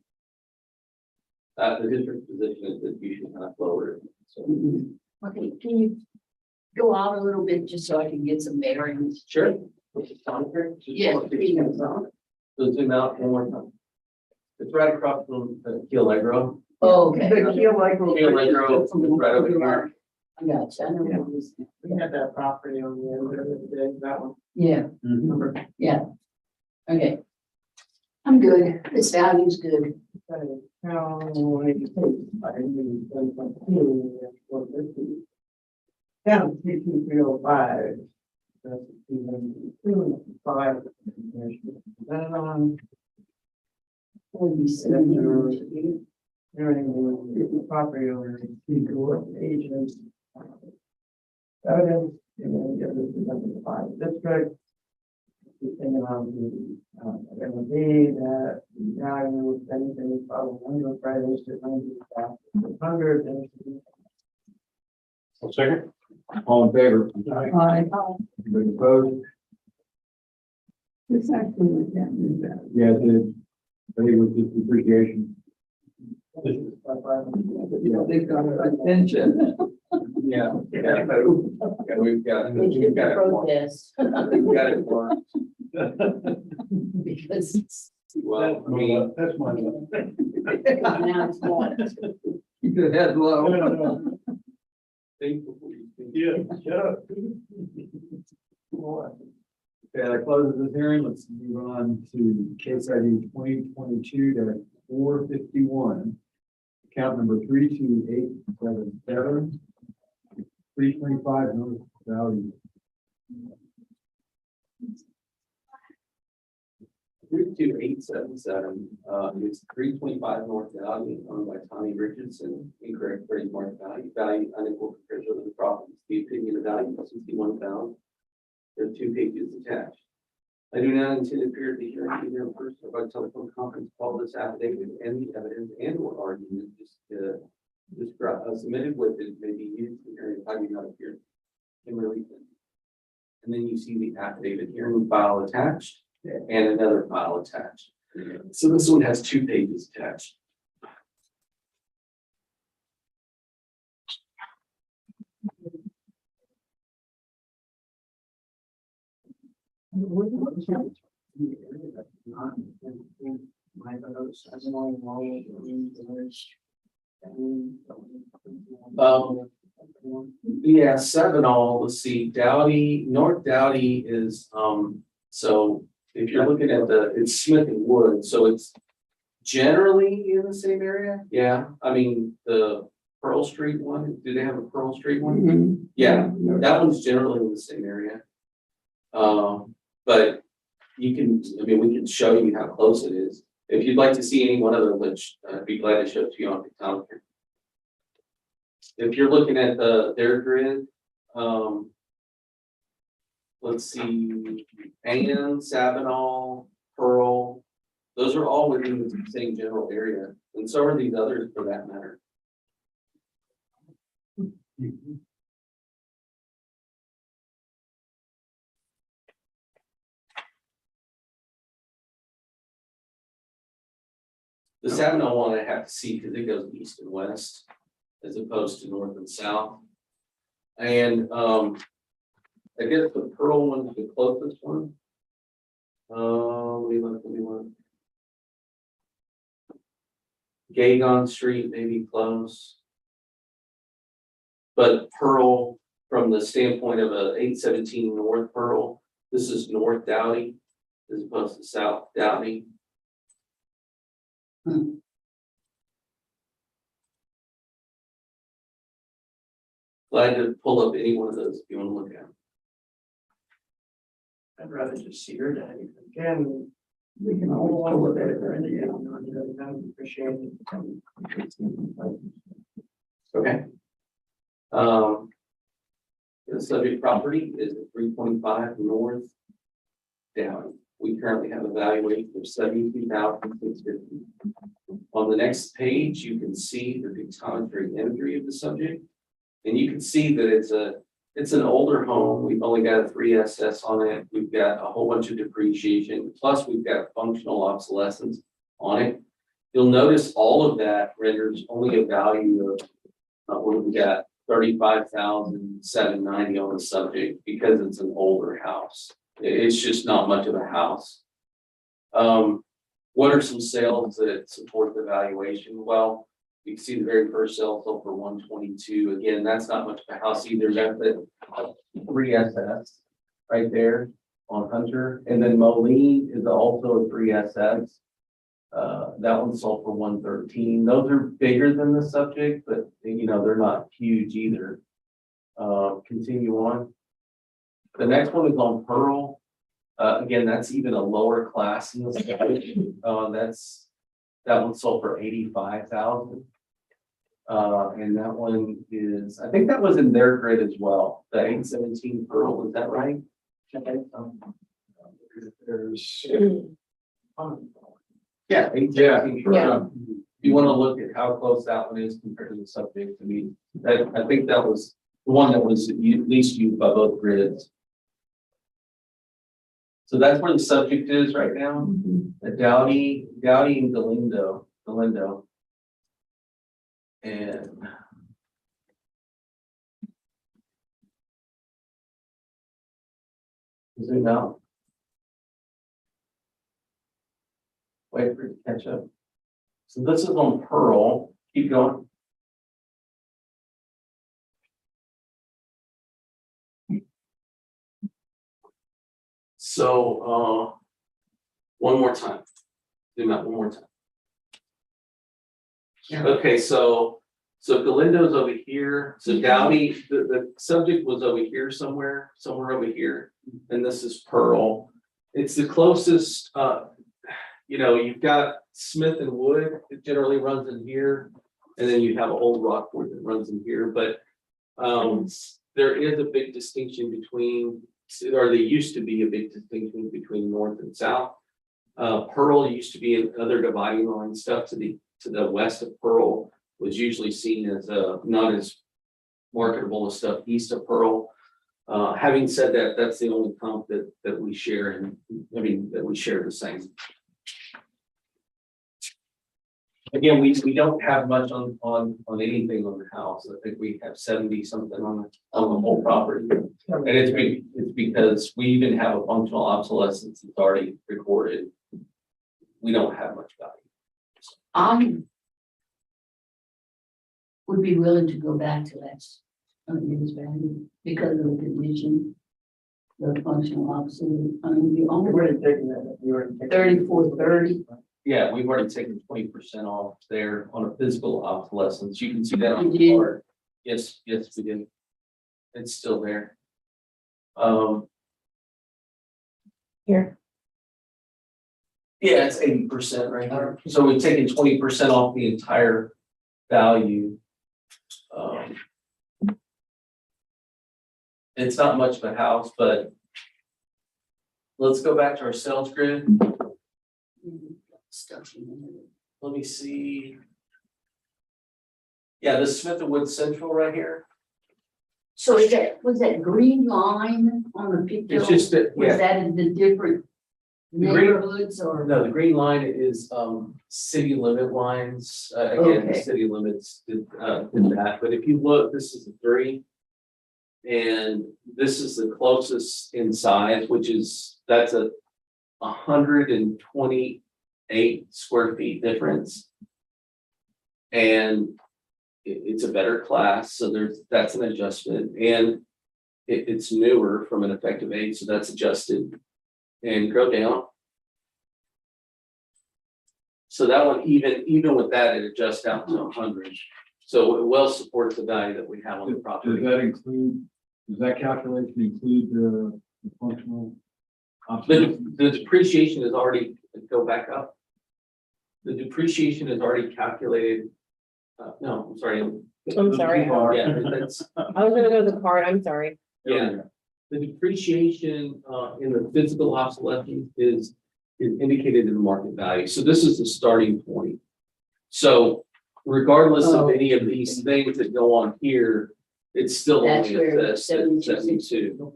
The district position is that you should not lower it, so. Okay, can you go out a little bit just so I can get some bearings? Sure. Yes, please. So zoom out one more time. It's right across from the Keel Agro. Oh, okay. The Keel Agro. Keel Agro is right over here. I got you. I know what it is. We had that property on the end of the day, that one. Yeah, Mhm. yeah. Okay. I'm good. This value's good. Down 32305. That's 205. Hearing the property owner, agents. Evidence, and then get this to the 5 district. Depending on the ARB, that the value of anything is probably under price to 100. Second. All in favor? Aye. Anybody opposed? This actually we can't do that. Yeah, it did. I think it was just depreciation. They've got our attention. Yeah. Yeah, we've got We should it. protest We've got it for. because it's Well, I mean, That's my. now it's not. Keep your head low. think before you speak. Yeah, shut up. Okay, that closes this hearing. Let's move on to case ID 2022-451. Account number 32877. 325 North Value. 32877, is 325 North Valley, owned by Tommy Richardson, incorrect appraised market value unequal comparison of the properties. The opinion of value of 61,000. There are 2 pages attached. I do not intend to appear at the hearing either in person or by telephone conference call. This affidavit and the evidence and or argument submitted with it may be used in the hearing if I do not appear. Kimberly. And then you see the affidavit hearing file attached and another file attached. So this one has 2 pages attached. Yeah, 7 all, let's see, Dowdy, North Dowdy is, so if you're looking at it's Smith and Wood, so it's generally in the same area. Yeah, I mean, the Pearl Street one, do they have a Pearl Street one? Yeah, that one's generally in the same area. But you can, I mean, we can show you how close it is. If you'd like to see any one of them, which I'd be glad to show it to you on the calendar. If you're looking at their grid, let's see, Ann, Sabinal, Pearl, those are all within the same general area, and so are these others for that matter. The Sabinal one I have to see because it goes east and west as opposed to north and south. And I guess the Pearl one is the closest one. Let me look. Gagon Street may be close. But Pearl, from the standpoint of a 817 North Pearl, this is North Dowdy as opposed to South Dowdy. Glad to pull up any one of those if you want to look at them. I'd rather just see your daddy. Again, We can always pull it over and yeah. appreciate it. Okay. The subject property is 325 North Downey. We currently have a valuation of $72,650. On the next page, you can see the pictometry imagery of the subject. And you can see that it's an older home. We've only got a 3SS on it. We've got a whole bunch of depreciation, plus we've got functional obsolescence on it. You'll notice all of that renders only a value of what we got, $35,790 on the subject because it's an older house. It's just not much of a house. What are some sales that support the valuation? Well, you can see the very first sale sold for $122. Again, that's not much of a house either. That's the 3SS right there on Hunter. And then Moline is also a 3SS. That one sold for $113. Those are bigger than the subject, but you know, they're not huge either. Continue on. The next one is on Pearl. Again, that's even a lower class in the subject. That one sold for $85,000. And that one is, I think that was in their grid as well. The 817 Pearl, is that right? There's. Yeah, 817 Pearl. Yeah. You want to look at how close that one is compared to the subject. I mean, I think that was the one that was at least used by both grids. So that's where the subject is right now. The Dowdy and Galindo. And zoom out. Wait for it to catch up. So this is on Pearl. Keep going. So one more time. Zoom out one more time. Okay, so Galindo's over here. So Dowdy, the subject was over here somewhere over here, and this is Pearl. It's the closest. You know, you've got Smith and Wood. It generally runs in here, and then you have Old Rockport that runs in here. But there is a big distinction between or there used to be a big distinction between north and south. Pearl used to be another dividing line. Stuff to the west of Pearl was usually seen as not as marketable as stuff east of Pearl. Having said that, that's the only comp that we share, and I mean that we share the same. Again, we don't have much on anything on the house. I think we have 70 something on the whole property. And it's because we even have a functional obsolescence that's already recorded. We don't have much value. Would be willing to go back to that unused value because of the condition. The functional obsolete, I mean, you only We're taking that, you already taken. 3430. Yeah, we've already taken 20% off there on a physical obsolescence. You can see that on You the did? chart. Yes, we did. It's still there. Here. Yeah, it's 80% right here. So we've taken 20% off the entire value. It's not much of a house, but let's go back to our sales grid. Stuff in there. Let me see. Yeah, this is Smith and Wood Central right here. So was that green line on the picture? It's just that, Was yeah, that in the different The green- neighborhoods or? no, the green line is city limit lines. Again, the Okay. city limits did that, but if you look, this is the 3. And this is the closest in size, that's a 128 square feet difference. And it's a better class, so that's an adjustment, and it's newer from an effective age, so that's adjusted. And go down. So that one, even with that, it adjusts down to 100. So it well supports the value that we have on the property. Does that calculation include the functional? The depreciation is already, go back up. The depreciation is already calculated. No, I'm sorry. I'm sorry. Yeah, that's, I was gonna go to the card, I'm sorry. yeah. The depreciation in the physical obsolescence is indicated in the market value. So this is the starting point. So regardless of any of these things that go on here, it's still That's only where assessed at 72.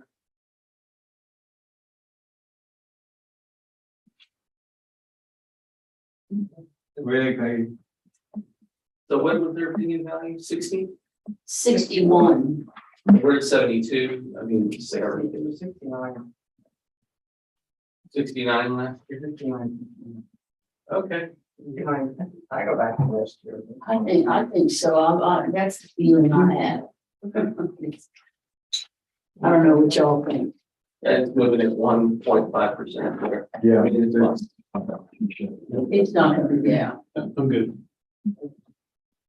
So what was their opinion value? 60? 61. We're at 72. I mean, say It was 69. 69 last year. 59. Okay. 59. I go back to last year. I think so. That's the feeling I have. I don't know what y'all think. That's moving at 1.5% there. Yeah. I mean, it's less. It's not gonna be, yeah. I'm good.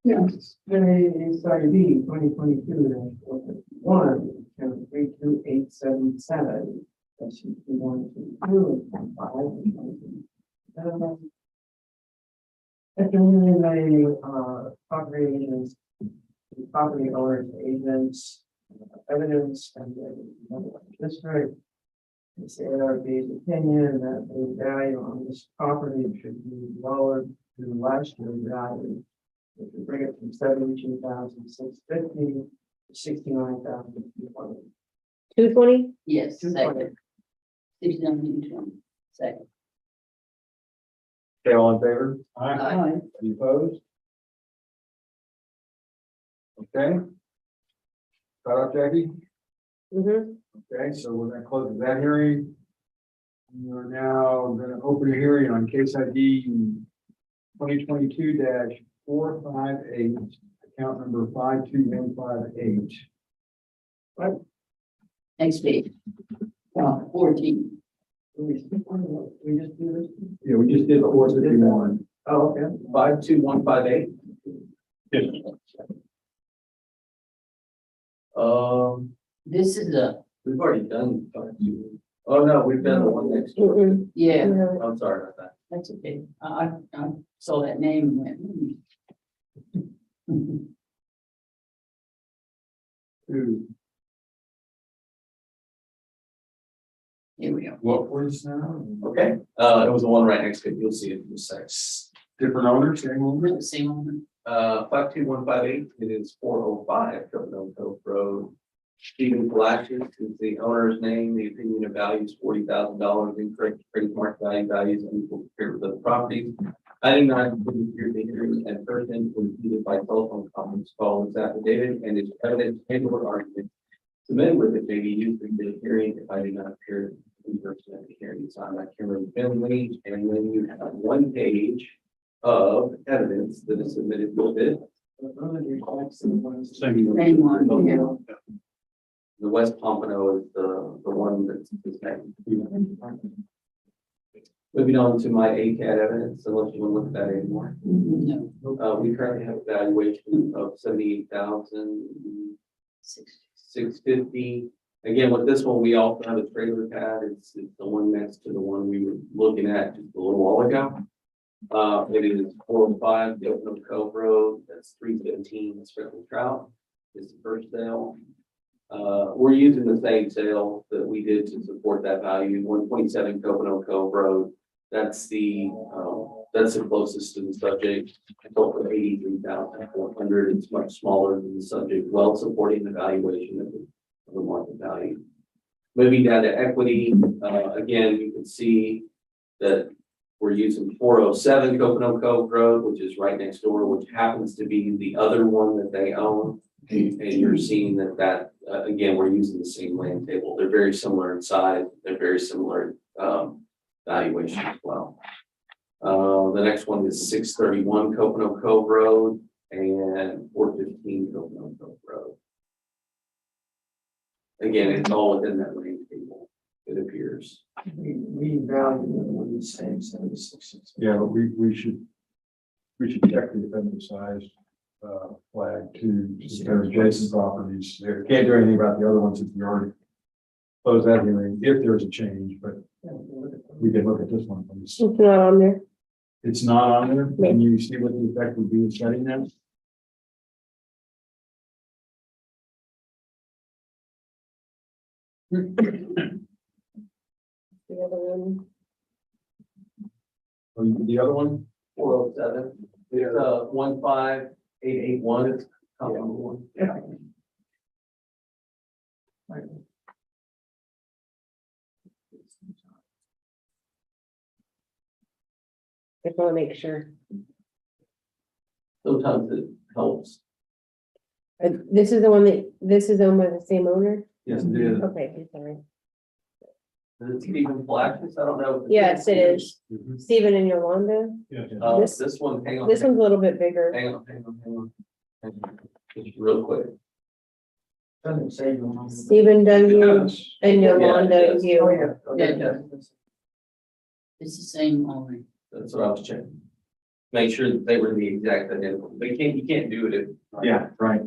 Yes, ARB 2022-1, 32877. That's 1, 2, 5. Afternoon, property agents, property owners, agents, evidence, and then district. It's ARB's opinion that the value on this property should be lowered to last year's value. If you bring it from 72,650 to 69,220. 220? Yes, second. 69, second. Okay, all in favor? Aye. Any opposed? Okay. Got up, Jackie? Mm-hmm. Okay, so we're gonna close that hearing. We're now gonna open a hearing on case ID 2022-458, account number 52158. Next page. 14. We just do this? Yeah, we just did 451. Oh, okay. 52158. This is We've already done 521. Oh, no, we've done the one next. to it. Mm-mm. yeah, No. I'm sorry about that. that's okay. I saw that name and went. Two. Here we go. What was now? Okay, it was the one right next to it. You'll see it in a sec. Different owners, same owner? Same one. 52158, it is 405 Covenant Cove Road. Stephen Flashes is the owner's name. The opinion of value is $40,000. Incorrect appraised market values unequal compared with other properties. I did not include your hearing and person completed by telephone conference call this affidavit and its evidence and or argument submitted with it may be used in the hearing if I did not appear in person at the hearing. So I'm not Cameron Finley, and then you have 1 page of evidence that is submitted with it. Same one, yeah. The West Pompano is the one that's named. Moving on to my ACAD evidence, unless you want to look at that anymore. No. We currently have a valuation of 78,650. Again, with this one, we also have a trailer pad. It's the one next to the one we were looking at just a little while ago. It is 405 Open Cove Road. That's 315 Speckled Trout. Is the first sale. We're using the same sale that we did to support that value. 127 Coconut Cove Road. That's the closest to the subject. I told for 83,400. It's much smaller than the subject, well supporting the valuation of the market value. Moving down to equity, again, you can see that we're using 407 Coconut Cove Road, which is right next door, which happens to be the other one that they own. And you're seeing that again, we're using the same land table. They're very similar in size. They're very similar valuation as well. The next one is 631 Coconut Cove Road and 415 Coconut Cove Road. Again, it's all within that land table, it appears. We value them on the same 76. Yeah, but we should check the effective size flag too, just their adjacent properties. There can't do anything about the other ones if we already close that hearing, if there's a change, but we can look at this one, please. It's not on there. It's not on there. Can you see what the effect would be of setting that? The other one. Or the other one? 407. It's 15881. It's column number one. I just want to make sure. Sometimes it helps. This is the one this is owned by the same owner? Yes, it is. Okay, I'm sorry. Is it Stephen Flashes? I don't know. if Yes, it is. Mhm. Stephen and Yolanda. This one, hang on. This one's a little bit bigger. Hang on. Just real quick. Doesn't say. Stephen W. and Yolanda Yeah, it does. U. Oh, yeah. Yeah. It's the same owner. That's what I was checking. Make sure that they were the exact identical, but you can't do it. Yeah, right.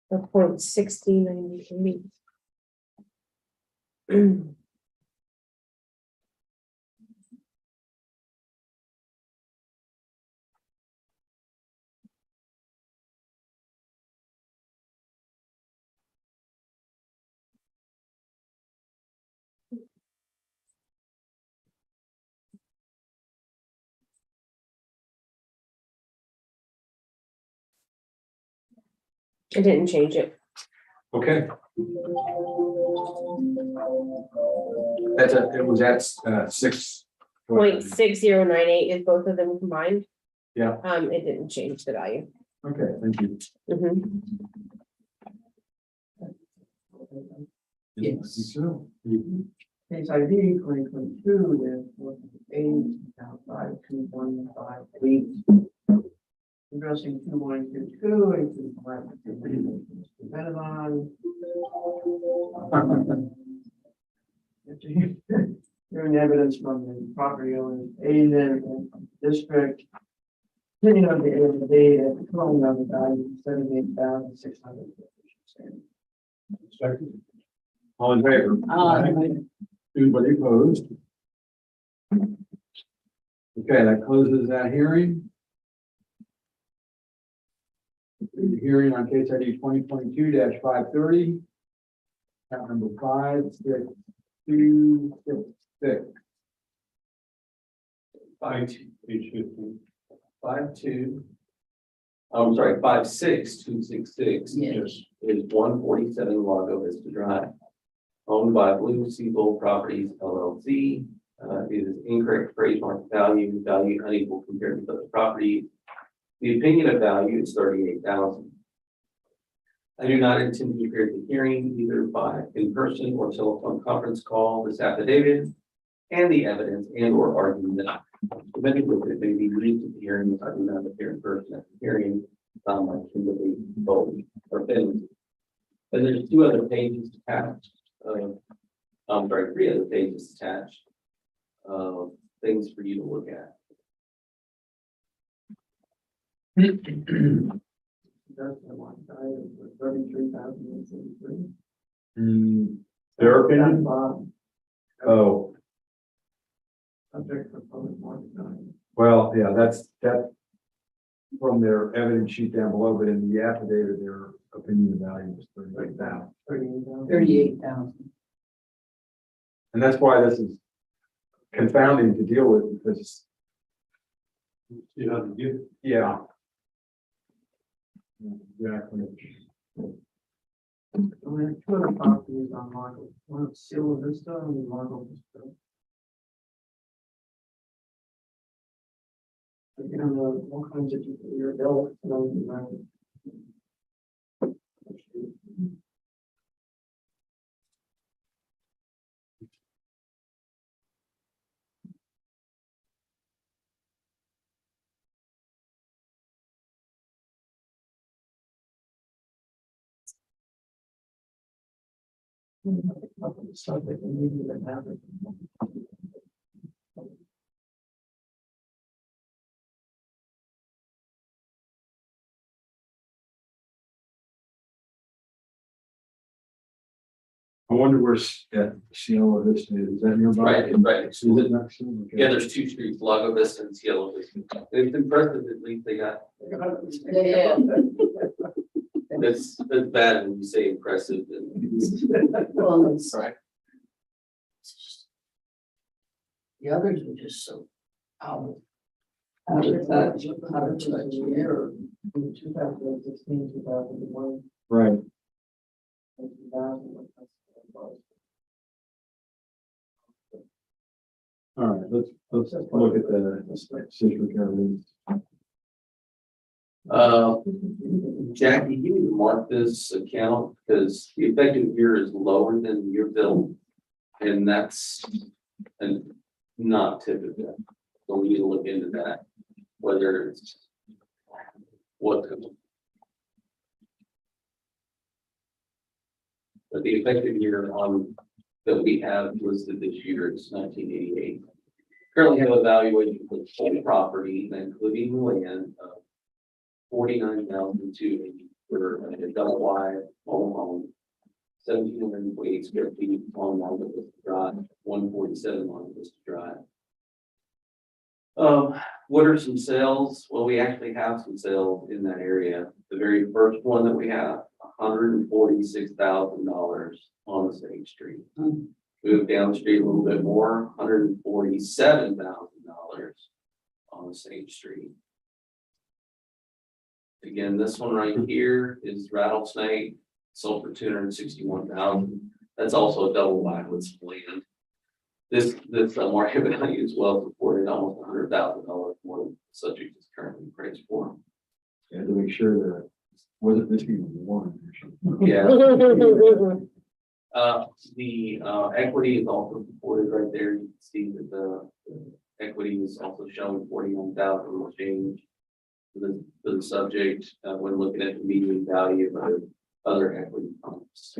A .6093. I didn't change it. Okay. It was at 6. .6098 is both of them combined. Yeah. It didn't change the value. Okay, thank you. Mhm. Yes. So, Case ID 2022 is 8,52158. Addressing 2122 and 2523 presented on. Hearing evidence from the property owner's agent and from the district. Opinion of the ARB at the total of the value of 78,600. second. All in favor? Anybody opposed? Okay, that closes that hearing. The hearing on case ID 2022-530. Count number 5266. 56266 Yes. is 147 Lago Vista Drive. Owned by Blue Seagull Properties LLC. It is incorrect appraised market value, value unequal compared with other properties. The opinion of value is 38,000. I do not intend to appear at the hearing either by in person or telephone conference call this affidavit and the evidence and or argument that submitted with it may be used at the hearing if I do not appear in person at the hearing. Found by Kimberly Bowley or Finley. And there's 2 other pages attached. I'm sorry, 3 other pages attached. Things for you to look at. That's the one side of 33,073. Their opinion? Oh, Subject for public market value. well, yeah, that's from their evidence sheet down below, but in the affidavit, their opinion of value is 38,000. 38,000. And that's why this is confounding to deal with because, You know, you, yeah. Exactly. We have 2 other properties on Margot. One of Cielo Vista and Margot Vista. Again, all kinds of people here, they'll. Stuff that can even happen. I wonder where Cielo Vista is that nearby? Right. Is it next to them? Okay. Yeah, there's 2 streets, Lago Vista and Cielo Vista. It's impressive, at least they got. Yeah. That's bad when you say impressive. Well, it's. Right. The others were just so out of touch, yeah. 2016, 2001. Right. 2000. All right, let's look at the Citrus County. Jackie, you need to mark this account because the effective year is lower than your bill. And that's not typical. So we need to look into that, whether it's what. But the effective year on that we have listed this year is 1988. Currently have a valuation for the whole property, including land of 49,280 for a double wide mobile home, 1,748 square feet on Lago Vista Drive, 147 Lago Vista Drive. What are some sales? Well, we actually have some sales in that area. The very first one that we have, $146,000 on the State Street. Move down the street a little bit more, $147,000 on the State Street. Again, this one right here is Rattlesnake, sold for $261,000. That's also a double wide with some land. This market value is well supported, almost $100,000 more than the subject is currently priced for. Yeah, to make sure that wasn't this even one. Yeah. The equity is also supported right there. You can see that the equity is also showing 41,000 change for the subject when looking at the median value of other equity funds.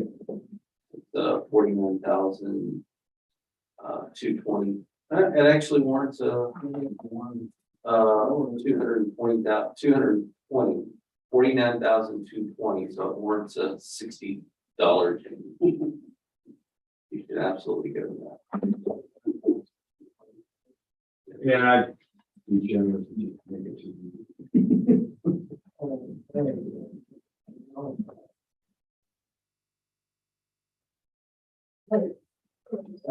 The 49,220. It actually warrants a 49,220, so it warrants a $60 change. You should absolutely go with that. Yeah, I'd be generous. and make it to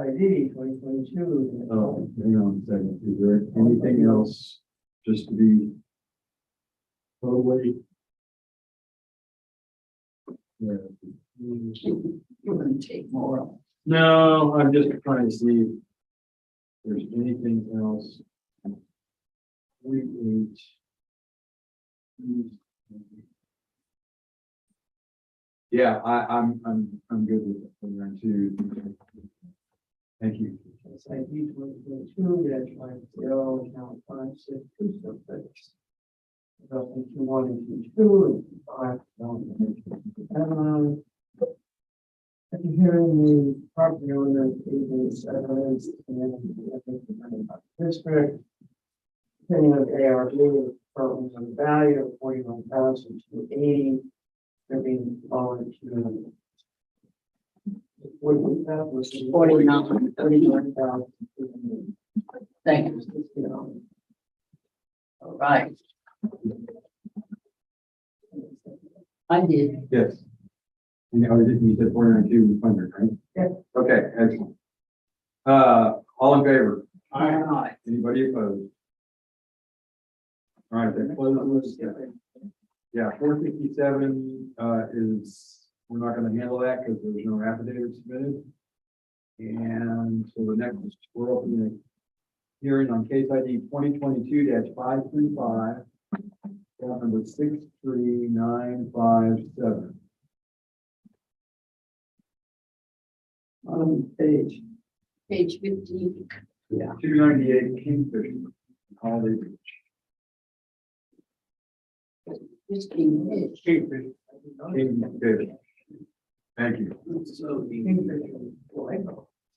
ID 2022. Oh, hang on a second, is there anything else just to be? Totally. Yeah. You're gonna take more. No, I'm just trying to see if there's anything else. We each. Yeah, I'm good with it from there too. Thank you. It's ID 2022 -50 account 5626. Adjustment 21 and 22 and 5. After hearing the property owner is evidence and district. Opinion of ARB, department of value of 41,280. They're being lowered to. What was that? Was 49,000. Thank you. All right. I did. Yes. You know, you said 492 right? Yeah. Okay, excellent. All in favor? Aye. Anybody opposed? All right, that closes. Yeah, 457 is, we're not gonna handle that because there's no affidavit submitted. And so the next, we're opening a hearing on case ID 2022-535, number 63957. Page. Page 15. 298 Kingfisher, Holiday Beach. Just came in. Kingfisher. Thank you.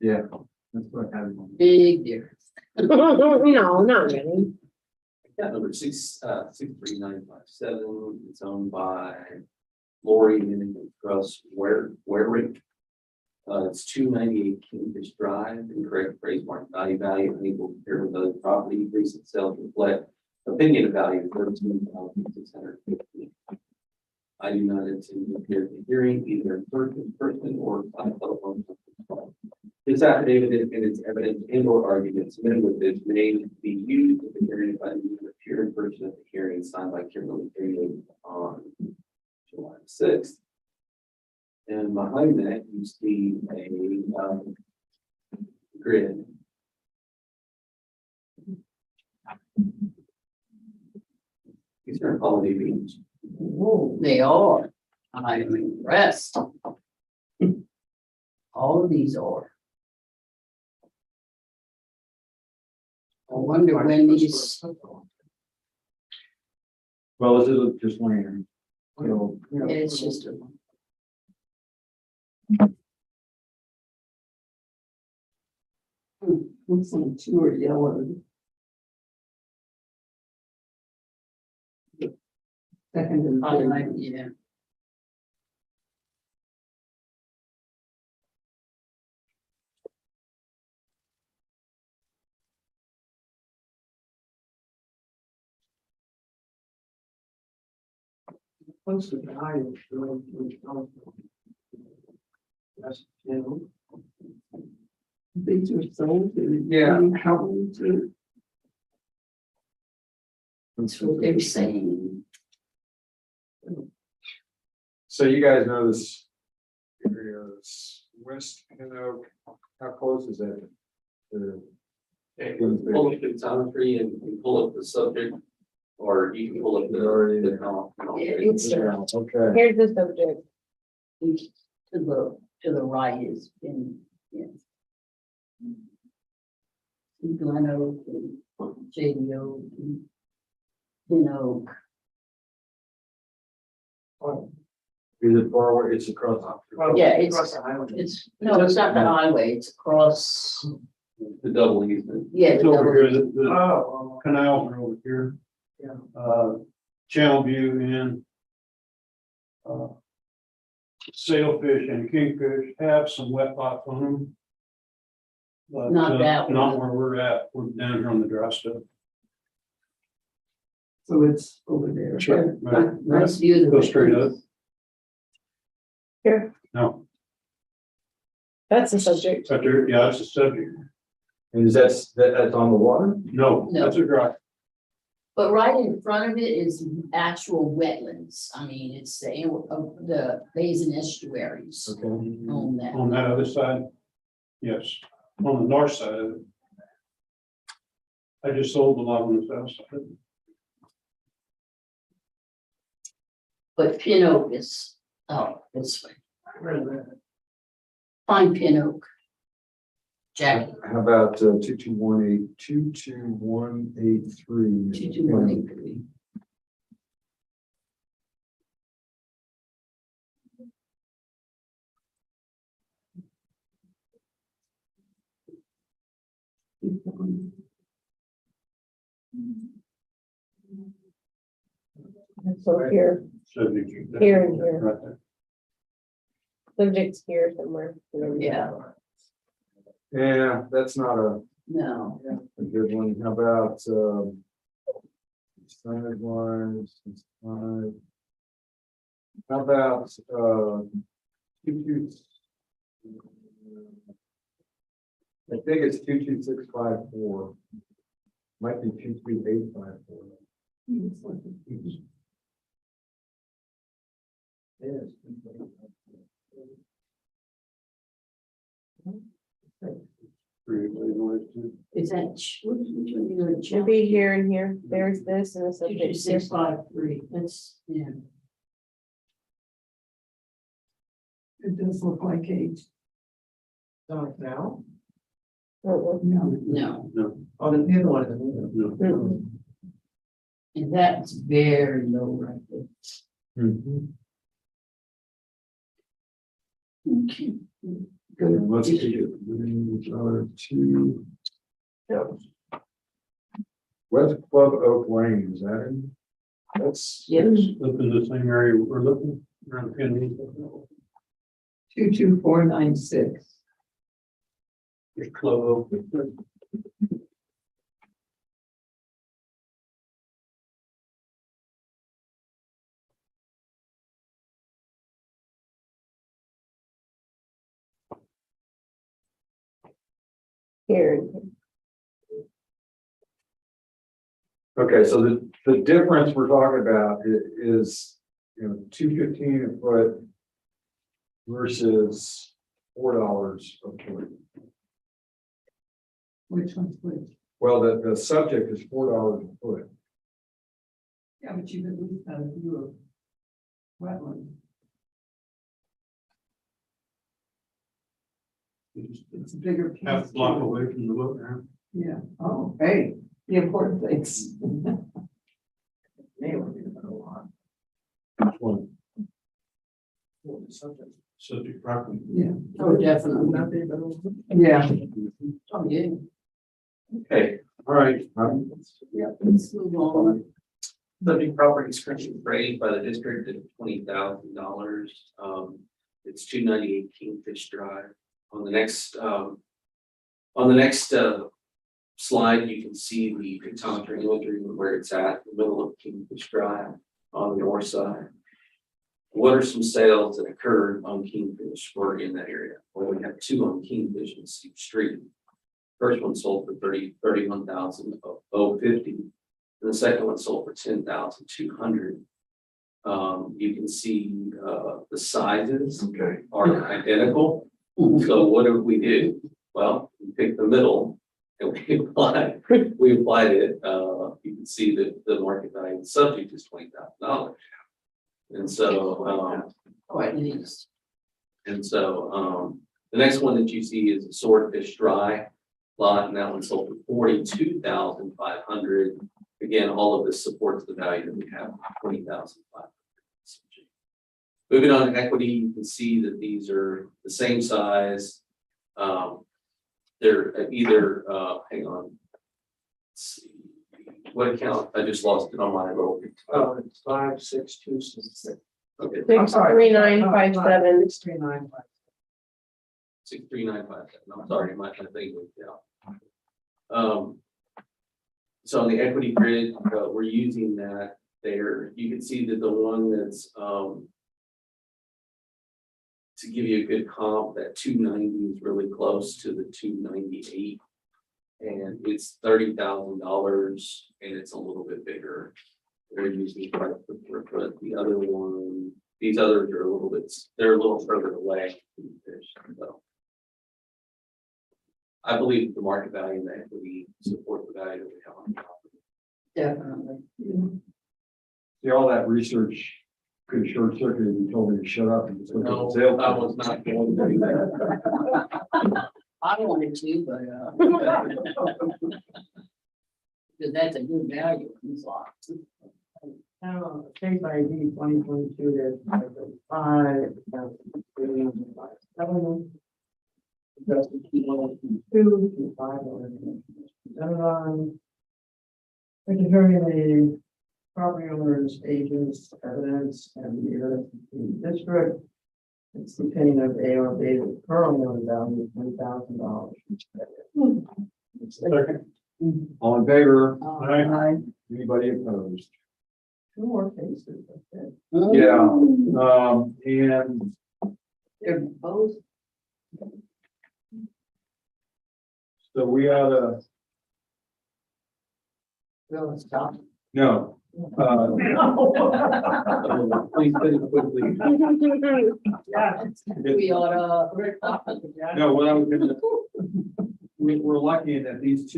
Yeah, that's what I have. Big difference. No, not really. Account number 63957, it's owned by Lori and Russ Warwick. It's 298 Kingfish Drive, incorrect phrase mark value, unequal compared with other property, recent sales reflect opinion of value 13,650. I do not intend to appear at the hearing either in person or by telephone. This affidavit and its evidence and or arguments submitted with this may be used at the hearing by the appear in person at the hearing signed by Kimberly David on July 6th. And behind that, you see a grid. These are Holiday Beach. They are. I'm impressed. All of these are. I wonder when these, Well, this is just land. So, it's just a. Looks like two are yellow. Second and I third. like, yeah. What's the value? That's, you know. These are sold. Yeah. How old to? That's what they're saying. So you guys know this area is West Oak. How close is that? To Pull up the photometry and pull up the subject, or you can pull up the. It's Okay. Here's the subject. to the right is in, yes. Glen Oak and Shady Oak and Pin Oak. Is it far away? It's across. Yeah, Across the highway. it's not the highway, it's across, The double easement. yeah. It's the over here, double- the Oh. canals are over here. Yeah. Channel View and sailfish and kingfish have some wet spots on them. But Not that one. not where we're at, we're down here on the dry stuff. So it's over there. Sure. Right. Nice view of the. Go straight up. Here. No, That's the subject. Yeah, that's a subject. And is that's on the water? No, No. that's a dry. But right in front of it is actual wetlands. I mean, it's the basin estuaries Okay. on that. On that other side, yes, on the north side of it. I just sold the lot on the south side. But pin oak is, this way. Find pin oak. Jackie, How about 2218, 2218. So here, Subject. Here and here. Right there. subject's here somewhere. Yeah, Yeah, that's not a no, good one. How about standard ones? How about two, I think it's 22654. Might be 23854. is that, which one you know? Should be here and here. There's this and the subject here. 2653, that's, yeah. It does look like age. Now? Mm-mm. No. No, Oh, the other one is. Mm-mm. and that's very low right there. Okay. And let's take it. Two. West Club Oak Lane, is that in? That's. Yes. Look in the same area we're looking around Kennedy. 22496. There's Club. Here and here. Okay, so the difference we're talking about is, $215 a foot versus $4 a foot. Which one's which? Well, the subject is $4 a foot. Yeah, but you've at least got a view of wetland. It's a bigger piece. Half a block away from the boat now. Yeah, oh, hey, the important things. One. Subject property. Yeah. Oh, definitely. Yeah. Oh, yeah. Okay, All right. Yeah, let's move on. subject property is currently raised by the district at $20,000. It's 298 Kingfish Drive. On the next slide, you can see the pictometry imagery of where it's at, in the middle of Kingfish Drive on the north side. What are some sales that occurred on Kingfish or in that area? Well, we have two on Kingfish and Steep Street. First one sold for $31,050. And the second one sold for $10,200. You can see the sizes are identical. So what did we do? Well, we picked the middle and we applied it. You can see that the market value of the subject is $20,000. And so, Oh, at least. and so, the next one that you see is a Swordfish Dry lot, and that one sold for $42,500. Again, all of this supports the value that we have, $20,500. Moving on to equity, you can see that these are the same size. They're either, hang on. Let's see. What account? I just lost it on my little. It's 56266. Okay. 63957. 63957. I'm sorry, my thing went down. So on the equity grid, we're using that there. You can see that the one that's to give you a good comp, that 290 is really close to the 298. And it's $30,000 and it's a little bit bigger. They're using price per square foot. The other one, these others are a little bit, they're a little further away. So I believe the market value and the equity support the value that we have on the property. Definitely. See, all that research could short circuit if you told me to shut up and just look at No, the sales. I was not going to do that. I wanted to, but, because that's a good value in this lot. Case ID 2022-5. Adjusted Q1, Q5. Considering the property owners, agents, evidence, and the evidence in the district. It's the opinion of ARB that currently on the value of $10,000. All in favor? Aye. Anybody opposed? Two more cases. Okay. Yeah, and They're both. so we ought to, Well, stop. no. Please finish quickly. We ought to. No, what I was gonna, we're lucky that these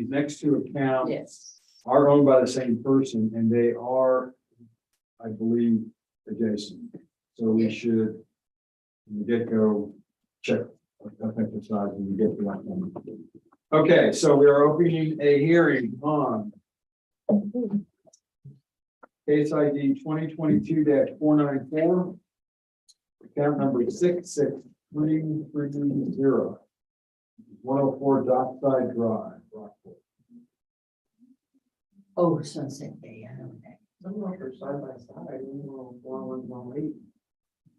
next two accounts Yes. are owned by the same person and they are, I believe, adjacent. So we should, from the get-go, check effective size when we get to that number. Okay, so we are opening a hearing on case ID 2022-494, account number 66330, 104 Dockside Drive, Rockport. Oh, Sunset Bay, I know that. Some of them are side by side, 104,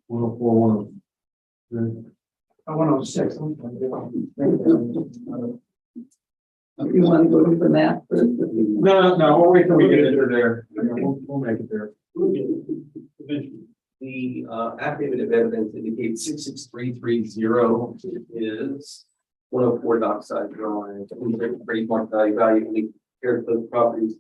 104, 106. You want to go to the map first? No, we'll wait till we get into there. We'll make it there. The affidavit of evidence indicates 66330 is 104 Dockside Drive. Pretty much value. We care for the properties.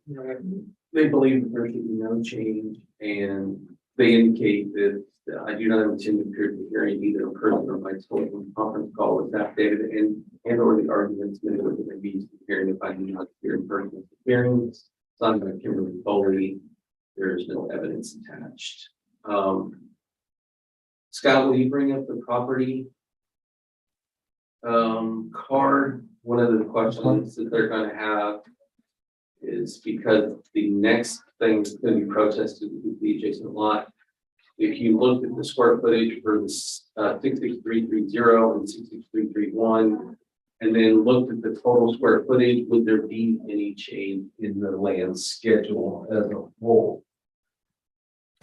They believe that there should be no change, and they indicate that I do not intend to appear to the hearing either in person or by telephone conference call with affidavit and or the arguments made with the used in the hearing if I do not appear in person. Hearings signed by Kimberly Foley. There is no evidence attached. Scott, will you bring up the property card? One of the questions that they're going to have is because the next thing that's going to be protested is the adjacent lot. If you looked at the square footage for this 66330 and 66331, and then looked at the total square footage, would there be any change in the land schedule as a whole?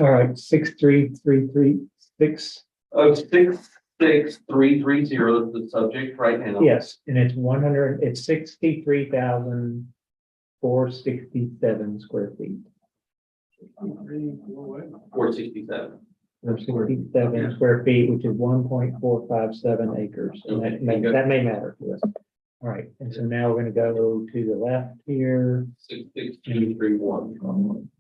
All right, 63336. 66330 is the subject right now. Yes, and it's 63,467 square feet. 467. Or 67 square feet, which is 1.457 acres. And that may matter to us. All right, and so now we're gonna go to the left here. 66331.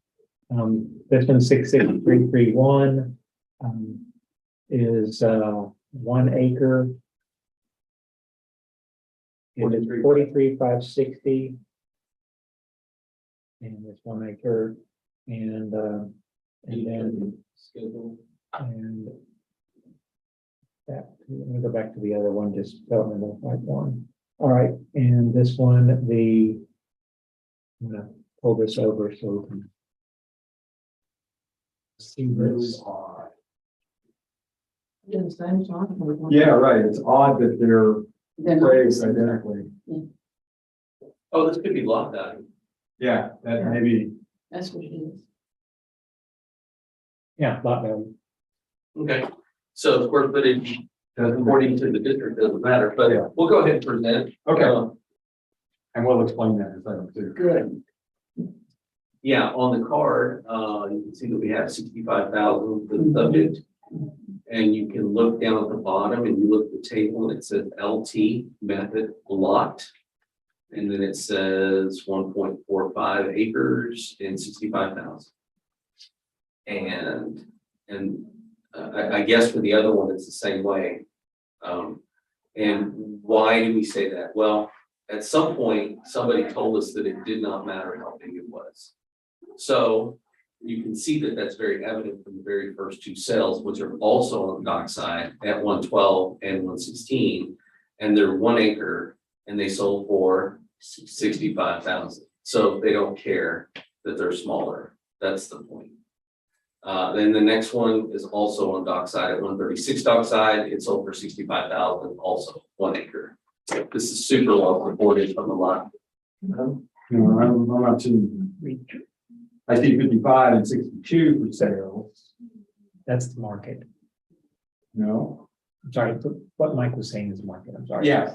This one 66331 is 1 acre. It is 43,560. And it's 1 acre, and then Schedule. and that, let me go back to the other one, just tell me the right one. All right, and this one, I'm gonna pull this over so we can see this. Yeah, right. It's odd that they're phrased identically. Oh, this could be lot value. Yeah, that maybe. That's what it is. Yeah, lot value. Okay, so square footage, according to the district, doesn't matter, but Yeah. we'll go ahead and present. Okay. And we'll explain that in a second too. Good. Yeah, on the card, you can see that we have 65,000 for the subject. And you can look down at the bottom and you look at the table and it says LT method lot. And then it says 1.45 acres and 65,000. And I guess for the other one, it's the same way. And why do we say that? Well, at some point, somebody told us that it did not matter how big it was. So you can see that that's very evident from the very first two cells, which are also on the dockside at 112 and 116. And they're 1 acre and they sold for 65,000. So they don't care that they're smaller. That's the point. Then the next one is also on dockside at 136 dockside. It sold for 65,000, also 1 acre. This is super well reported from the lot. No, I'm not seeing. I see 55 and 62 for sale. That's the market. No? I'm sorry, what Mike was saying is market, I'm sorry. Yeah.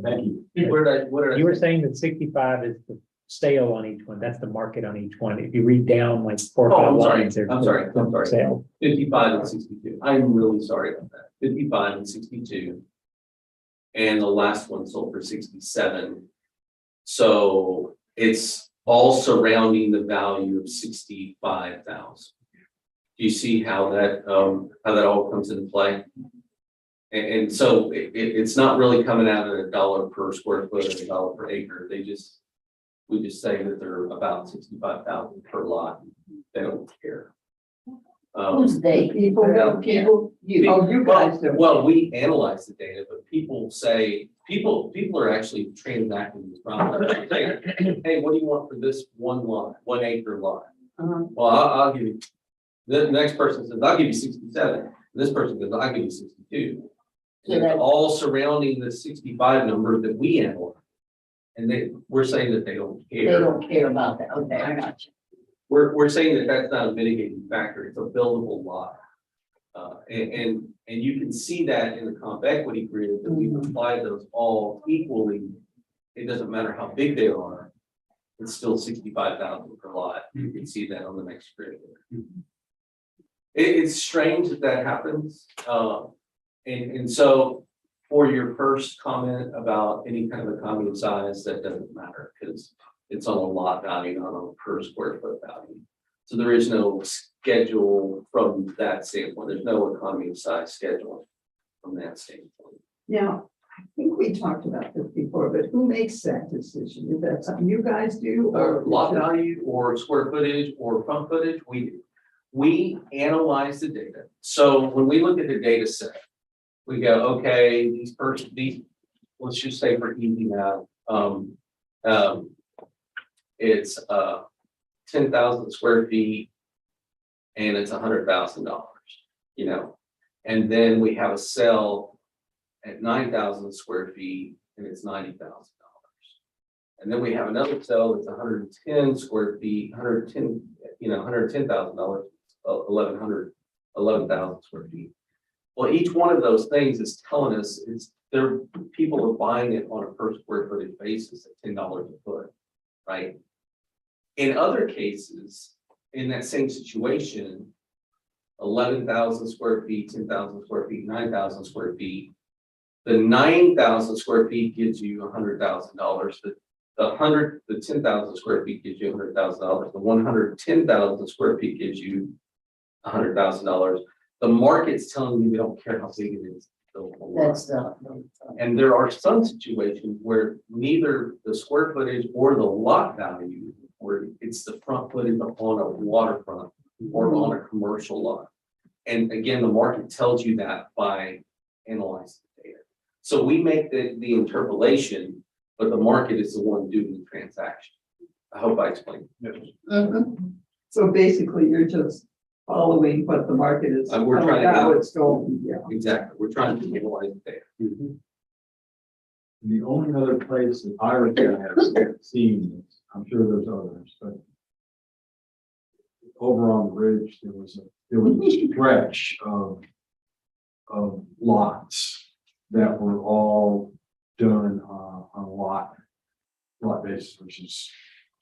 Thank you. What did I You were saying that 65 is the sale on each one, that's the market on each one. If you read down like 4 or 5 I'm sorry. lines, there's I'm sorry. the sale. 55 and 62. I'm really sorry about that. 55 and 62. And the last one sold for 67. So it's all surrounding the value of 65,000. Do you see how that all comes into play? And so it's not really coming out at $1 per square foot or $1 per acre. We just say that they're about 65,000 per lot. They don't care. Who's they? People don't care. You guys don't. Well, we analyze the data, but people say, people are actually transacting this problem. Saying, hey, what do you want for this one lot, 1 acre lot? Well, I'll give you, the next person says, I'll give you 67. And this person goes, I'll give you 62. So And it's that- all surrounding the 65 number that we analyze. And we're saying that they don't care. They don't care about that. Okay, I got you. We're saying that that's not a mitigating factor, it's a buildable lot. And you can see that in the comp equity grid, that we've applied those all equally. It doesn't matter how big they are, it's still 65,000 per lot. You can see that on the next grid. It's strange that happens. And so for your first comment about any kind of economy of size, that doesn't matter because it's on a lot value, not on a per square foot value. So there is no schedule from that standpoint. There's no economy of size schedule from that standpoint. Now, I think we talked about this before, but who makes that decision? Is that something you guys do Or or lot value or square footage or front footage, we do. We analyze the data. So when we look at the data set, we go, okay, these, let's just say for easy math, it's 10,000 square feet and it's $100,000, you know, and then we have a cell at 9,000 square feet and it's $90,000. And then we have another cell that's 110 square feet, 110, you know, $110,000, 11,000 square feet. Well, each one of those things is telling us people are buying it on a per square footage basis at $10 a foot, right? In other cases, in that same situation, 11,000 square feet, 10,000 square feet, 9,000 square feet, the 9,000 square feet gives you $100,000. The 10,000 square feet gives you $100,000. The 110,000 square feet gives you $100,000. The market's telling you they don't care how big it is. That's And there are some situations where neither the square footage or the lot value, where it's the front footage on a waterfront or on a commercial lot. And again, the market tells you that by analyzing the data. So we make the interpolation, but the market is the one doing the transaction. I hope I explained. so basically you're just following what the market is. We're trying to- how it's going, yeah. Exactly. We're trying to analyze the data. The only other place that I would have seen this, I'm sure there's others, but over on the ridge, there was a stretch of lots that were all done on a lot basis, which is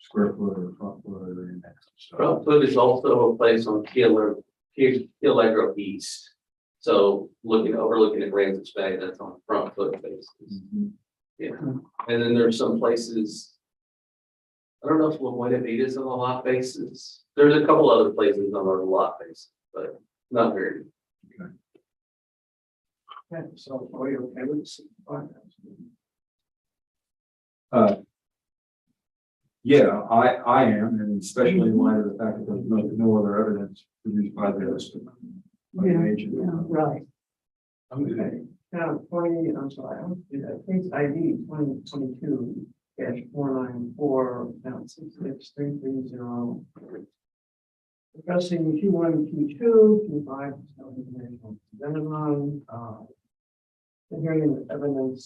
square foot or front foot or index. Front foot is also a place on Key Allegro East So overlooking at Aransas Bay, that's on front foot basis. Yeah, and then there's some places. I don't know if Winnipeg is on a lot basis. There's a couple other places on a lot basis, but not very. Okay, so are you okay with this? Yeah, I am, and especially in light of the fact that there's no other evidence produced by the agent. Right. Okay, now I'm sorry, I want to do that, case ID 2022-494, now 66330. Addressing Q1, Q2, Q5, informational Xenon, the hearing of evidence.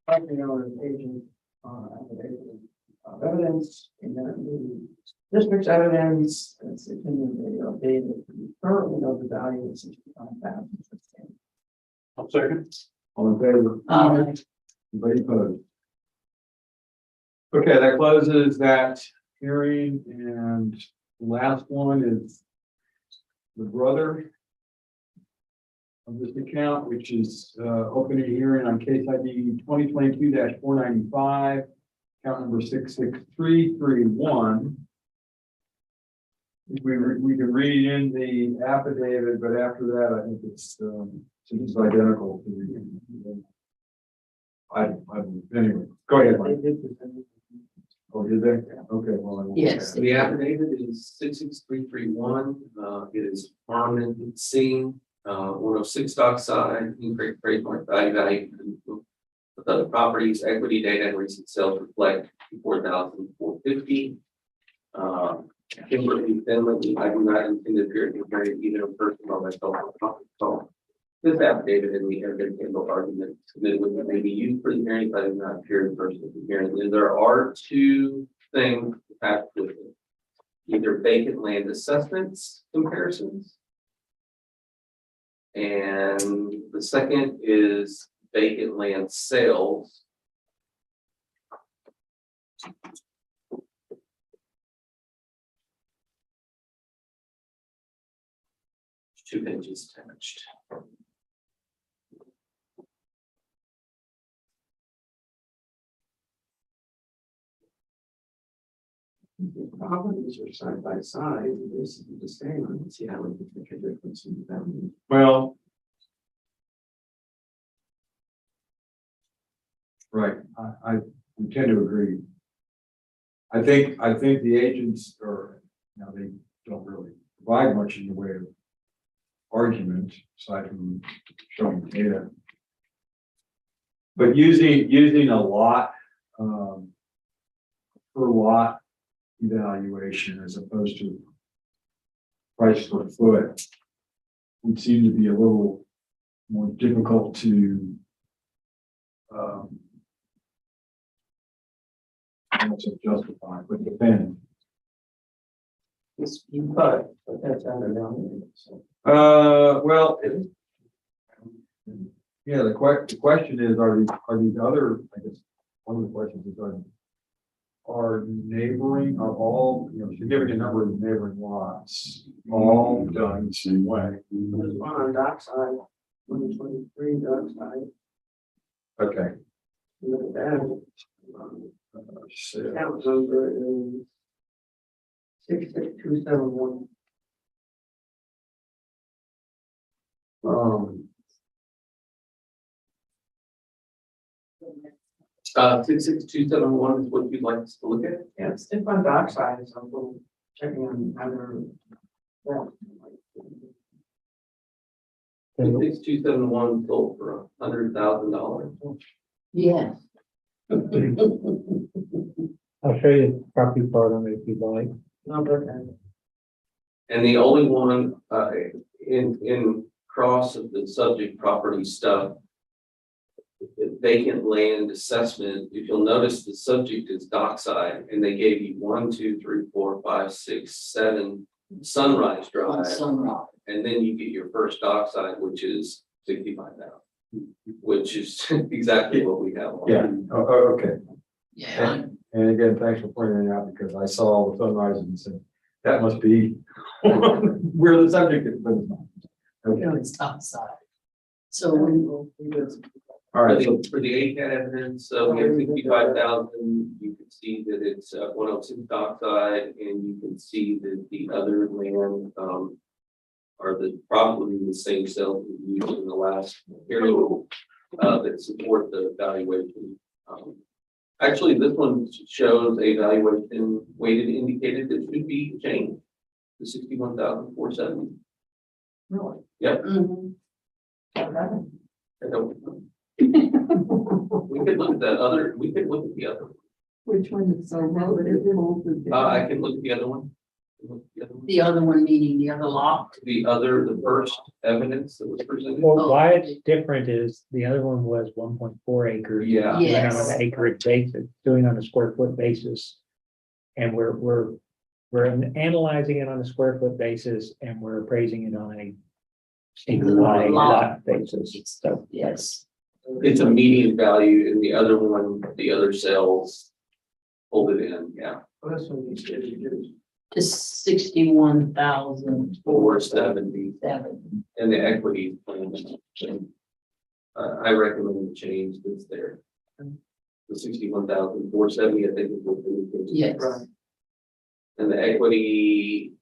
Property owner's agent, affidavit of evidence, and then the district's evidence, and it's opinion video data, currently know the value of 65,000. I'll second. All in favor? Um, Anybody opposed? Okay, that closes that hearing, and the last one is the brother of this account, which is opening a hearing on case ID 2022-495, account number 66331. We can read in the affidavit, but after that, I think it's identical to the. Anyway, go ahead, Mike. Oh, did they? Okay, well. I won't- Yes. The affidavit is 66331. It is Harmon Singh, 106 Dockside, increased trade mark value. With other properties, equity data and recent sales reflect 4,450. Kimberly Finley, I do not intend to appear in hearing either in person or myself on conference call. This affidavit and the evidence handle argument submitted with it may be used for the hearing, but I do not appear in person at the hearing. And there are two things attached with it. Either vacant land assessments comparisons. And the second is vacant land sales. Two pages attached. Properties are side by side, this is the same, I don't see how we can make a difference in value. Well. Right, I tend to agree. I think the agents are, they don't really provide much in the way of argument, aside from showing data. But using a lot, per lot evaluation as opposed to price per foot would seem to be a little more difficult to justify, but depend. But that's undervalued, so. Well, yeah, the question is, are these other, I guess, one of the questions is, are all, significant number of neighboring lots all done the same way? There's one on dockside, 123 dockside, Okay. look at that. Account number is 66271. 66271 is what you'd like us to look at. Yeah, it's on dockside, so I'm checking on other. Yeah. 66271 sold for $100,000. yes. I'll show you the property part on it if you'd like. No, but okay. And the only one in cross of the subject property stuff, vacant land assessment, if you'll notice the subject is dockside, and they gave you 1, 2, 3, 4, 5, 6, 7 Sunrise On Drive, Sunrise. and then you get your first dockside, which is 65,000, which is exactly what we have. On. Yeah. Okay. Yeah. And again, thanks for pointing it out, because I saw the sunrise and said, that must be where the subject is, but it's not. No, it's outside. So when, All right, so For the ACAT evidence, we have 65,000. You can see that it's 106 dockside, and you can see that the other land are probably the same cells we used in the last period that support the valuation. Actually, this one shows a valuation weighted indicated that should be changed to 61,470. Really? Yep. mhm. I don't- We could look at the other, we could look at the other one. Which one is so low that it holds it down? I can look at the other one. The other one meaning the other lot. The first evidence that was presented. Well, why it's different is the other one was 1.4 acres. Yeah. Doing on Yes. an acreage basis, doing on a square foot basis. And we're analyzing it on a square foot basis and we're appraising it on a single lot basis. So, Yes. It's a median value, and the other one, the other cells hold it in, yeah. Well, that's what these kids use. To 61,000. 470, and the equity plan. I recommend the change that's there. The 61,470, I think is what the. Yes. Right. And the equity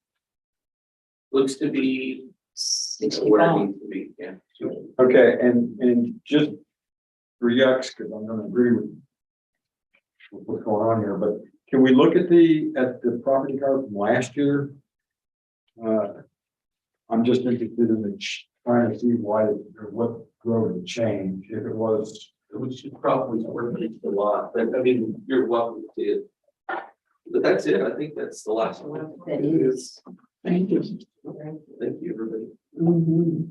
looks to be where it 65. needs to be, yeah. okay, and just for yucks, because I'm gonna agree with what's going on here, but can we look at the property card from last year? I'm just interested in trying to see why, or what drove the change, if it was. Which is probably worth it a lot, but I mean, you're welcome to see it. But that's it, I think that's the last one. That is. Thank you. Thank you, everybody. Mhm.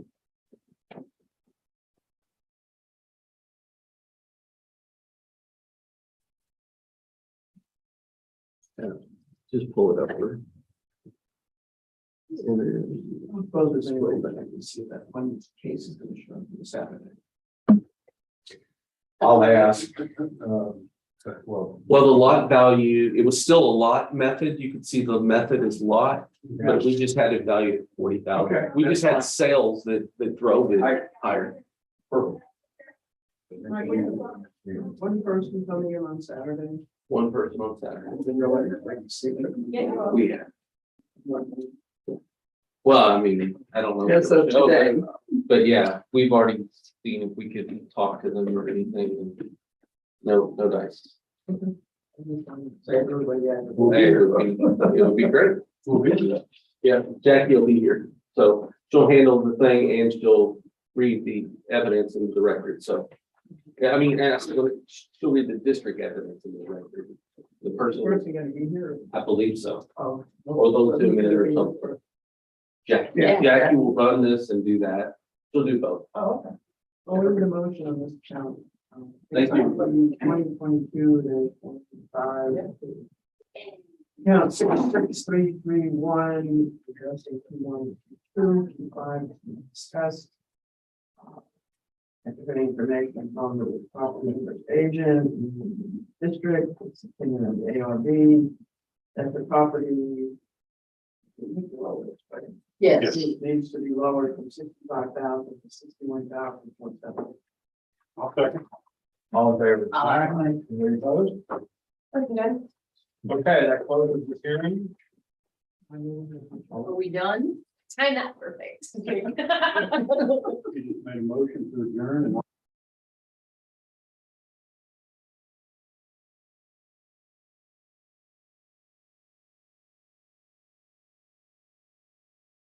Just pull it up here. I suppose there's any way that I can see that one case is gonna show up this Saturday. I'll ask, well, Well, the lot value, it was still a lot method. You could see the method is lot, but we just had it valued at 40,000. Okay, We just had that's sales that drove it I- higher. perfect. One person coming in on Saturday. One person on Saturday. Then you're like, I can see it. We had. Well, I mean, I don't know. Yes, so today. But yeah, we've already seen if we could talk to them or anything. No dice. Say everybody, yeah. Hey, it'll be great. Yeah, Jackie will be here, so she'll handle the thing and she'll read the evidence into the record, so. Yeah, I mean, she'll read the district evidence into the record. The Person person, gonna be here. I believe so, Oh. or those 2 minutes or something. Yeah. Jackie will run this and do that, she'll do both. Oh, okay. Well, we need a motion on this challenge. Thank you. 2022 to 25. Yeah, 66331, addressing 2122, 25 discussed. And any information from the property owner's agent, district, opinion of the ARB, that the property Yes. needs to be lowered from 65,000 to 61,000. I'll second. All in favor? Aye. Any opposed? Okay, that closes the hearing. Are we done? Time that perfect. You just made a motion to adjourn and